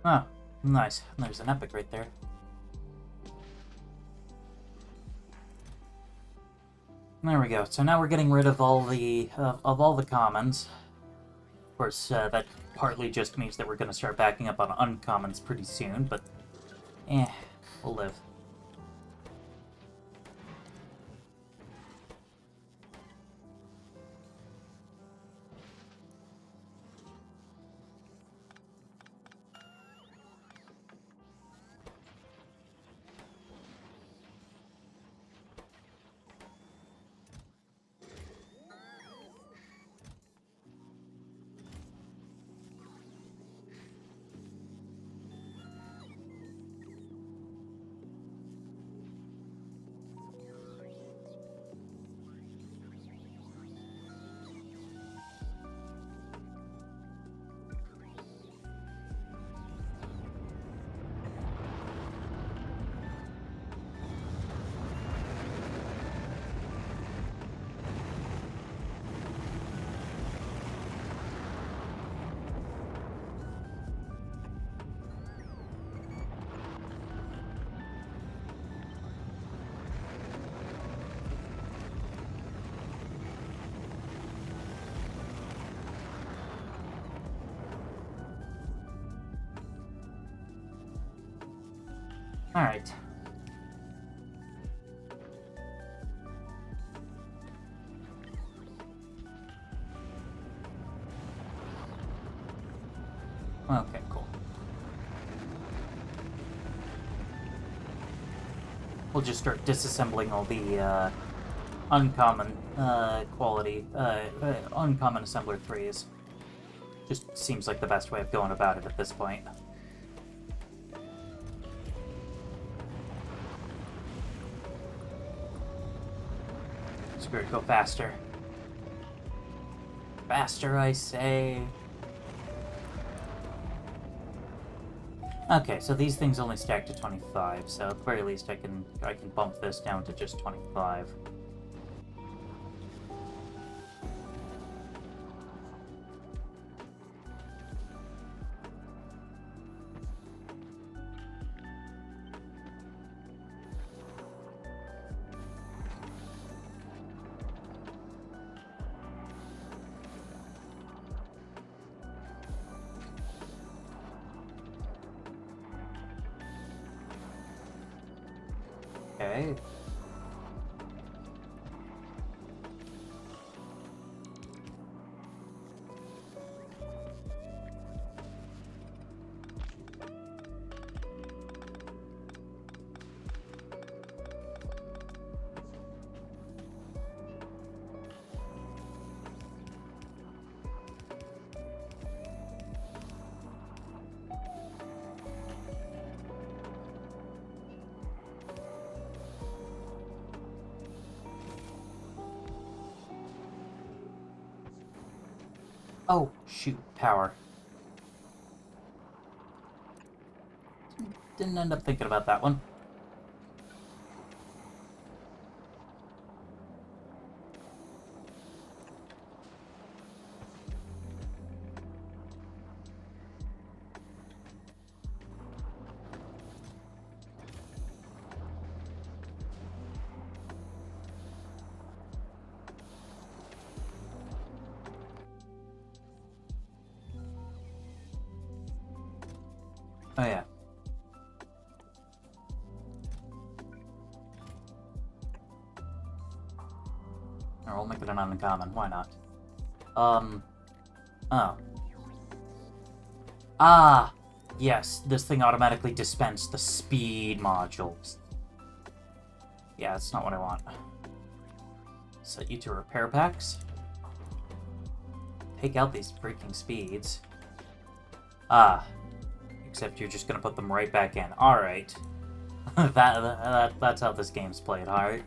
S1: Oh, nice. There's an epic right there. There we go. So now we're getting rid of all the commons. Of course, that partly just means that we're going to start backing up on uncommons pretty soon, but we'll live. Alright. Okay, cool. We'll just start disassembling all the uncommon quality, uncommon assembler 3s. Just seems like the best way of going about it at this point. Screw it, go faster. Faster, I say. Okay, so these things only stack to 25, so at the very least I can bump this down to just 25. Okay. Oh, shoot, power. Didn't end up thinking about that one. Oh, yeah. Or we'll make it an uncommon. Why not? Oh. Ah! Yes, this thing automatically dispensed the speed modules. Yeah, that's not what I want. Set you to repair packs. Take out these freaking speeds. Ah. Except you're just gonna put them right back in. Alright. That's how this game's played, alright?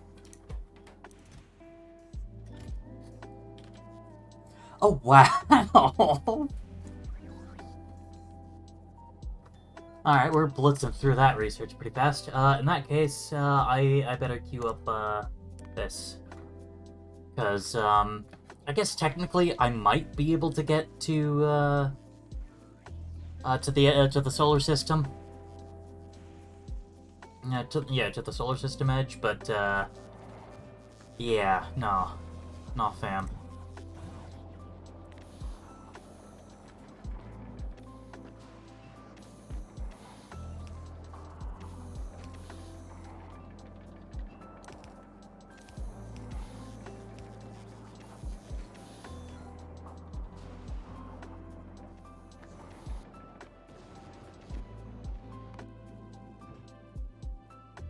S1: Oh, wow! Alright, we're blitzing through that research pretty fast. In that case, I better queue up, this. Because, I guess technically I might be able to get to the solar system. To the solar system edge, but, yeah, no. No, fam.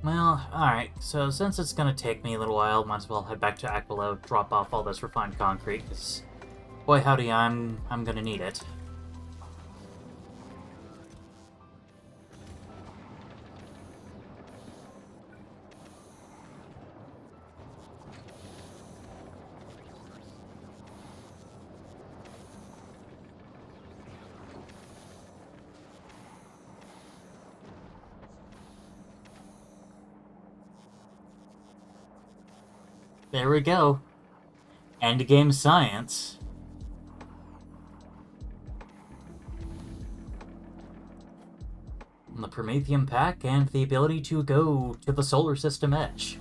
S1: Well, alright, so since it's gonna take me a little while, might as well head back to Aquilo, drop off all this refined concrete, because, boy howdy, I'm gonna need it. There we go. Endgame science. The Prometheum pack and the ability to go to the solar system edge.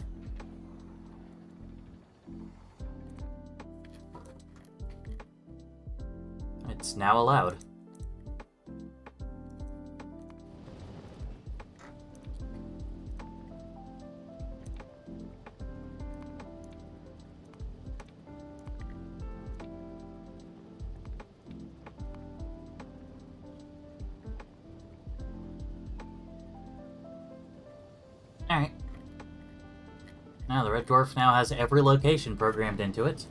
S1: It's now allowed. Alright. Now the Red Dwarf now has every location programmed into it.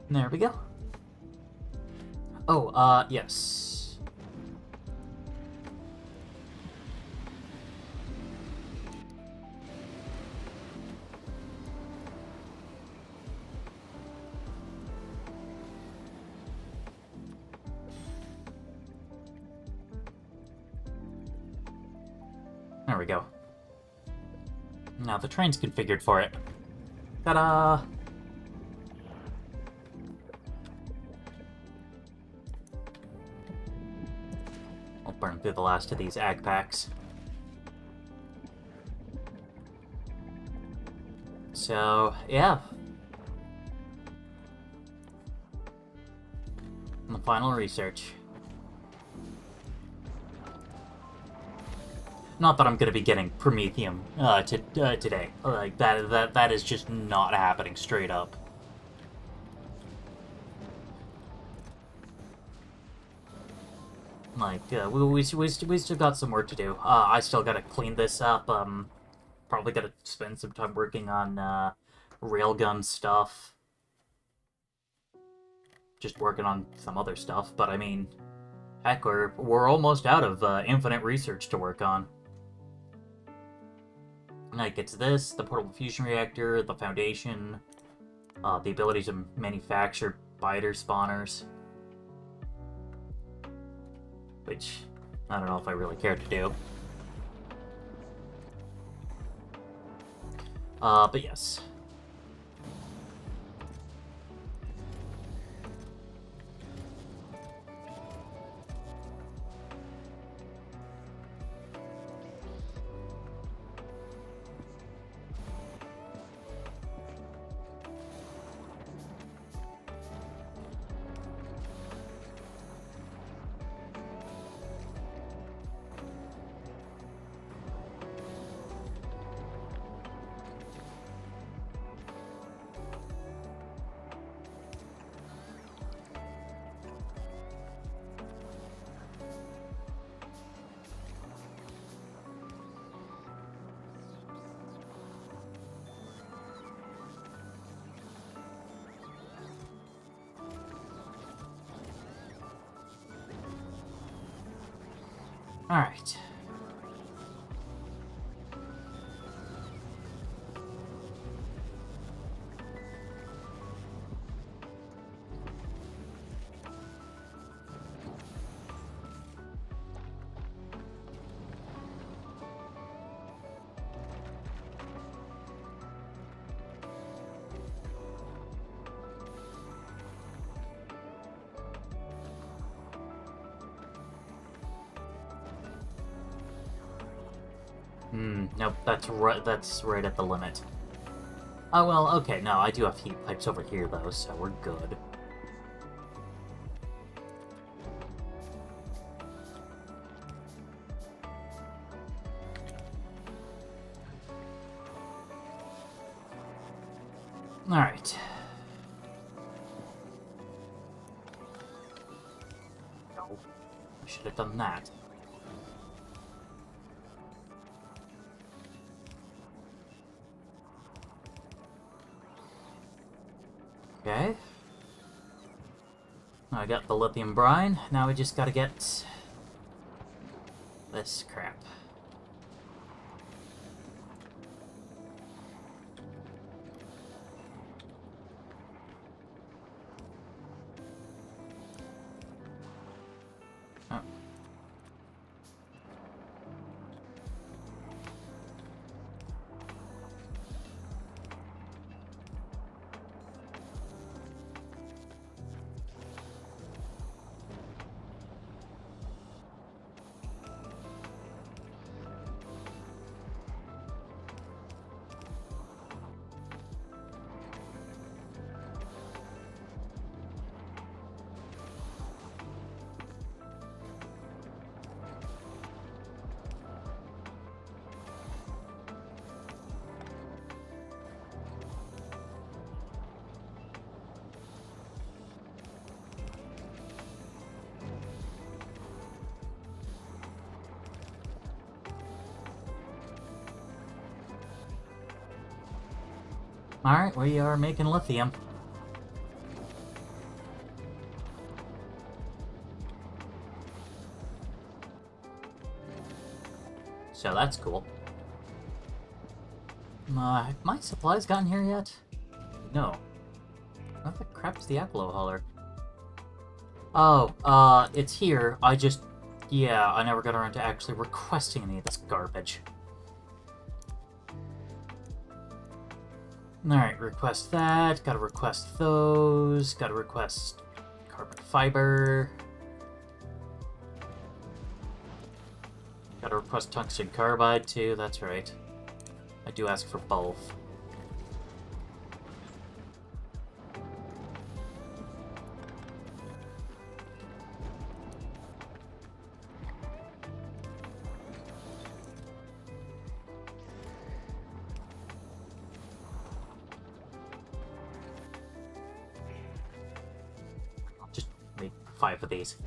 S1: There we go. Oh, yes. There we go. Now the train's configured for it. Ta-da! burn through the last of these ag packs. So, yeah. And the final research. Not that I'm gonna be getting Promethium today. Like, that is just not happening straight up. Like, we still got some work to do. I still gotta clean this up. Probably gotta spend some time working on railgun stuff. Just working on some other stuff, but I mean, heck, we're almost out of infinite research to work on. Like, it's this, the portable fusion reactor, the foundation, the ability to manufacture biter spawners. Which, I don't know if I really care to do. But yes. Alright. Nope, that's right at the limit. Oh, well, okay, no, I do have heat pipes over here, though, so we're good. Alright. No, I should have done that. Okay. I got the lithium brine. Now we just gotta get this crap. Oh. Alright, we are making lithium. So that's cool. Have my supplies gotten here yet? No. What the crap's the Apollo hauler? Oh, it's here. Yeah, I never got around to actually requesting any of this garbage. Alright, request that. Gotta request those. Gotta request carbon fiber. Gotta request tungsten carbide too, that's right. I do ask for both. I'll just make 5 of these.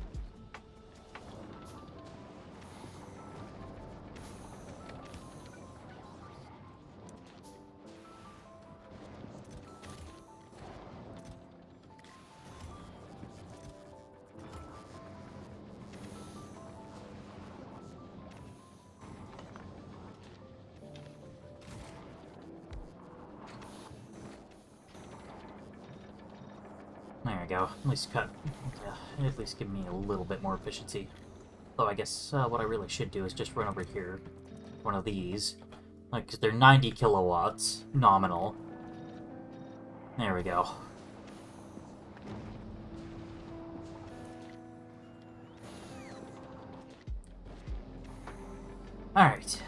S1: There we go. At least at least give me a little bit more efficiency. Though I guess what I really should do is just run over here, one of these, like 'cause they're 90 kilowatts nominal. There we go. All right.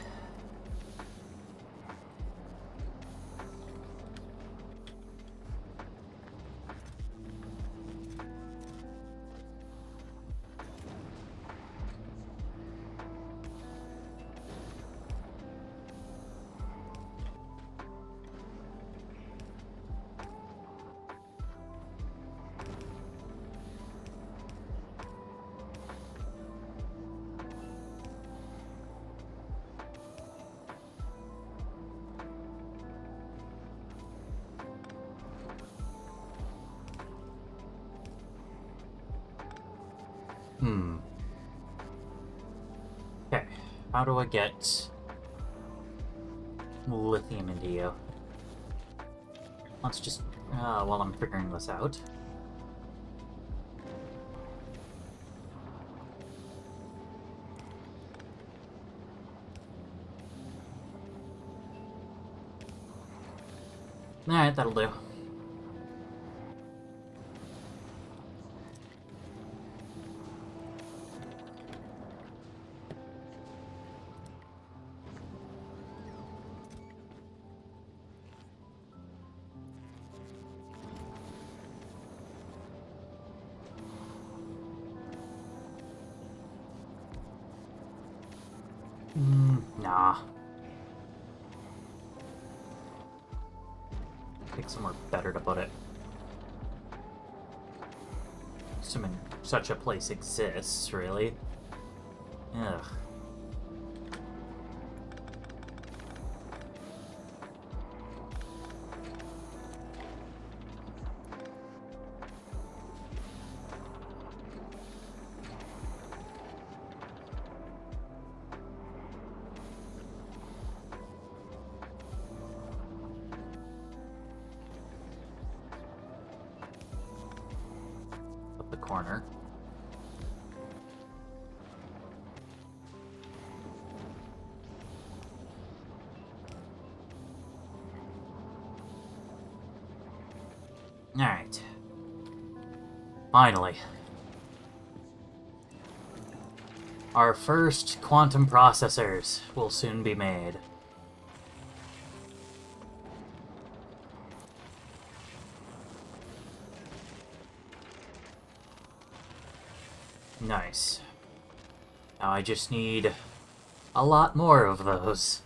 S1: Okay, how do I get lithium into you? Let's just, while I'm figuring this out. Alright, that'll do. Nah. Pick somewhere better to put it. Assuming such a place exists, really. Ugh. The corner. Alright. Finally. Our first quantum processors will soon be made. Nice. Now I just need a lot more of those.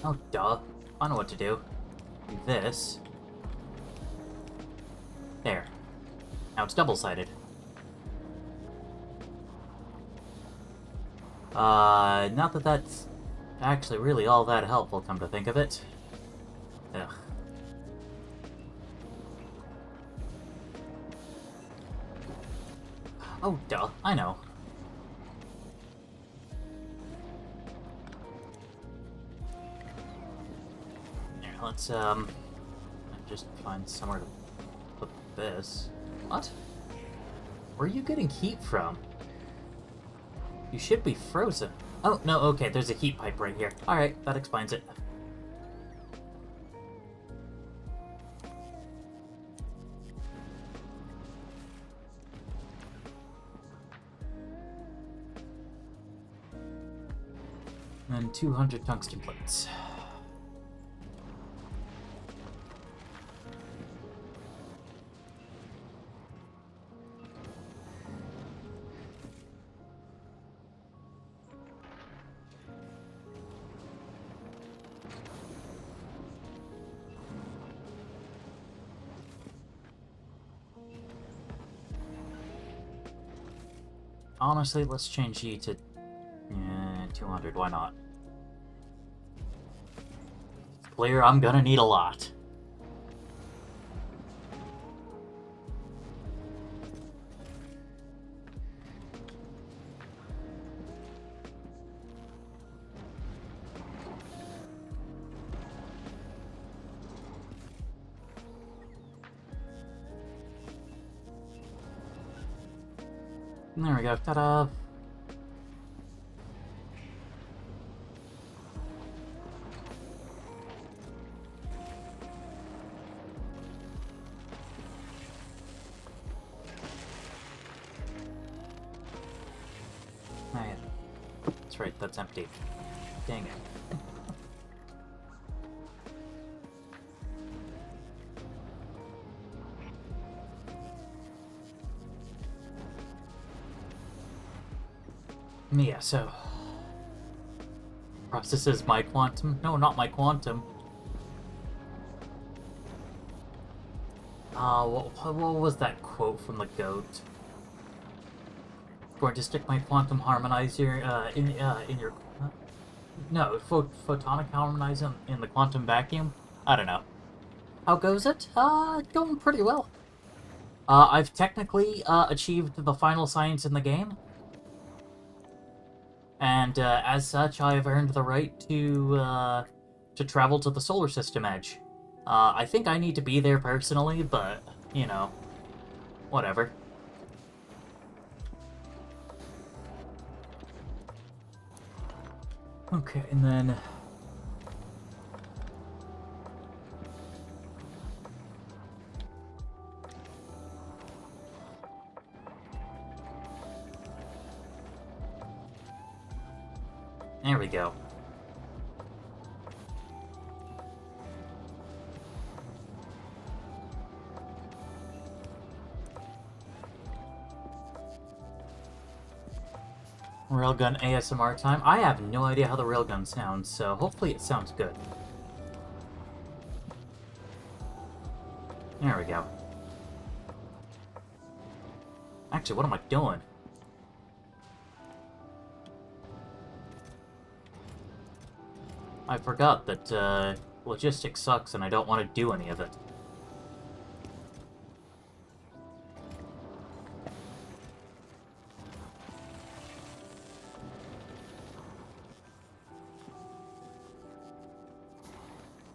S1: Oh, duh. I know what to do. Do this. There. Now it's double-sided. Not that that's actually really all that helpful, come to think of it. Ugh. Oh, duh. I know. let's just find somewhere to put this. What? Where are you getting heat from? You should be frozen. Oh, no, okay, there's a heat pipe right here. Alright, that explains it. And 200 tungsten plates. Honestly, let's change E to 200, why not? It's clear I'm gonna need a lot. There we go, ta-da! Oh, yeah. That's right, that's empty. Dang it. Yeah, so... Processes my quantum? No, not my quantum. What was that quote from the goat? Going to stick my quantum harmonizer in your... No, photonic harmonizer in the quantum vacuum? I don't know. How goes it? Going pretty well. I've technically achieved the final science in the game. And as such, I have earned the right to travel to the solar system edge. I think I need to be there personally, but, you know, whatever. Okay, and then... There we go. Railgun ASMR time. I have no idea how the railgun sounds, so hopefully it sounds good. There we go. Actually, what am I doing? I forgot that, logistics sucks and I don't want to do any of it.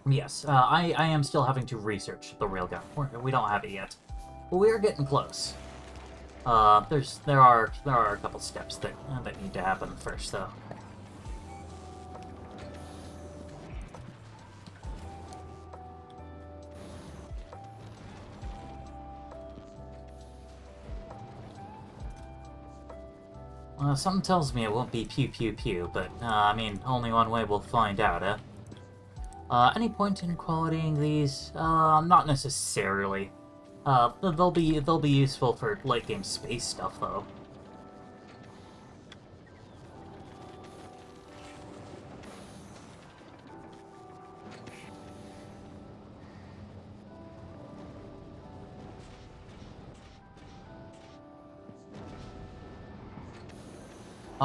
S1: Yes, I am still having to research the railgun. We don't have it yet. But we are getting close. There are a couple steps that need to happen first, though. Something tells me it won't be pew pew pew, but, I mean, only one way we'll find out, eh? Any point in qualitying these? Not necessarily. They'll be useful for late game space stuff, though.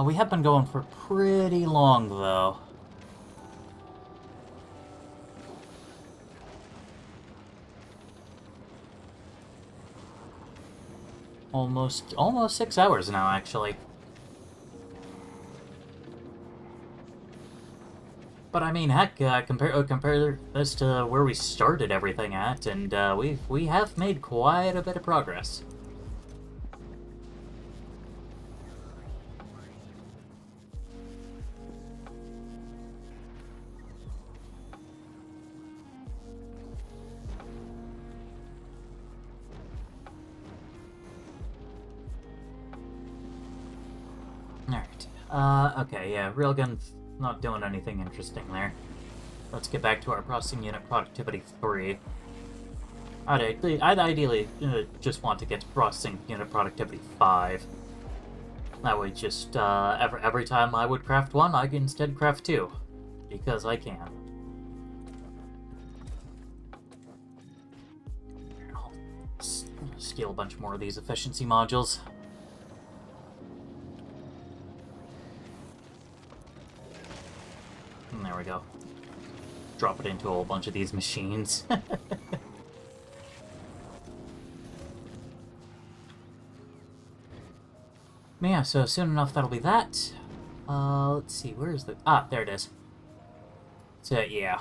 S1: We have been going for pretty long, though. Almost 6 hours now, actually. But I mean, heck, compare this to where we started everything at, and we have made quite a bit of progress. Alright. Okay, yeah, Railgun's not doing anything interesting there. Let's get back to our processing unit productivity 3. I'd ideally just want to get to processing unit productivity 5. That way, just every time I would craft one, I can instead craft 2. Because I can. I'll steal a bunch more of these efficiency modules. And there we go. Drop it into a whole bunch of these machines. Yeah, so soon enough that'll be that. Let's see, where is the... Ah, there it is. So, yeah.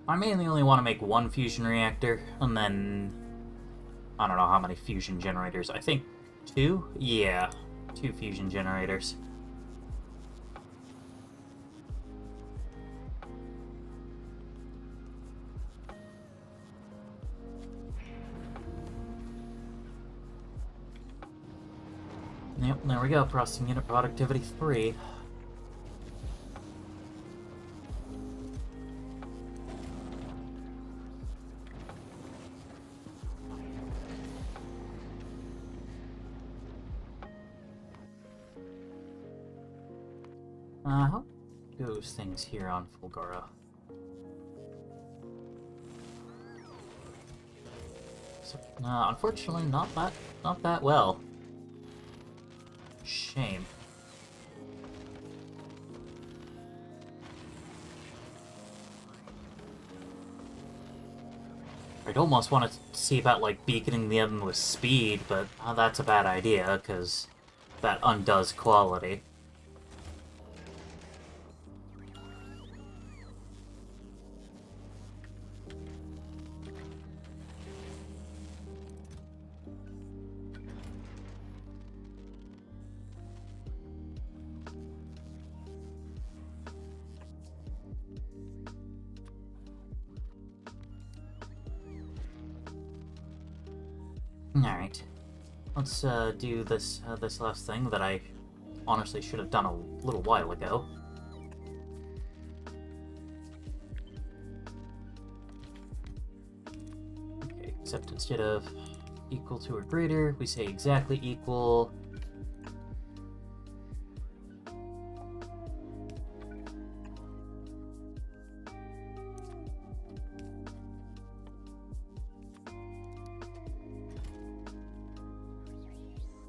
S1: I mainly only want to make one fusion reactor, and then... I don't know how many fusion generators. I think 2? Yeah, 2 fusion generators. Yep, there we go. Processing unit productivity 3. How goes things here on Fulgura? So, unfortunately, not that well. Shame. I'd almost want to see about, like, beaconing them with speed, but that's a bad idea, because that undoes quality. Alright. Let's do this this last thing that I honestly should have done a little while ago. Okay, except instead of equal to or greater, we say exactly equal.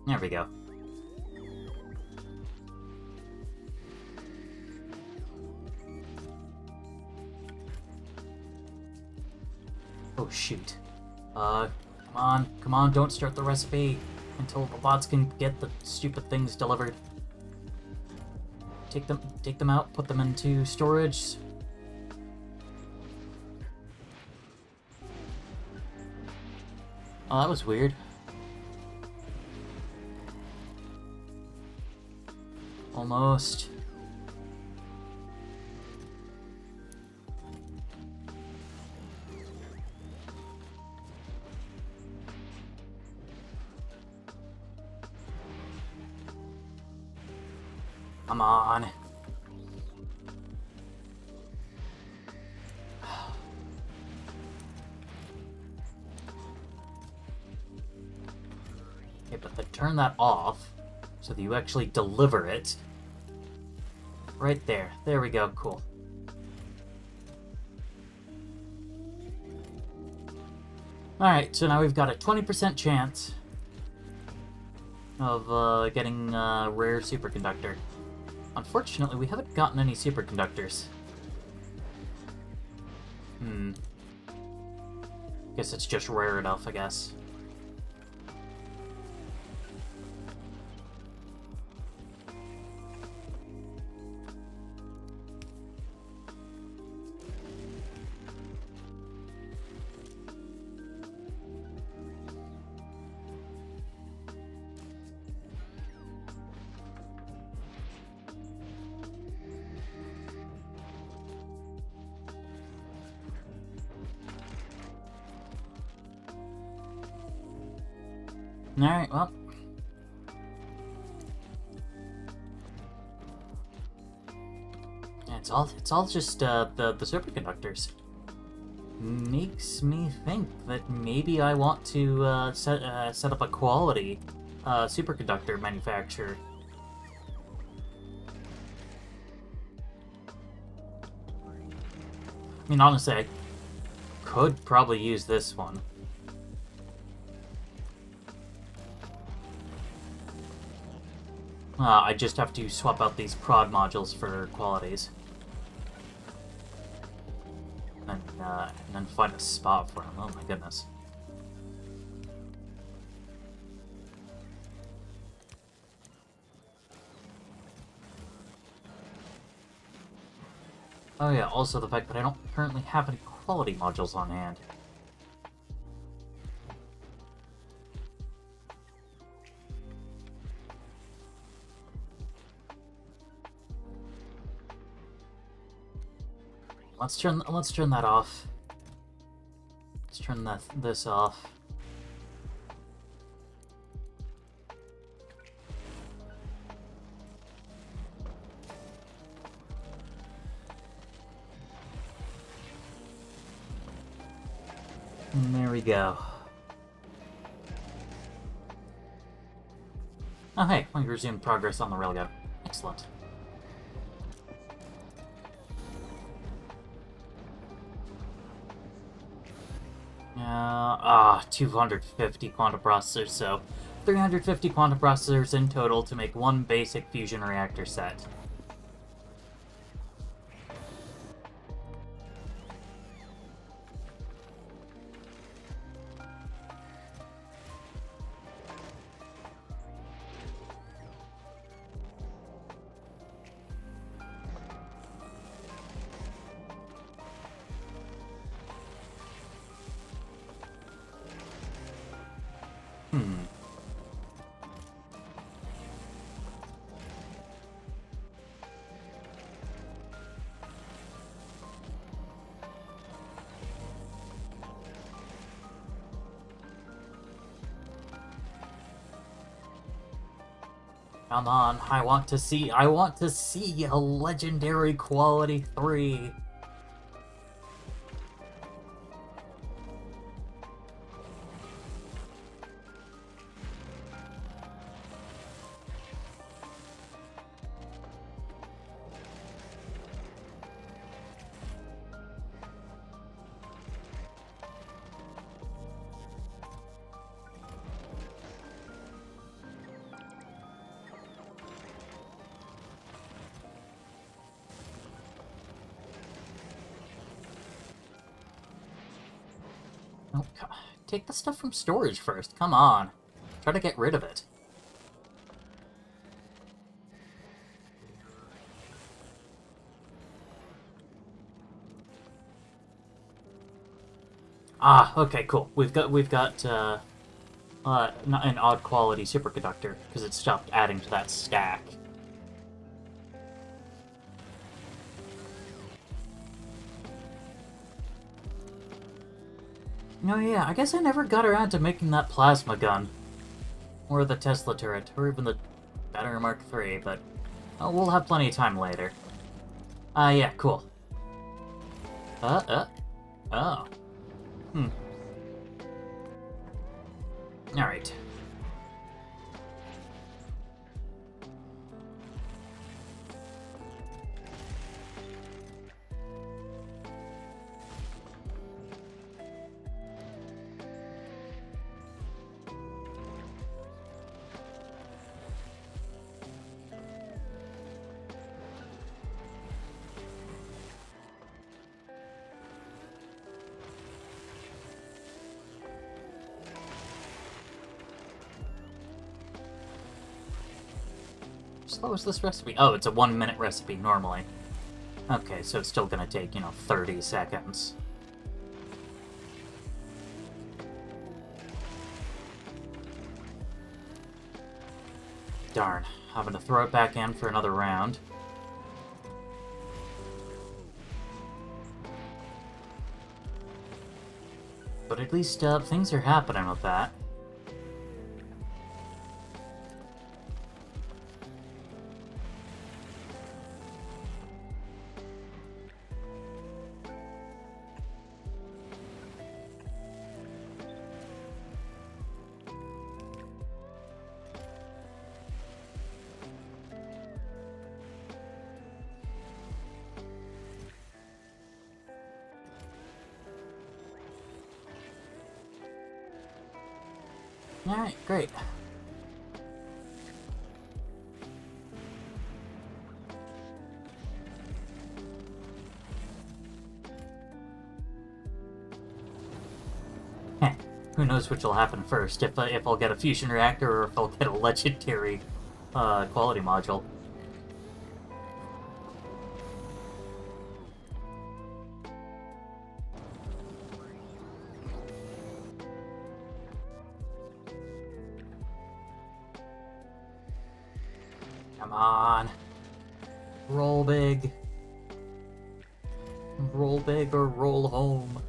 S1: There we go. Oh shoot. Come on, don't start the recipe until the bots can get the stupid things delivered. Take them out, put them into storage. Oh, that was weird. Almost. Come on. Okay, but then turn that off so that you actually deliver it. Right there. There we go. Cool. Alright, so now we've got a 20% chance of getting a rare superconductor. Unfortunately, we haven't gotten any superconductors. Guess it's just rare enough, I guess. Alright, well. Yeah, it's all just the superconductors. Makes me think that maybe I want to set up a quality superconductor manufacturer. I mean, honestly, I could probably use this one. I just have to swap out these prod modules for qualities. And then find a spot for them. Oh my goodness. Oh yeah, also the fact that I don't currently have any quality modules on hand. Let's turn that off. Let's turn this off. And there we go. Oh hey, we resumed progress on the railgun. Excellent. 250 quantum processors, so 350 quantum processors in total to make one basic fusion reactor set. Come on, I want to see a legendary quality 3. Oh, take the stuff from storage first, come on. Try to get rid of it. Ah, okay, cool. We've got an odd quality superconductor, because it stopped adding to that stack. No, yeah, I guess I never got around to making that plasma gun. Or the Tesla turret, or even the better Mark III, but we'll have plenty of time later. Yeah, cool. Oh. Alright. Slow is this recipe? Oh, it's a 1-minute recipe normally. Okay, so it's still gonna take, 30 seconds. Darn, having to throw it back in for another round. But at least, things are happening with that. Alright, great. Who knows which will happen first, if I'll get a fusion reactor or if I'll get a legendary quality module. Come on. Roll big. Roll big or roll home.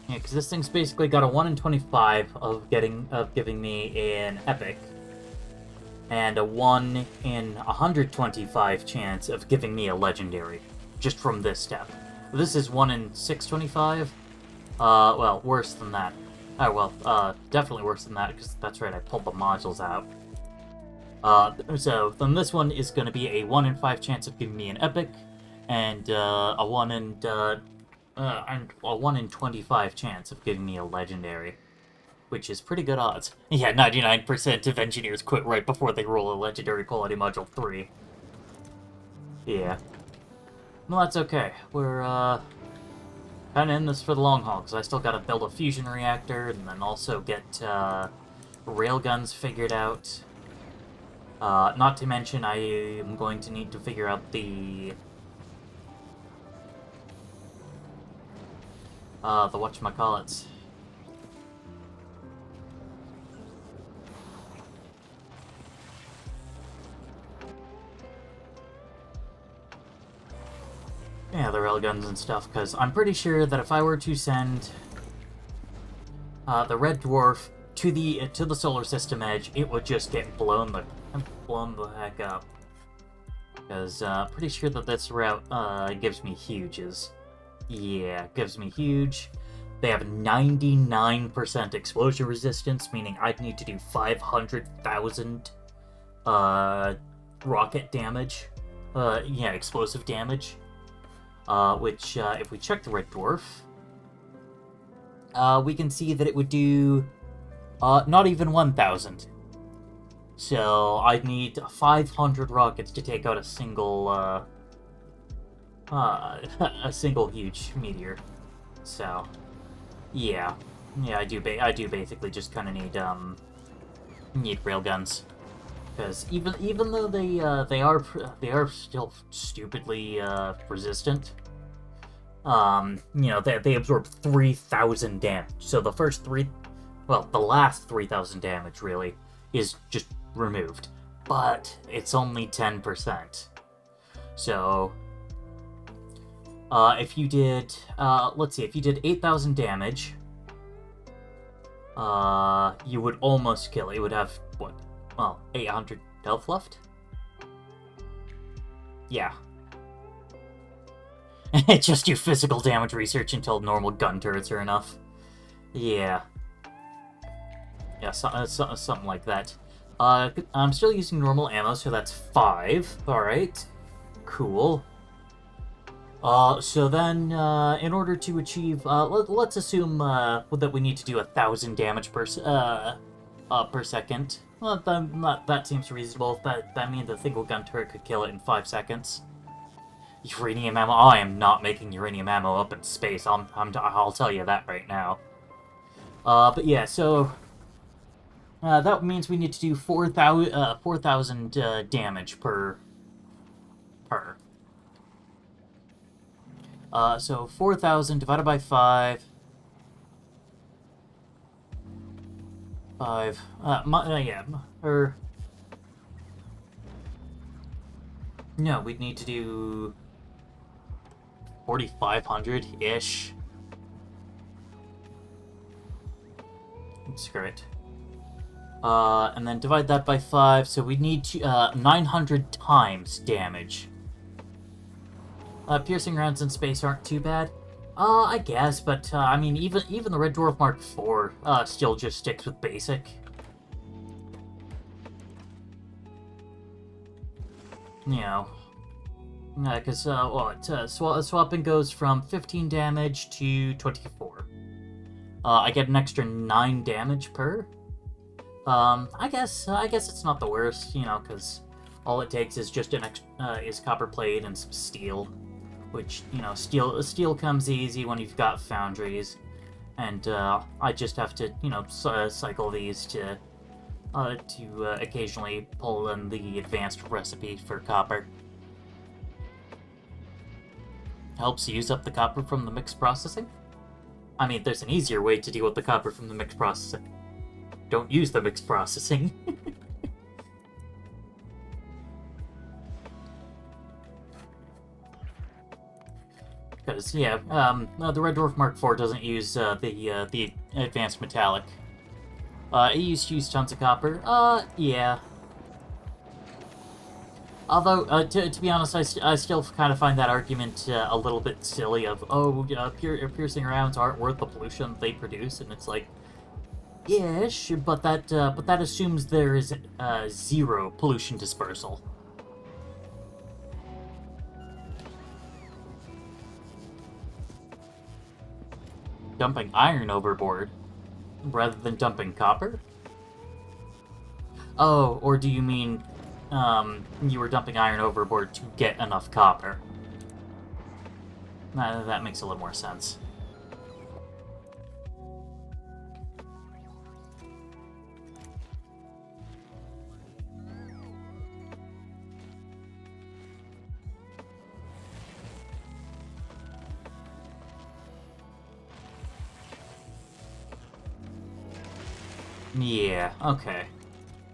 S1: Yeah, because this thing's basically got a 1 in 25 of giving me an epic, and a 1 in 125 chance of giving me a legendary, just from this step. This is 1 in 625. Well, worse than that. Definitely worse than that, because that's right, I pulled the modules out. So then this one is going to be a 1 in 5 chance of giving me an epic, and a 1 in 25 chance of giving me a legendary, which is pretty good odds. Yeah, 99% of engineers quit right before they roll a legendary quality module 3. Yeah. Well, that's okay. We're, kind of in this for the long haul, because I still gotta build a fusion reactor, and then also get, railguns figured out. Not to mention, I am going to need to figure out the whatchamacallits. Yeah, the railguns and stuff, because I'm pretty sure that if I were to send the red dwarf to the solar system edge, it would just get blown the heck up. Because pretty sure that this route gives me huges. Yeah, gives me huge. They have 99% explosion resistance, meaning I'd need to do 500,000 rocket damage. Explosive damage. Which, if we check the red dwarf, we can see that it would do not even 1,000. So I'd need 500 rockets to take out a single huge meteor. So, yeah, I do basically just kind of need railguns, because even though they are still stupidly resistant. They absorb 3,000 damage. So the last 3,000 damage really is just removed, but it's only 10%. So, if you did, if you did 8,000 damage, you would almost kill it. You would have, 800 health left? Yeah. Just do physical damage research until normal gun turrets are enough. Yeah. Yeah, something like that. I'm still using normal ammo, so that's 5. Alright. Cool. So then, in order to achieve, let's assume, that we need to do 1,000 damage per second. Well, that seems reasonable. That means a single gun turret could kill it in 5 seconds. Uranium ammo? I am not making uranium ammo up in space. I'll tell you that right now. But yeah, so that means we need to do 4,000 damage per. So 4,000 divided by 5. 5. No, we'd need to do 4,500-ish. Screw it. And then divide that by 5, so we need to, 900 times damage. Piercing rounds in space aren't too bad. I guess, but, I mean, even the Red Dwarf Mark IV, still just sticks with basic. you know, because swapping goes from 15 damage to 24. I get an extra 9 damage per. I guess it's not the worst, you know, because all it takes is just is copper plate and some steel, which, you know, steel comes easy when you've got foundries, and I just have to, you know, cycle these to occasionally pull in the advanced recipe for copper. Helps use up the copper from the mixed processing. I mean, there's an easier way to deal with the copper from the mixed processing. Don't use the mixed processing. Because, yeah, the Red Dwarf Mark IV doesn't use the advanced metallic. It used to use tons of copper. Yeah. Although, to be honest, I still kind of find that argument a little bit silly of, piercing rounds aren't worth the pollution they produce, and it's like, yes, but that assumes there is zero pollution dispersal. Dumping iron overboard rather than dumping copper? Oh, or do you mean you were dumping iron overboard to get enough copper? That makes a little more sense. Yeah, okay.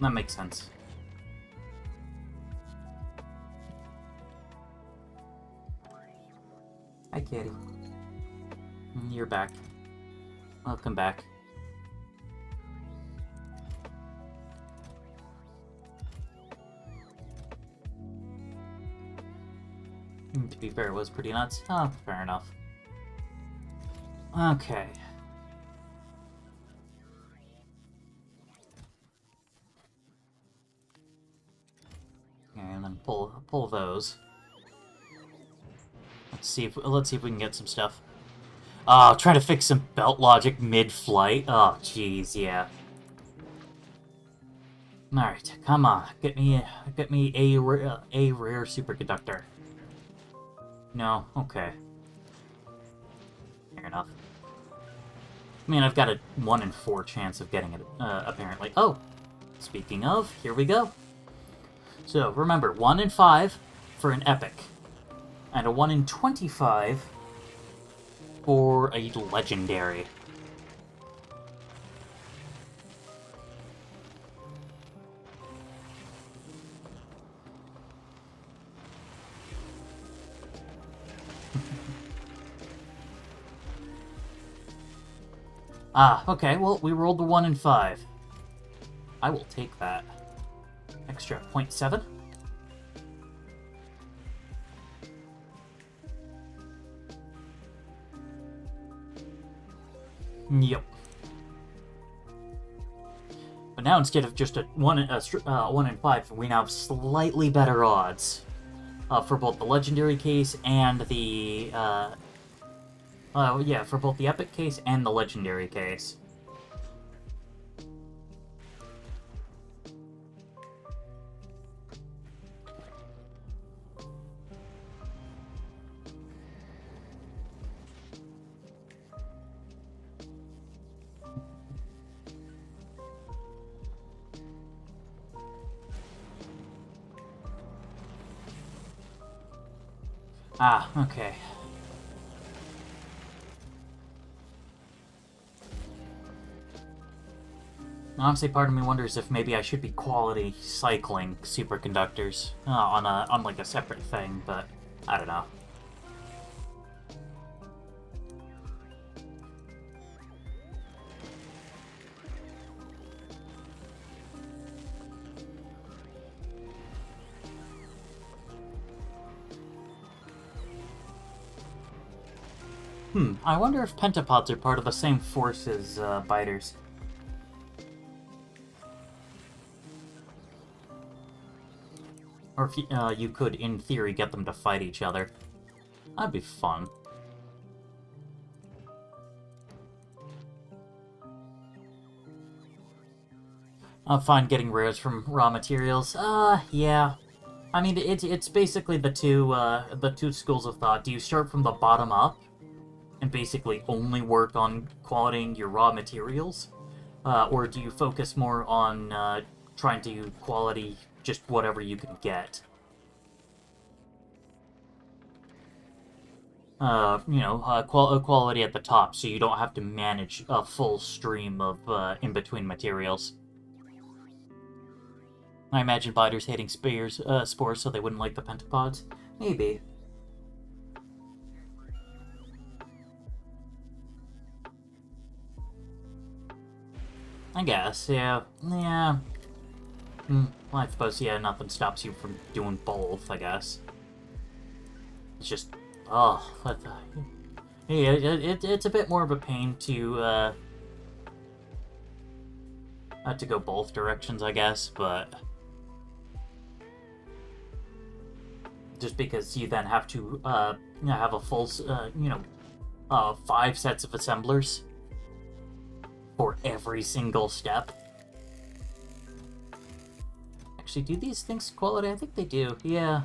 S1: That makes sense. Hi, kitty. You're back. Welcome back. To be fair, it was pretty nuts. Oh, fair enough. Okay. And then pull those. Let's see if we can get some stuff. Oh, trying to fix some belt logic mid-flight. Oh, jeez, yeah. All right, come on, get me a rare superconductor. No, okay. Fair enough. I mean, I've got a 1 in 4 chance of getting it, apparently. Oh, speaking of, here we go. So, remember, 1 in 5 for an epic, and a 1 in 25 for a legendary. Okay, well, we rolled the 1 in 5. I will take that. Extra 0.7. Yep. But now instead of just a 1 in 5, we now have slightly better odds for both the legendary case and the yeah, for both the epic case and the legendary case. Okay. Honestly, part of me wonders if maybe I should be quality cycling superconductors on like a separate thing, but I don't know. I wonder if pentapods are part of the same force as biters. Or if you could, in theory, get them to fight each other. That'd be fun. Fine getting rares from raw materials. Yeah. I mean, it's basically the two schools of thought. Do you start from the bottom up and basically only work on qualitying your raw materials? Or do you focus more on trying to quality just whatever you can get? Quality at the top, so you don't have to manage a full stream of in-between materials. I imagine biters hating spores so they wouldn't like the pentapods. Maybe. I guess, yeah. Yeah. Well, I suppose, yeah, nothing stops you from doing both, I guess. It's just... Oh, yeah, it's a bit more of a pain to go both directions, I guess, but... Just because you then have to, have a full, 5 sets of assemblers for every single step. Actually, do these things quality? I think they do, yeah.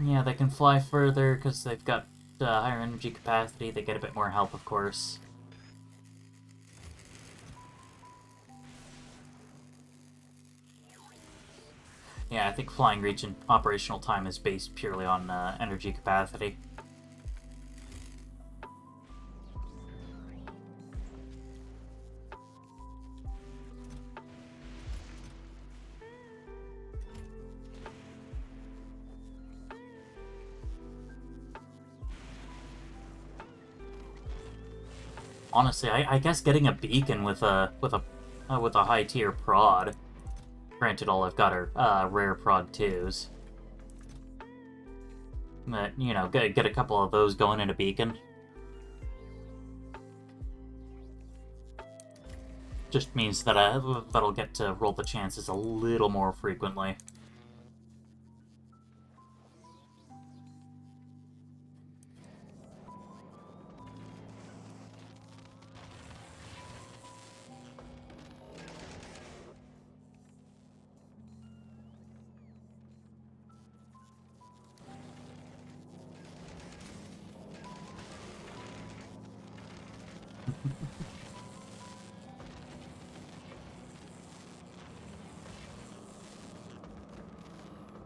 S1: Yeah, they can fly further because they've got higher energy capacity. They get a bit more health, of course. Yeah, I think flying region operational time is based purely on energy capacity. Honestly, I guess getting a beacon with a high tier prod. Granted, all I've got are rare prod 2s. But, get a couple of those going in a beacon. Just means that that'll get to roll the chances a little more frequently.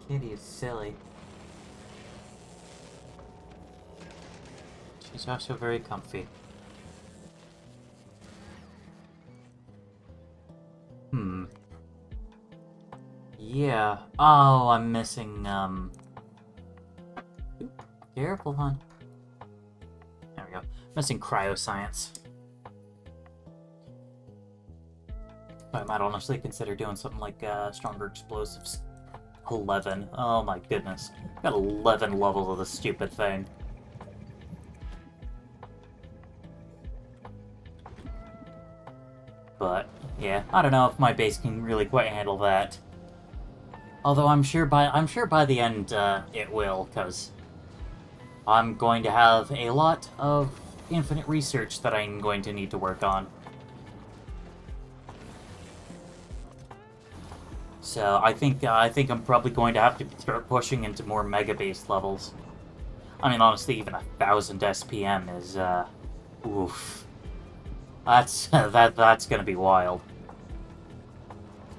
S1: Kitty is silly. She's also very comfy. Yeah. Oh, I'm missing, Careful, hon. There we go. Missing cryoscience. I might honestly consider doing something like, Stronger Explosives 11. Oh my goodness. Got 11 levels of this stupid thing. But, yeah, I don't know if my base can really quite handle that. Although I'm sure by the end, it will, because I'm going to have a lot of infinite research that I'm going to need to work on. So I think I'm probably going to have to start pushing into more mega-based levels. I mean, honestly, even 1,000 SPM is, oof. That's gonna be wild.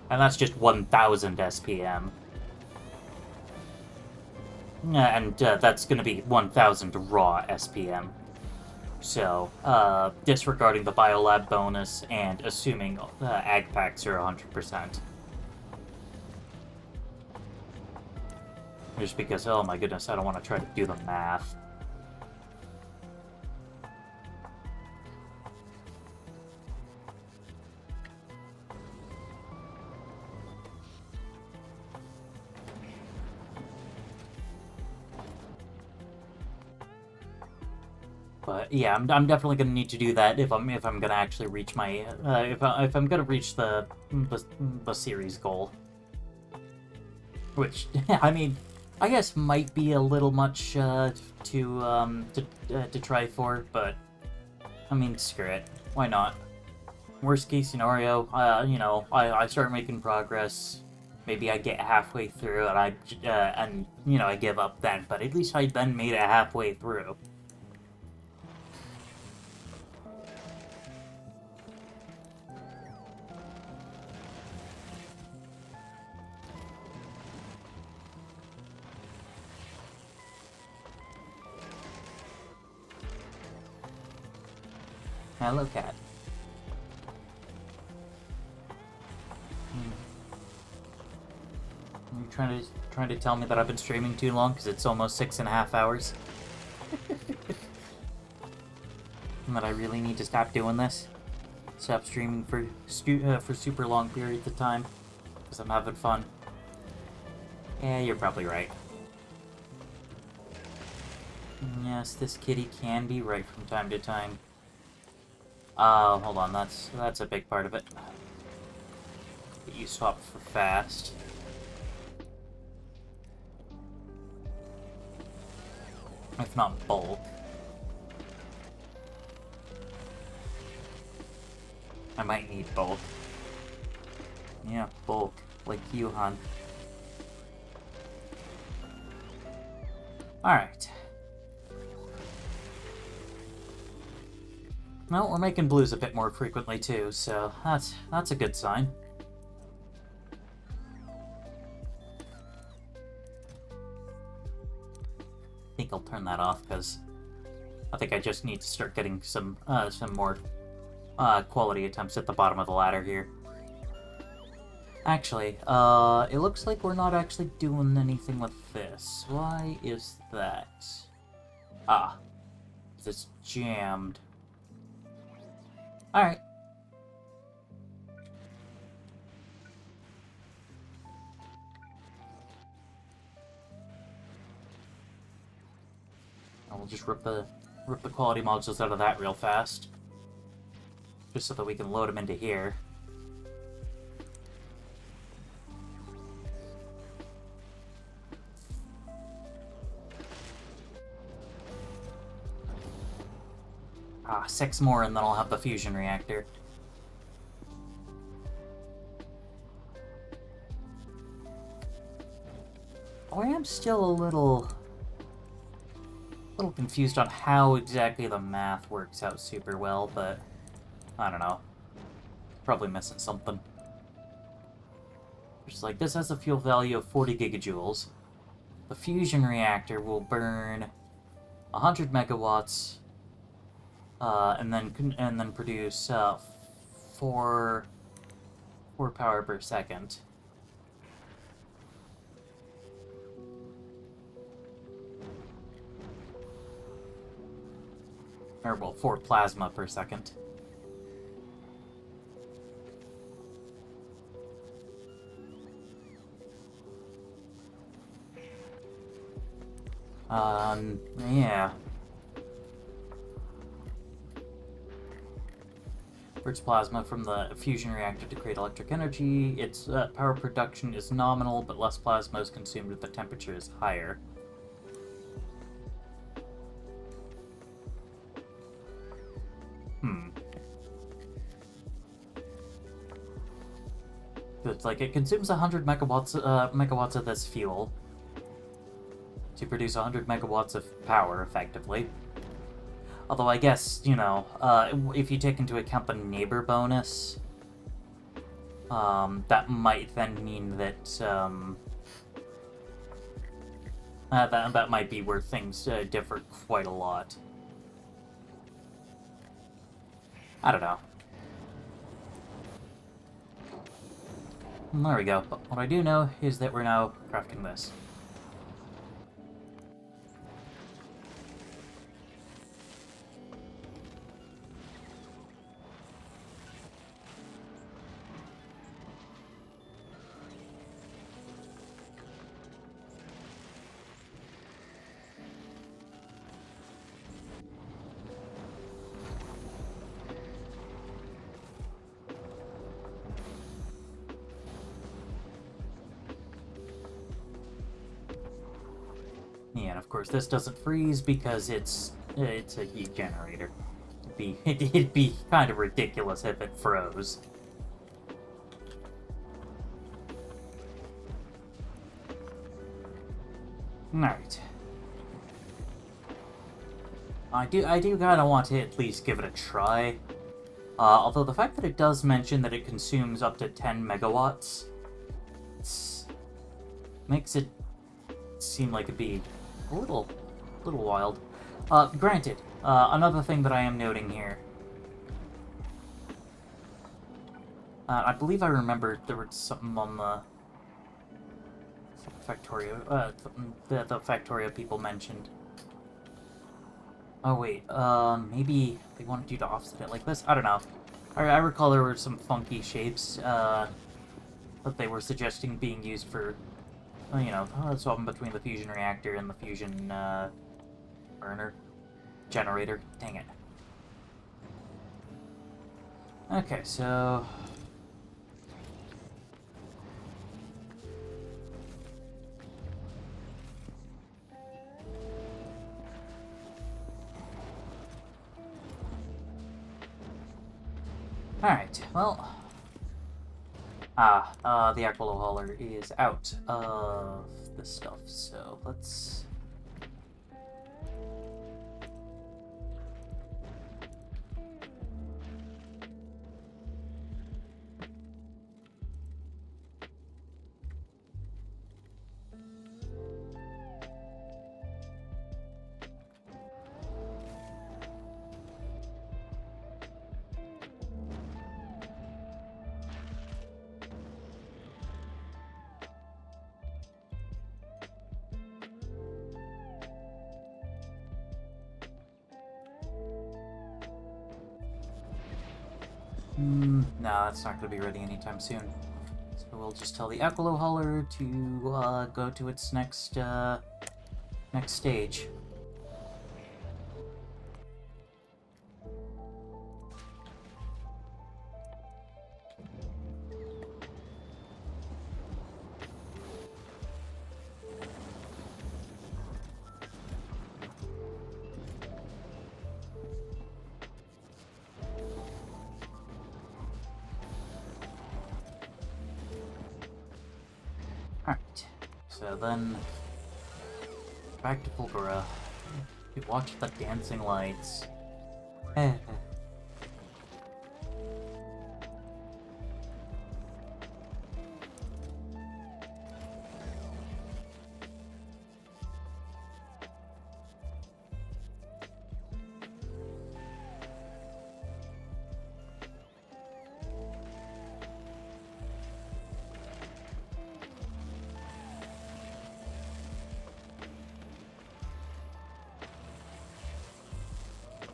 S1: And that's just 1,000 SPM. And that's gonna be 1,000 raw SPM. So, disregarding the Biolab bonus and assuming ag packs are 100%. Just because, oh my goodness, I don't want to try to do the math. But yeah, I'm definitely gonna need to do that if I'm gonna actually reach my if I'm gonna reach the series goal. Which, I mean, I guess might be a little much to try for, but I mean, screw it. Why not? Worst case scenario, I start making progress. Maybe I get halfway through and I give up then. But at least I then made it halfway through. Hello, cat. Are you trying to tell me that I've been streaming too long because it's almost 6.5 hours? And that I really need to stop doing this? Stop streaming for super long periods of time because I'm having fun. Yeah, you're probably right. Yes, this kitty can be right from time to time. Hold on, that's a big part of it. Get you swapped for fast. If not bulk. I might need bulk. Yeah, bulk. Like you, hon. Alright. Well, we're making blues a bit more frequently too, so that's a good sign. I think I'll turn that off because I think I just need to start getting some more quality attempts at the bottom of the ladder here. Actually, it looks like we're not actually doing anything with this. Why is that? Ah, it's jammed. Alright. We'll just rip the quality modules out of that real fast. Just so that we can load them into here. Ah, 6 more and then I'll have the fusion reactor. Oh, I am still a little confused on how exactly the math works out super well, but I don't know. Probably missing something. Just like, this has a fuel value of 40 gigajoules. The fusion reactor will burn 100 megawatts, and then produce 4 power per second. Or, well, 4 plasma per second. Yeah. Burns plasma from the fusion reactor to create electric energy. Its power production is nominal, but less plasma is consumed if the temperature is higher. It's like, it consumes 100 megawatts of this fuel to produce 100 megawatts of power, effectively. Although I guess, if you take into account the neighbor bonus, that might then mean that, that might be where things differ quite a lot. I don't know. There we go. But what I do know is that we're now crafting this. and of course this doesn't freeze because it's a heat generator. It'd be kind of ridiculous if it froze. Alright. I do kind of want to at least give it a try. Although the fact that it does mention that it consumes up to 10 megawatts makes it seem like it'd be a little wild. Granted, another thing that I am noting here. I believe I remember there was something on the Factorio, the Factorio people mentioned. Oh wait, maybe they wanted you to offset it like this? I don't know. I recall there were some funky shapes, that they were suggesting being used for, you know, swapping between the fusion reactor and the fusion, burner. Generator. Dang it. Okay, so... Alright, well... the Aquilo Hauler is out of this stuff, so let's... no, that's not going to be ready anytime soon. So we'll just tell the Aquilo Hauler to go to its next stage. Alright, so then back to Fulgura. You watch the dancing lights.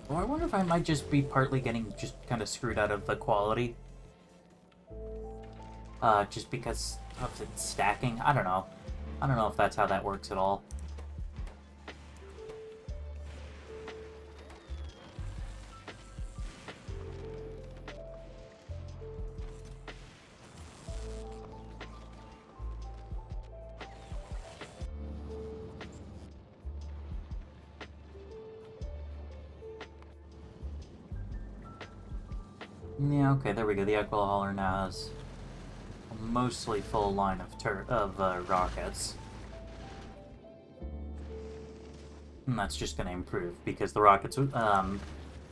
S1: Well, I wonder if I might just be partly getting just kind of screwed out of the quality. Just because of its stacking. I don't know. I don't know if that's how that works at all. Yeah, okay, there we go. The Aquilo Hauler now has a mostly full line of rockets. And that's just going to improve, because the rockets are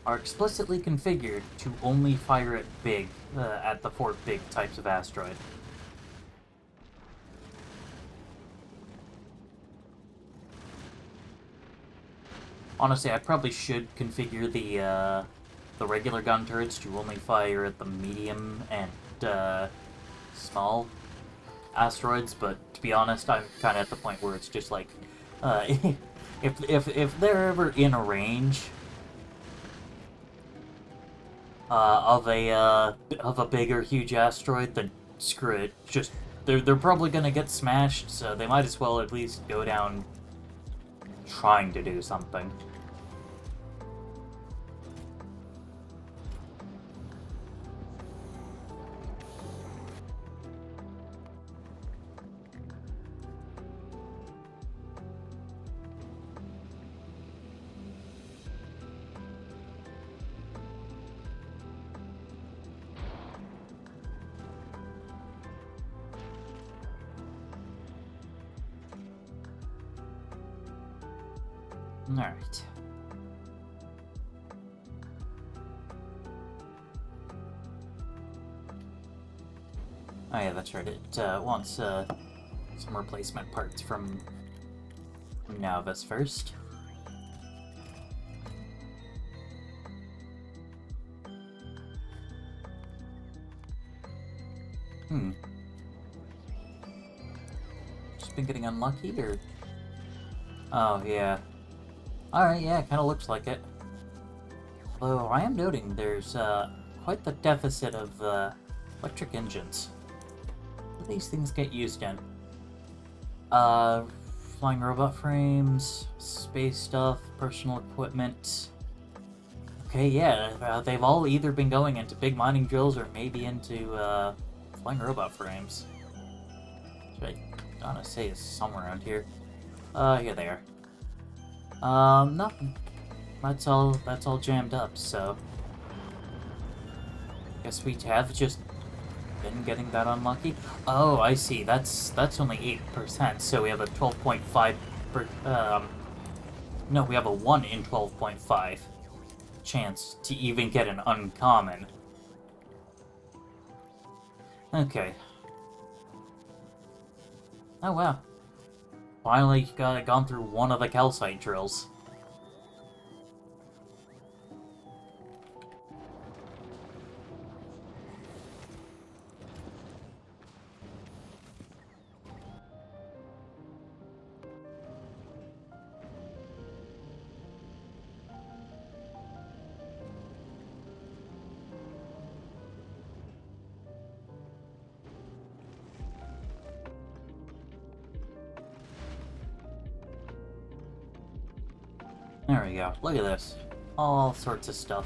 S1: explicitly configured to only fire at the 4 big types of asteroid. Honestly, I probably should configure the regular gun turrets to only fire at the medium and small asteroids, but to be honest, I'm kind of at the point where it's just like, if they're ever in a range of a bigger huge asteroid, then screw it. Just they're probably gonna get smashed, so they might as well at least go down trying to do something. Alright. Oh yeah, that's right. It wants some replacement parts from Navis first. Just been getting unlucky, or... Oh, yeah. Alright, yeah, kinda looks like it. Although, I am noting there's, quite the deficit of, electric engines. What do these things get used in? Flying robot frames, space stuff, personal equipment. Okay, yeah, they've all either been going into big mining drills or maybe into, flying robot frames. Which I want to say is somewhere around here. Here they are. Nothing. That's all jammed up, so... Guess we have just been getting that unlucky. Oh, I see. That's only 8%, so we have a 12.5 no, we have a 1 in 12.5 chance to even get an uncommon. Okay. Oh, wow. Finally gone through one of the calcite drills. There we go. Look at this. All sorts of stuff.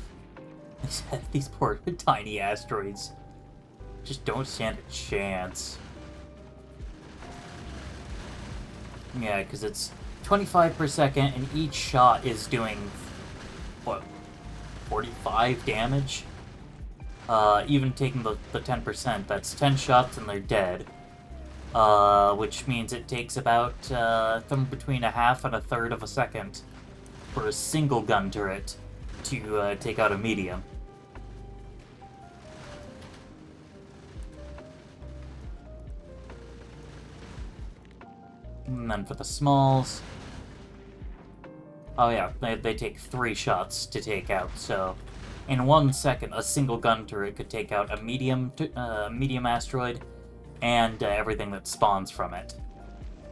S1: These poor tiny asteroids just don't stand a chance. Yeah, because it's 25 per second, and each shot is doing, what, 45 damage? Even taking the 10%, that's 10 shots and they're dead. Which means it takes about, between a half and a third of a second for a single gun turret to take out a medium. And then for the smalls... Oh yeah, they take 3 shots to take out, so... In 1 second, a single gun turret could take out a medium asteroid and everything that spawns from it.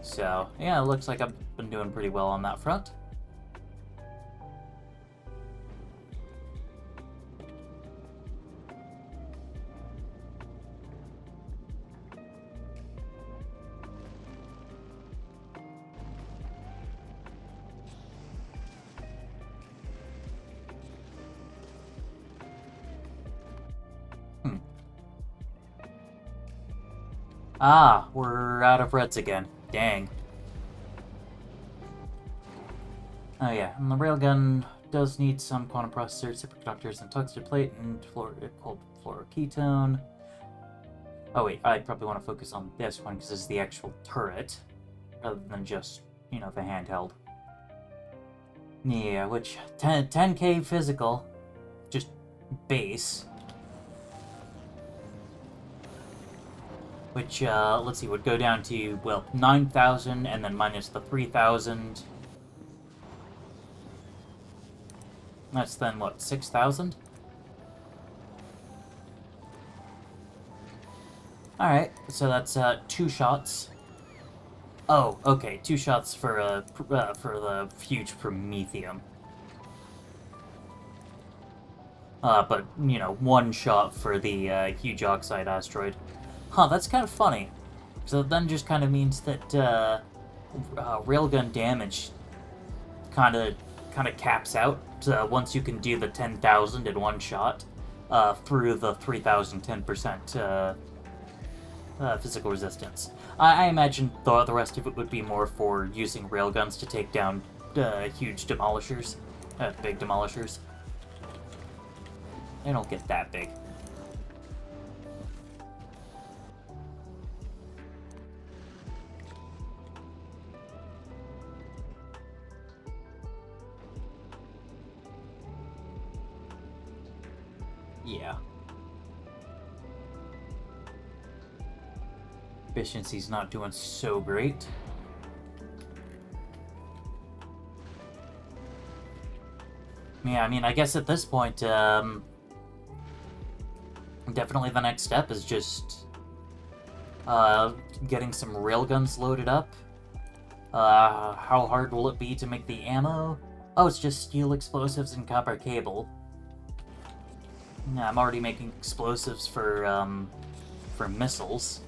S1: So, yeah, it looks like I've been doing pretty well on that front. Ah, we're out of reds again. Dang. Oh yeah, and the railgun does need some quantum processors, superconductors, and tungsten plate, and cold fluoroketone. Oh wait, I probably want to focus on this one, because this is the actual turret, rather than just, you know, the handheld. Yeah, which, 10k physical, just base. Which, let's see, would go down to, well, 9,000, and then minus the 3,000. That's then, what, 6,000? Alright, so that's, 2 shots. Oh, okay, 2 shots for the huge Promethium. But, you know, 1 shot for the, huge oxide asteroid. Huh, that's kind of funny. So that then just kind of means that, railgun damage kind of caps out once you can do the 10,000 in 1 shot, through the 3,000 10% physical resistance. I imagine the rest of it would be more for using railguns to take down huge demolishers, big demolishers. They don't get that big. Yeah. Efficiency's not doing so great. Yeah, I mean, I guess at this point, definitely the next step is just getting some railguns loaded up. How hard will it be to make the ammo? Oh, it's just steel explosives and copper cable. Yeah, I'm already making explosives for missiles.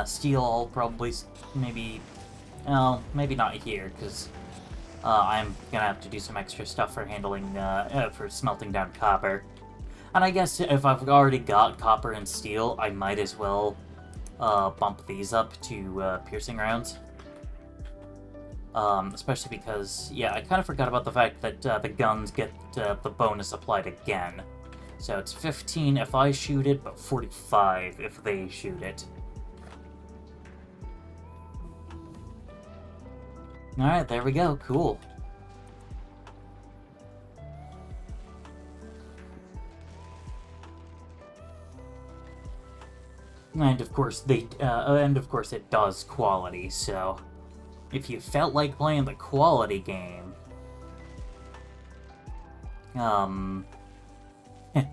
S1: Steel, I'll probably maybe not here, because I'm gonna have to do some extra stuff for handling, for smelting down copper. And I guess if I've already got copper and steel, I might as well bump these up to piercing rounds. Especially because, yeah, I kind of forgot about the fact that the guns get the bonus applied again. So it's 15 if I shoot it, but 45 if they shoot it. Alright, there we go. Cool. And of course it does quality, so if you felt like playing the quality game, if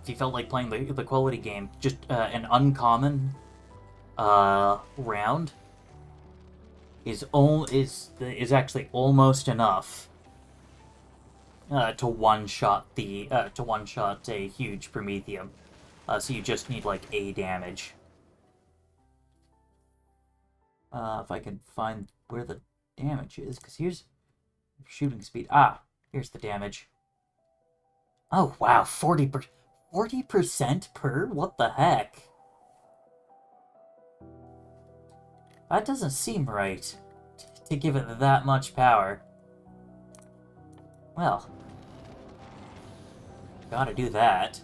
S1: you felt like playing the quality game, just an uncommon round is actually almost enough to one-shot a huge Promethium. So you just need like A damage. If I can find where the damage is, because here's shooting speed. Ah, here's the damage. Oh wow, 40% per? What the heck? That doesn't seem right, to give it that much power. Well, gotta do that.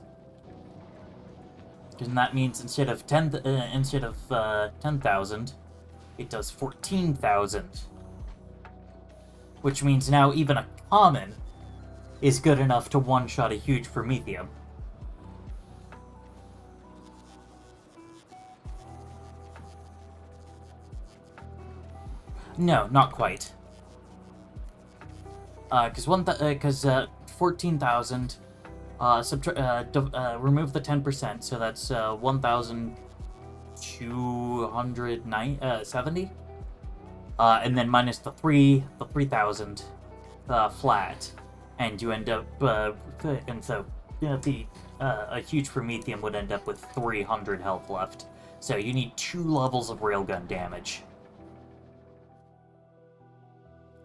S1: And that means instead of 10,000, it does 14,000. Which means now even a common is good enough to one-shot a huge Promethium. No, not quite. Because 14,000. Remove the 10%, so that's 1,270. And then minus the 3,000 flat, and you end up and so a huge Promethium would end up with 300 health left. So you need 2 levels of railgun damage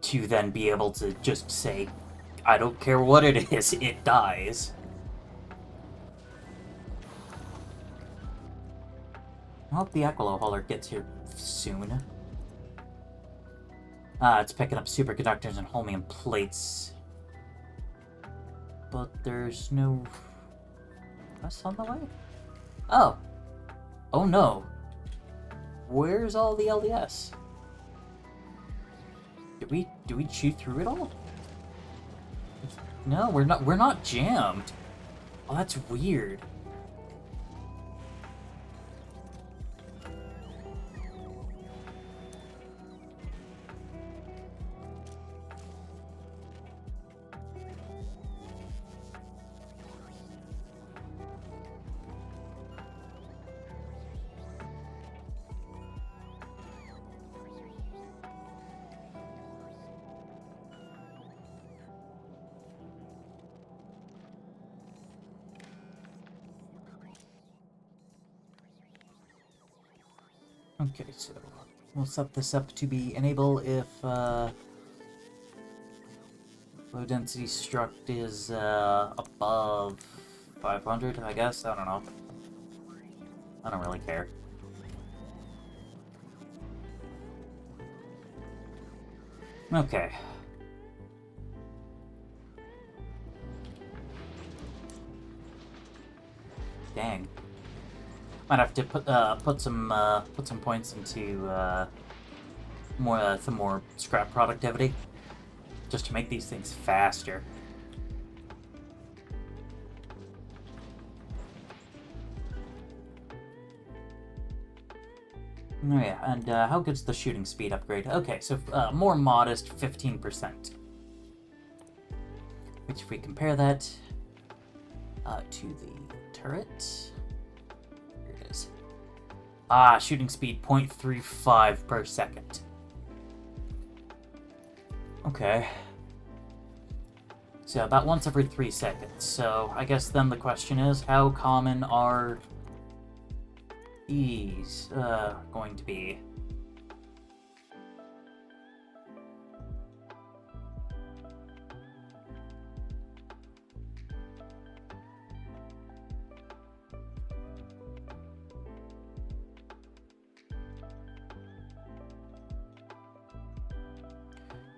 S1: to then be able to just say, I don't care what it is, it dies. I hope the Aquilo hauler gets here soon. It's picking up superconductors and holmium plates. But there's no rest on the way? Oh. Oh no. Where's all the LDS? Do we chew through it all? No, we're not jammed. Oh, that's weird. Okay, so we'll set this up to be enable if low density struct is above 500, I guess. I don't know. I don't really care. Okay. Dang. Might have to put some points into some more scrap productivity. just to make these things faster. Oh yeah, and how good's the shooting speed upgrade? Okay, so more modest, 15%. Which, if we compare that to the turret, here it is. Ah, shooting speed 0.35 per second. Okay. So about once every 3 seconds. So I guess then the question is, how common are these going to be?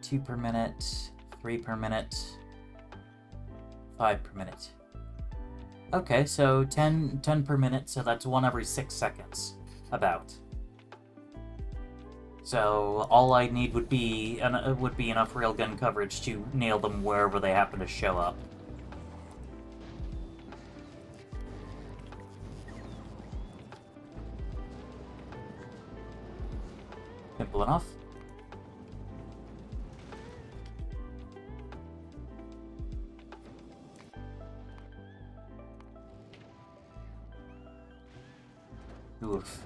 S1: Two per minute, 3 per minute, 5 per minute. Okay, so 10 per minute, so that's 1 every 6 seconds, about. So all I need would be enough railgun coverage to nail them wherever they happen to show up. Simple enough. Oof.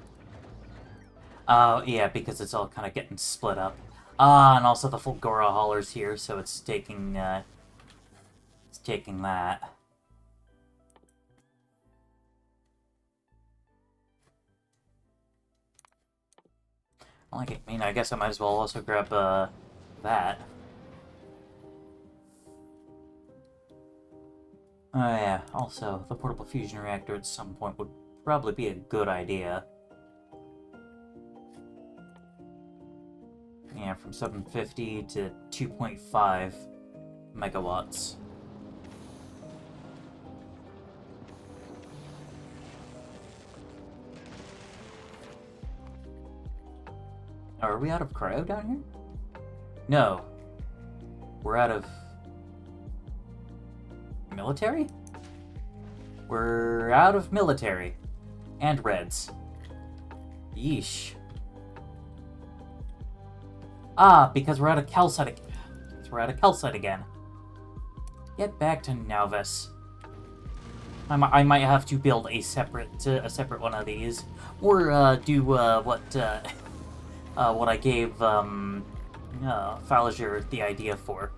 S1: Oh, yeah, because it's all kind of getting split up. Ah, and also the Fulgora Hauler's here, so it's taking that. I mean, I guess I might as well also grab, that. Oh yeah, also, the portable fusion reactor at some point would probably be a good idea. Yeah, from 750 to 2.5 megawatts. Are we out of cryo down here? No. We're out of military? We're out of military. And reds. Yeesh. Ah, because we're out of calcite again. Get back to Nauvis. I might have to build a separate one of these, or do what I gave Fallager the idea for,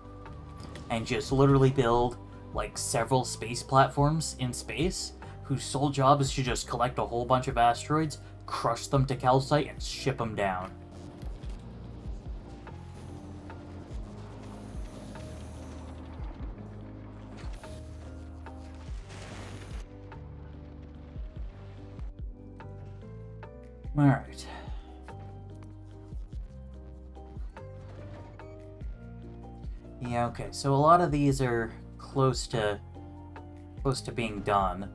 S1: and just literally build like several space platforms in space, whose sole job is to just collect a whole bunch of asteroids, crush them to calcite, and ship them down. Alright. Yeah, okay, so a lot of these are close to being done.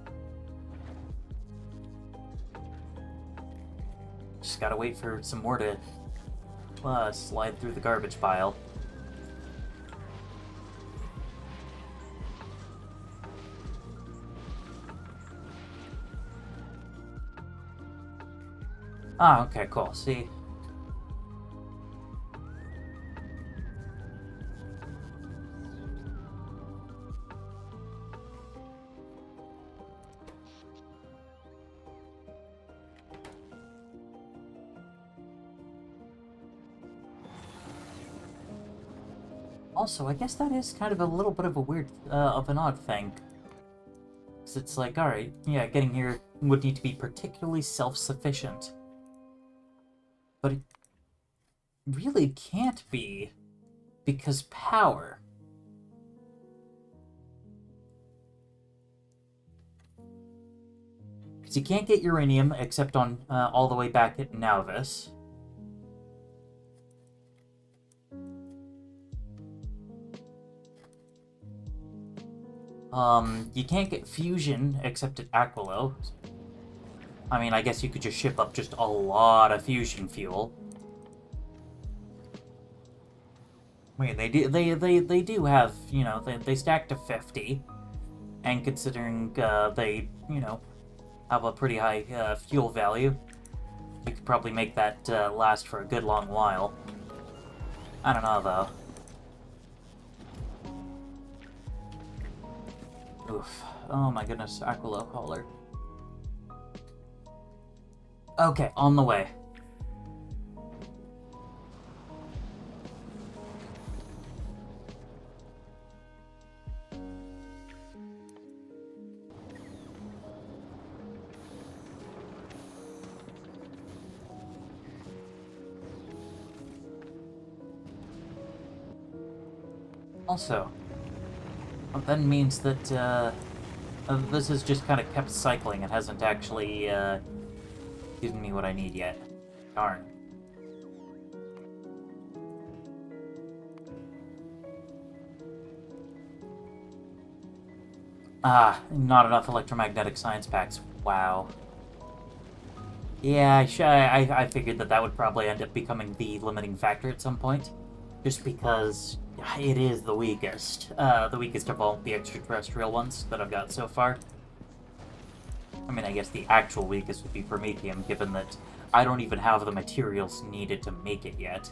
S1: Just gotta wait for some more to slide through the garbage pile. Ah, okay, cool. See? Also, I guess that is kind of a little bit of a weird, of an odd thing. Because it's like, alright, yeah, getting here would need to be particularly self-sufficient. But it really can't be, because power. Because you can't get uranium except on all the way back at Nauvis. You can't get fusion except at Aquilo. I mean, I guess you could just ship up just a lot of fusion fuel. Wait, they do have, you know, they stack to 50, and considering they, you know, have a pretty high fuel value, you could probably make that last for a good long while. I don't know though. Oof. Oh my goodness, Aquilo Hauler. Okay, on the way. Also, what that means that this has just kind of kept cycling. It hasn't actually given me what I need yet. Darn. Ah, not enough electromagnetic science packs. Wow. Yeah, I figured that would probably end up becoming the limiting factor at some point. Just because it is the weakest. The weakest of all the extraterrestrial ones that I've got so far. I mean, I guess the actual weakest would be Promethium, given that I don't even have the materials needed to make it yet.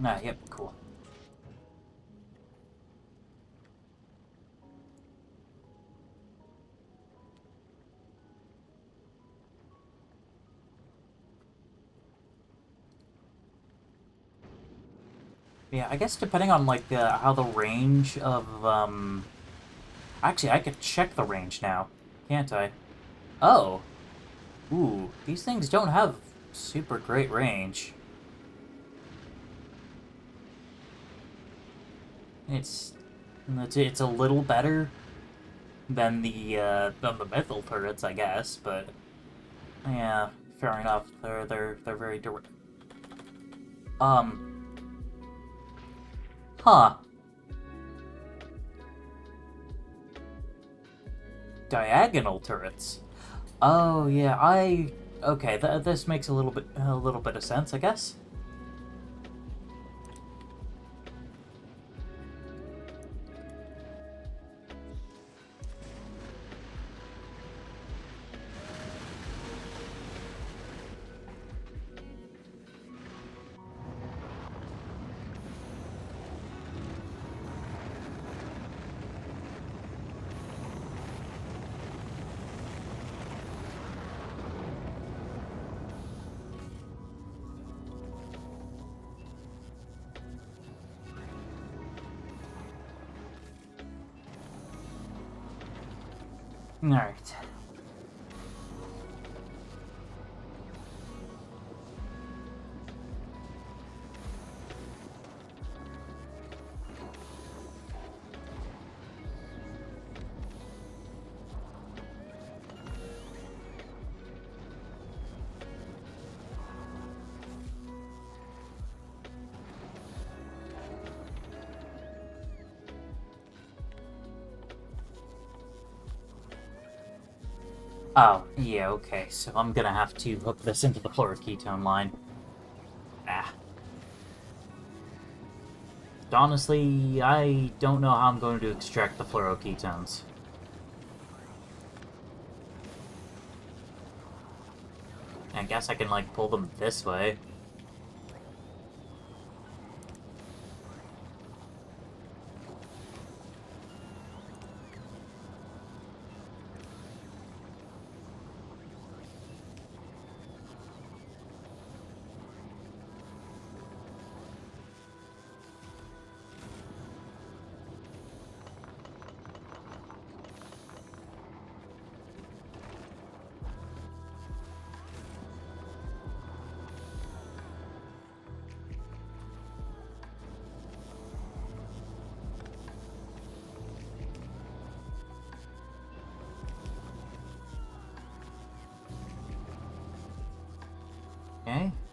S1: Ah, yep, cool. Yeah, I guess depending on, like, how the range of, Actually, I could check the range now, can't I? Oh! Ooh, these things don't have super great range. It's... It's a little better than the Mythal turrets, I guess, but... Yeah, fair enough. They're very direct. Huh. Diagonal turrets. Oh yeah, okay. This makes a little bit of sense, I guess. All right. Oh, yeah, okay, so I'm gonna have to hook this into the fluoroketone line. Ah. Honestly, I don't know how I'm going to extract the fluoroketones. I guess I can, like, pull them this way.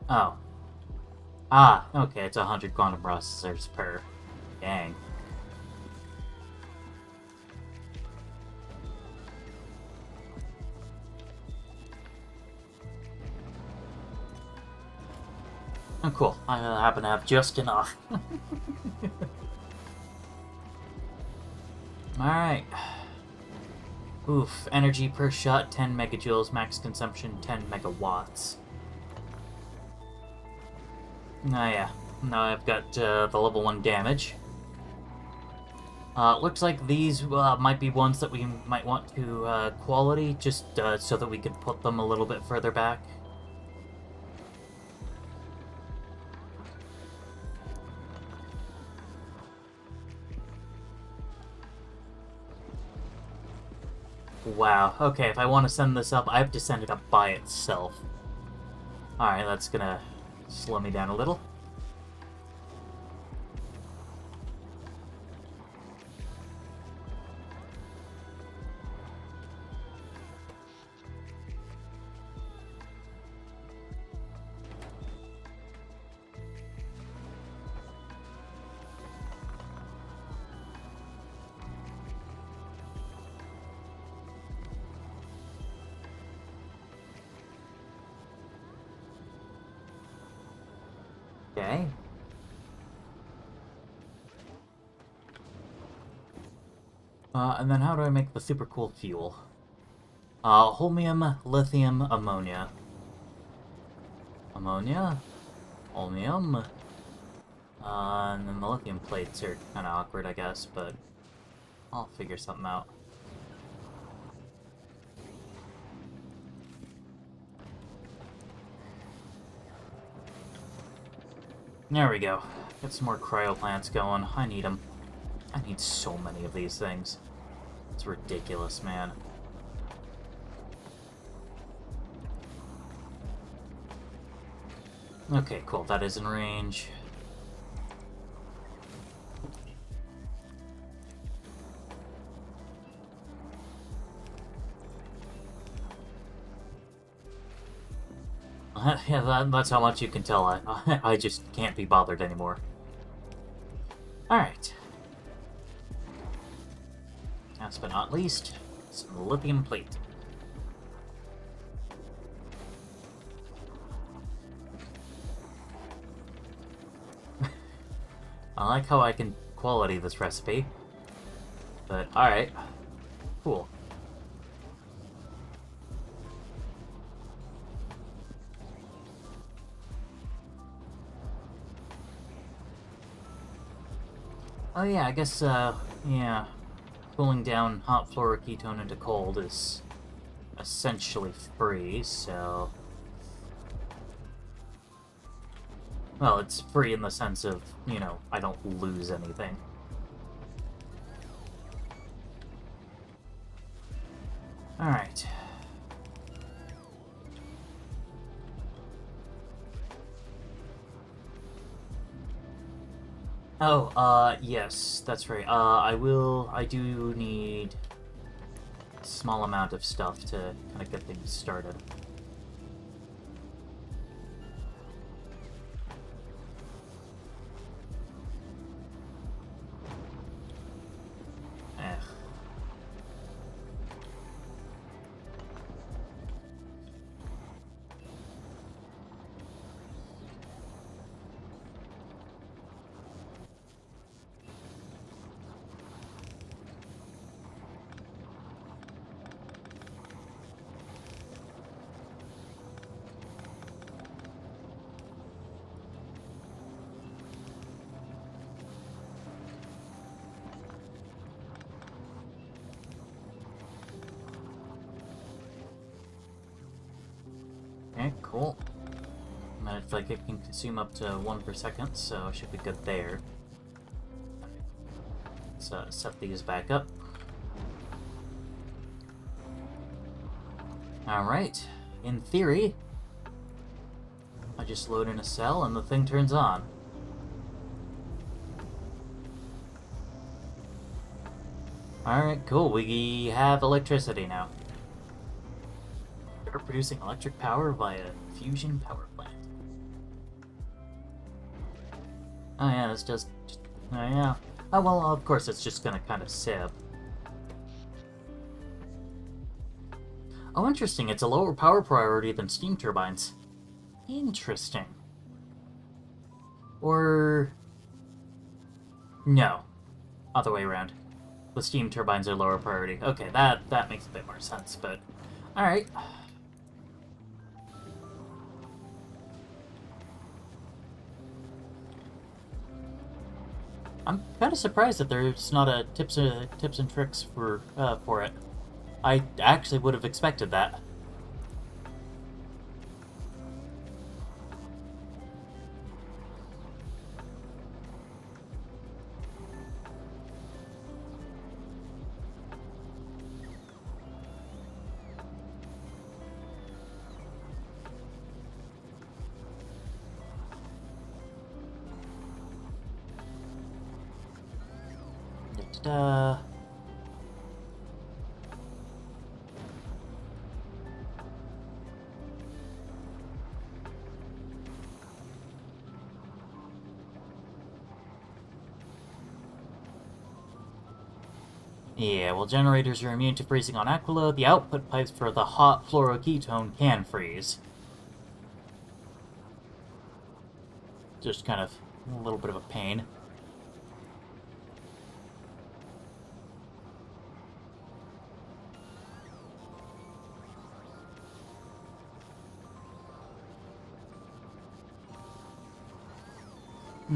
S1: Oh. Ah, okay, it's 100 quantum processors per. Dang. Oh, cool. I happen to have just enough. Alright. Oof. Energy per shot, 10 megajoules. Max consumption, 10 megawatts. Oh, yeah. Now I've got the level 1 damage. Looks like these might be ones that we might want to quality, just so that we could put them a little bit further back. Wow, okay, if I want to send this up, I have to send it up by itself. Alright, that's gonna slow me down a little. Okay. And then how do I make the super cool fuel? Holmium, lithium, ammonia. Ammonia? Holmium? And then the lithium plates are kind of awkward, I guess, but I'll figure something out. There we go. Get some more cryo plants going. I need them. I need so many of these things. It's ridiculous, man. Okay, cool. That is in range. Yeah, that's how much you can tell. I just can't be bothered anymore. Alright. Last but not least, some lithium plate. I like how I can quality this recipe. But, alright. Cool. Oh yeah, I guess, yeah. Cooling down hot fluoroketone into cold is essentially free, so... Well, it's free in the sense of, you know, I don't lose anything. Alright. Oh, yes, that's right. I do need a small amount of stuff to kind of get things started. Eh. Okay, cool. And it's like it can consume up to 1 per second, so should be good there. Let's set these back up. Alright, in theory, I just load in a cell and the thing turns on. Alright, cool, we have electricity now. We're producing electric power via fusion power plant. Oh yeah, this does... Oh yeah. Oh well, of course it's just gonna kind of sip. Oh, interesting. It's a lower power priority than steam turbines. Interesting. Or... No. Other way around. The steam turbines are lower priority. Okay, that makes a bit more sense, but... Alright. I'm kind of surprised that there's not a tips and tricks for it. I actually would have expected that. Da-da-da. Yeah, well, generators are immune to freezing on Aquila. The output pipes for the hot fluoroketone can freeze. Just kind of a little bit of a pain.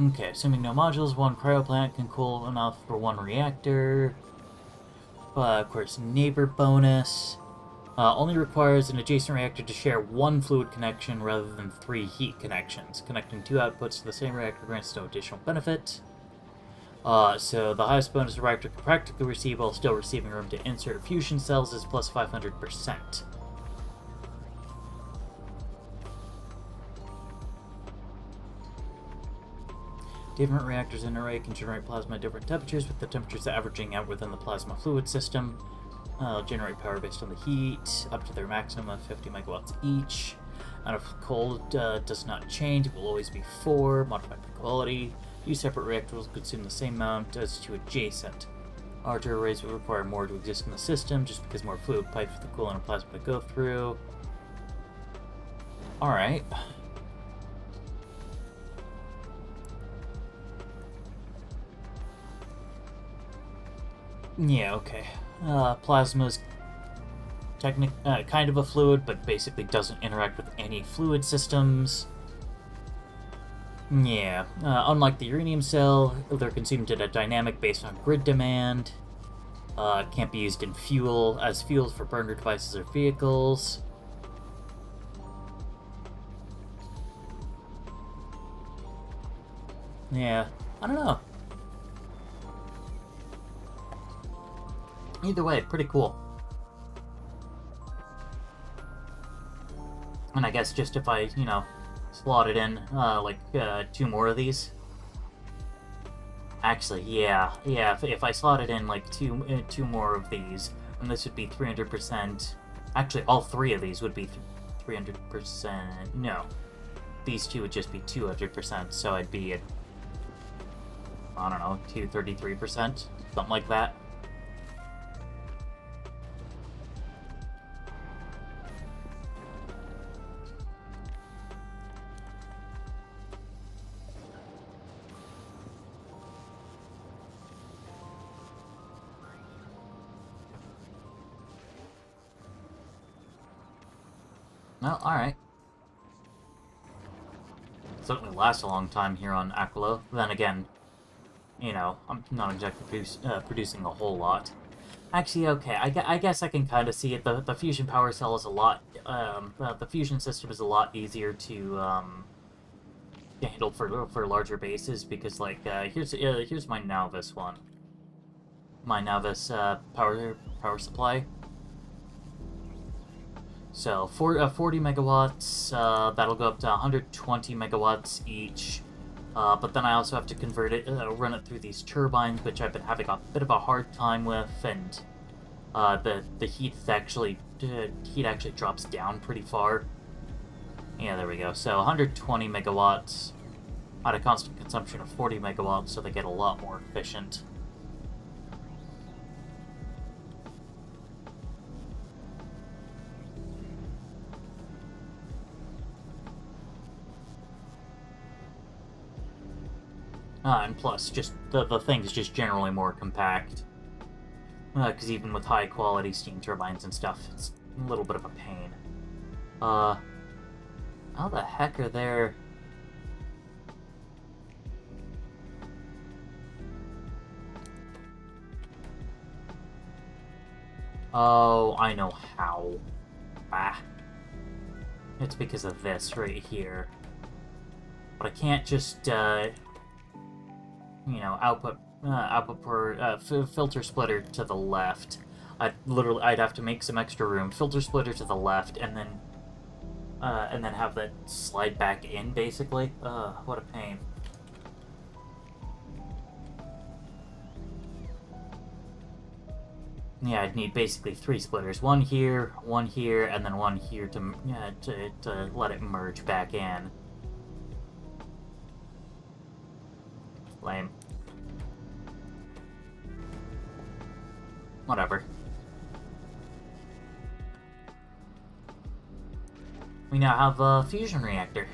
S1: Okay, assuming no modules, one cryoplant can cool enough for one reactor. Of course, neighbor bonus. Only requires an adjacent reactor to share one fluid connection rather than 3 heat connections. Connecting 2 outputs to the same reactor grants no additional benefit. So the highest bonus a reactor can practically receive while still receiving room to insert fusion cells is plus 500%. Different reactors in an array can generate plasma at different temperatures, with the temperatures averaging out within the plasma fluid system. Generate power based on the heat, up to their maximum of 50 megawatts each. And if cold does not change, it will always be 4, modified by quality. 2 separate reactors will consume the same amount as 2 adjacent. Larger arrays will require more to exist in the system, just because more fluid pipes for the coolant and plasma to go through. Alright. Yeah, okay. Plasma's kind of a fluid, but basically doesn't interact with any fluid systems. Yeah, unlike the uranium cell, they're consumed at a dynamic based on grid demand. Can't be used in as fuels for burner devices or vehicles. Yeah, I don't know. Either way, pretty cool. And I guess just if I, slotted in, 2 more of these. Actually, yeah, if I slotted in, two more of these, then this would be 300%. Actually, all 3 of these would be 300%. No. These 2 would just be 200%, so I'd be at, I don't know, 233%, something like that. Well, alright. Certainly lasts a long time here on Aquila. Then again, I'm not exactly producing a whole lot. Actually, okay, I guess I can kind of see it. The fusion power cell is a lot... the fusion system is a lot easier to handle for larger bases, because, here's my Nauvis one. My Nauvis power supply. So, 40 megawatts, that'll go up to 120 megawatts each, but then I also have to convert it, run it through these turbines, which I've been having a bit of a hard time with, and the heat actually drops down pretty far. Yeah, there we go. So, 120 megawatts, at a constant consumption of 40 megawatts, so they get a lot more efficient. And plus, just the thing's just generally more compact. Because even with high-quality steam turbines and stuff, it's a little bit of a pain. How the heck are there... Oh, I know how. Ah. It's because of this right here. But I can't just, you know, output per filter splitter to the left. I'd have to make some extra room, filter splitter to the left, and then have that slide back in, basically. What a pain. Yeah, I'd need basically 3 splitters. One here, and then one here to let it merge back in. Lame. Whatever. We now have a fusion reactor.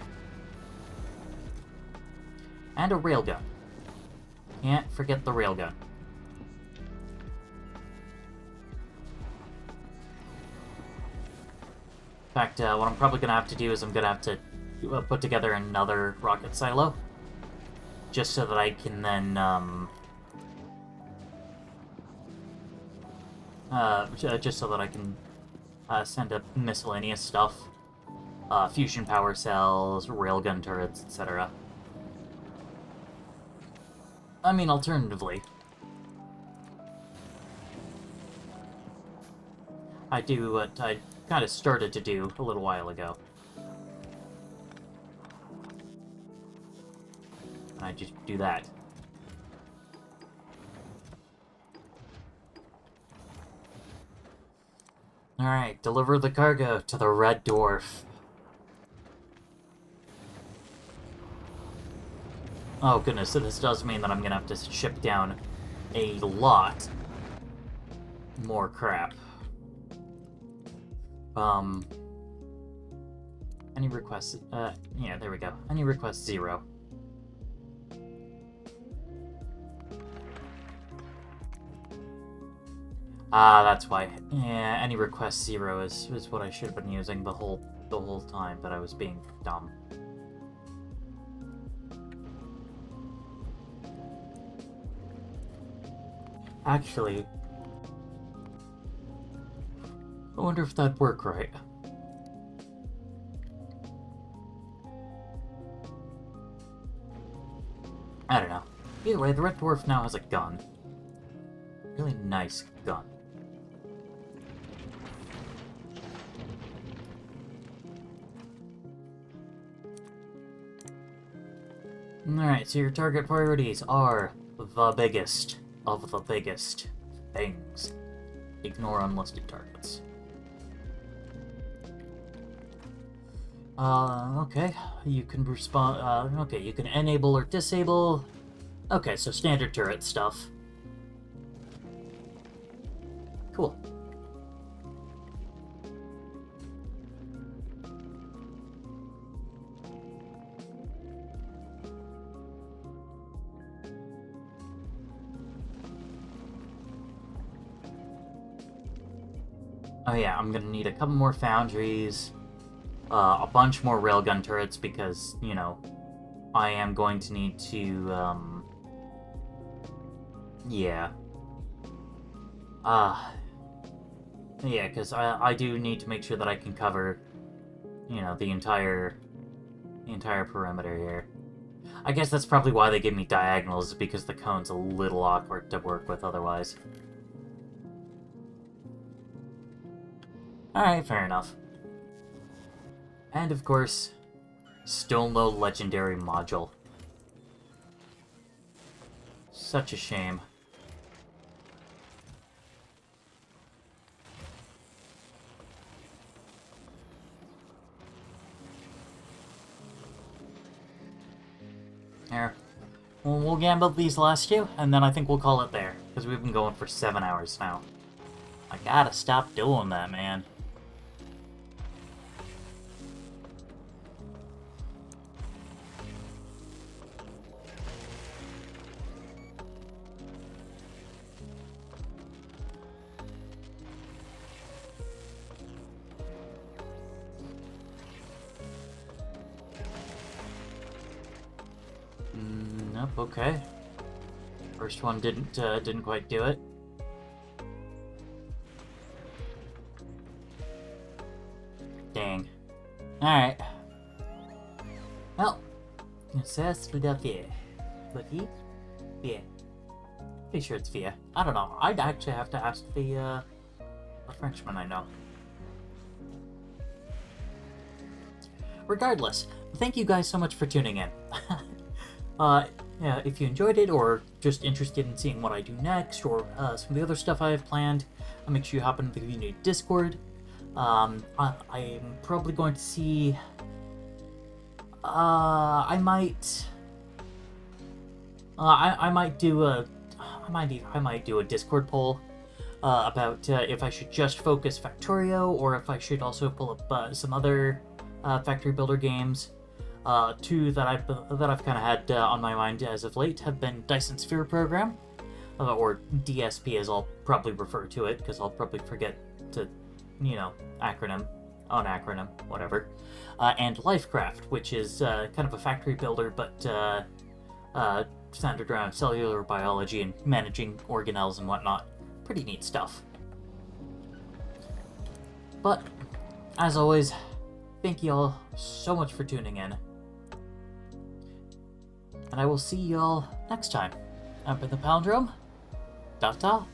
S1: And a railgun. Can't forget the railgun. In fact, what I'm probably going to have to do is I'm going to have to put together another rocket silo. Just so that I can then, just so that I can send up miscellaneous stuff. Fusion power cells, railgun turrets, etc. I mean, alternatively, I do what I kind of started to do a little while ago. I just do that. Alright, deliver the cargo to the Red Dwarf. Oh goodness, so this does mean that I'm gonna have to ship down a lot more crap. Any requests? Yeah, there we go. Any requests? 0. That's why. Yeah, any request 0 is what I should have been using the whole time, but I was being dumb. Actually, I wonder if that'd work right. I don't know. Either way, the Red Dwarf now has a gun. Really nice gun. Alright, so your target priorities are the biggest of the biggest things. Ignore unlisted targets. Okay. You can respond, okay, you can enable or disable. Okay, so standard turret stuff. Cool. Oh yeah, I'm gonna need a couple more foundries, a bunch more railgun turrets because, you know, I am going to need to, yeah. Yeah, because I do need to make sure that I can cover, you know, the entire perimeter here. I guess that's probably why they give me diagonals, because the cone's a little awkward to work with otherwise. Alright, fair enough. And of course, still no legendary module. Such a shame. Here. We'll gamble these last two, and then I think we'll call it there. Because we've been going for 7 hours now. I gotta stop doing that, man. Nope, okay. First one didn't quite do it. Dang. Alright. Well, ça c'est la vie. La vie? Vie. Pretty sure it's Via. I don't know. I'd actually have to ask the Frenchman I know. Regardless, thank you guys so much for tuning in. Yeah, if you enjoyed it or just interested in seeing what I do next or some of the other stuff I have planned, make sure you hop into the community Discord. I am probably going to see. I might do a Discord poll about if I should just focus Factorio or if I should also pull up some other factory builder games. Two that I've kind of had on my mind as of late have been Dyson Sphere Program, or DSP as I'll probably refer to it, because I'll probably forget to, unacronym, whatever, and Lifecraft, which is kind of a factory builder, but centered around cellular biology and managing organelles and whatnot. Pretty neat stuff. But, as always, thank you all so much for tuning in. And I will see y'all next time up in the Palindrome. Ta-ta.